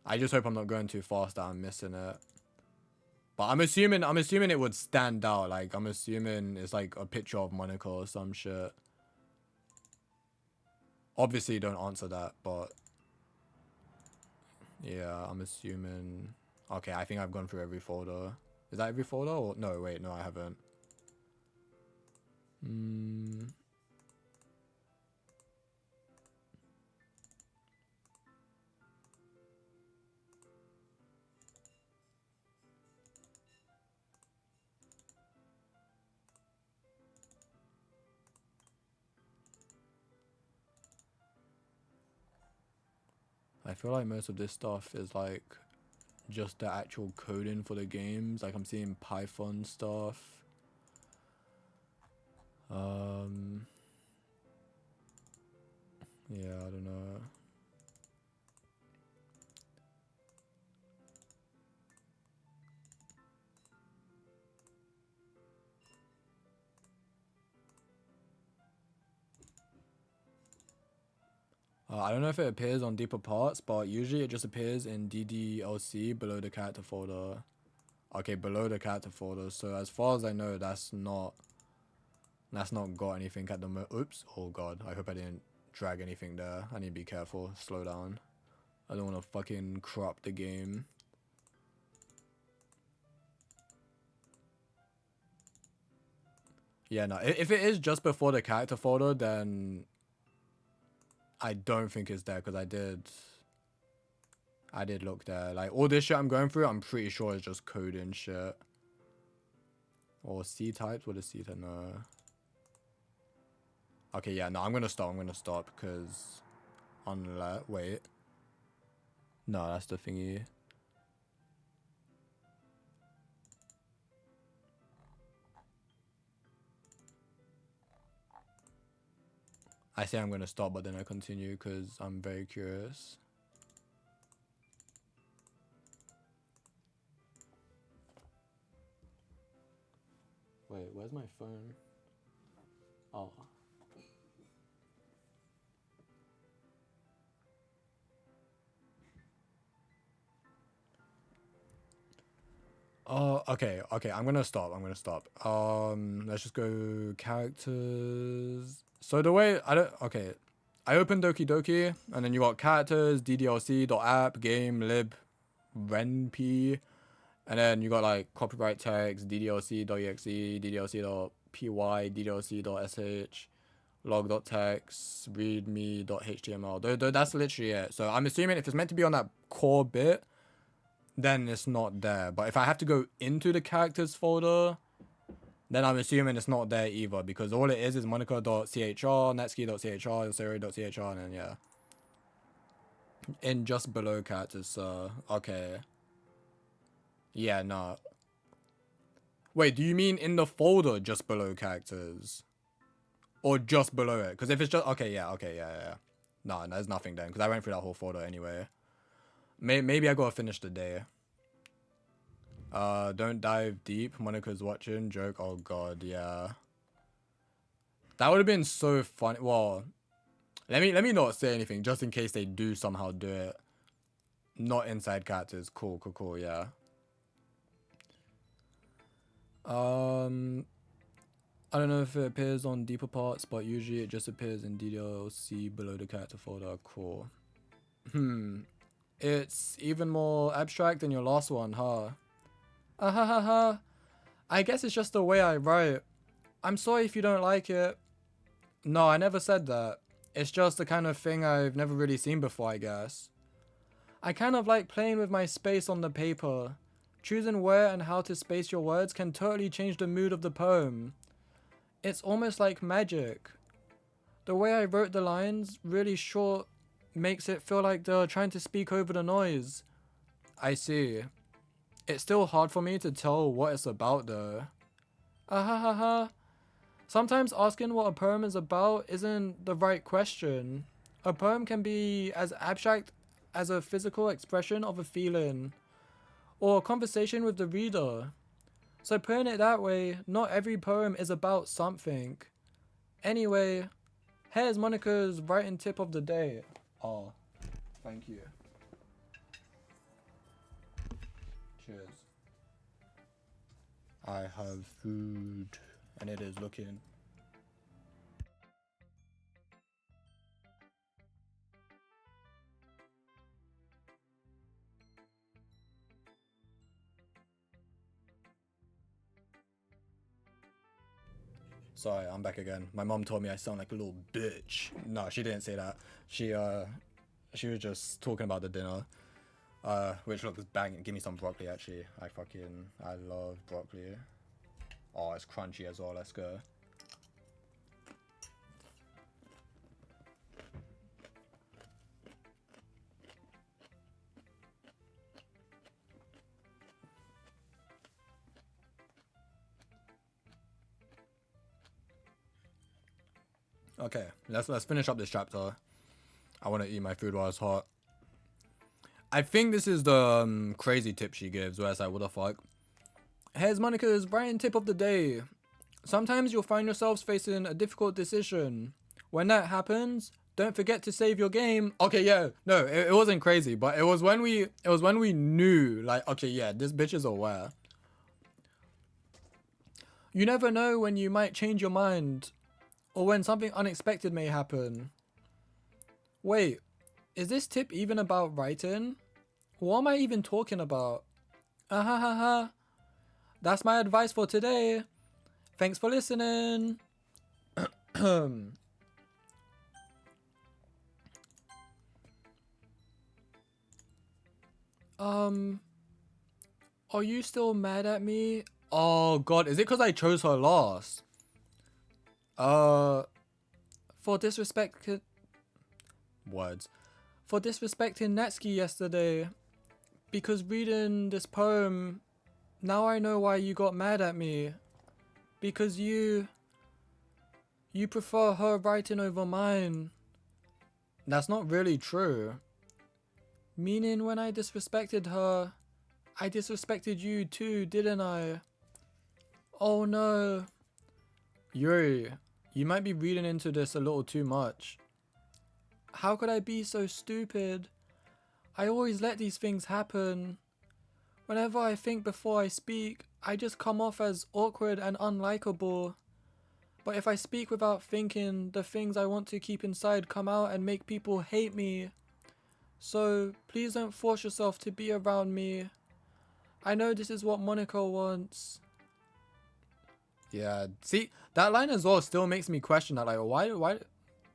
[SPEAKER 2] I just hope I'm not going too fast that I'm missing it. But I'm assuming it would stand out. Like, I'm assuming it's like a picture of Monica or some shit. Obviously, don't answer that, but yeah, I'm assuming. Okay, I think I've gone through every folder. Is that every folder? Or no, wait, no, I haven't. I feel like most of this stuff is like just the actual coding for the games. Like, I'm seeing Python stuff. Yeah, I don't know. I don't know if it appears on deeper parts, but usually it just appears in DDLC below the character folder. Okay, below the character folder. So as far as I know, that's not got anything at the moment. Oops. Oh god. I hope I didn't drag anything there. I need to be careful. Slow down. I don't want to fucking corrupt the game. Yeah, no. If it is just before the character folder, then I don't think it's there, because I did look there. Like, all this shit I'm going through, I'm pretty sure it's just coding shit. Or C types? What is C type? No. Okay, yeah, no, I'm gonna stop, because unless... Wait. No, that's the thingy. I say I'm gonna stop, but then I continue, because I'm very curious. Wait, where's my phone? Oh. Oh, okay, I'm gonna stop. Let's just go characters. So the way I opened Doki Doki, and then you got characters, ddlc.app, game, lib, renp, and then you got like copyright text, ddlc.exe, ddlc.py, ddlc.sh, log.txt, readme.html. That's literally it. So I'm assuming if it's meant to be on that core bit, then it's not there. But if I have to go into the characters folder, then I'm assuming it's not there either, because all it is monica.chr, netski.chr, zero.chr, and then yeah. In just below characters, so okay. Yeah, no. Wait, do you mean in the folder just below characters? Or just below it? Because if it's just... Okay, yeah. No, there's nothing then. Because I went through that whole folder anyway. Maybe I gotta finish the day. Don't dive deep. Monica's watching. Joke. Oh god, yeah. That would have been so funny. Well, let me not say anything just in case they do somehow do it. Not inside characters. Cool, yeah. I don't know if it appears on deeper parts, but usually it just appears in DDLC below the character folder. Cool. It's even more abstract than your last one, huh? I guess it's just the way I write. I'm sorry if you don't like it. No, I never said that. It's just the kind of thing I've never really seen before, I guess. I kind of like playing with my space on the paper. Choosing where and how to space your words can totally change the mood of the poem. It's almost like magic. The way I wrote the lines, really short, makes it feel like they're trying to speak over the noise. I see. It's still hard for me to tell what it's about though. Sometimes asking what a poem is about isn't the right question. A poem can be as abstract as a physical expression of a feeling, or a conversation with the reader. So putting it that way, not every poem is about something. Anyway, here's Monica's writing tip of the day. Oh, thank you. Cheers. I have food, and it is looking... Sorry, I'm back again. My mom told me I sound like a little bitch. No, she didn't say that. She was just talking about the dinner. Which looks banging. Give me some broccoli, actually. I love broccoli. Oh, it's crunchy as well. Let's go. Okay, let's finish up this chapter. I want to eat my food while it's hot. I think this is the crazy tip she gives, where it's like, what the fuck? Here's Monica's writing tip of the day. Sometimes you'll find yourselves facing a difficult decision. When that happens, don't forget to save your game. Okay, yeah, no, it wasn't crazy, but it was when we knew, like, okay, yeah, this bitch is aware. You never know when you might change your mind, or when something unexpected may happen. Wait, is this tip even about writing? What am I even talking about? That's my advice for today. Thanks for listening. Are you still mad at me? Oh god, is it because I chose her last? For disrespecting Natsuki yesterday. Because reading this poem, now I know why you got mad at me. Because you prefer her writing over mine. That's not really true. Meaning when I disrespected her, I disrespected you too, didn't I? Oh no. Yuri, you might be reading into this a little too much. How could I be so stupid? I always let these things happen. Whenever I think before I speak, I just come off as awkward and unlikable. But if I speak without thinking, the things I want to keep inside come out and make people hate me. So, please don't force yourself to be around me. I know this is what Monica wants. Yeah, see, that line as well still makes me question that, like, why?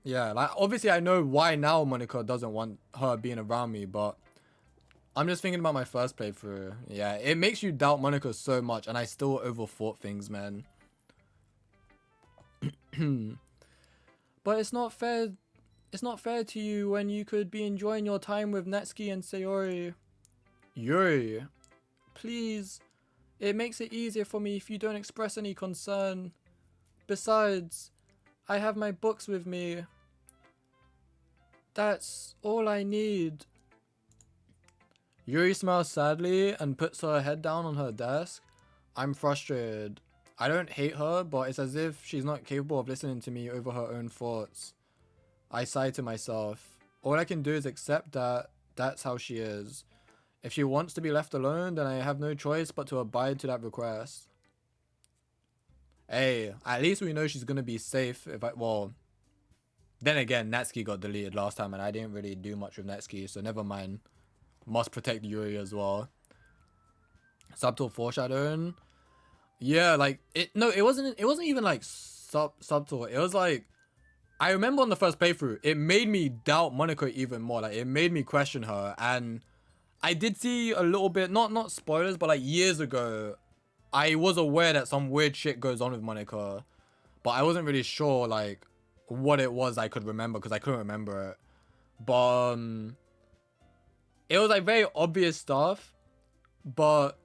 [SPEAKER 2] Yeah, like, obviously I know why now Monica doesn't want her being around me, but I'm just thinking about my first playthrough. Yeah, it makes you doubt Monica so much, and I still overthought things, man. But it's not fair. It's not fair to you when you could be enjoying your time with Natsuki and Sayori. Yuri, please, It makes it easier for me if you don't express any concern. Besides, I have my books with me. That's all I need. Yuri smiles sadly and puts her head down on her desk. I'm frustrated. I don't hate her, but it's as if she's not capable of listening to me over her own thoughts. I sigh to myself. All I can do is accept that that's how she is. If she wants to be left alone, then I have no choice but to abide to that request. Hey, at least we know she's gonna be safe well, then again, Natsuki got deleted last time and I didn't really do much with Natsuki, so never mind. Must protect Yuri as well. Subtle foreshadowing. Yeah, like it wasn't even like subtle. It was like, I remember on the first playthrough, it made me doubt Monaco even more. Like it made me question her, and I did see a little bit, not spoilers, but like years ago, I was aware that some weird shit goes on with Monaco, but I wasn't really sure like what it was I could remember because I couldn't remember it. But it was like very obvious stuff, but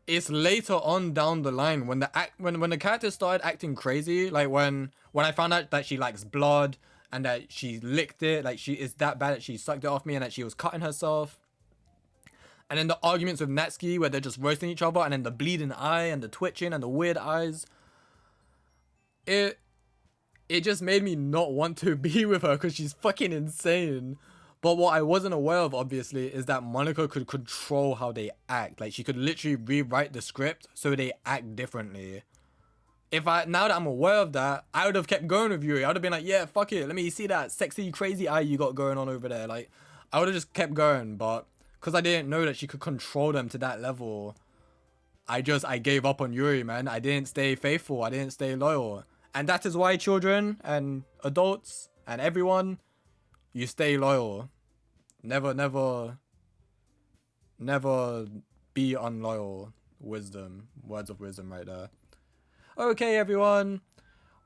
[SPEAKER 2] it's later on down the line when the characters started acting crazy, like when I found out that she likes blood and that she licked it, like she is that bad that she sucked it off me and that she was cutting herself. And then the arguments with Natsuki where they're just roasting each other, and then the bleeding eye and the twitching and the weird eyes. It just made me not want to be with her because she's fucking insane. But what I wasn't aware of, obviously, is that Monaco could control how they act. Like, she could literally rewrite the script so they act differently. Now that I'm aware of that, I would have kept going with Yuri. I would have been like, yeah, fuck it. Let me see that sexy, crazy eye you got going on over there. Like, I would have just kept going. But because I didn't know that she could control them to that level, I gave up on Yuri, man. I didn't stay faithful. I didn't stay loyal. And that is why, children and adults and everyone, you stay loyal. Never be unloyal. Wisdom. Words of wisdom right there. Okay, everyone.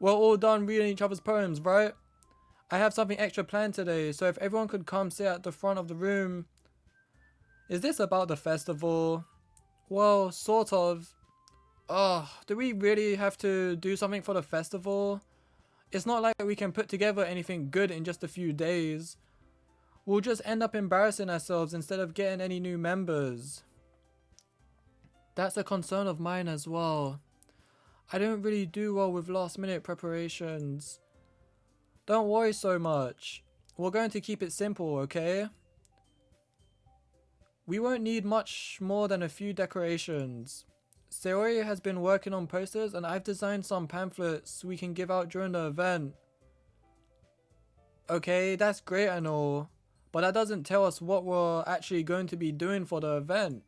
[SPEAKER 2] We're all done reading each other's poems, right? I have something extra planned today, so if everyone could come sit at the front of the room. Is this about the festival? Well, sort of. Do we really have to do something for the festival? It's not like we can put together anything good in just a few days. We'll just end up embarrassing ourselves instead of getting any new members. That's a concern of mine as well. I don't really do well with last minute preparations. Don't worry so much. We're going to keep it simple, okay? We won't need much more than a few decorations. Sayori has been working on posters and I've designed some pamphlets we can give out during the event. Okay, that's great and all, but that doesn't tell us what we're actually going to be doing for the event.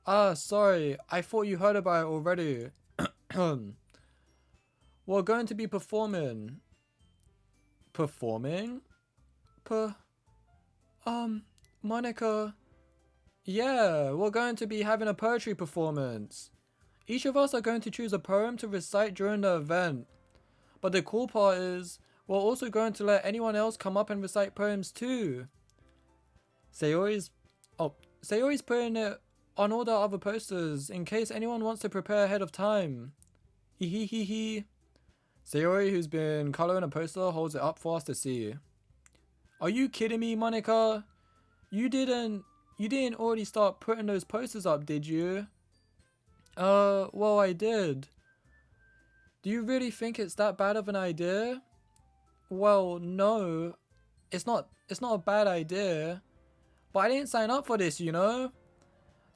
[SPEAKER 2] Ah, sorry, I thought you heard about it already. We're going to be performing. Performing? Monica. Yeah, we're going to be having a poetry performance. Each of us are going to choose a poem to recite during the event. But the cool part is, we're also going to let anyone else come up and recite poems too. Sayori's putting it on all the other posters in case anyone wants to prepare ahead of time. Hehehehe. Sayori, who's been coloring a poster, holds it up for us to see. Are you kidding me, Monica? You didn't already start putting those posters up, did you? Well, I did. Do you really think it's that bad of an idea? Well, no. It's not a bad idea. But I didn't sign up for this, you know?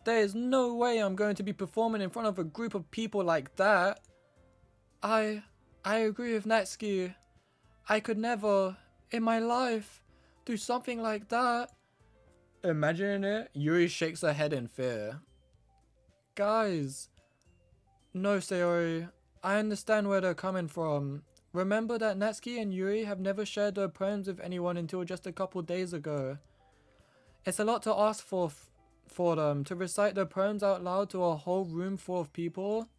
[SPEAKER 2] There is no way I'm going to be performing in front of a group of people like that. I agree with Natsuki. I could never, in my life, do something like that. Imagining it, Yuri shakes her head in fear. Guys. No, Sayori. I understand where they're coming from. Remember that Natsuki and Yuri have never shared their poems with anyone until just a couple days ago. It's a lot to ask for them to recite their poems out loud to a whole room full of people.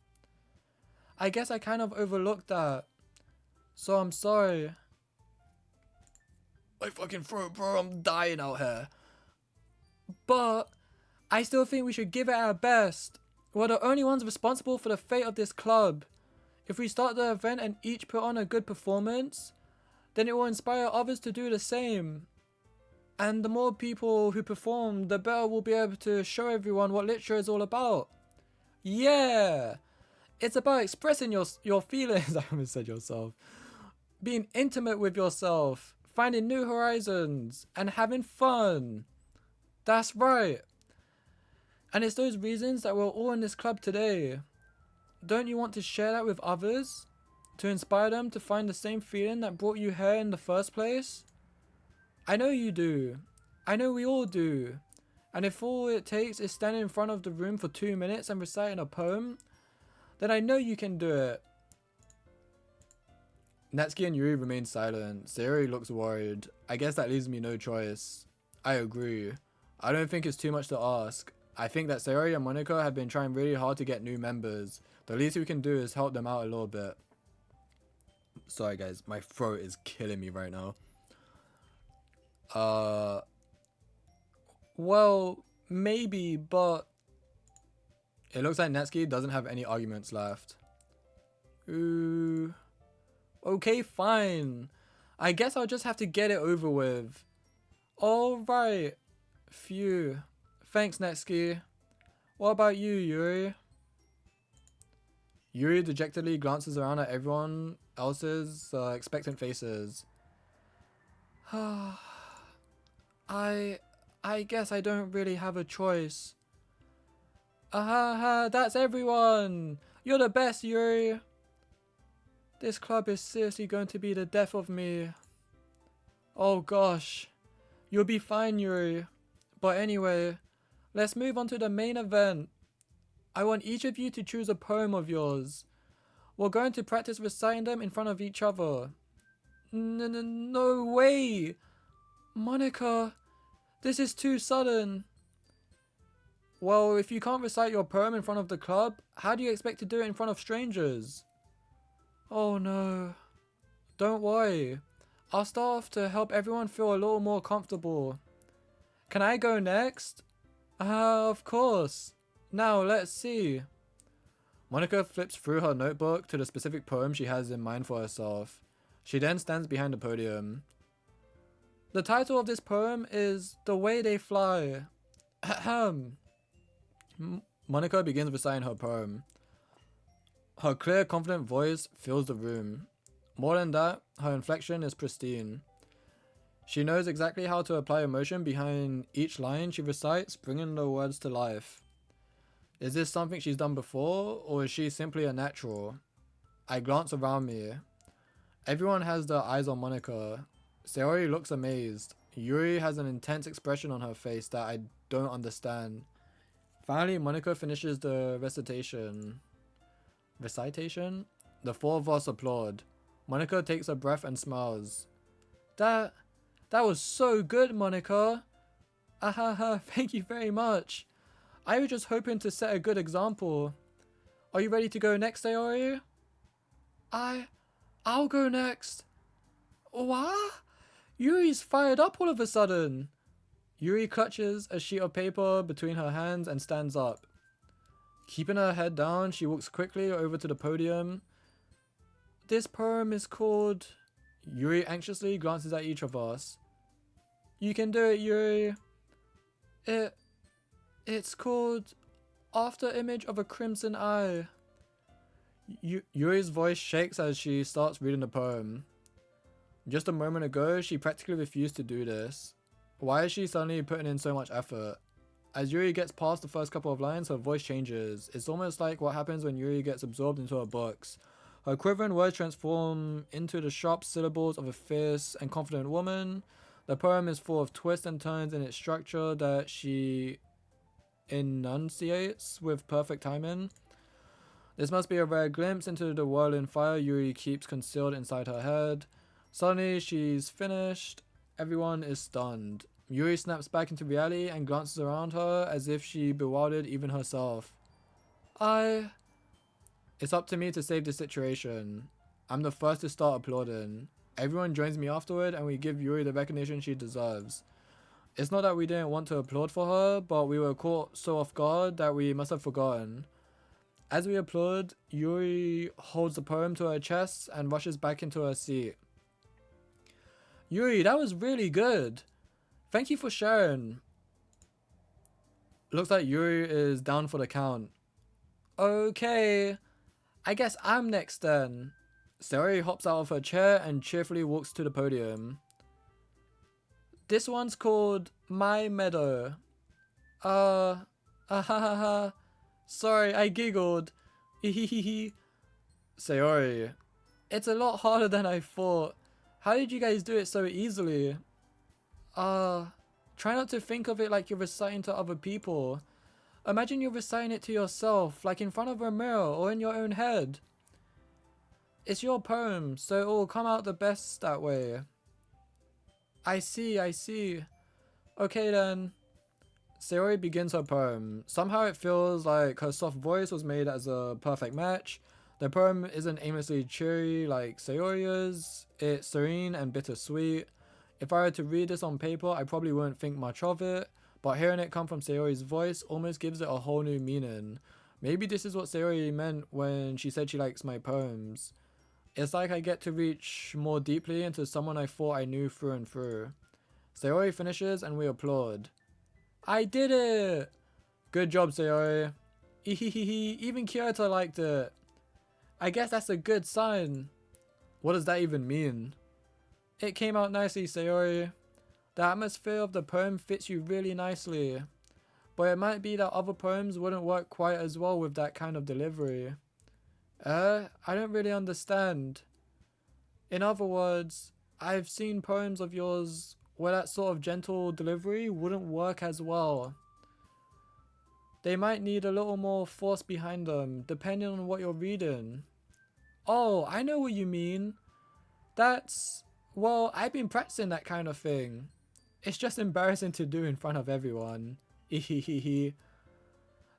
[SPEAKER 2] I guess I kind of overlooked that. So I'm sorry. My fucking throat, bro. I'm dying out here. But I still think we should give it our best. We're the only ones responsible for the fate of this club. If we start the event and each put on a good performance, then it will inspire others to do the same. And the more people who perform, the better we'll be able to show everyone what literature is all about. Yeah! It's about expressing your feelings, I almost said yourself. Being intimate with yourself, finding new horizons, and having fun. That's right. And it's those reasons that we're all in this club today. Don't you want to share that with others? To inspire them to find the same feeling that brought you here in the first place? I know you do. I know we all do. And if all it takes is standing in front of the room for 2 minutes and reciting a poem, then I know you can do it. Natsuki and Yuri remain silent. Sayori looks worried. I guess that leaves me no choice. I agree. I don't think it's too much to ask. I think that Sayori and Monika have been trying really hard to get new members. The least we can do is help them out a little bit. Sorry guys, my throat is killing me right now. Well, maybe, but it looks like Natsuki doesn't have any arguments left. Ooh. Okay, fine. I guess I'll just have to get it over with. Alright. Phew. Thanks, Natsuki. What about you, Yuri? Yuri dejectedly glances around at everyone else's expectant faces. I guess I don't really have a choice. That's everyone! You're the best, Yuri! This club is seriously going to be the death of me. Oh gosh. You'll be fine, Yuri. But anyway, let's move on to the main event. I want each of you to choose a poem of yours. We're going to practice reciting them in front of each other. No way! Monika, this is too sudden. Well, if you can't recite your poem in front of the club, how do you expect to do it in front of strangers? Oh no. Don't worry. I'll start off to help everyone feel a little more comfortable. Can I go next? Of course. Now, let's see. Monika flips through her notebook to the specific poem she has in mind for herself. She then stands behind the podium. The title of this poem is The Way They Fly. Ahem. Monika begins reciting her poem. Her clear, confident voice fills the room. More than that, her inflection is pristine. She knows exactly how to apply emotion behind each line she recites, bringing the words to life. Is this something she's done before, or is she simply a natural? I glance around me. Everyone has their eyes on Monika. Sayori looks amazed. Yuri has an intense expression on her face that I don't understand. Finally, Monika finishes the recitation. The four of us applaud. Monika takes a breath and smiles. That was so good, Monika. Thank you very much. I was just hoping to set a good example. Are you ready to go next, Sayori? I'll go next. What? Yuri's fired up all of a sudden. Yuri clutches a sheet of paper between her hands and stands up. Keeping her head down, she walks quickly over to the podium. This poem is called... Yuri anxiously glances at each of us. You can do it, Yuri. It's called After Image of a Crimson Eye. Yuri's voice shakes as she starts reading the poem. Just a moment ago, she practically refused to do this. Why is she suddenly putting in so much effort? As Yuri gets past the first couple of lines, her voice changes. It's almost like what happens when Yuri gets absorbed into her books. Her quivering words transform into the sharp syllables of a fierce and confident woman. The poem is full of twists and turns in its structure that she enunciates with perfect timing. This must be a rare glimpse into the whirling fire Yuri keeps concealed inside her head. Suddenly, she's finished. Everyone is stunned. Yuri snaps back into reality and glances around her as if she bewildered even herself. It's up to me to save this situation. I'm the first to start applauding. Everyone joins me afterward and we give Yuri the recognition she deserves. It's not that we didn't want to applaud for her, but we were caught so off guard that we must have forgotten. As we applaud, Yuri holds the poem to her chest and rushes back into her seat. Yuri, that was really good. Thank you for sharing. Looks like Yuri is down for the count. Okay, I guess I'm next then. Sayori hops out of her chair and cheerfully walks to the podium. This one's called My Meadow. Ha ha ha. Sorry, I giggled. Hehehe. Sayori, it's a lot harder than I thought. How did you guys do it so easily? Try not to think of it like you're reciting to other people. Imagine you're reciting it to yourself, like in front of a mirror or in your own head. It's your poem, so it will come out the best that way. I see. Okay then. Sayori begins her poem. Somehow it feels like her soft voice was made as a perfect match. The poem isn't aimlessly cheery like Sayori's. It's serene and bittersweet. If I were to read this on paper, I probably wouldn't think much of it, but hearing it come from Sayori's voice almost gives it a whole new meaning. Maybe this is what Sayori meant when she said she likes my poems. It's like I get to reach more deeply into someone I thought I knew through and through. Sayori finishes and we applaud. I did it! Good job, Sayori. Even Kyoto liked it. I guess that's a good sign. What does that even mean? It came out nicely, Sayori. The atmosphere of the poem fits you really nicely. But it might be that other poems wouldn't work quite as well with that kind of delivery. I don't really understand. In other words, I've seen poems of yours where that sort of gentle delivery wouldn't work as well. They might need a little more force behind them, depending on what you're reading. Oh, I know what you mean. Well, I've been practicing that kind of thing. It's just embarrassing to do in front of everyone. The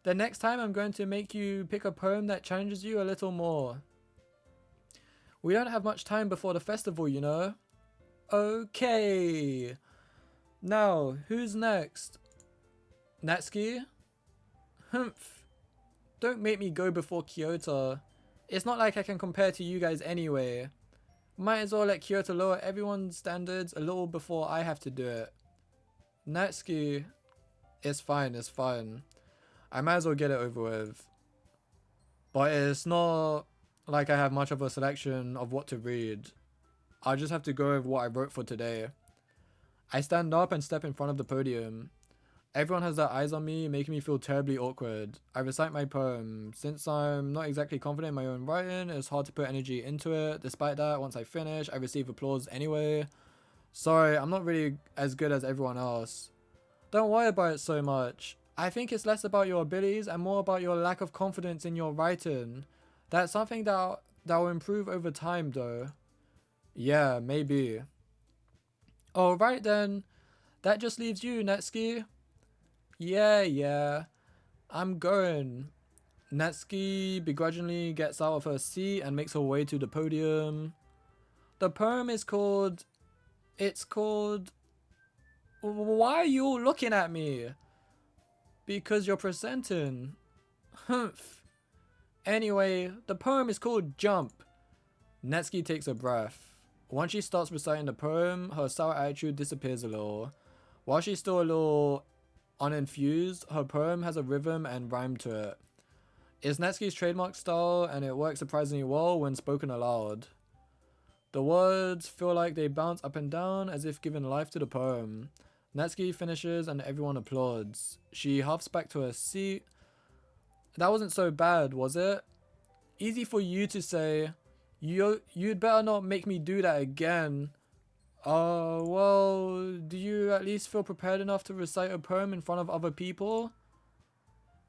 [SPEAKER 2] next time I'm going to make you pick a poem that challenges you a little more. We don't have much time before the festival, you know. Okay. Now, who's next? Natsuki? Humph. Don't make me go before Kyoto. It's not like I can compare to you guys anyway. Might as well let Kyoto lower everyone's standards a little before I have to do it. Natsuki, it's fine. I might as well get it over with. But it's not like I have much of a selection of what to read. I'll just have to go with what I wrote for today. I stand up and step in front of the podium. Everyone has their eyes on me, making me feel terribly awkward. I recite my poem. Since I'm not exactly confident in my own writing, it's hard to put energy into it. Despite that, once I finish, I receive applause anyway. Sorry, I'm not really as good as everyone else. Don't worry about it so much. I think it's less about your abilities and more about your lack of confidence in your writing. That's something that will improve over time though. Yeah, maybe. Alright then. That just leaves you, Natsuki. Yeah. I'm going. Natsuki begrudgingly gets out of her seat and makes her way to the podium. The poem is called... Why are you all looking at me? Because you're presenting. Humph. Anyway, the poem is called Jump. Natsuki takes a breath. Once she starts reciting the poem, her sour attitude disappears a little. While she's still a little unenthused, her poem has a rhythm and rhyme to it. It's Natsuki's trademark style and it works surprisingly well when spoken aloud. The words feel like they bounce up and down as if giving life to the poem. Natsuki finishes and everyone applauds. She huffs back to her seat. That wasn't so bad, was it? Easy for you to say. You'd better not make me do that again. Well, do you at least feel prepared enough to recite a poem in front of other people?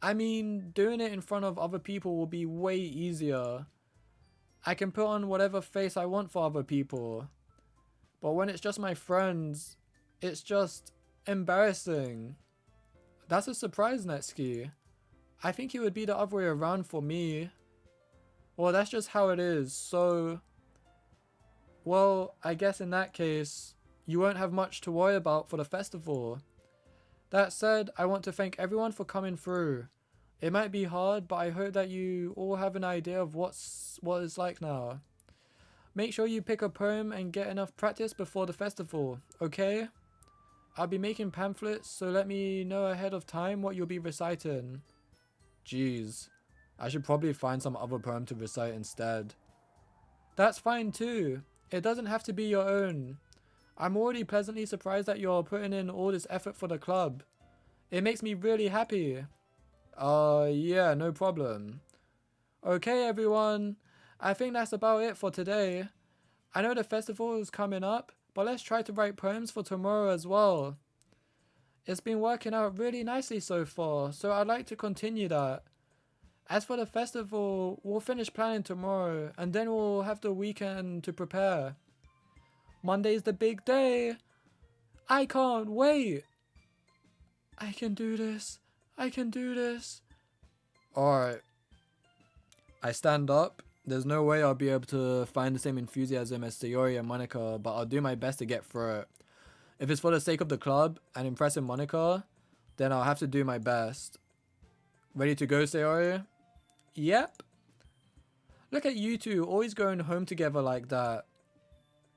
[SPEAKER 2] I mean, doing it in front of other people will be way easier. I can put on whatever face I want for other people. But when it's just my friends, it's just embarrassing. That's a surprise, Natsuki. I think it would be the other way around for me. Well, that's just how it is, so... Well, I guess in that case, you won't have much to worry about for the festival. That said, I want to thank everyone for coming through. It might be hard, but I hope that you all have an idea of what it's like now. Make sure you pick a poem and get enough practice before the festival, okay? I'll be making pamphlets, so let me know ahead of time what you'll be reciting. Jeez, I should probably find some other poem to recite instead. That's fine too. It doesn't have to be your own. I'm already pleasantly surprised that you're putting in all this effort for the club. It makes me really happy. Yeah, no problem. Okay, everyone. I think that's about it for today. I know the festival is coming up, but let's try to write poems for tomorrow as well. It's been working out really nicely so far, so I'd like to continue that. As for the festival, we'll finish planning tomorrow, and then we'll have the weekend to prepare. Monday's the big day. I can't wait. I can do this. I can do this. Alright. I stand up. There's no way I'll be able to find the same enthusiasm as Sayori and Monica, but I'll do my best to get through it. If it's for the sake of the club and impressing Monica, then I'll have to do my best. Ready to go, Sayori? Yep. Look at you two always going home together like that.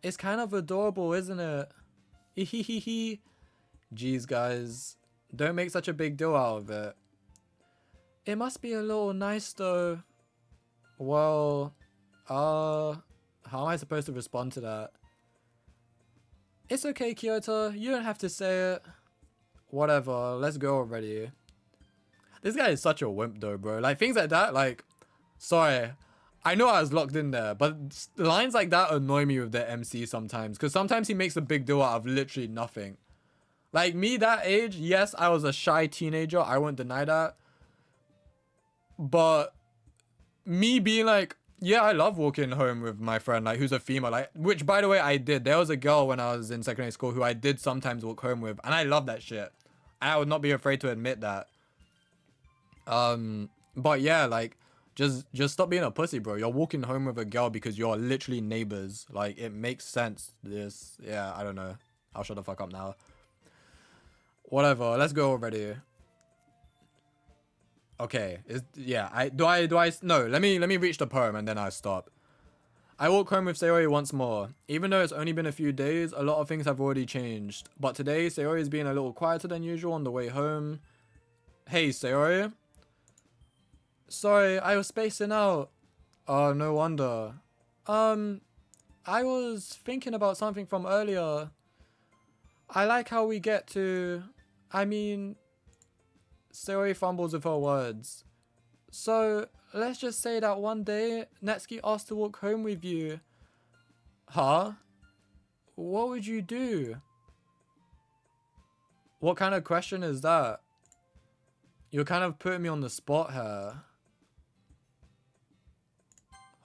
[SPEAKER 2] It's kind of adorable, isn't it? Hehehe. Jeez, guys. Don't make such a big deal out of it. It must be a little nice though. Well, how am I supposed to respond to that? It's okay, Kyoto. You don't have to say it. Whatever. Let's go already. This guy is such a wimp though, bro. Like, things like that, like... Sorry. I know I was locked in there, but lines like that annoy me with the MC sometimes. Because sometimes he makes a big deal out of literally nothing. Like, me that age, yes, I was a shy teenager. I won't deny that. But... me being like... yeah, I love walking home with my friend, like, who's a female, like, which, by the way, I did. There was a girl when I was in secondary school who I did sometimes walk home with, and I love that shit. I would not be afraid to admit that. But yeah, like, just stop being a pussy, bro. You're walking home with a girl because you're literally neighbors. Like, it makes sense. Yeah, I don't know. I'll shut the fuck up now. Whatever, let's go already. Okay, no, let me reach the poem and then I stop. I walk home with Sayori once more. Even though it's only been a few days, a lot of things have already changed. But today, Sayori is being a little quieter than usual on the way home. Hey, Sayori. Sorry, I was spacing out. Oh, no wonder. I was thinking about something from earlier. I like how we get to... I mean... Sayori fumbles with her words. So, let's just say that one day, Natsuki asked to walk home with you. Huh? What would you do? What kind of question is that? You're kind of putting me on the spot here.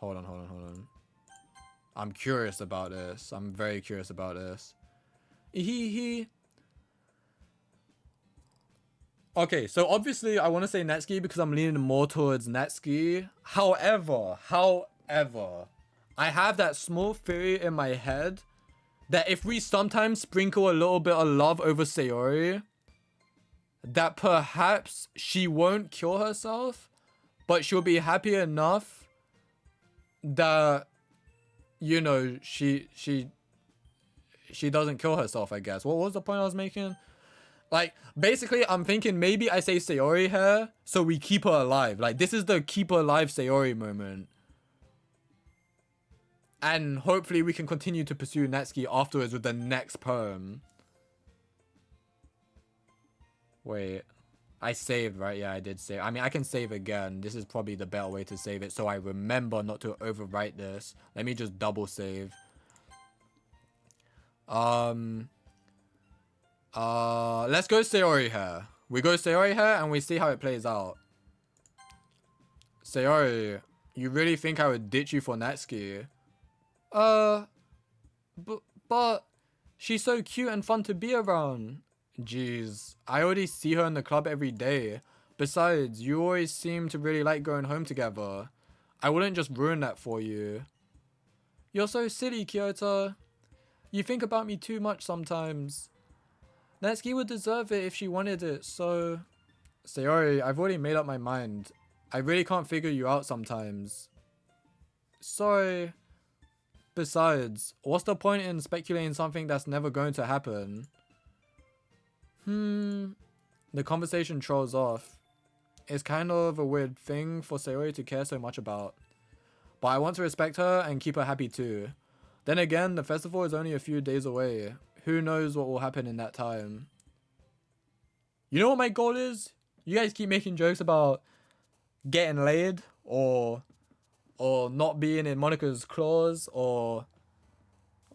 [SPEAKER 2] Hold on. I'm curious about this. I'm very curious about this. Okay, so obviously I want to say Natsuki because I'm leaning more towards Natsuki. However, I have that small theory in my head that if we sometimes sprinkle a little bit of love over Sayori, that perhaps she won't kill herself, but she'll be happy enough that, you know, she doesn't kill herself, I guess. What was the point I was making? Like, basically, I'm thinking maybe I say Sayori here, so we keep her alive. Like, this is the keep her alive Sayori moment. And hopefully we can continue to pursue Natsuki afterwards with the next poem. Wait. I saved, right? Yeah, I did save. I mean, I can save again. This is probably the better way to save it, so I remember not to overwrite this. Let me just double save. Let's go Sayori here. We go Sayori here and we see how it plays out. Sayori, you really think I would ditch you for Natsuki? But she's so cute and fun to be around. Jeez, I already see her in the club every day. Besides, you always seem to really like going home together. I wouldn't just ruin that for you. You're so silly, Kyoto. You think about me too much sometimes. Natsuki would deserve it if she wanted it, so Sayori, I've already made up my mind. I really can't figure you out sometimes. Sorry. Besides, what's the point in speculating something that's never going to happen? The conversation trolls off. It's kind of a weird thing for Sayori to care so much about. But I want to respect her and keep her happy too. Then again, the festival is only a few days away. Who knows what will happen in that time? You know what my goal is? You guys keep making jokes about getting laid or not being in Monica's claws or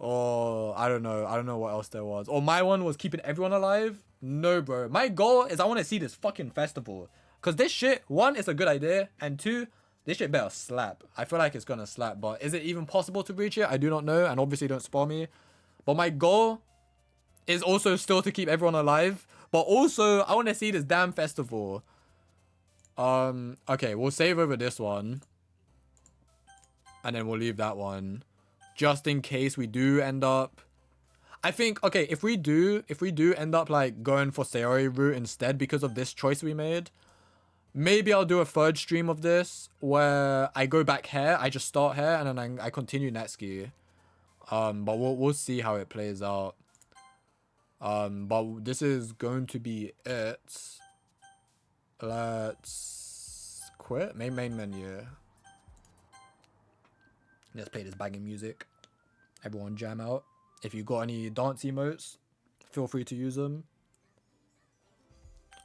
[SPEAKER 2] I don't know what else there was. Or my one was keeping everyone alive. No, bro. My goal is I want to see this fucking festival. Because this shit, one, it's a good idea. And two, this shit better slap. I feel like it's going to slap. But is it even possible to reach it? I do not know. And obviously don't spoil me. But my goal is also still to keep everyone alive. But also, I want to see this damn festival. Okay, we'll save over this one. And then we'll leave that one. Just in case we do end up... I think, okay, if we do end up, like, going for Sayori route instead because of this choice we made, maybe I'll do a third stream of this where I go back here, I just start here, and then I continue Netsuki. But we'll see how it plays out. But this is going to be it. Let's quit. Main menu. Let's play this banging music. Everyone jam out. If you got any dance emotes, feel free to use them.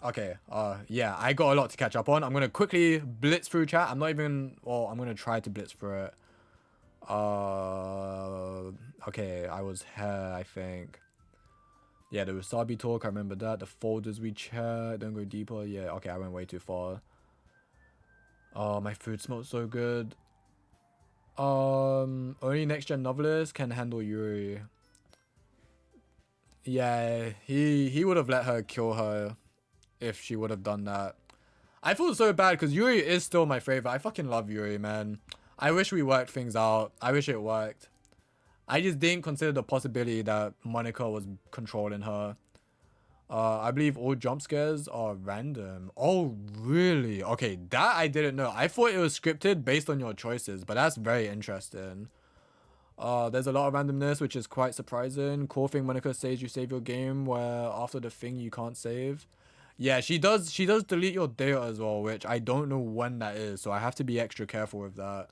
[SPEAKER 2] Okay, yeah, I got a lot to catch up on. I'm gonna quickly blitz through chat. I'm gonna try to blitz through it. Okay, I was here, I think. Yeah, the Wasabi talk, I remember that. The folders we checked, don't go deeper. Yeah, okay, I went way too far. Oh, my food smells so good. Only next gen novelist can handle Yuri. Yeah, he would have let her kill her if she would have done that. I feel so bad because Yuri is still my favorite. I fucking love Yuri, man. I wish we worked things out. I wish it worked. I just didn't consider the possibility that Monica was controlling her. I believe all jump scares are random. Oh, really? Okay, that I didn't know. I thought it was scripted based on your choices, but that's very interesting. There's a lot of randomness, which is quite surprising. Cool thing Monica says you save your game where after the thing you can't save. Yeah, she does delete your data as well, which I don't know when that is, so I have to be extra careful with that.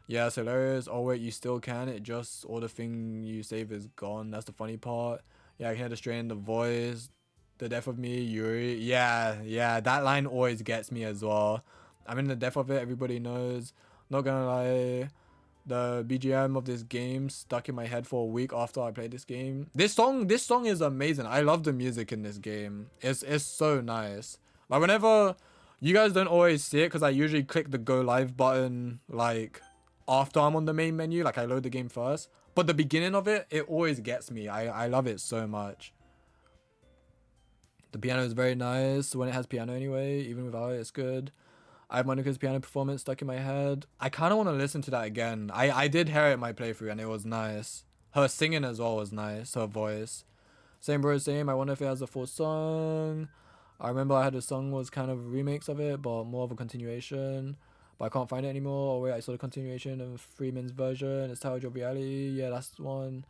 [SPEAKER 2] Yeah, it's hilarious. Oh wait, you still can. It just all the thing you save is gone. That's the funny part. Yeah, I can hear the strain in the voice. The death of me, Yuri. Yeah, that line always gets me as well. I mean, the death of it, everybody knows. Not gonna lie, the BGM of this game stuck in my head for a week after I played this game. This song is amazing. I love the music in this game. It's so nice. Like, whenever you guys don't always see it because I usually click the go live button like after I'm on the main menu, like I load the game first. But the beginning of it always gets me. I love it so much. The piano is very nice when it has piano anyway. Even without it, it's good. I have Monica's piano performance stuck in my head. I kind of want to listen to that again. I did hear it in my playthrough and it was nice. Her singing as well was nice. Her voice. Same bro, same. I wonder if it has a full song. I remember I had a song was kind of a remix of it, but more of a continuation. But I can't find it anymore. Oh wait, I saw the continuation of Freeman's version. It's Tower Job Reality. Yeah, that's the one.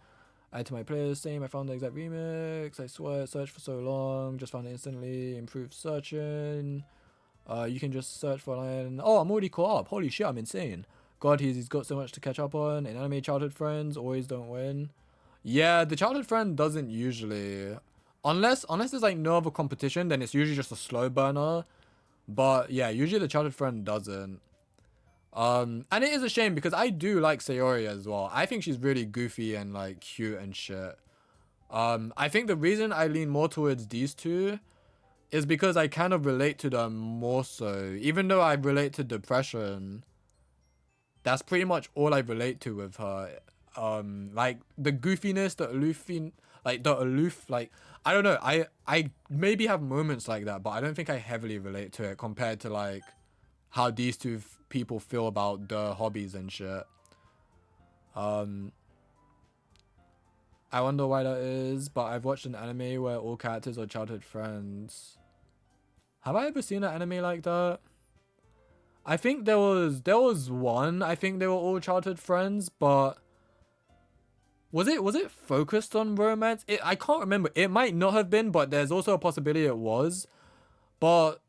[SPEAKER 2] Add to my playlist, same. I found the exact remix. I swear, searched for so long. Just found it instantly. Improved searching. You can just search for a line. Oh, I'm already caught up. Holy shit, I'm insane. God, he's got so much to catch up on. In anime, childhood friends always don't win. Yeah, the childhood friend doesn't usually. Unless there's like no other competition, then it's usually just a slow burner. But yeah, usually the childhood friend doesn't. And it is a shame because I do like Sayori as well. I think she's really goofy and like cute and shit. I think the reason I lean more towards these two is because I kind of relate to them more so. Even though I relate to depression, that's pretty much all I relate to with her. Like the goofiness, the aloof, like I don't know. I maybe have moments like that, but I don't think I heavily relate to it compared to like how these two people feel about the hobbies and shit. I wonder why that is, but I've watched an anime where all characters are childhood friends. Have I ever seen an anime like that? I think there was one. I think they were all childhood friends, but was it focused on romance? I can't remember. It might not have been, but there's also a possibility it was. But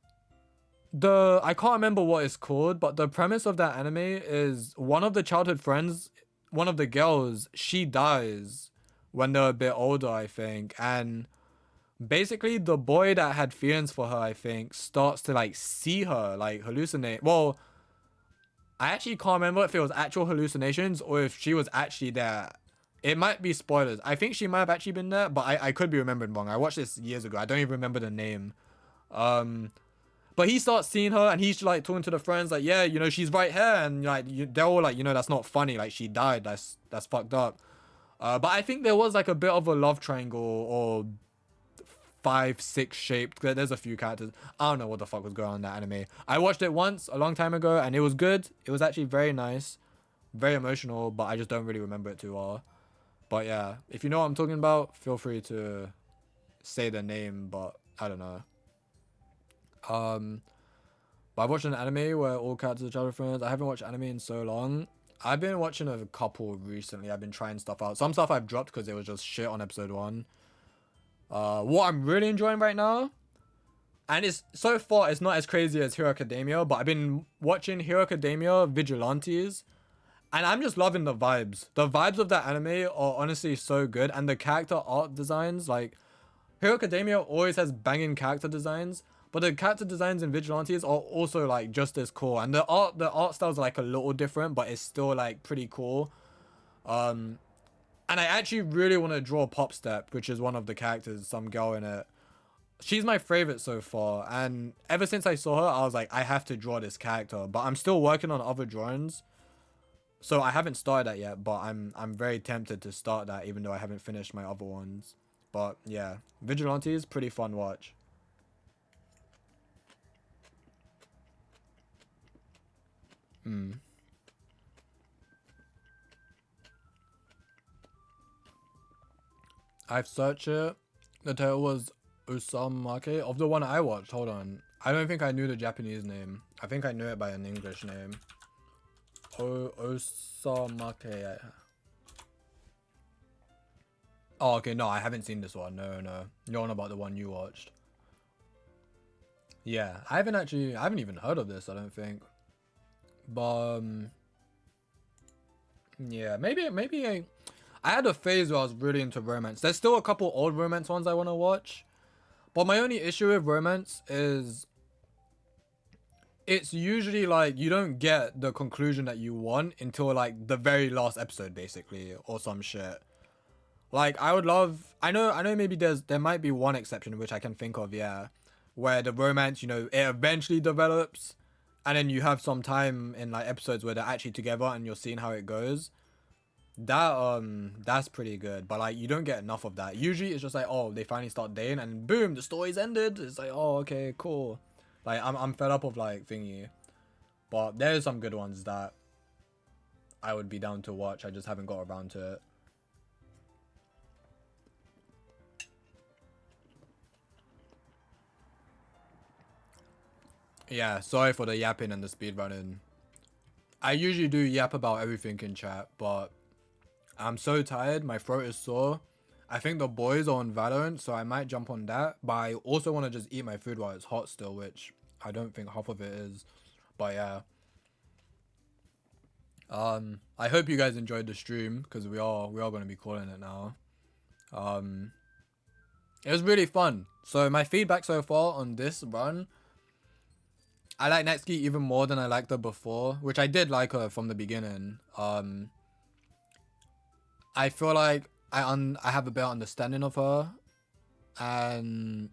[SPEAKER 2] I can't remember what it's called, but the premise of that anime is one of the childhood friends, one of the girls, she dies when they're a bit older, I think, and basically the boy that had feelings for her, I think, starts to like see her, like hallucinate. Well, I actually can't remember if it was actual hallucinations or if she was actually there. It might be spoilers. I think she might have actually been there, but I could be remembering wrong. I watched this years ago. I don't even remember the name. But he starts seeing her and he's like talking to the friends like, yeah, you know, she's right here, and like they're all like, you know, that's not funny. Like she died. That's fucked up. But I think there was like a bit of a love triangle or 5-6 shaped. There's a few characters. I don't know what the fuck was going on in that anime. I watched it once a long time ago and it was good. It was actually very nice, very emotional, but I just don't really remember it too well. But yeah, if you know what I'm talking about, feel free to say the name, but I don't know. But I've watched an anime where all characters are childhood friends. I haven't watched anime in so long. I've been watching a couple recently. I've been trying stuff out. Some stuff I've dropped because it was just shit on episode 1. What I'm really enjoying right now, and it's so far it's not as crazy as Hero Academia, but I've been watching Hero Academia Vigilantes, and I'm just loving the vibes. The vibes of that anime are honestly so good, and the character art designs, like Hero Academia always has banging character designs, but the character designs in Vigilantes are also like just as cool, and the art styles are like a little different, but it's still like pretty cool. And I actually really want to draw Pop Step, which is one of the characters, some girl in it. She's my favorite so far, and ever since I saw her, I was like, I have to draw this character. But I'm still working on other drawings, so I haven't started that yet. But I'm very tempted to start that, even though I haven't finished my other ones. But yeah, Vigilante is pretty fun watch. I've searched it. The title was Usamake of the one I watched. Hold on. I don't think I knew the Japanese name. I think I knew it by an English name. Osamake. Oh, okay. No, I haven't seen this one. No. You're on about the one you watched. Yeah, I haven't even heard of this, I don't think. But, yeah, maybe I had a phase where I was really into romance. There's still a couple old romance ones I want to watch. But my only issue with romance is it's usually like you don't get the conclusion that you want until like the very last episode, basically, or some shit. Like I know maybe there might be one exception which I can think of, yeah, where the romance, you know, it eventually develops and then you have some time in like episodes where they're actually together and you're seeing how it goes. That's pretty good, but like you don't get enough of that. Usually it's just like, oh, they finally start dating and boom, the story's ended. It's like, oh, okay, cool. Like I'm fed up of like thingy, but there's some good ones that I would be down to watch. I just haven't got around to it. Yeah, sorry for the yapping and the speed running. I usually do yap about everything in chat, but I'm so tired, my throat is sore. I think the boys are on Valorant, so I might jump on that. But I also want to just eat my food while it's hot still, which I don't think half of it is. But yeah. I hope you guys enjoyed the stream, because we are going to be calling it now. It was really fun. So my feedback so far on this run, I like Netsuki even more than I liked her before, which I did like her from the beginning. I feel like I have a better understanding of her, and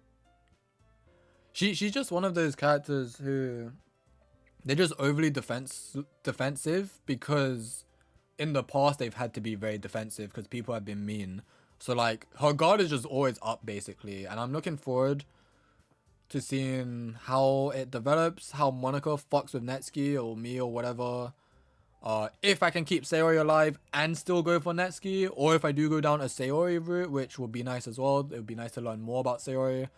[SPEAKER 2] she's just one of those characters who they're just overly defensive because in the past they've had to be very defensive because people have been mean. So like her guard is just always up basically, and I'm looking forward to seeing how it develops, how Monica fucks with Netsuki or me or whatever. If I can keep Sayori alive and still go for Netsuki, or if I do go down a Sayori route, which would be nice as well. It would be nice to learn more about Sayori.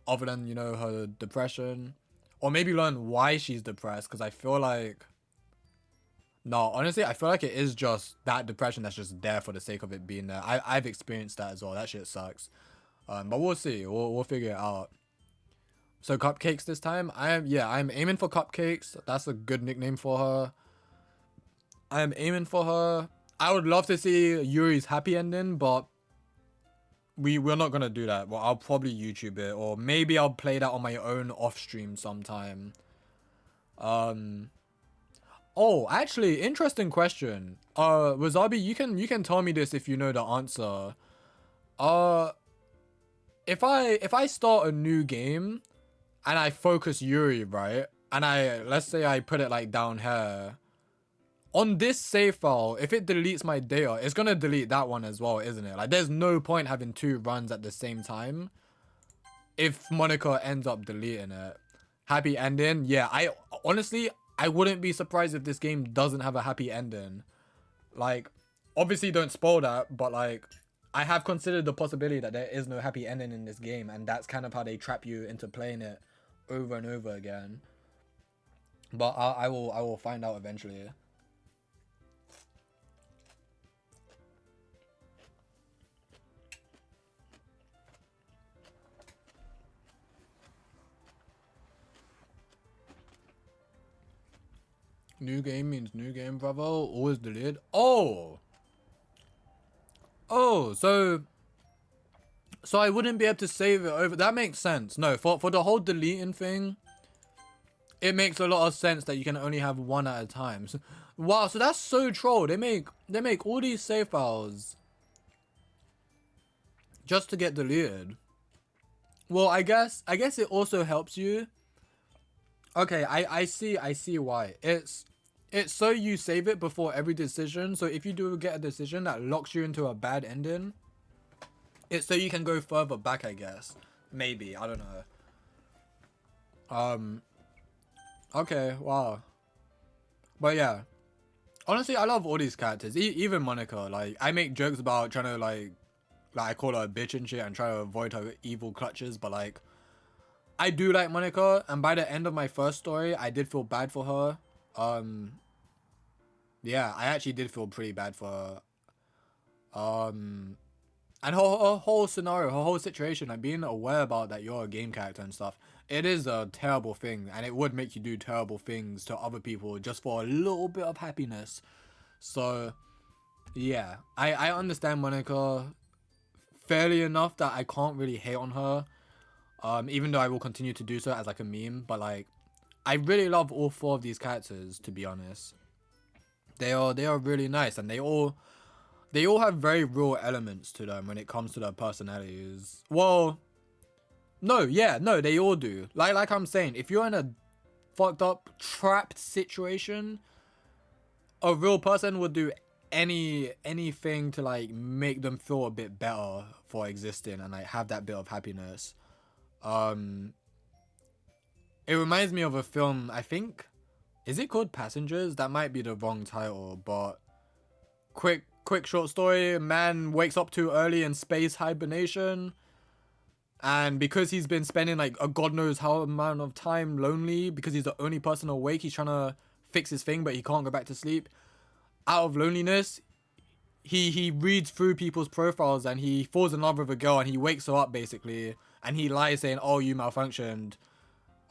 [SPEAKER 2] other than, you know, her depression. Or maybe learn why she's depressed, because I feel like... No, honestly, I feel like it is just that depression that's just there for the sake of it being there. I've experienced that as well. That shit sucks. But we'll see. We'll figure it out. So Cupcakes this time. I'm aiming for Cupcakes. That's a good nickname for her. I'm aiming for her. I would love to see Yuri's happy ending, but we're not gonna do that. Well, I'll probably YouTube it, or maybe I'll play that on my own off stream sometime. Oh, actually, interesting question. Wasabi, you can tell me this if you know the answer. If I start a new game and I focus Yuri, right? And let's say I put it like down here. On this save file, if it deletes my data, it's gonna delete that one as well, isn't it? Like, there's no point having 2 runs at the same time if Monica ends up deleting it. Happy ending? Yeah, honestly, I wouldn't be surprised if this game doesn't have a happy ending. Like, obviously don't spoil that, but like, I have considered the possibility that there is no happy ending in this game, and that's kind of how they trap you into playing it over and over again. But I will find out eventually. New game means new game, bravo. Always deleted. Oh, so I wouldn't be able to save it over. That makes sense. No, for the whole deleting thing, it makes a lot of sense that you can only have 1 at a time. So, wow, so that's so troll. They make all these save files just to get deleted. Well, I guess it also helps you. Okay, I see why. It's so you save it before every decision. So if you do get a decision that locks you into a bad ending, it's so you can go further back, I guess. Maybe, I don't know. Okay, wow. But yeah, honestly, I love all these characters. Even Monica. Like, I make jokes about trying to like I call her a bitch and shit and try to avoid her evil clutches, but like, I do like Monica, and by the end of my first story, I did feel bad for her. Yeah, I actually did feel pretty bad for her. And her whole scenario, her whole situation, like being aware about that you're a game character and stuff, it is a terrible thing, and it would make you do terrible things to other people just for a little bit of happiness. So, yeah, I understand Monica fairly enough that I can't really hate on her. Even though I will continue to do so as like a meme, but like, I really love all 4 of these characters, to be honest. They are really nice, and they all have very real elements to them when it comes to their personalities. Well, no, they all do. Like I'm saying, if you're in a fucked up, trapped situation, a real person would do anything to like make them feel a bit better for existing and like have that bit of happiness. It reminds me of a film, I think, is it called Passengers? That might be the wrong title, but quick short story. Man wakes up too early in space hibernation, and because he's been spending like a god knows how amount of time lonely, because he's the only person awake, he's trying to fix his thing, but he can't go back to sleep. Out of loneliness, he reads through people's profiles, and he falls in love with a girl, and he wakes her up basically, and he lies saying, oh, you malfunctioned.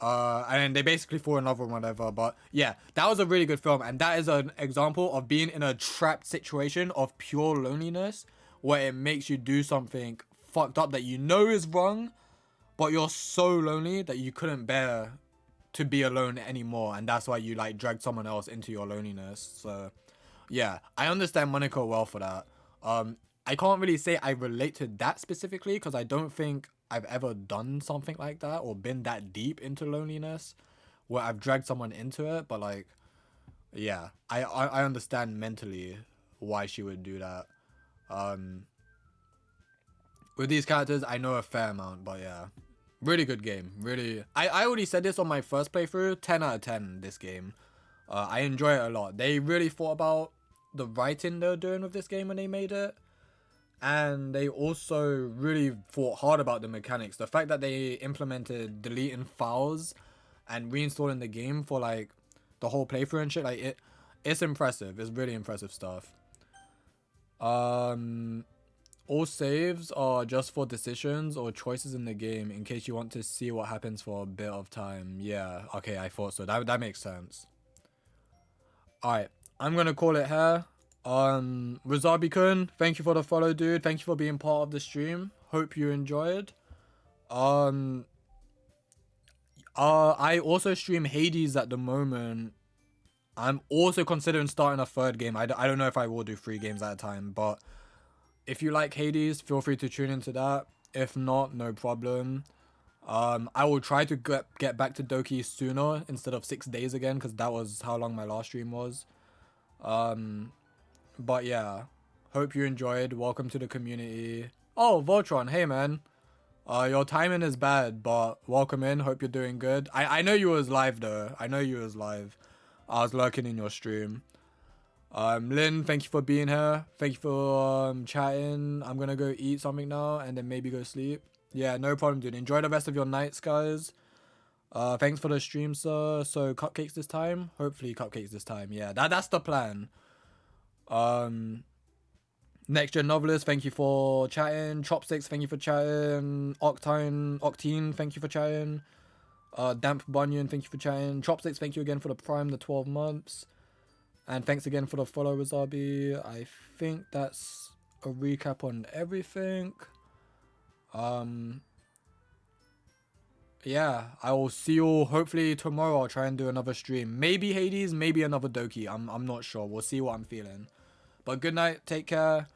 [SPEAKER 2] And they basically fall in love or whatever. But yeah, that was a really good film, and that is an example of being in a trapped situation of pure loneliness, where it makes you do something fucked up that you know is wrong, but you're so lonely that you couldn't bear to be alone anymore, and that's why you like dragged someone else into your loneliness. So yeah, I understand Monica well for that. I can't really say I relate to that specifically, because I don't think I've ever done something like that or been that deep into loneliness where I've dragged someone into it. But like, yeah, I understand mentally why she would do that. With these characters, I know a fair amount, but yeah, really good game. Really, I already said this on my first playthrough. 10 out of 10 this game. I enjoy it a lot. They really thought about the writing they're doing with this game when they made it. And they also really thought hard about the mechanics. The fact that they implemented deleting files and reinstalling the game for like the whole playthrough and shit, like it's impressive. It's really impressive stuff. All saves are just for decisions or choices in the game in case you want to see what happens for a bit of time. Yeah, okay, I thought so. That makes sense. Alright, I'm gonna call it here. Rizabi-kun, thank you for the follow, dude. Thank you for being part of the stream. Hope you enjoyed. I also stream Hades at the moment. I'm also considering starting a third game. I don't know if I will do 3 games at a time, but if you like Hades, feel free to tune into that. If not, no problem. I will try to get back to Doki sooner instead of 6 days again, because that was how long my last stream was. But yeah, hope you enjoyed. Welcome to the community. Oh, Voltron, hey man. Your timing is bad, but welcome in. Hope you're doing good. I know you was live though. I know you was live. I was lurking in your stream. Lynn, thank you for being here. Thank you for chatting. I'm gonna go eat something now and then maybe go sleep. Yeah, no problem, dude. Enjoy the rest of your nights, guys. Thanks for the stream, sir. So cupcakes this time? Hopefully cupcakes this time. Yeah, that's the plan. Next Gen Novelist, thank you for chatting. Chopsticks, thank you for chatting. Octine, thank you for chatting. Damp Bunyan, thank you for chatting. Chopsticks, thank you again for the Prime, the 12 months. And thanks again for the follow, Rizabi. I think that's a recap on everything. Yeah, I will see you all hopefully tomorrow. I'll try and do another stream. Maybe Hades, maybe another Doki. I'm not sure. We'll see what I'm feeling. But good night, take care.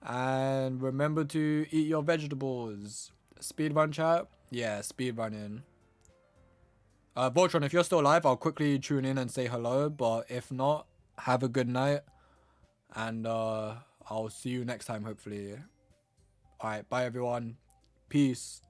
[SPEAKER 2] And remember to eat your vegetables. Speedrun chat? Yeah, speedrunning. Voltron, if you're still alive, I'll quickly tune in and say hello. But if not, have a good night. And I'll see you next time, hopefully. Alright, bye everyone. Peace.